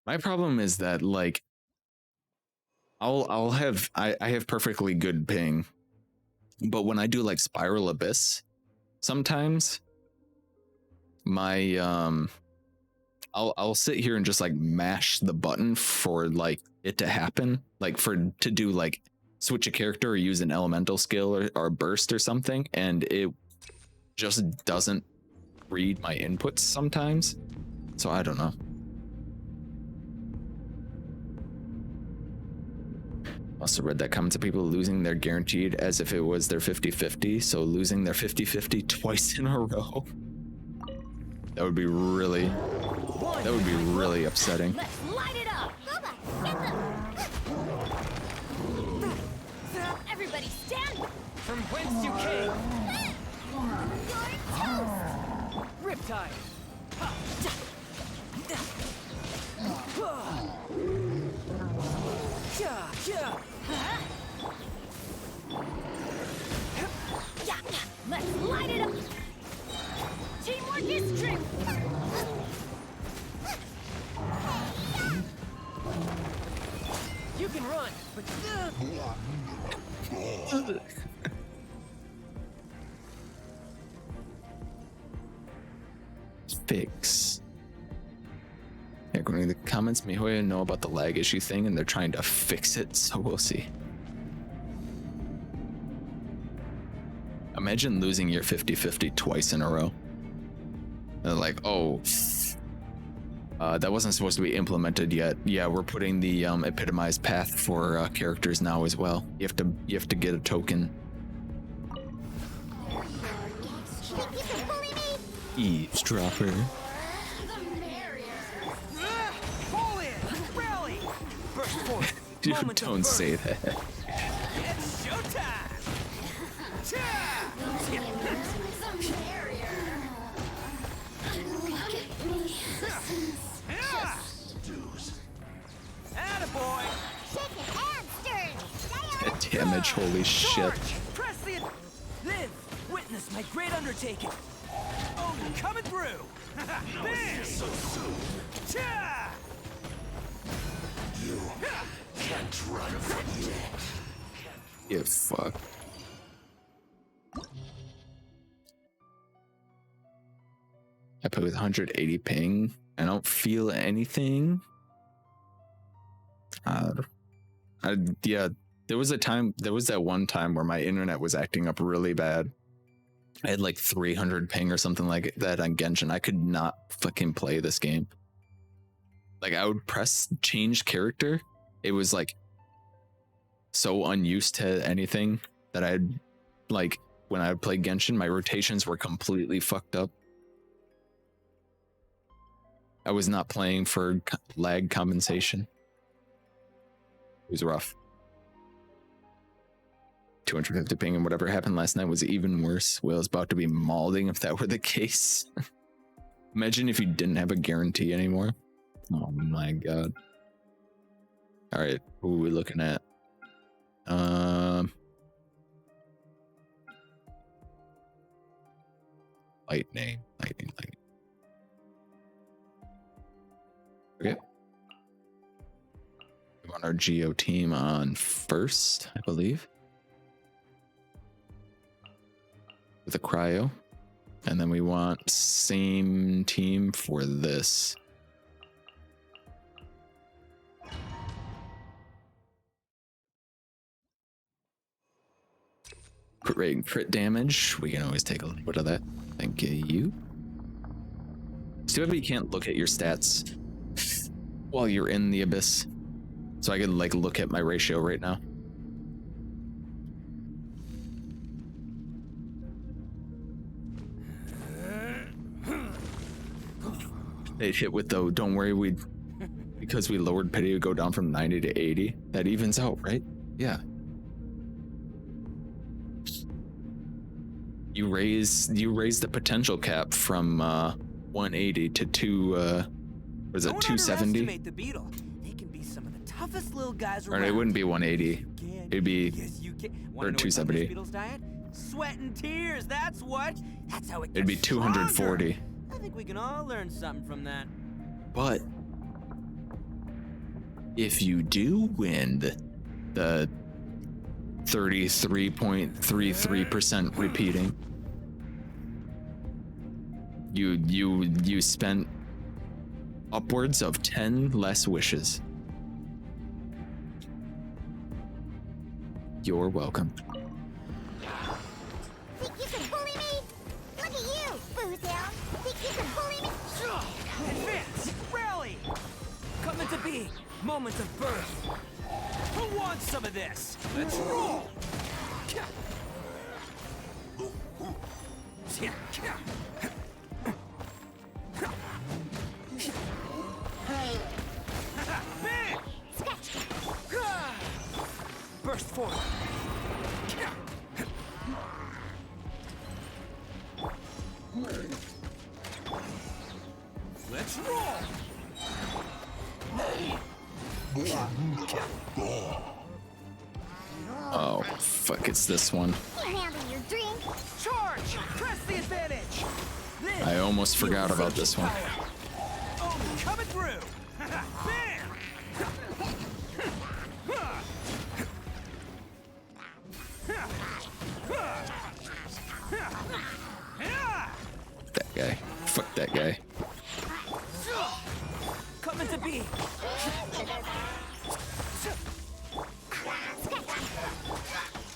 My problem is that, like, I have perfectly good ping, but when I do like Spiral Abyss, sometimes my I'll sit here and just like mash the button for like it to happen, like to do like switch a character or use an elemental skill or burst or something, and it just doesn't read my inputs sometimes. So I don't know. Also read that comments of people losing their guaranteed as if it was their 50-50, so losing their 50-50 twice in a row. That would be really upsetting. Let's light it up! Everybody stand! From whence you came! Riptide! Let's light it up! Teamwork is strength! You can run, but... Fix. Yeah, according to the comments, Mihoya know about the lag issue thing and they're trying to fix it, so we'll see. Imagine losing your 50-50 twice in a row. And like, oh, that wasn't supposed to be implemented yet. Yeah, we're putting the epitomized path for characters now as well. You have to get a token. Eavesdropper. Pull in! Rally! Burst forth! Dude, don't say that. It's showtime! Attaboy! Shaken and stirred! Damage, holy shit. Press the... Live! Witness my great undertaking! Oh, coming through! Bam! So soon! You can't run from death. You fuck. I play with 180 ping. I don't feel anything. Yeah, there was that one time where my internet was acting up really bad. I had like 300 ping or something like that on Genshin. I could not fucking play this game. Like I would press change character. It was like so unused to anything that I'd like when I would play Genshin, my rotations were completely fucked up. I was not playing for lag compensation. It was rough. 250 ping, and whatever happened last night was even worse. Will is about to be mauling if that were the case. Imagine if you didn't have a guarantee anymore. Oh my god. All right, who are we looking at? Lightning. Okay. We want our Geo team on first, I believe. With a cryo. And then we want same team for this. Crit rate and crit damage. We can always take a little bit of that. Thank you. It's too bad you can't look at your stats while you're in the abyss. So I can like look at my ratio right now. They hit with though, don't worry, because we lowered pity, we go down from 90 to 80. That evens out, right? Yeah. You raise the potential cap from 180 to 270? The beetle. They can be some of the toughest little guys Or around. it wouldn't be 180. It'd be or 270. Beetle's diet? Sweat and tears, that's what. That's how it gets It'd be 240. stronger. I think we can all learn something from that. But if you do win the 33.33% repeating. You spent upwards of 10 less wishes. You're welcome. Think you can bully me? Look at you, Boozehound. Think you can bully me? Advance! Rally! Coming to be. Moment of birth. Who wants some of this? Let's roll! Burst forward. Let's roll. Oh, fuck, it's this one. You handle your drink. Charge! Press the advantage. I almost forgot about this one. Oh, coming through. Bam! That guy. Fuck that guy. Coming to be.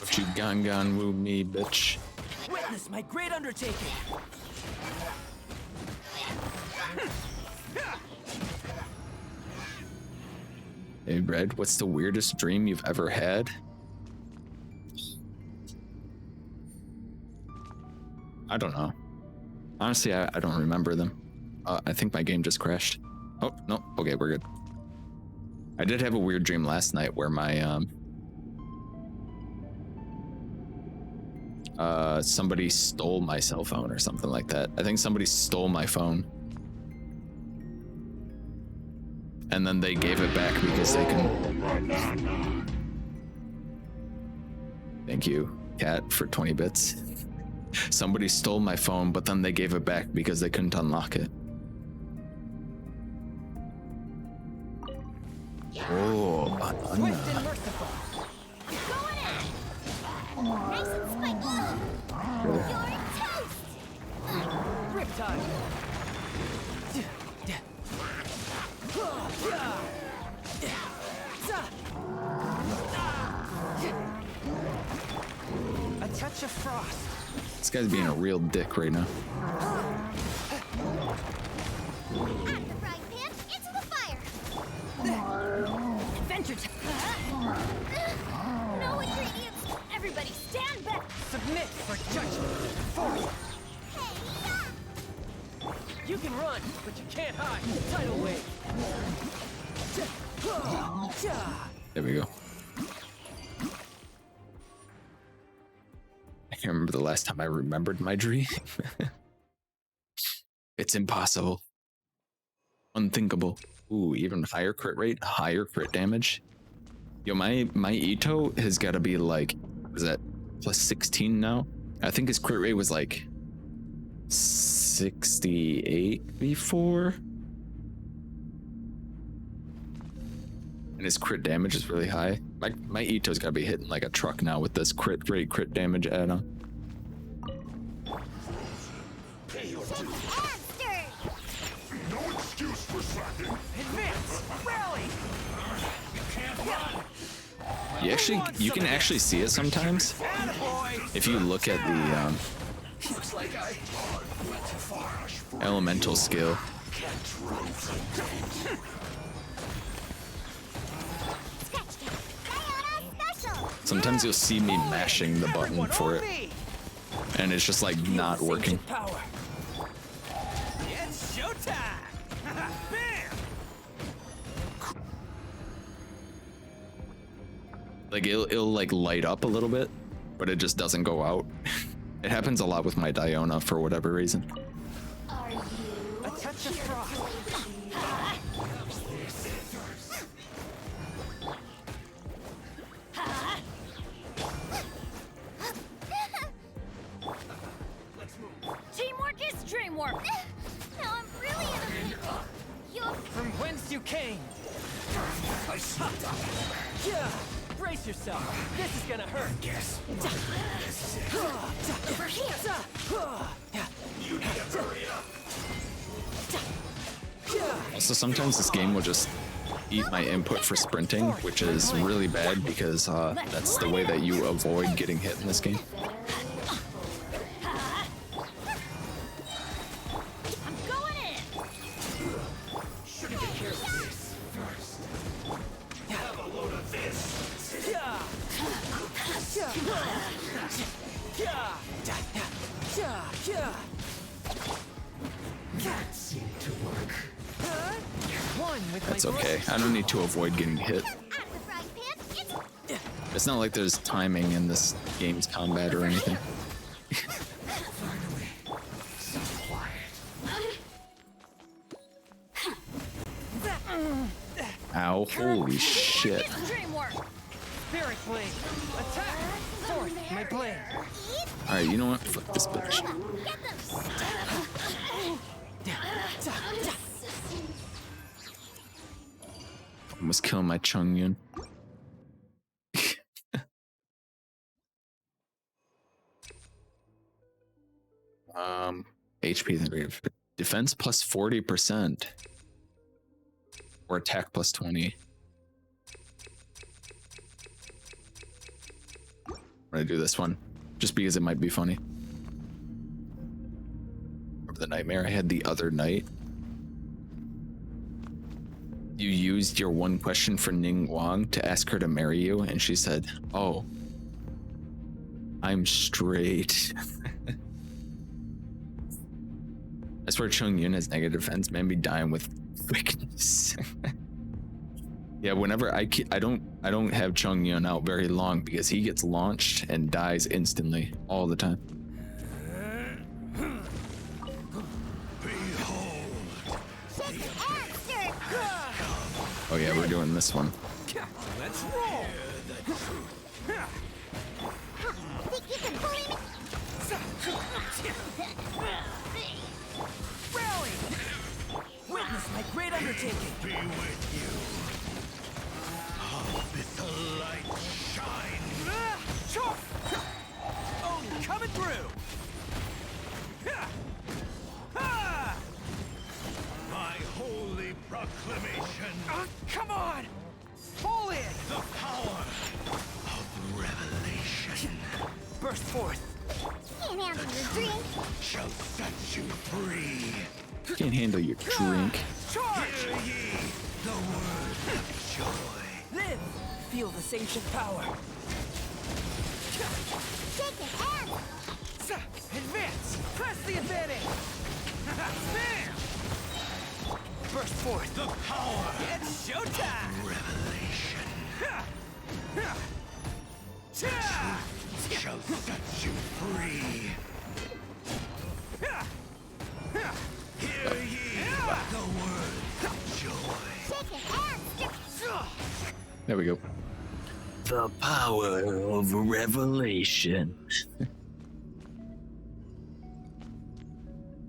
But you gone woo me, bitch. Witness my great undertaking. Hey, Red, what's the weirdest dream you've ever had? I don't know. Honestly, I don't remember them. I think my game just crashed. Oh, no. Okay, we're good. I did have a weird dream last night where my, somebody stole my cell phone or something like that. I think somebody stole my phone. And then they gave it back because they can. Thank you, Cat, for 20 bits. Somebody stole my phone, but then they gave it back because they couldn't unlock it. Oh, Nice and spiky. You're toast. Riptide. A touch of frost. This guy's being a real dick right now. Out the frying pan, into the fire. Adventure time. No ingredients. Everybody stand back. Submit for judgment. Forward. You can run, but you can't hide. Tidal wave. There we go. I can't remember the last time I remembered my dream. It's impossible. Unthinkable. Ooh, even higher crit rate, higher crit damage. Yo, my Ito has got to be like, is that plus 16 now? I think his crit rate was like 68 before. And his crit damage is really high. My Ito's gotta be hitting like a truck now with this crit rate, crit damage add-on. No excuse for slacking. Advance! Rally! You can't run! You can actually see it sometimes. If you look at the Looks like I went too far. elemental skill. Sometimes you'll see me mashing the button for it. And it's just like not working. It's showtime! Bam! Like it'll like light up a little bit, but it just doesn't go out. It happens a lot with my Diona for whatever reason. A touch of frost. Teamwork is dreamwork. Now I'm really in a From whence you came. I stopped. Yeah. Brace yourself. This is gonna hurt. Guess. Over here. You need to hurry up. Also, sometimes this game will just eat my input for sprinting, which is really bad because that's the way that you avoid getting hit in this game. I'm going in. Should have taken care of this first. Have a load of this. That seemed to work. That's okay. I don't need to avoid getting hit. It's not like there's timing in this game's combat or anything. Ow, holy shit. Spirit blade. Attack. Forth my blade. Alright, you know what? Fuck this bitch. Almost killing my Chongyun. HP then we have defense plus 40%. Or attack plus 20. I'm gonna do this one. Just because it might be funny. Remember the nightmare I had the other night? You used your one question for Ning Wang to ask her to marry you, and she said, "Oh, I'm straight." I swear Chongyun has negative defense, man be dying with weakness. Yeah, whenever I don't have Chongyun out very long because he gets launched and dies instantly all the time. Oh yeah, we're doing this one. Let's roll. Think you can bully me? Rally! Witness my great undertaking. Be with you. How bit the light shine. Oh, coming through. My holy proclamation. Come on! Fall in! The power of revelation Burst forth. Can't handle your drink. shall set you free. Can't handle your drink. Charge! Hear ye the word of joy. Live! Feel this ancient power. Shake it and Advance! Press the advantage! Bam! Burst forth. The power It's showtime! of revelation shall set you free. Hear ye the word of joy. shake it and There we go. The power of revelation.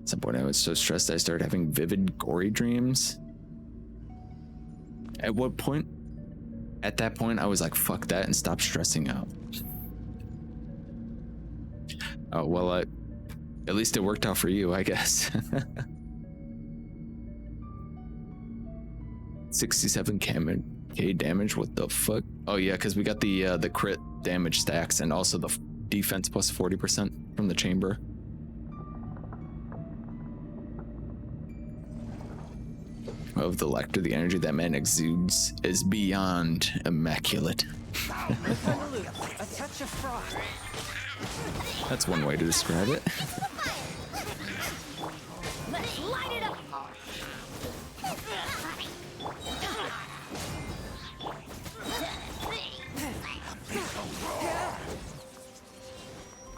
At some point I was so stressed I started having vivid, gory dreams. At what point? At that point I was like, fuck that, and stopped stressing out. Oh, well, at least it worked out for you, I guess. 67k damage, what the fuck? Oh yeah, because we got the crit damage stacks and also the defense plus 40% from the chamber. Of the Lector, the energy that man exudes is beyond immaculate. A touch of frost. That's one way to describe it. let's light it up.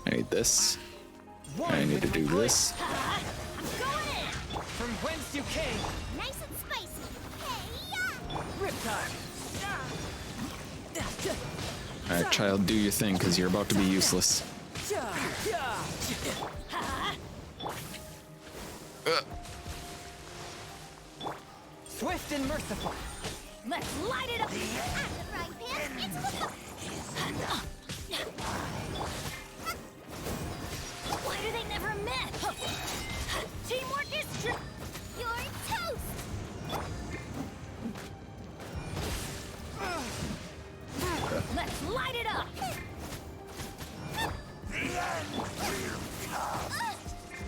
I need this. I need to do this. I'm going in. From whence you came. Nice and spicy. Hey, Rip time. Alright, child, do your thing, because you're about to be useless. Swift and merciful. Let's light it up! I'm the frying pan. Why do they never miss? Teamwork is true! You're toast! Let's light it up!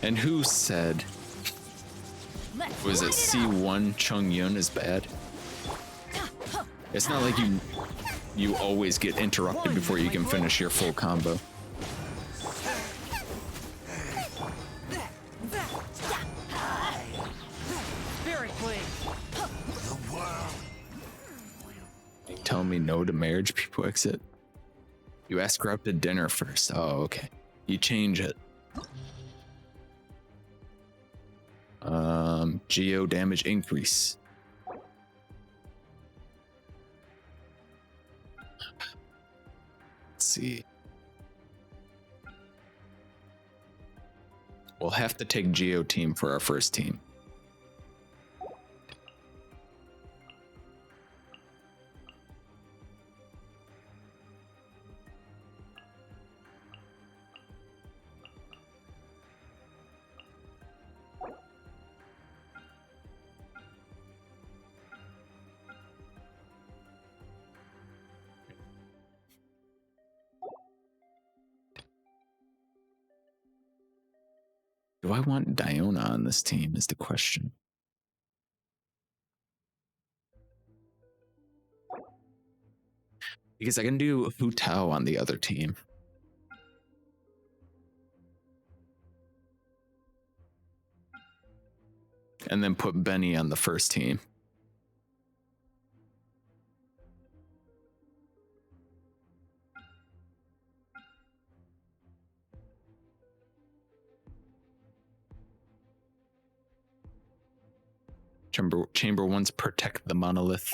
And who said, was it C1 Chung Yun is bad? It's not like you always get interrupted before you can finish your full combo. Tell me no to marriage, people exit. You ask her out to dinner first. Oh, okay. You change it. Geo damage increase. Let's see. We'll have to take Geo team for our first team. Do I want Diona on this team is the question. Because I can do Hu Tao on the other team. And then put Benny on the first team. Chamber 1's protect the monolith.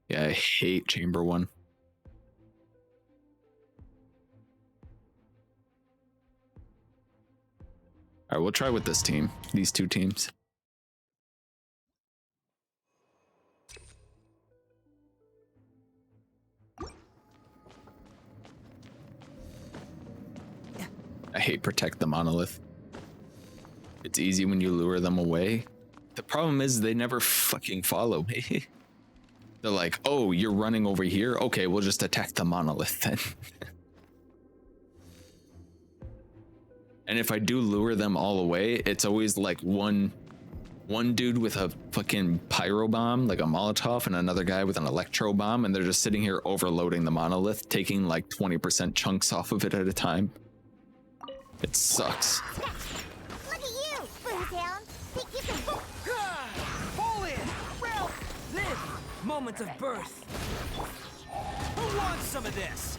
Yeah, I hate Chamber 1. Alright, we'll try with this team. These two teams. I hate protect the monolith. It's easy when you lure them away. The problem is they never fucking follow me. They're like, oh, you're running over here? Okay, we'll just attack the monolith then. And if I do lure them all away, it's always like one dude with a fucking pyro bomb, like a Molotov, and another guy with an electro bomb, and they're just sitting here overloading the monolith, taking like 20% chunks off of it at a time. It sucks. Look at you, Boomtown. Think you can Fall in! Ralph! Live! Moments of birth! Who wants some of this?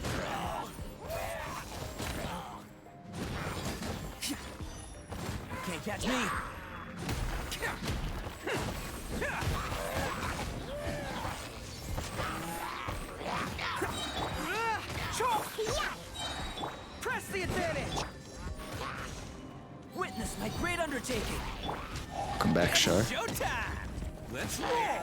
Can't catch me! Press the advantage! Witness my great undertaking! Come back, Shar. Showtime! Let's roll!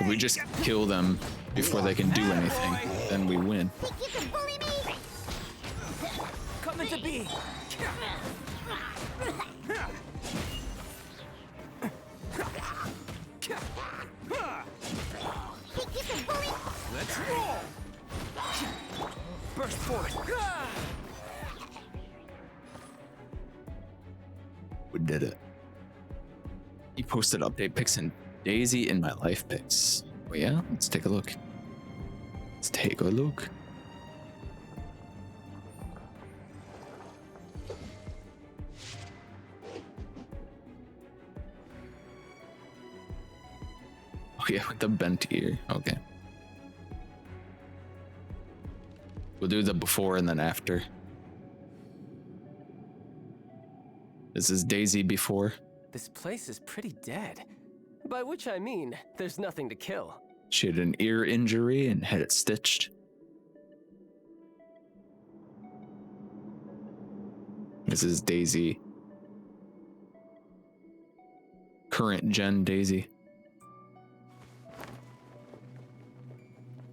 If we just kill them before they can do anything, then we win. Think you can bully me? Come into being! Think you can bully? Let's roll! Burst forth! We did it. He posted update pics and Daisy in my life pics. Oh yeah, let's take a look. Let's take a look. Oh yeah, with the bent ear. Okay. We'll do the before and then after. This is Daisy before. This place is pretty dead. By which I mean, there's nothing to kill. She had an ear injury and had it stitched. This is Daisy current gen Daisy.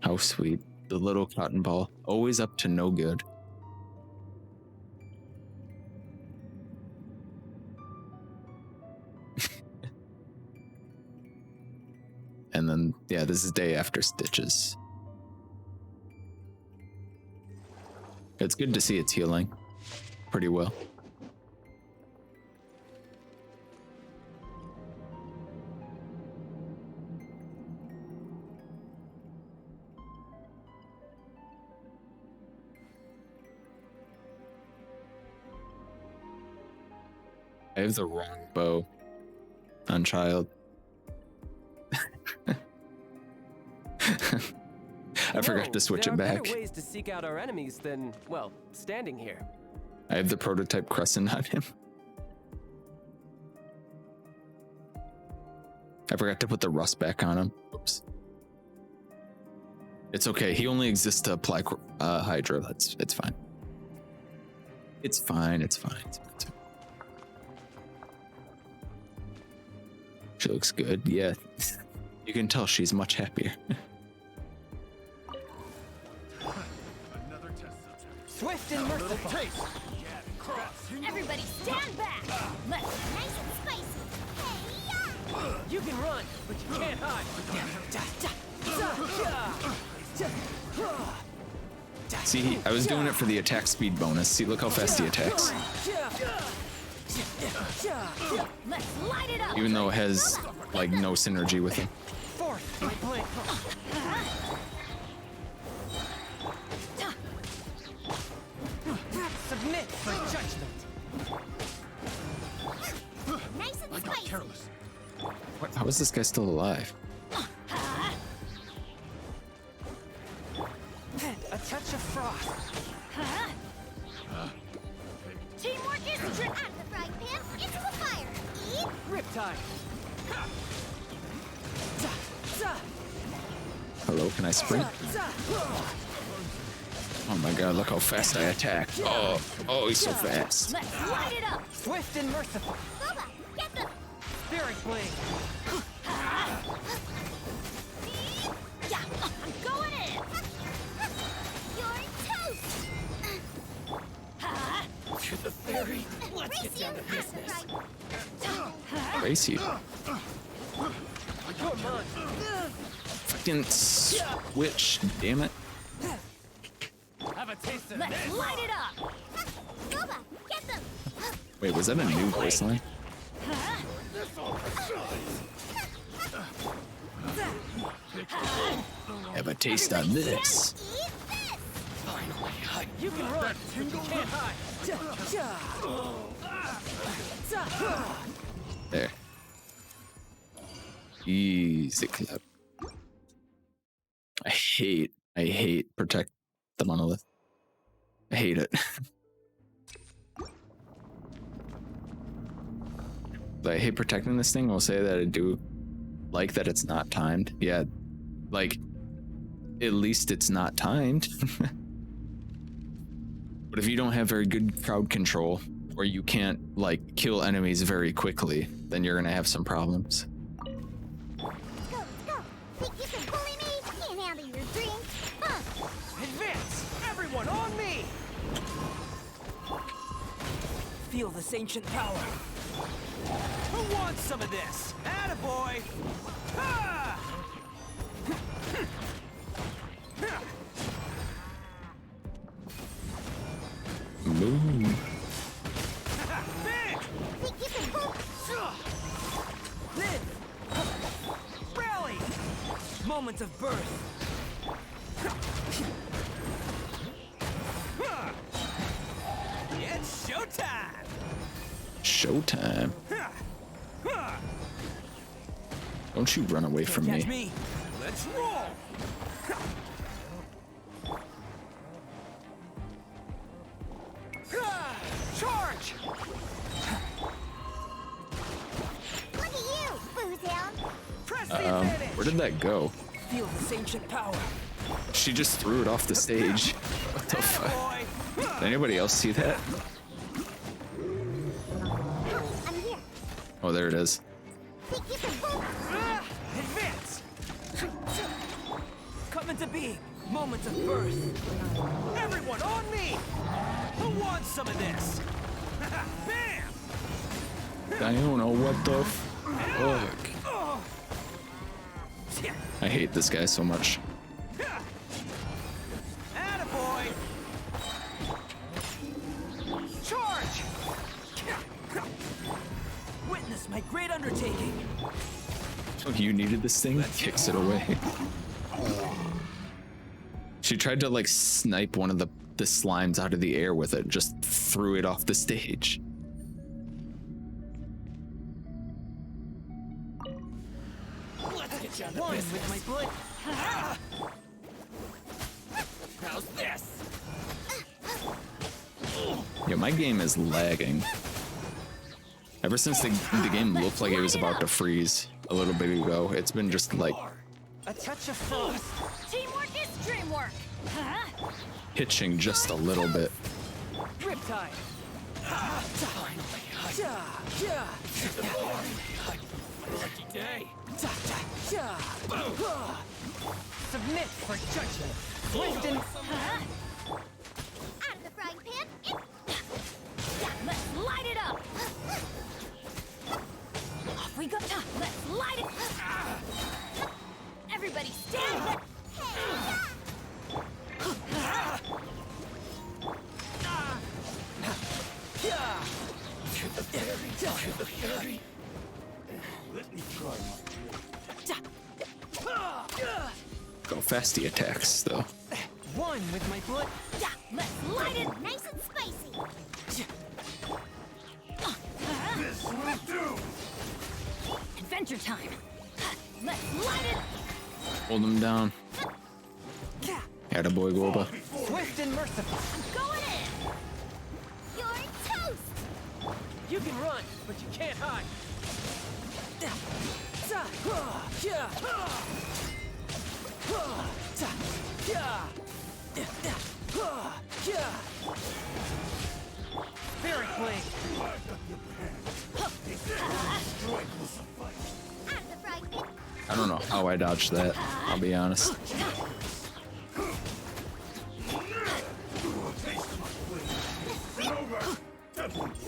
How sweet. The little cotton ball, always up to no good. And then, yeah, this is day after stitches. It's good to see it's healing pretty well. I have the wrong bow on child. I forgot to switch it back. There are better ways to seek out our enemies than, well, standing here. I have the prototype crescent on him. I forgot to put the rust back on him. Oops. It's okay. He only exists to apply Hydra. It's fine. It's fine. It's fine. It's fine. It's fine. She looks good. Yeah. You can tell she's much happier. Swift and merciful. Taste. Everybody stand back! Let's Nice and spicy. Hey, You can run, but you can't hide. See, I was doing it for the attack speed bonus. See, look how fast he attacks. Let's light it up! Even though it has, like, no synergy with him. Fourth, my blade. Submit for judgment. nice and spicy. Careless. What? How is this guy still alive? A touch of frost. Teamwork is the trick. Out of the frying pan, into the fire. Eat. Riptide. Hello, can I sprint? Oh my god, look how fast I attack. Oh, he's so fast. Let's light it up! Swift and merciful. Boba, get them. Spirit blade. Yeah, I'm going in! You're toast. To the ferry. Let's get down to business. Race you. You're mine. Fucking switch, damn it. Have a taste of Let's this. light it up! Boba, get them. Wait, was that a new voice line? Have a taste on this. Eat this. Finally, You can run, but you can't hide. There. Easy clap. I hate protect the monolith. I hate it. I hate protecting this thing. I'll say that I do like that it's not timed. Yeah, like at least it's not timed. But if you don't have very good crowd control, or you can't like kill enemies very quickly, then you're gonna have some problems. Let's go. Think you can bully me? Can't handle your drink. Advance! Everyone on me! Feel this ancient power. Who wants some of this? Attaboy! Ah! Move. Big! Think you can pull? Live! Rally! Moment of birth. It's showtime! Showtime. Don't you run away from Catch me. me! Let's roll! Charge! Look at you, booze hound. Press the advantage! Where did that go? Feel this ancient power. She just threw it off the stage. What the fuck? Did anybody else see that? I'm here. Oh, there it is. Think you can pull? Advance! Come into being. Moment of birth. Everyone on me! Who wants some of this? Bam! I don't know what the fuck. I hate this guy so much. Attaboy! Charge! Witness my great undertaking. Oh, you needed this thing? Kicks it away. She tried to like snipe one of the slimes out of the air with it, just threw it off the stage. Let's get you one with my blood. How's this? Yeah, my game is lagging. Ever since the game looked like it was about to freeze a little bit ago, it's been just like A touch of frost. Teamwork is dreamwork. hitching just a little bit. Riptide. Lucky day. Submit for judgment. Swift and Out of the frying pan. Let's light it up. Off we go. Let's light it. Everybody stand. Let me try. Go fast he attacks though. one with my blood. Let's light it. Nice and spicy. This will do. Adventure time. Let's light it. Hold him down. Attaboy, Goba. Swift and merciful. Going in. You're toast. You can run, but you can't hide. Spirit blade. Out of the frying pan. I don't know how I dodged that, I'll be honest.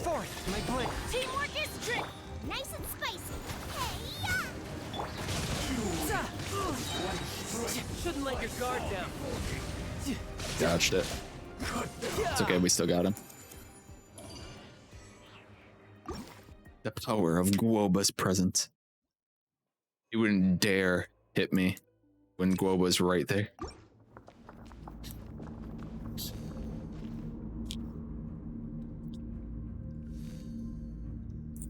Fourth, my blade. Teamwork is trick. Nice and spicy. Shouldn't let your guard down. Dodged it. It's okay, we still got him. The power of Guoba's presence. He wouldn't dare hit me when Guoba's right there.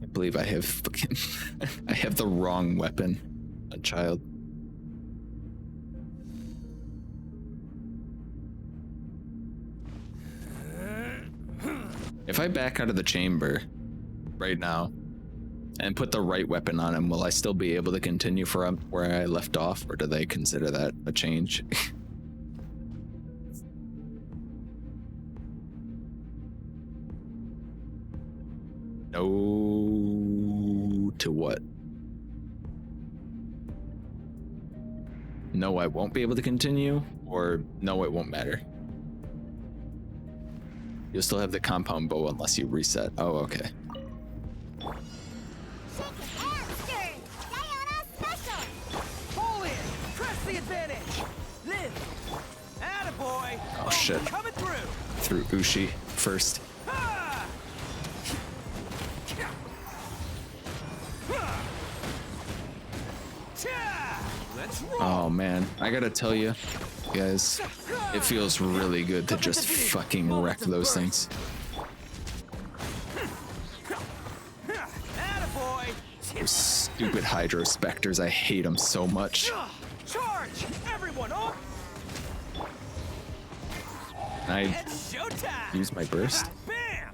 I believe I have fucking I have the wrong weapon. A child. If I back out of the chamber right now and put the right weapon on him, will I still be able to continue from where I left off, or do they consider that a change? No to what? No, I won't be able to continue, or no, it won't matter. You'll still have the compound bow unless you reset. Oh, okay. Pull in. Press the advantage. Live. Attaboy. Oh shit. Coming through. Through Ushi first. Let's roll. Oh man, I gotta tell you, guys, it feels really good to just fucking wreck those things. Attaboy. Those stupid Hydro Specters, I hate them so much. Charge. Everyone up. Can I It's showtime. use my burst? Bam.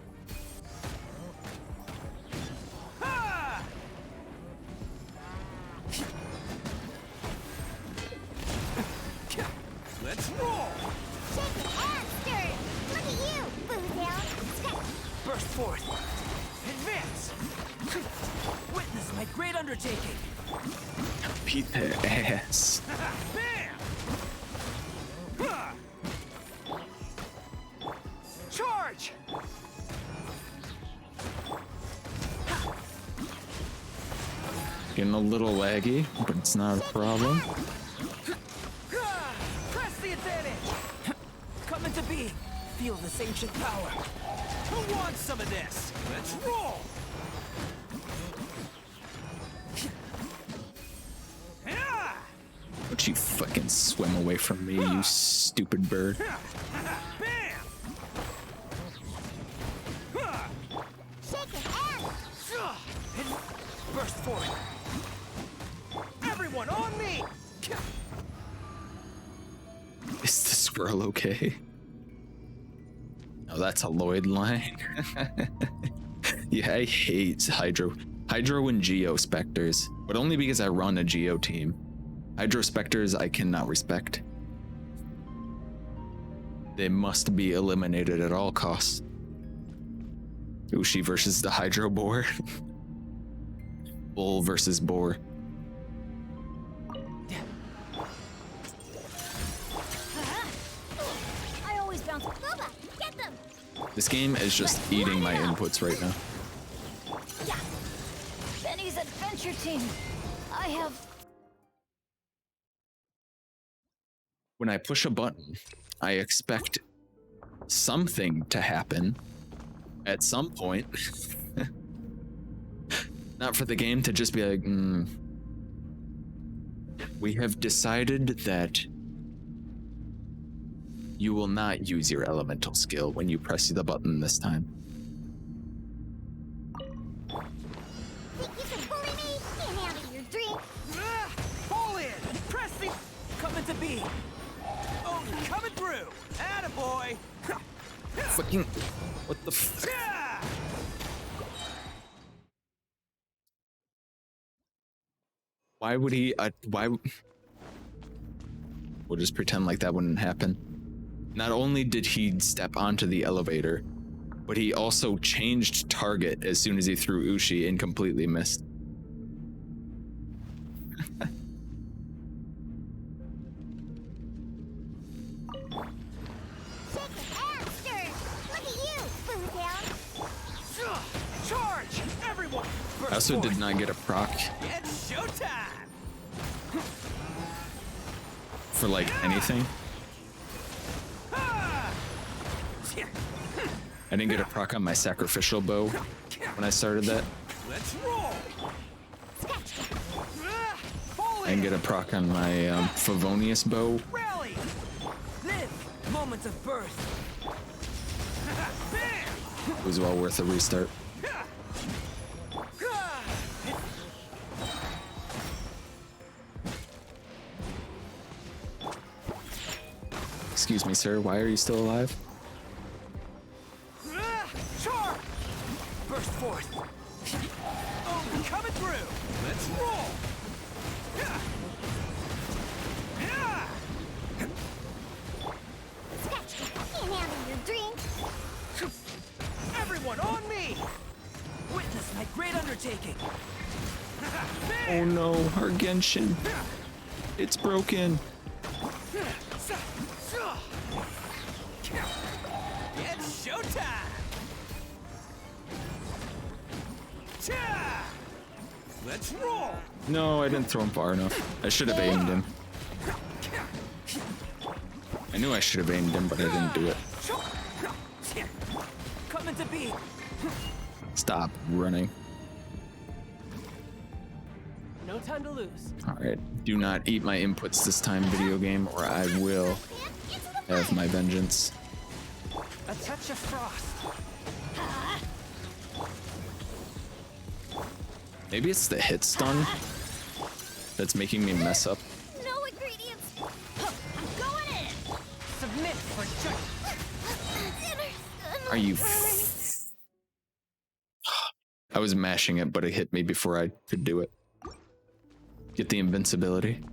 Ha! Let's roll. Shake it and stir it. Look at you. Boo down. Burst forth. Advance. Witness my my great undertaking. Beat their ass. Bam! Charge! Getting a little laggy, but it's not a problem. Press the advantage! Come into being. Feel this ancient power. Who wants some of this? Let's roll! Don't you fucking swim away from me, you stupid bird. Bam! Shake it out! And burst forward. Everyone on me! Is the squirrel okay? Oh, that's a Lloyd line. Yeah, I hate Hydro and Geo Specters, but only because I run a Geo team. Hydro Specters I cannot respect. They must be eliminated at all costs. Ushi versus the Hydro Boar. Bull versus Boar. I always bounce. Booba, get them! This game is just eating my inputs right now. Yeah. Benny's adventure team. I have. When I push a button, I expect something to happen at some point. Not for the game to just be like, we have decided that you will not use your elemental skill when you press the button this time. Think you can bully me? Can't handle your drink. Pull in! Press the... Come into being. Oh, coming through! Attaboy! Fucking... What the f... Why would he... We'll just pretend like that wouldn't happen. Not only did he step onto the elevator, but he also changed target as soon as he threw Ushi and completely missed. Charge! Everyone! I also did not get a proc It's showtime! for like anything. I didn't get a proc on my sacrificial bow when I started that. Let's roll! I didn't get a proc on my Favonius bow. Rally! Live! Moments of birth! Bam! It was well worth a restart. Excuse me, sir, why are you still alive? Charge! Burst forth! Oh, coming through! Let's roll! Can't handle your drink. Everyone on me! Witness my great undertaking! Oh no, our Genshin. It's broken. It's showtime! Let's roll! No, I didn't throw him far enough. I should have aimed him. I knew I should have aimed him, but I didn't do it. Come into being! Stop running. No time to lose. Alright, do not eat my inputs this time, video game, or I will have my vengeance. A touch of frost. Maybe it's the hit stun that's making me mess up. No ingredients. I'm going in. Submit for judgment. Are you I was mashing it, but it hit me before I could do it. Get the invincibility.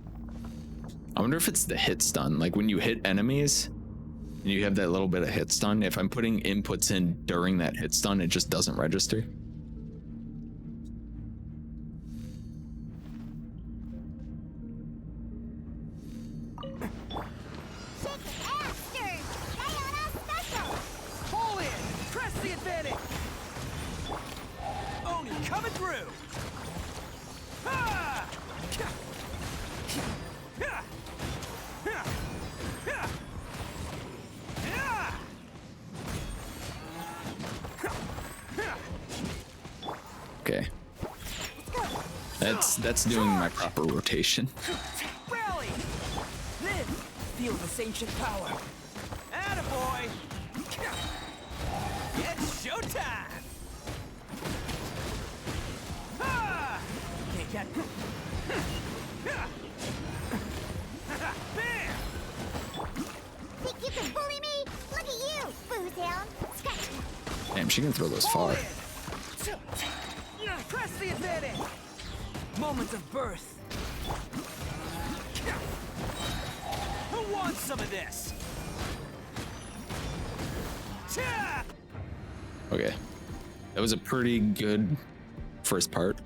I wonder if it's the hit stun. Like when you hit enemies and you have that little bit of hit stun, if I'm putting inputs in during that hit stun, it just doesn't register. the advantage! Oni coming through! Ah! Okay. That's doing my proper rotation. Rally! Live! Feel this ancient power. Attaboy! It's showtime! Ah! Can't get... Bam! Think you can bully me? Look at you, Boozehound. Scratch. Damn, she can throw those far. Press the advantage! Moments of birth. Who wants some of this? Okay. That was a pretty good first part.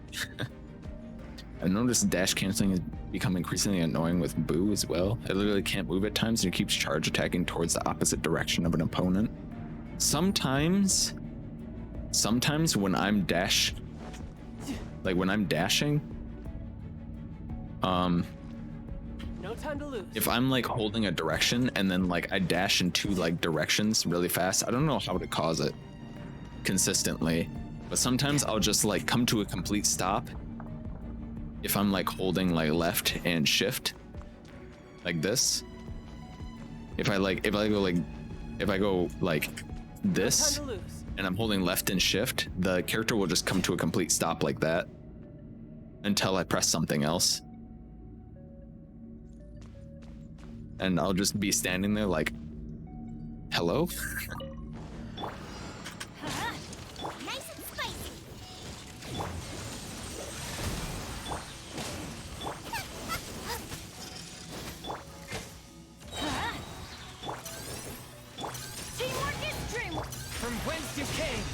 I noticed dash canceling has become increasingly annoying with Boo as well. I literally can't move at times and he keeps charge attacking towards the opposite direction of an opponent. Sometimes when I'm when I'm dashing, No time to lose. if I'm like holding a direction and then like I dash in two like directions really fast, I don't know how to cause it consistently, but sometimes I'll just like come to a complete stop if I'm like holding like left and shift like this. If I go like this and I'm holding left and shift, the character will just come to a complete stop like that until I press something else. And I'll just be standing there like, hello? Nice and spicy. Teamwork is dreamwork! From whence you came!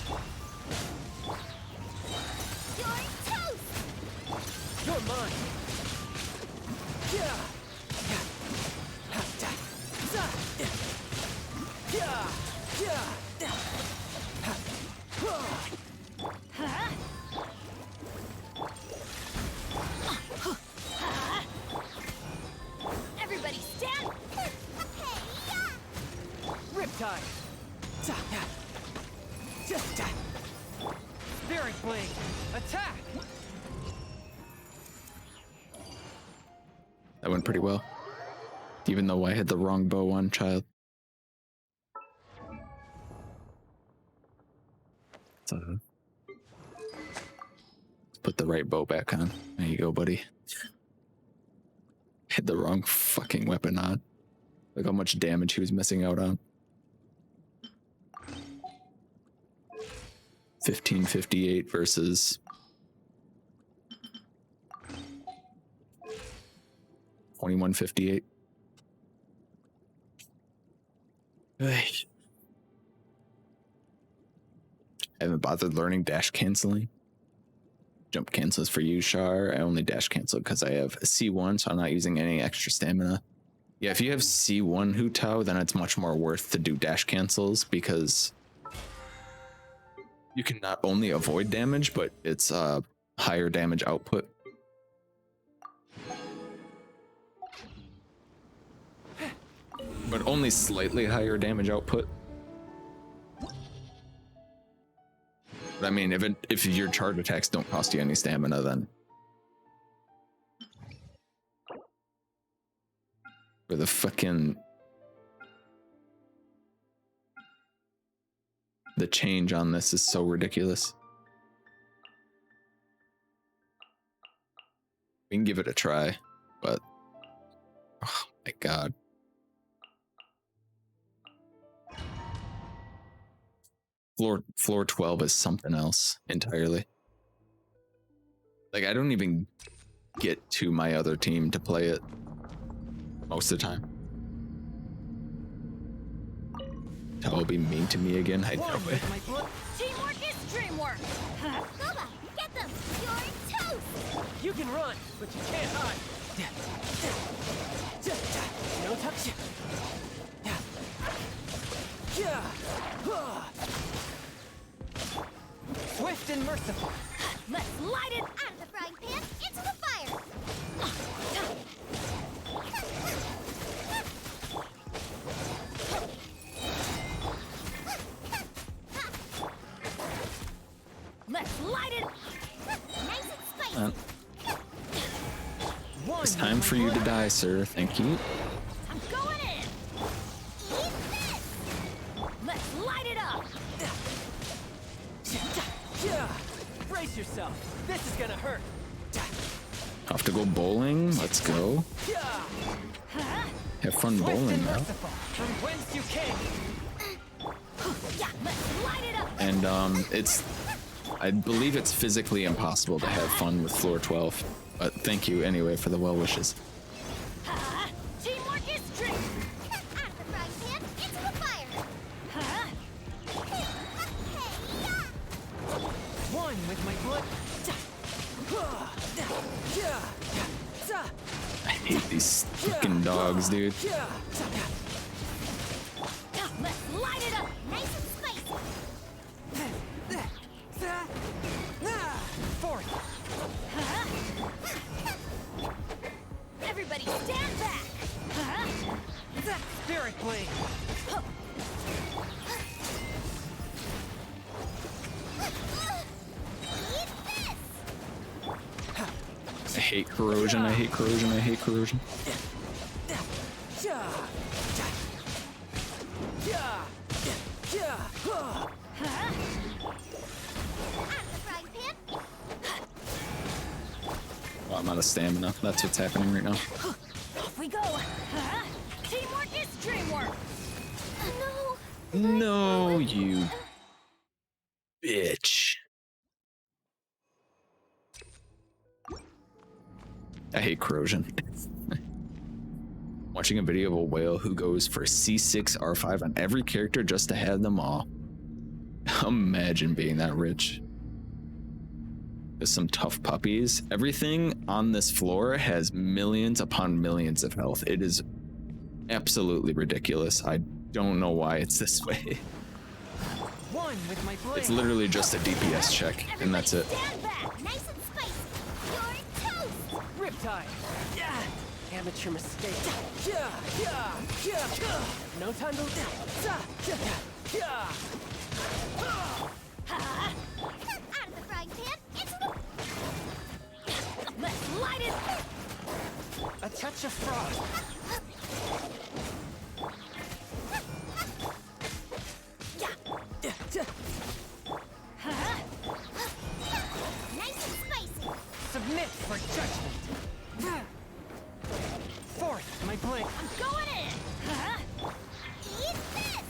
You're toast. You're mine! Yeah! Everybody stand. Riptide! Spirit Blade! Attack! That went pretty well. Even though I had the wrong bow on, child. So, let's put the right bow back on. There you go, buddy. Had the wrong fucking weapon on. Look how much damage he was missing out on. 1558 versus 2158. I haven't bothered learning dash canceling. Jump cancel is for you, Char. I only dash cancel because I have a C1, so I'm not using any extra stamina. Yeah, if you have C1 Hu Tao, then it's much more worth to do dash cancels because you can not only avoid damage, but it's higher damage output. But only slightly higher damage output. But I mean, if your charge attacks don't cost you any stamina, then for the fucking the change on this is so ridiculous. We can give it a try, but oh my god. Floor 12 is something else entirely. Like, I don't even get to my other team to play it most of the time. Tao will be mean to me again. I know it. Teamwork is dreamwork. Bubba, get them. You're toast. You can run, but you can't hide. No touch. Swift and merciful. Let's light it out of the frying pan into the fire. Let's light it. Nice and spicy. It's time for you to die, sir. Thank you. I'm going in. Eat this. Let's light it up. Yeah. Brace yourself. This is gonna hurt. Have to go bowling. Let's go. Have fun bowling now. From whence you came. Let's light it up. And I believe it's physically impossible to have fun with floor 12. But thank you anyway for the well wishes. Teamwork is strength. Out of the frying pan into the fire. One with my blood. I hate these fucking dogs, dude. Let's light it up. Nice and spicy. Fourth. Everybody stand back. Spirit blade. I hate corrosion. I hate corrosion. I hate corrosion. Oh, I'm out of stamina. That's what's happening right now. Off we go. Teamwork is dreamwork. No. No, you bitch. I hate corrosion. Watching a video of a whale who goes for C6 R5 on every character just to have them all. Imagine being that rich. There's some tough puppies. Everything on this floor has millions upon millions of health. It is absolutely ridiculous. I don't know why it's this way. One with my blade. It's literally just a DPS check, and that's it. Stand back. Nice and spicy. You're toast. Riptide. Amateur mistake. No time to. Out of the frying pan into the. Let's light it. A touch of frost. Nice and spicy. Submit for judgment. Fourth, my blade. I'm going in. Eat this.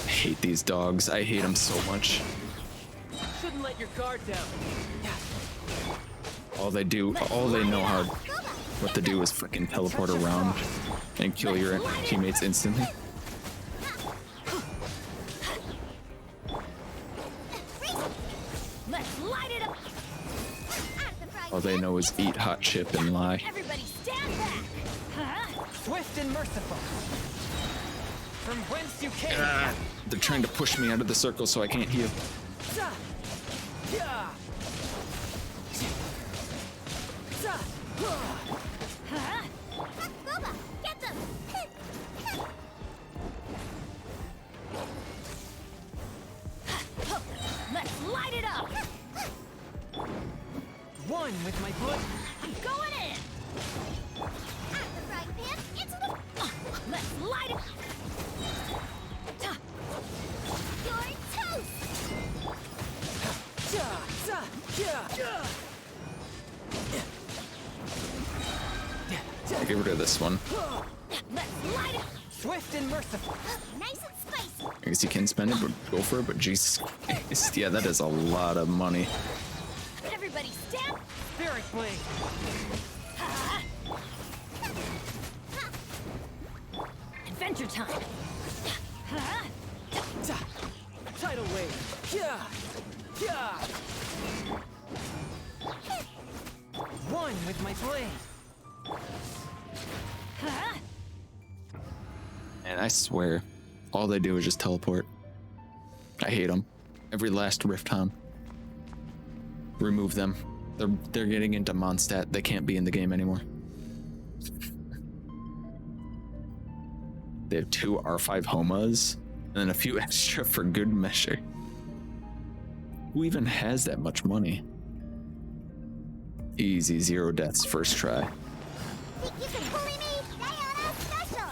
I hate these dogs. I hate them so much. Shouldn't let your guard down. All they know what to do is freaking teleport around and kill your teammates instantly. Let's light it up. All they know is eat hot chip and lie. Everybody stand back. Swift and merciful. From whence you came. They're trying to push me out of the circle so I can't heal. Boba, get them. Let's light it up. One with my blood. I'm going in. Out of the frying pan into the. Let's light it. You're toast. Get rid of this one. Let's light it. Swift and merciful. Nice and spicy. I guess you can spend it, but go for it. But Jesus Christ, yeah, that is a lot of money. Everybody stand. Spirit blade. Adventure time. Tidal wave. One with my blade. And I swear, All they do is just teleport. I hate them. Every last Rift Hound. Remove them. They're getting into Mondstadt. They can't be in the game anymore. They have 2 R5 Homas and then a few extra for good measure. Who even has that much money? Easy, 0 deaths first try. Think you can bully me? Diana special!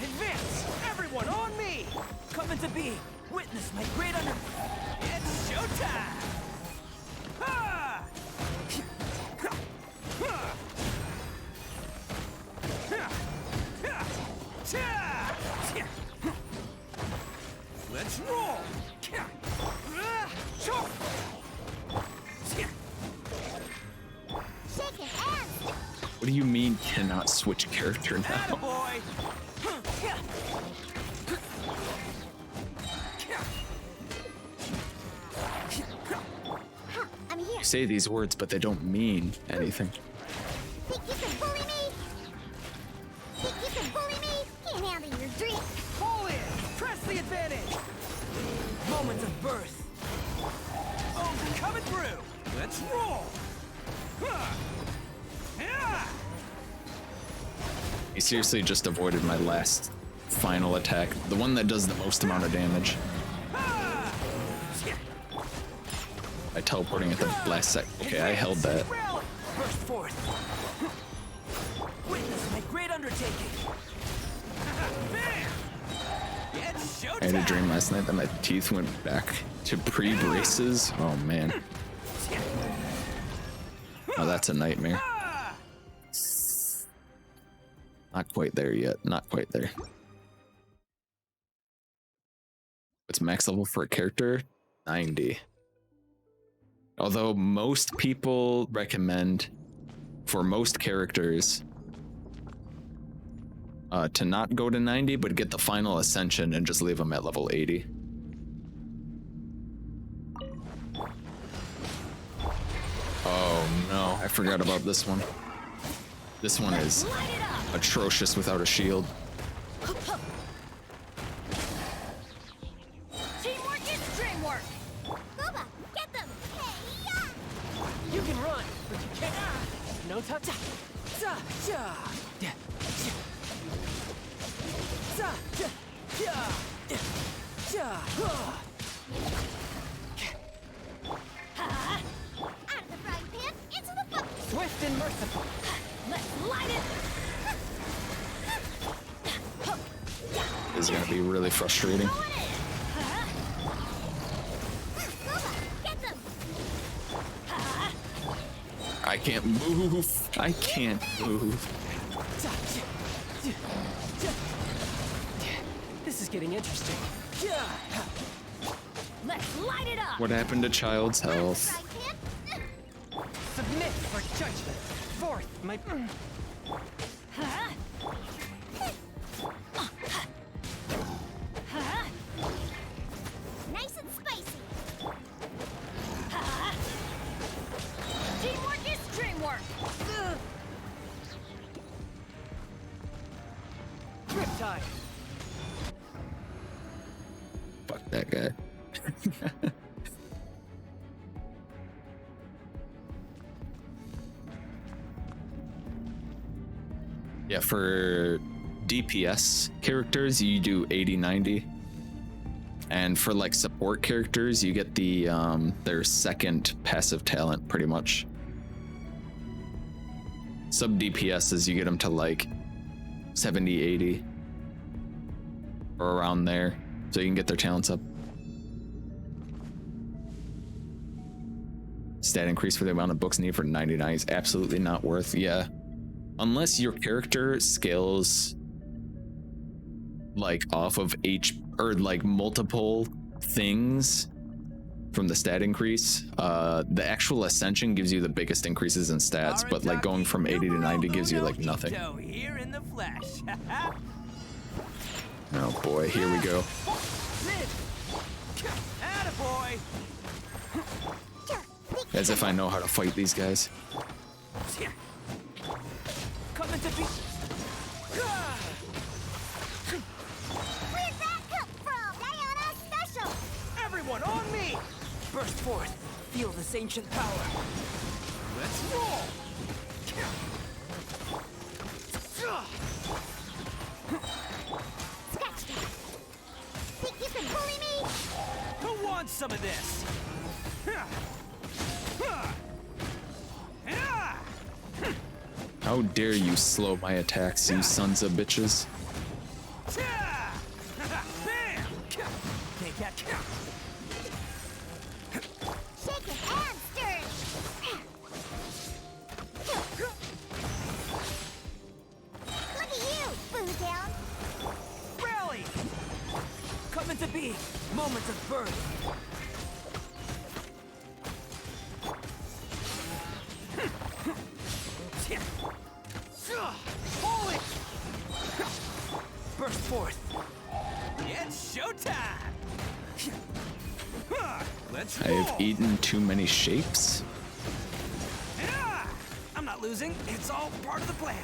Advance! Everyone on me! Coming to be! Witness my great under... It's showtime! Ha! Let's roll! Shaking hands! What do you mean cannot switch character now? Attaboy! I'm here. You say these words, but they don't mean anything. Think you can bully me? Think you can bully me? Can't handle your drink. Pull in! Press the advantage! Moment of birth. Oh, coming through! Let's roll! He seriously just avoided my last final attack. The one that does the most amount of damage. By teleporting at the last sec. Okay, I held that. Burst forth! Witness my great undertaking! It's showtime! I had a dream last night that my teeth went back to pre-braces. Oh man. Oh, that's a nightmare. Not quite there yet. Not quite there. What's max level for a character? 90. Although most people recommend, for most characters, to not go to 90, but get the final ascension and just leave them at level 80. Oh no, I forgot about this one. This one is atrocious without a shield. Teamwork is dreamwork! Booba, get them! Hey, yeah! You can run, but you can't. No touch. Out of the frying pan, into the bucket! Swift and merciful. Let's light it! This is gonna be really frustrating. Get them! I can't move. I can't move. This is getting interesting. Let's light it up! What happened to child's health? Submit for judgment. Forth, my. Nice and spicy! Teamwork is dreamwork! Riptide. Fuck that guy. Yeah, for DPS characters, you do 80-90. And for like support characters, you get the their second passive talent pretty much. Sub DPSs, you get them to like 70-80 or around there, so you can get their talents up. Stat increase for the amount of books needed for 99 is absolutely not worth. Yeah, unless your character scales like off of or like multiple things from the stat increase. The actual ascension gives you the biggest increases in stats, but like going from 80 to 90 gives you like nothing. Here in the flesh. Oh boy, here we go. Attaboy. As if I know how to fight these guys. Coming to be. Weird Feel this ancient power. Let's roll! Scratch me! Think you can bully me? Who wants some of this? How dare you slow my attacks, you sons of bitches. Shaken and stirred! Look at you, Boo Down! Rally! Coming to be, moments of birth. Holy! Burst forth. It's showtime! Let's I have eaten too many shapes. I'm not losing. It's all part of the plan.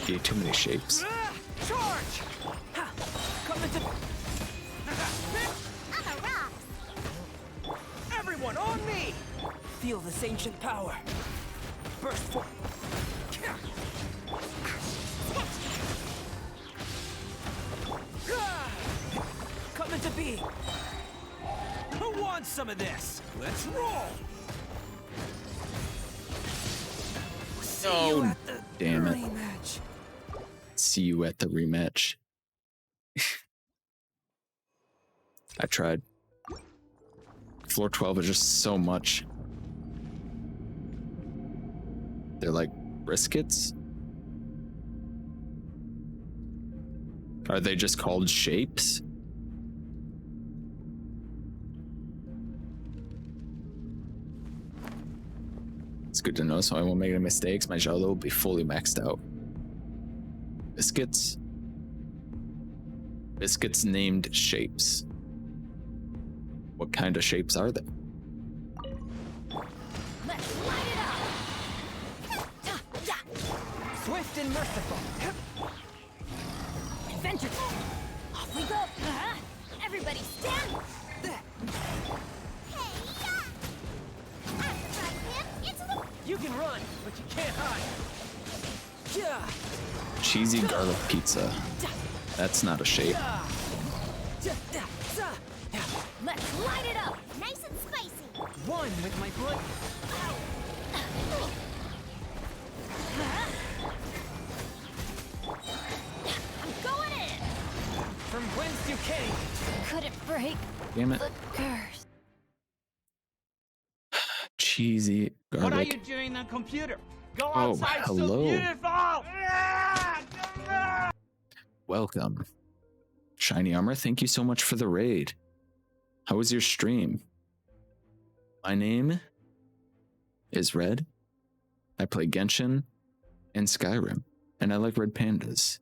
Ate too many shapes. Charge! Coming to... I'm a rock! Everyone on me! Feel this ancient power. Burst forth. Coming to be. Who wants some of this? Let's roll! Oh, damn it. See you at the rematch. I tried. Floor 12 is just so much. They're like briskets? Are they just called shapes? It's good to know so I won't make any mistakes. My Jalo will be fully maxed out. Biscuits? Biscuits named shapes. What kind of shapes are they? Let's light it up! Swift and merciful. Adventure! Off we go! Everybody stand! You can run, but you can't hide. Cheesy garlic pizza. That's not a shape. Let's light it up! Nice and spicy! One with my blood. I'm going in! From whence you came. Couldn't break Damn it. the curse. Cheesy garlic. What are you doing on computer? Go Oh, outside, hello. so beautiful! Welcome. Shiny Armor, thank you so much for the raid. How was your stream? My name is Red. I play Genshin and Skyrim, and I like red pandas.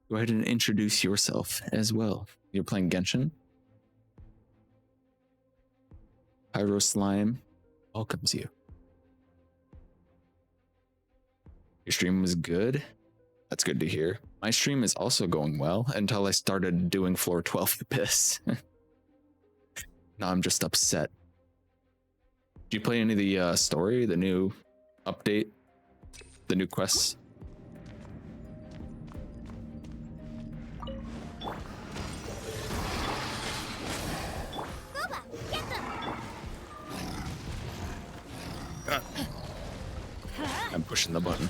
Go ahead and introduce yourself as well. You're playing Genshin? Pyro Slime welcomes you. Your stream was good? That's good to hear. My stream is also going well until I started doing floor 12 Abyss. Now I'm just upset. Did you play any of the story, the new update, the new quests? Booba, get them! I'm pushing the button.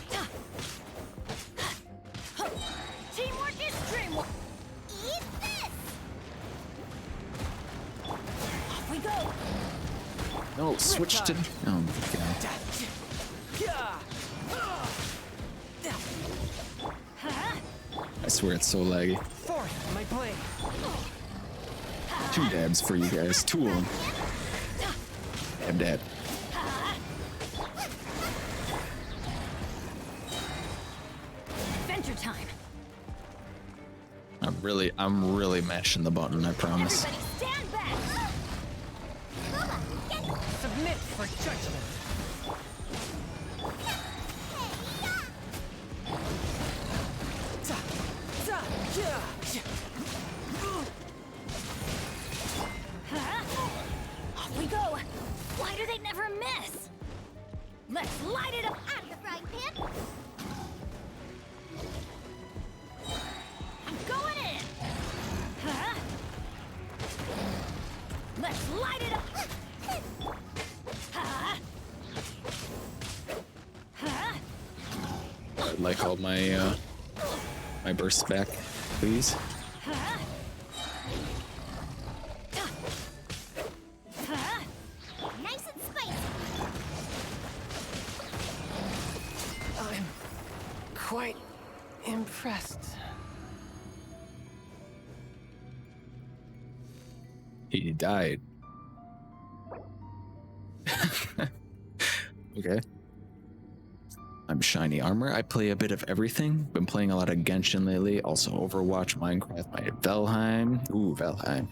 Teamwork is dreamwork! Eat this! Off we go! No, switch to... Oh my god. I swear it's so laggy. Fourth, my blade. 2 dabs for you guys. 2 of them. Dab, dab. Adventure time! I'm really mashing the button, I promise. Everybody stand back! Submit for judgment. Let's light it up out of the frying pan. I'm going in. Huh? Let's light it up. Huh? Huh? I'd like all my my bursts back, please. Huh? Huh? Nice and spicy. I'm quite impressed. He died. Okay. I'm shiny armor. I play a bit of everything. Been playing a lot of Genshin lately. Also Overwatch, Minecraft, my Valheim. Ooh, Valheim.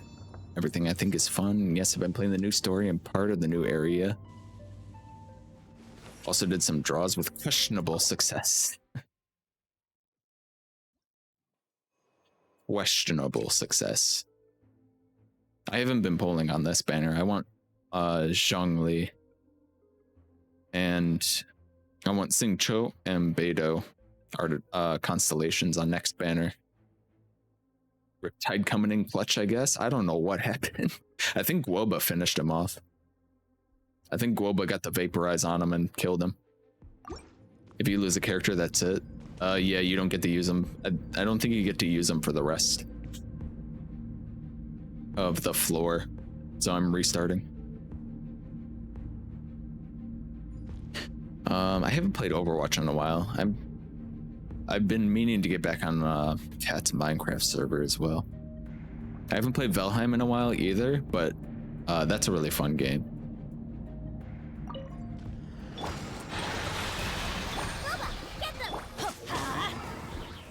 Everything I think is fun. Yes, I've been playing the new story and part of the new area. Also did some draws with questionable success. Questionable success. I haven't been polling on this banner. I want Zhongli. And I want Xingqiu and Beidou art constellations on next banner. Riptide coming in clutch, I guess. I don't know what happened. I think Guoba finished him off. I think Guoba got the vaporize on him and killed him. If you lose a character, that's it. Yeah, you don't get to use them. I don't think you get to use them for the rest of the floor. So I'm restarting. I haven't played Overwatch in a while. I've been meaning to get back on Cat's Minecraft server as well. I haven't played Valheim in a while either, but that's a really fun game.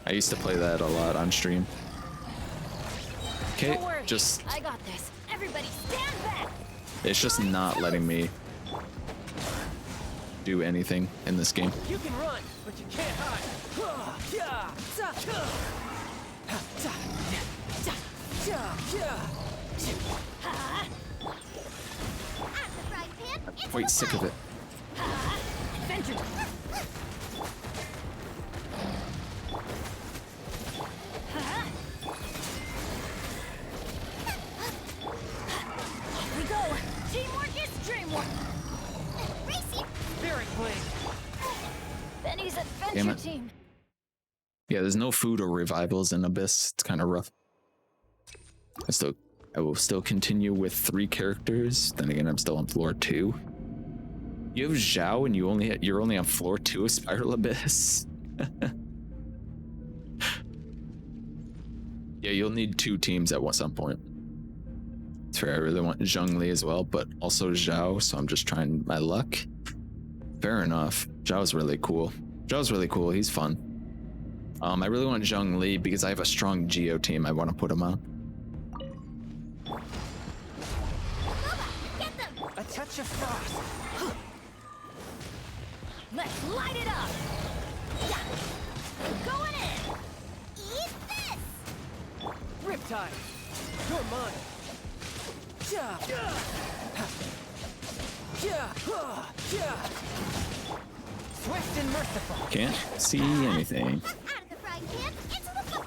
I used to play that a lot on stream. Okay, just I got this. Everybody stand back. it's just not letting me do anything in this game. You can run, but you can't hide. I'm quite sick of it. We go. Teamwork is dreamwork. Racing. Spirit Blade. Benny's Damn adventure it. team. Yeah, there's no food or revivals in Abyss. It's kind of rough. I will still continue with 3 characters. Then again, I'm still on floor 2. You have Zhao, and you're only on floor 2 of Spiral Abyss. Yeah, you'll need 2 teams at some point. It's fair. I really want Zhongli as well, but also Zhao. So I'm just trying my luck. Fair enough. Zhao's really cool. He's fun. I really want Zhongli because I have a strong Geo team I want to put him on. A touch of frost. Let's light it up. Yeah. Going in. Eat this. Riptide. You're mine. Swift and merciful. Can't see anything. Out of the frying pan into the fire.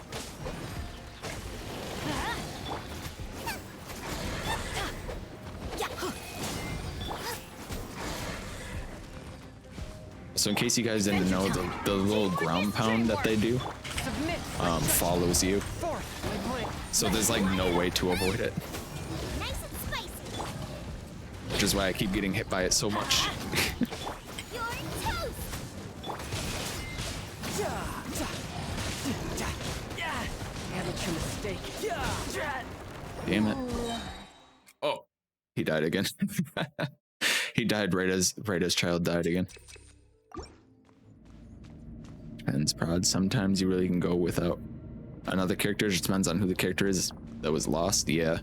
So in case you guys didn't know, the little ground pound that they do follows you. So there's like no way to avoid it. Nice and spicy. Which is why I keep getting hit by it so much. You're toast. Amateur mistake. Damn it. Oh, he died again. He died right as Child died again. Depends, Prod. Sometimes you really can go without another character. It just depends on who the character is that was lost. Yeah.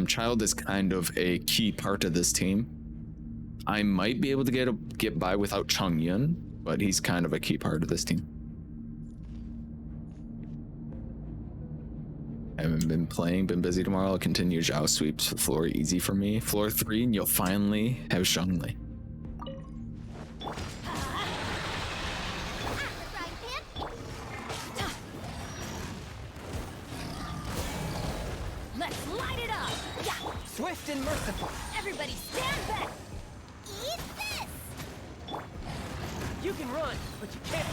Child is kind of a key part of this team. I might be able to get by without Chung Yun, but he's kind of a key part of this team. I haven't been playing, been busy tomorrow. I'll continue Zhao sweeps for floor easy for me. Floor 3 and you'll finally have Zhongli. Swift and merciful. Everybody stand back! Eat this! You can run, but you can't.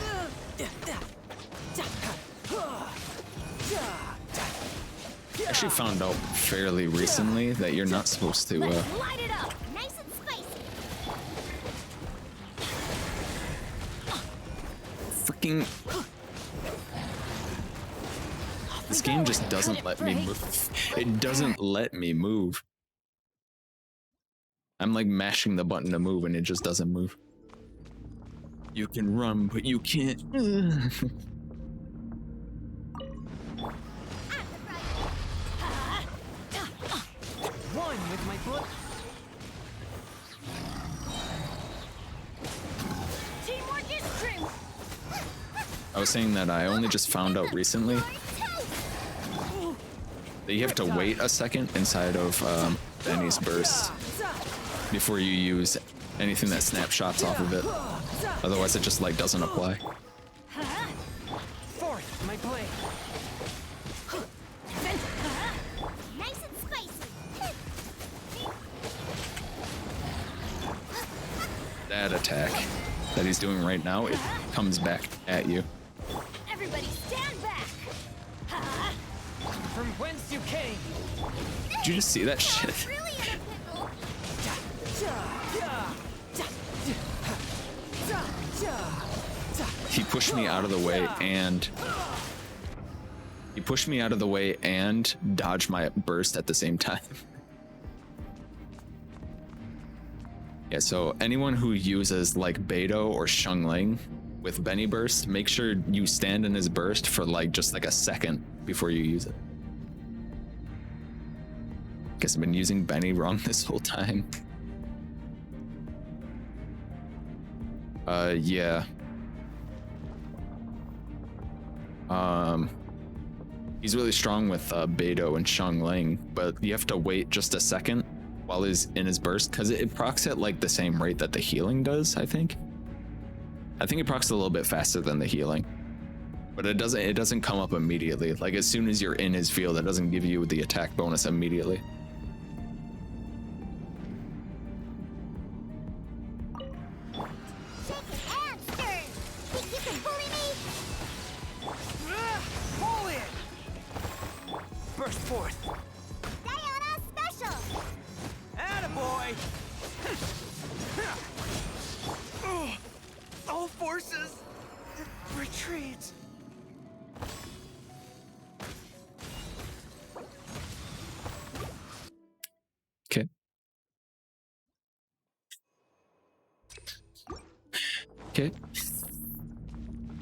I actually found out fairly recently that you're not supposed to Light it up! Nice and spicy! freaking. This game just doesn't let me move. It doesn't let me move. I'm like mashing the button to move and it just doesn't move. You can run, but you can't. One with my foot. Teamwork is dream! I was saying that I only just found out recently that you have to wait a second inside of Benny's burst before you use anything that snapshots off of it. Otherwise, it just like doesn't apply. Fourth, my blade. Nice and spicy! That attack that he's doing right now, it comes back at you. Everybody stand back! From whence you came. Did you just see that shit? Really in a pickle! He pushed me out of the way and dodged my burst at the same time. Yeah, so anyone who uses like Beidou or Xiangling with Benny burst, make sure you stand in his burst for like just like a second before you use it. Guess I've been using Benny wrong this whole time. Yeah. He's really strong with Beidou and Xiangling, but you have to wait just a second while he's in his burst because it procs at like the same rate that the healing does, I think. I think it procs a little bit faster than the healing, but it doesn't come up immediately. Like as soon as you're in his field, it doesn't give you the attack bonus immediately. Pull in. Burst forth. Diana special! Attaboy! All forces, retreat! Okay. Okay.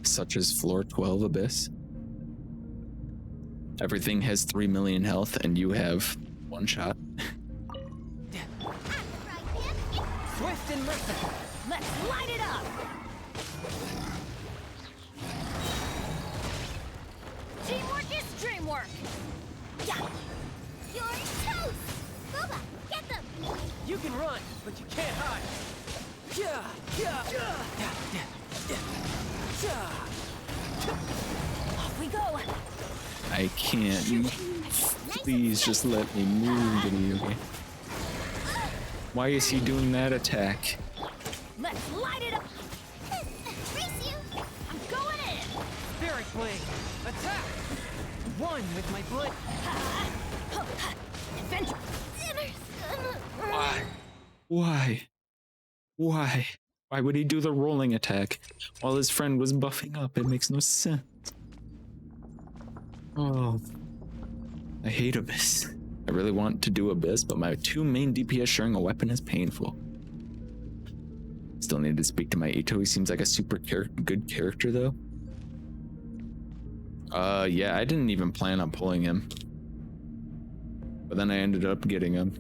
Such as floor 12 Abyss. Everything has 3 million health and you have 1 shot. Swift and merciful. Let's light it up! Teamwork is dreamwork! Yeah! You're toast! Booba, get them! You can run, but you can't hide. Off we go! I can't. Please just let me move, video game. Why is he doing that attack? Let's light it up! Race you! I'm going in! Spirit blade, attack! One with my blade. Adventure! Why? Why? Why? Why would he do the rolling attack while his friend was buffing up? It makes no sense. Oh, I hate Abyss. I really want to do Abyss, but my 2 main DPS sharing a weapon is painful. Still need to speak to my Ito. He seems like a super good character though. Yeah, I didn't even plan on pulling him, but then I ended up getting him,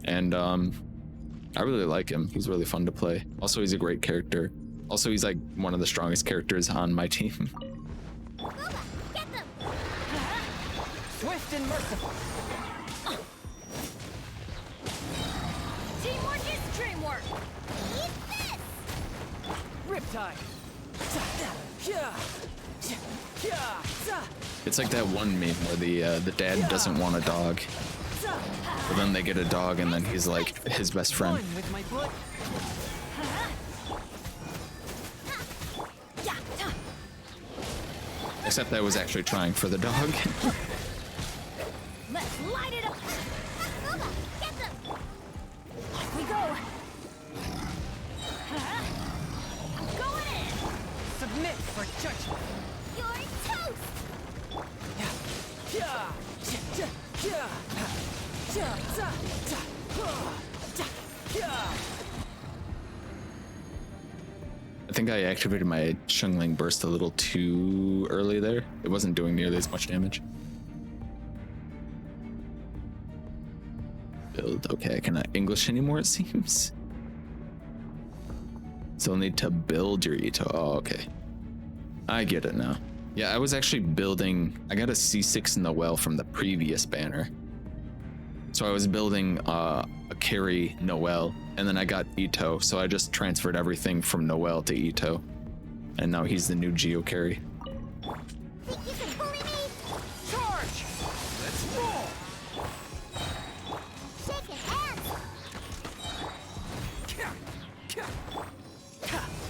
and I really like him. He's really fun to play. Also, he's a great character. Also, he's like one of the strongest characters on my team. Get them! Swift and merciful. Teamwork is dreamwork! Eat this! Riptide. It's like that one meme where the dad doesn't want a dog, But then they get a dog, and then he's like his best friend. With my foot. Except I was actually trying for the dog. Let's light it up! Get them! Here we go! I'm going in! Submit for judgment. You're toast! I think I activated my Shungling Burst a little too early there. It wasn't doing nearly as much damage. Build. Okay, I cannot English anymore, it seems. Still need to build your Ito. Oh, okay. I get it now. Yeah, I was actually building. I got a C6 in the well from the previous banner. So I was building a carry Noel, and then I got Ito, so I just transferred everything from Noel to Ito. And now he's the new Geo carry. Think you can bully me? Charge! Let's roll! Shaking hands!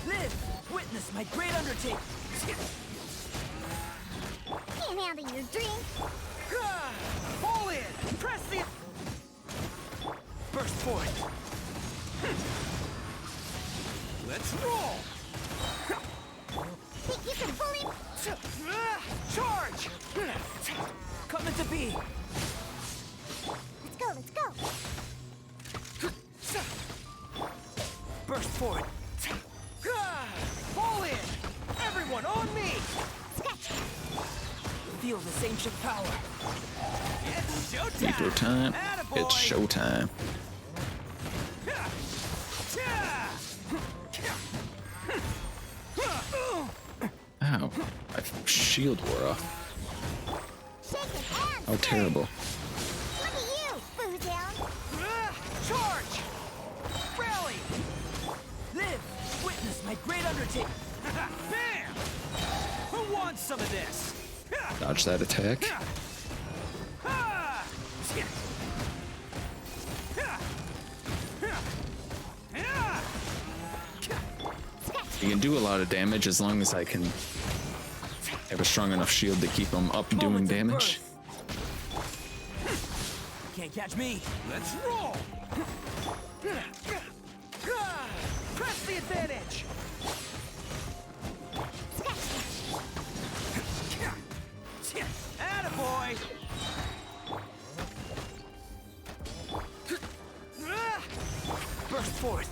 Live! Witness my great undertaking! Can't handle your drink. Pull in! Press the... Burst forward! Let's roll! Think you can bully me? Charge! Come into being! Let's go, let's go. Burst forward! Fall in! Everyone on me! Feel this ancient power. It's showtime! Ito time. Attaboy. It's showtime. Ow. My shield wore off. Shaking hands! How terrible. Look at you, Boodown! Charge! Rally! Live! Witness my great undertaking! Bam! Who wants some of this? Dodge that attack. You can do a lot of damage as long as I can have a strong enough shield to keep them up doing damage. Can't catch me. Let's roll. Press the advantage. Attaboy. Burst forth.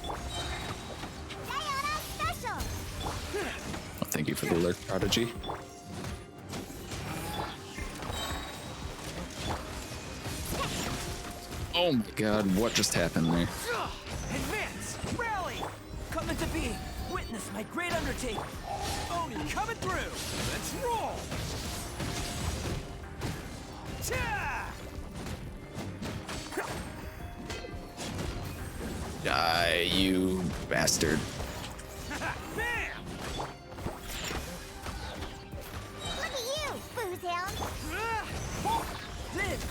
Oh, thank you for the alert, Prodigy. Oh my god, what just happened there? Advance! Rally! Come into being! Witness my great undertaking! Oni coming through! Let's roll! Die, you bastard. Bam! Look at you, Boodown! Live!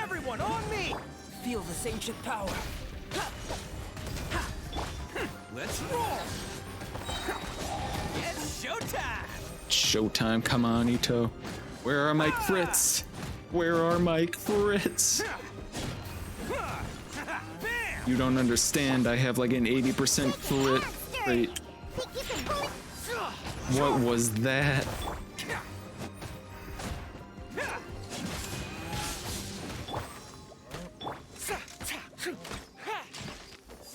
Everyone on me! Feel this ancient power. Let's roll! It's showtime! Showtime, come on, Ito. Where are my crits? Where are my crits? You don't understand, I have like an 80% crit rate. What was that?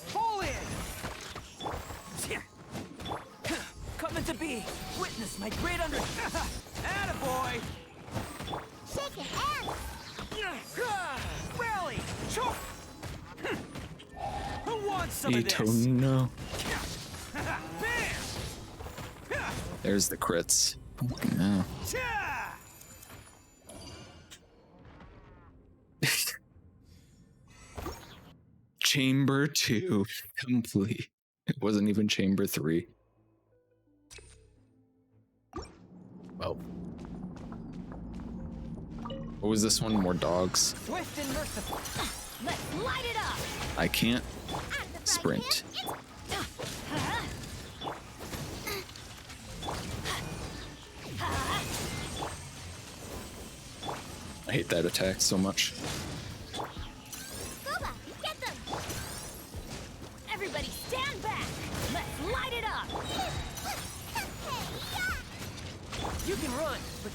Fall in! Come into being! Witness my great under... Attaboy! Shaking hands! Rally! Choke! Who wants some of Ito, this? no. Bam! There's the crits. No. Chamber 2 complete. It wasn't even chamber 3. Well, What was this one? More dogs. Swift and merciful. Let's light it up. I can't sprint. I hate that attack so much. Scuba, get them. Everybody stand back. Let's light it up. You can run, but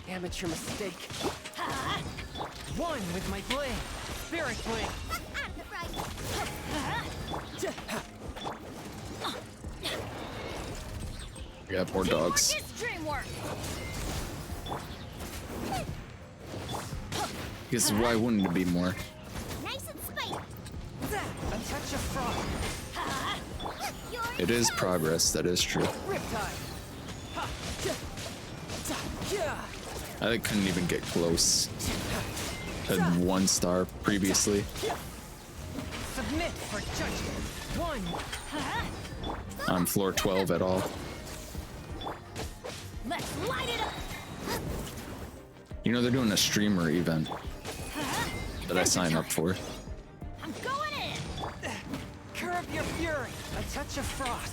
amateur mistake. One with my blade. Spirit blade. We got more dogs. Because why wouldn't it be more? Nice and spicy. A touch of frost. It is progress, that is true. Riptide. I couldn't even get close to 1 star previously. Submit for judgment. One. On floor 12 at all. Let's light it up. You know, they're doing a streamer event that I signed up for. I'm going in. Curb your fury. A touch of frost.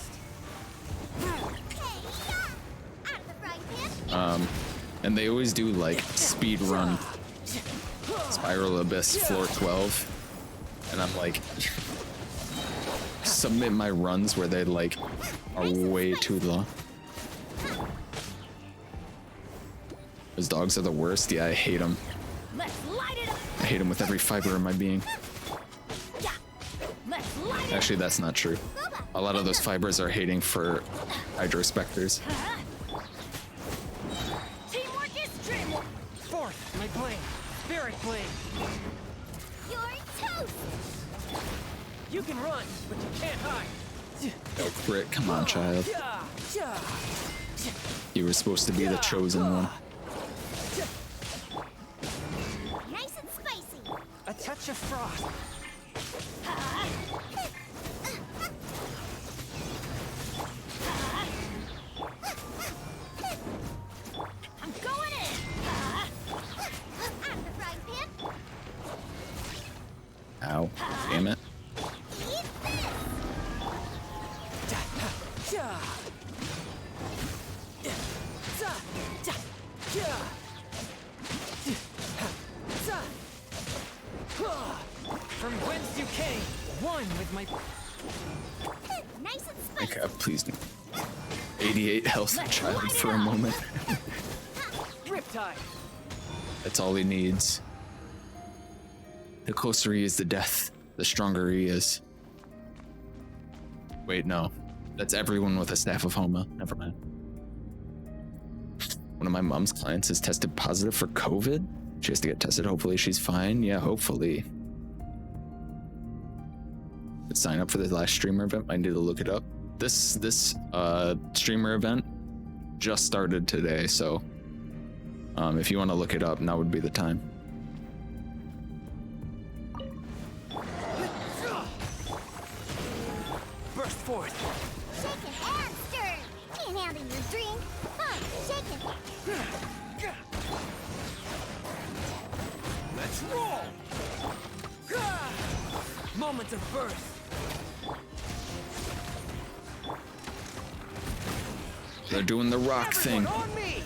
And they always do like speed run Spiral Abyss floor 12. And I'm like, submit my runs where they like are way too long. Those dogs are the worst. Yeah, I hate them. Let's light it up. I hate them with every fiber of my being. Let's light it up. Actually, that's not true. A lot of those fibers are hating for Hydrospecters. Teamwork is dreamwork. Fourth, my blade. Spirit blade. You're toast. You can run, but you can't hide. Oh, crit. Come on, child. You were supposed to be the chosen one. Nice and spicy. A touch of frost. I'm going in. I'm the frying pan. Ow. Damn it. From whence you came, one with my... Nice and spicy. Okay, please. 88 health, child, for a moment. Riptide. That's all he needs. The closer he is to death, the stronger he is. Wait, no. That's everyone with a Staff of Homa. Never mind. One of my mom's clients has tested positive for COVID. She has to get tested. Hopefully she's fine. Yeah, hopefully. Let's sign up for the last streamer event. I need to look it up. This streamer event just started today, so if you want to look it up, now would be the time. Burst forth. Shaken and stirred. Can't handle your drink. Shaken. Let's roll. Moment of birth. They're doing the rock thing. On me.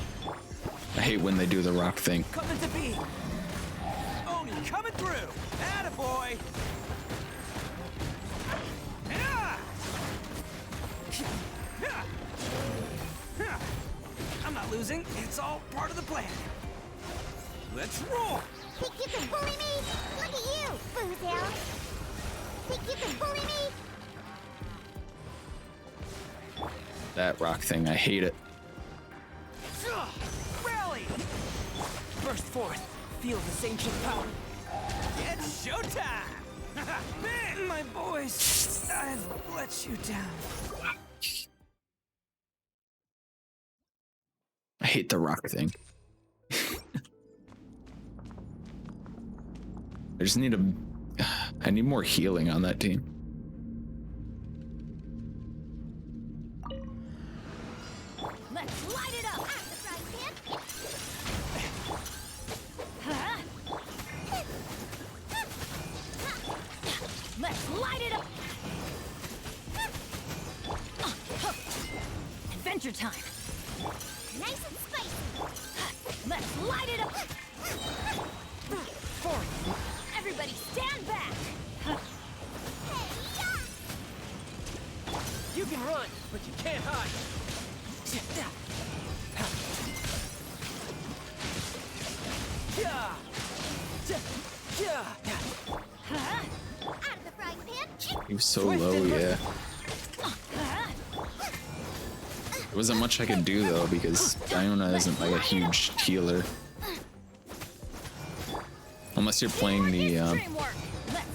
I hate when they do the rock thing. Coming to be. Oni coming through. Attaboy. I'm not losing. It's all part of the plan. Let's roll. Think you can bully me? Look at you, Boozle. Think you can bully me? That rock thing, I hate it. Rally. Burst forth. Feel this ancient power. It's showtime. My boys, I've let you down. I hate the rock thing. I just need I need more healing on that team. time. Nice and spicy. Let's light it up. Forth. Everybody stand back. You can run, but you can't hide. Out of the frying pan. He was so low, yeah. There wasn't much I could do though because Diona isn't like a huge healer. Unless you're playing the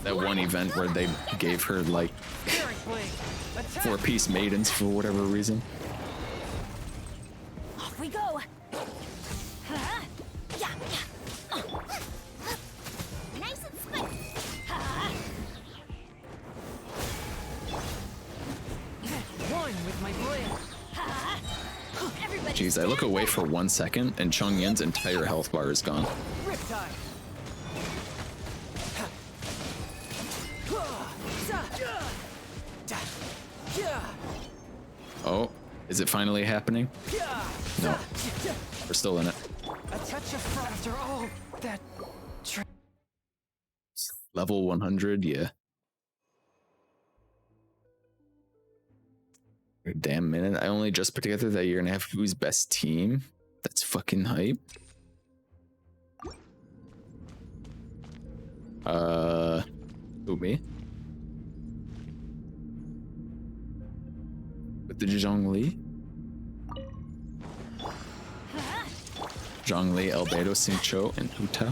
that one event where they gave her like 4-piece maidens for whatever reason. Off we go. Nice and spicy. One with my blade. Jeez, I look away for 1 second and Chong Yin's entire health bar is gone. Riptide. Oh, is it finally happening? No, we're still in it. A touch of frost after all that. Level 100, yeah. Damn minute, I only just put together that you're gonna have who's best team. That's fucking hype. Who, me? With the Zhongli? Zhongli, Albedo, Xingqiu, and Huta.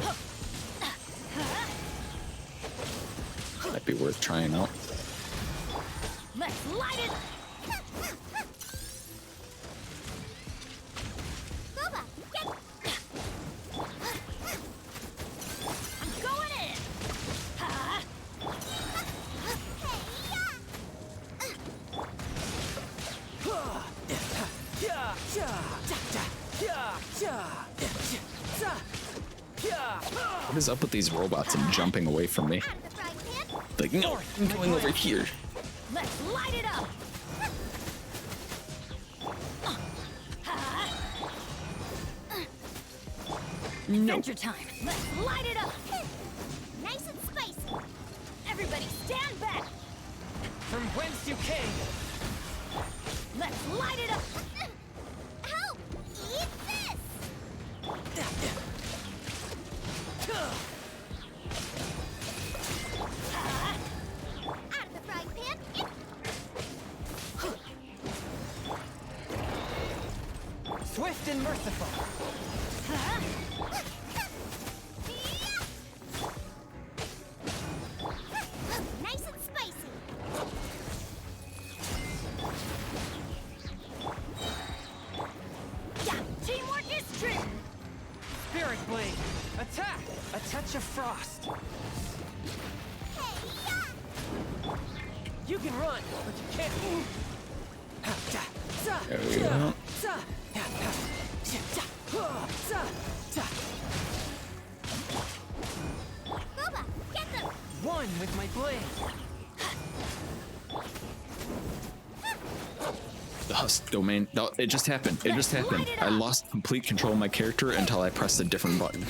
Might be worth trying out. Let's light it. I'm going in. What is up with these robots and jumping away from me? Like, no, I'm going over here. Let's light it up. Adventure time. Let's light it up. Nice and spicy. Everybody stand back. From whence you came. Let's light it up. Help! Eat this! Out of the frying pan. Swift and merciful. Nice and spicy. Yeah, teamwork is true. Spirit blade. Attack. A touch of frost. You can run, but you can't move. There we go. Boba, get them! One with my blade. The Husk domain. No, it just happened. It just happened. I lost complete control of my character until I pressed a different button.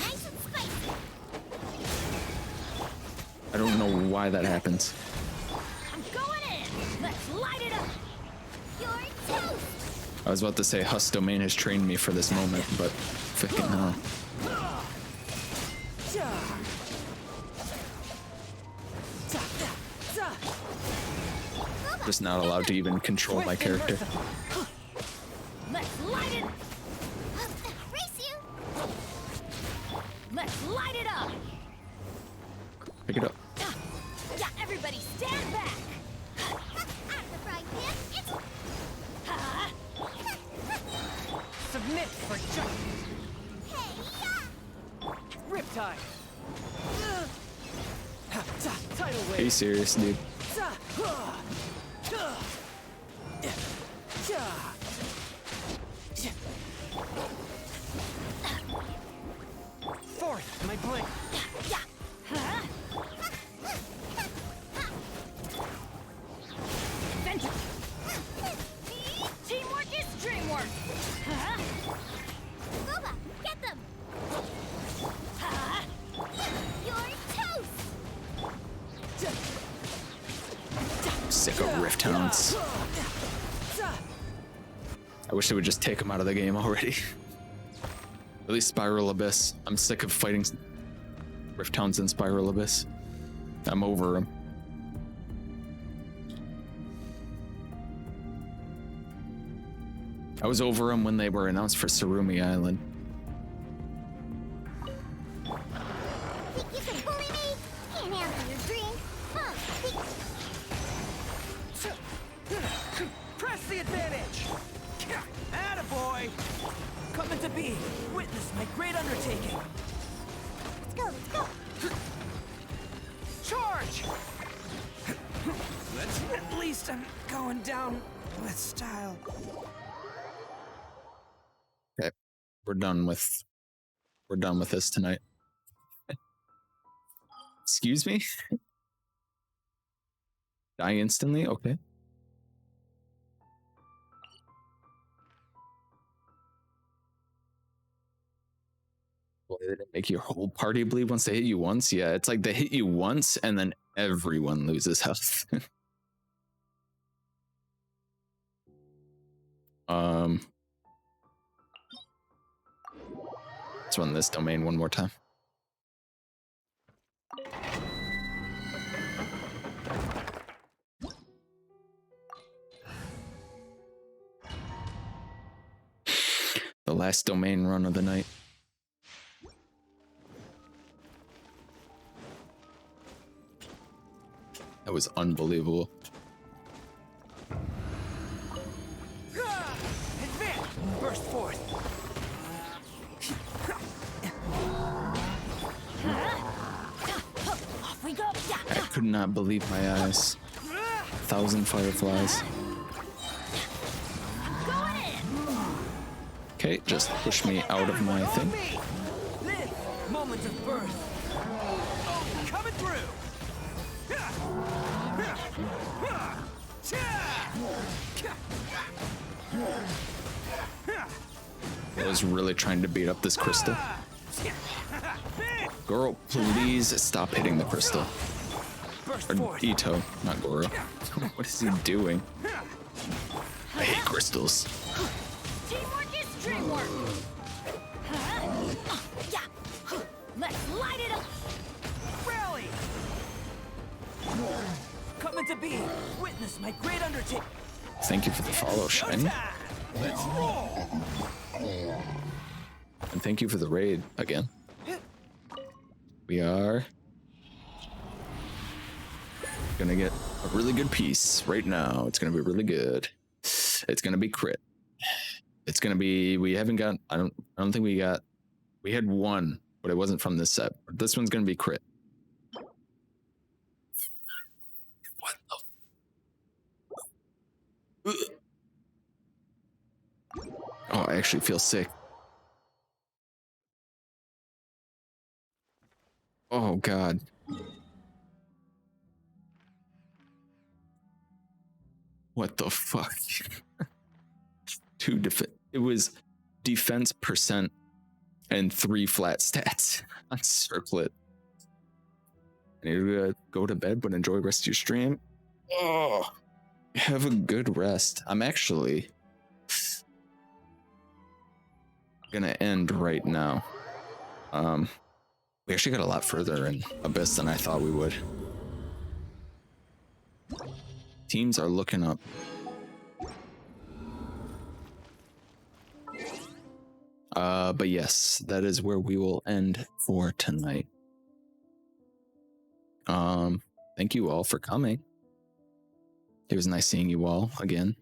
I don't know why that happens. I'm going in. Let's light it up. You're toast! I was about to say Husk domain has trained me for this moment, but freaking hell. Just not allowed to even control my character. Let's light it. Race you! Let's light it up. Pick it up. Yeah, everybody stand back. Out of the frying pan. Submit for justice. Riptide. Tidal wave. Are you serious, dude? Forth, my blade. Adventure. Teamwork is dreamwork. sick of Rift Hounds. I wish they would just take them out of the game already. At least Spiral Abyss. I'm sick of fighting Rift Hounds and Spiral Abyss. I'm over them. I was over them when they were announced for Surumi Island. Think you can bully me? Can't handle your drink. Huh? Press the advantage! Attaboy! Coming to be. Witness my great undertaking. Let's go, let's go. Charge! At least I'm going down with style. Okay, we're done with this tonight. Excuse me? Die instantly? Okay. Well, they didn't make your whole party bleed once they hit you once? Yeah, it's like they hit you once and then everyone loses health. Let's run this domain one more time. The last domain run of the night. That was unbelievable. Advance! Burst forth! Off we go. I could not believe my eyes. 1,000 fireflies. Okay, just push me out of my thing. This moment of birth. Oh, coming through. I was really trying to beat up this crystal. Goro, please stop hitting the crystal. Or Ito, not Goro. What is he doing? I hate crystals. Teamwork is dreamwork. Let's light it up. Rally! Coming to be. Witness my great undertaking. Thank you for the follow, Shine. Let's roll! And thank you for the raid again. We are gonna get a really good piece right now. It's gonna be really good. It's gonna be crit. It's gonna be, we haven't got, I don't think we got, we had one, but it wasn't from this set. But this one's gonna be crit. What the? Oh, I actually feel sick. Oh God. What the fuck? It was defense percent and 3 flat stats on Circlet. I need to go to bed, but enjoy the rest of your stream. Oh, have a good rest. I'm actually gonna end right now. We actually got a lot further in Abyss than I thought we would. Teams are looking up. But yes, that is where we will end for tonight. Thank you all for coming. It was nice seeing you all again,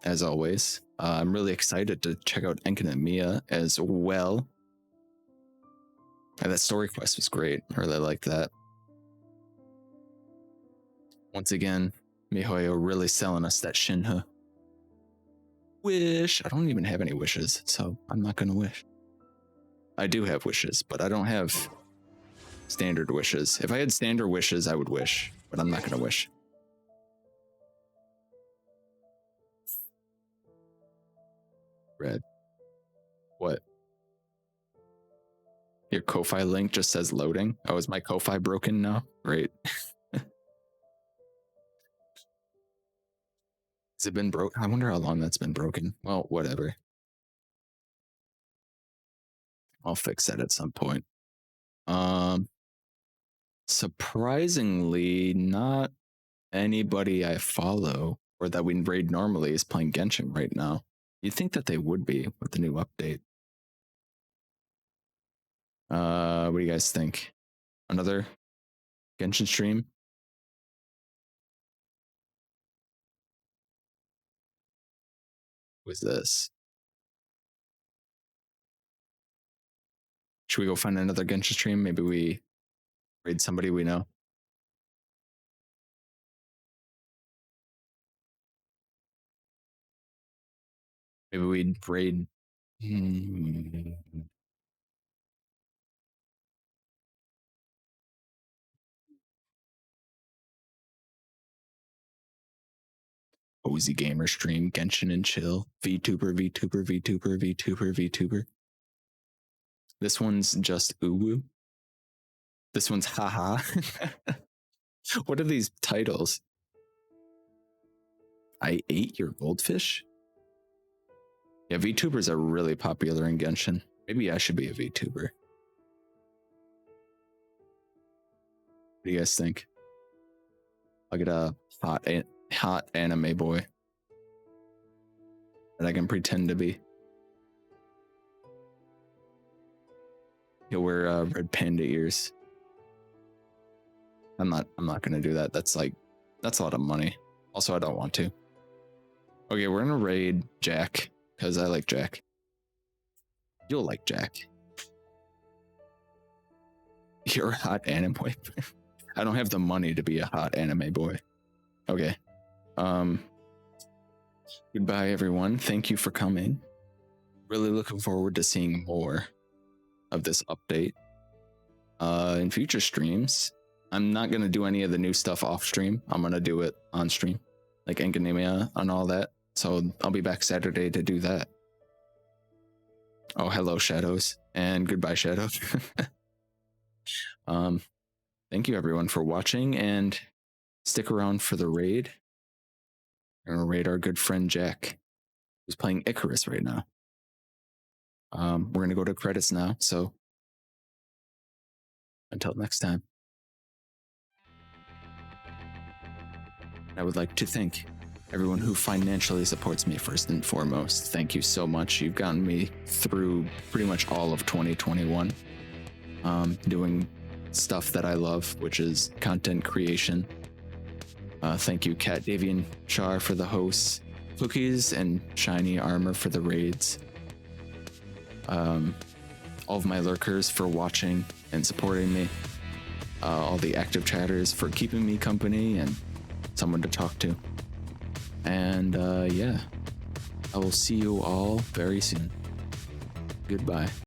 as always. I'm really excited to check out Enkin and Mia as well. And that story quest was great. I really liked that. Once again, MiHoYo really selling us that Shinha. Wish. I don't even have any wishes, so I'm not gonna wish. I do have wishes, but I don't have standard wishes. If I had standard wishes, I would wish, but I'm not gonna wish. Red. What? Your Ko-Fi link just says loading. Oh, is my Ko-Fi broken now? Great. Has it been broke? I wonder how long that's been broken. Well, whatever. I'll fix that at some point. Surprisingly, not anybody I follow or that we raid normally is playing Genshin right now. You'd think that they would be with the new update. What do you guys think? Another Genshin stream? Who's this? Should we go find another Genshin stream? Maybe we raid somebody we know. Maybe we'd raid. Cozy gamer stream, Genshin and chill. VTuber, VTuber, VTuber, VTuber, VTuber. This one's just uwu. This one's haha. What are these titles? I ate your goldfish? Yeah, VTubers are really popular in Genshin. Maybe I should be a VTuber. What do you guys think? I'll get a hot anime boy that I can pretend to be. He'll wear red panda ears. I'm not gonna do that. That's a lot of money. Also, I don't want to. Okay, we're gonna raid Jack because I like Jack. You'll like Jack. You're a hot anime boy. I don't have the money to be a hot anime boy. Okay. Goodbye, everyone. Thank you for coming. Really looking forward to seeing more of this update. In future streams, I'm not going to do any of the new stuff off stream. I'm going to do it on stream, like Enkanemia and all that. So I'll be back Saturday to do that. Oh, hello, Shadows. And goodbye, Shadows. Thank you, everyone, for watching. And stick around for the raid. We're going to raid our good friend Jack, who's playing Icarus right now. We're going to go to credits now. So until next time. I would like to thank everyone who financially supports me first and foremost. Thank you so much. You've gotten me through pretty much all of 2021, doing stuff that I love, which is content creation. Thank you, Cat Davian Char, for the hosts, Cookies and Shiny Armor for the raids. All of my lurkers for watching and supporting me. All the active chatters for keeping me company and someone to talk to. And yeah, I will see you all very soon. Goodbye.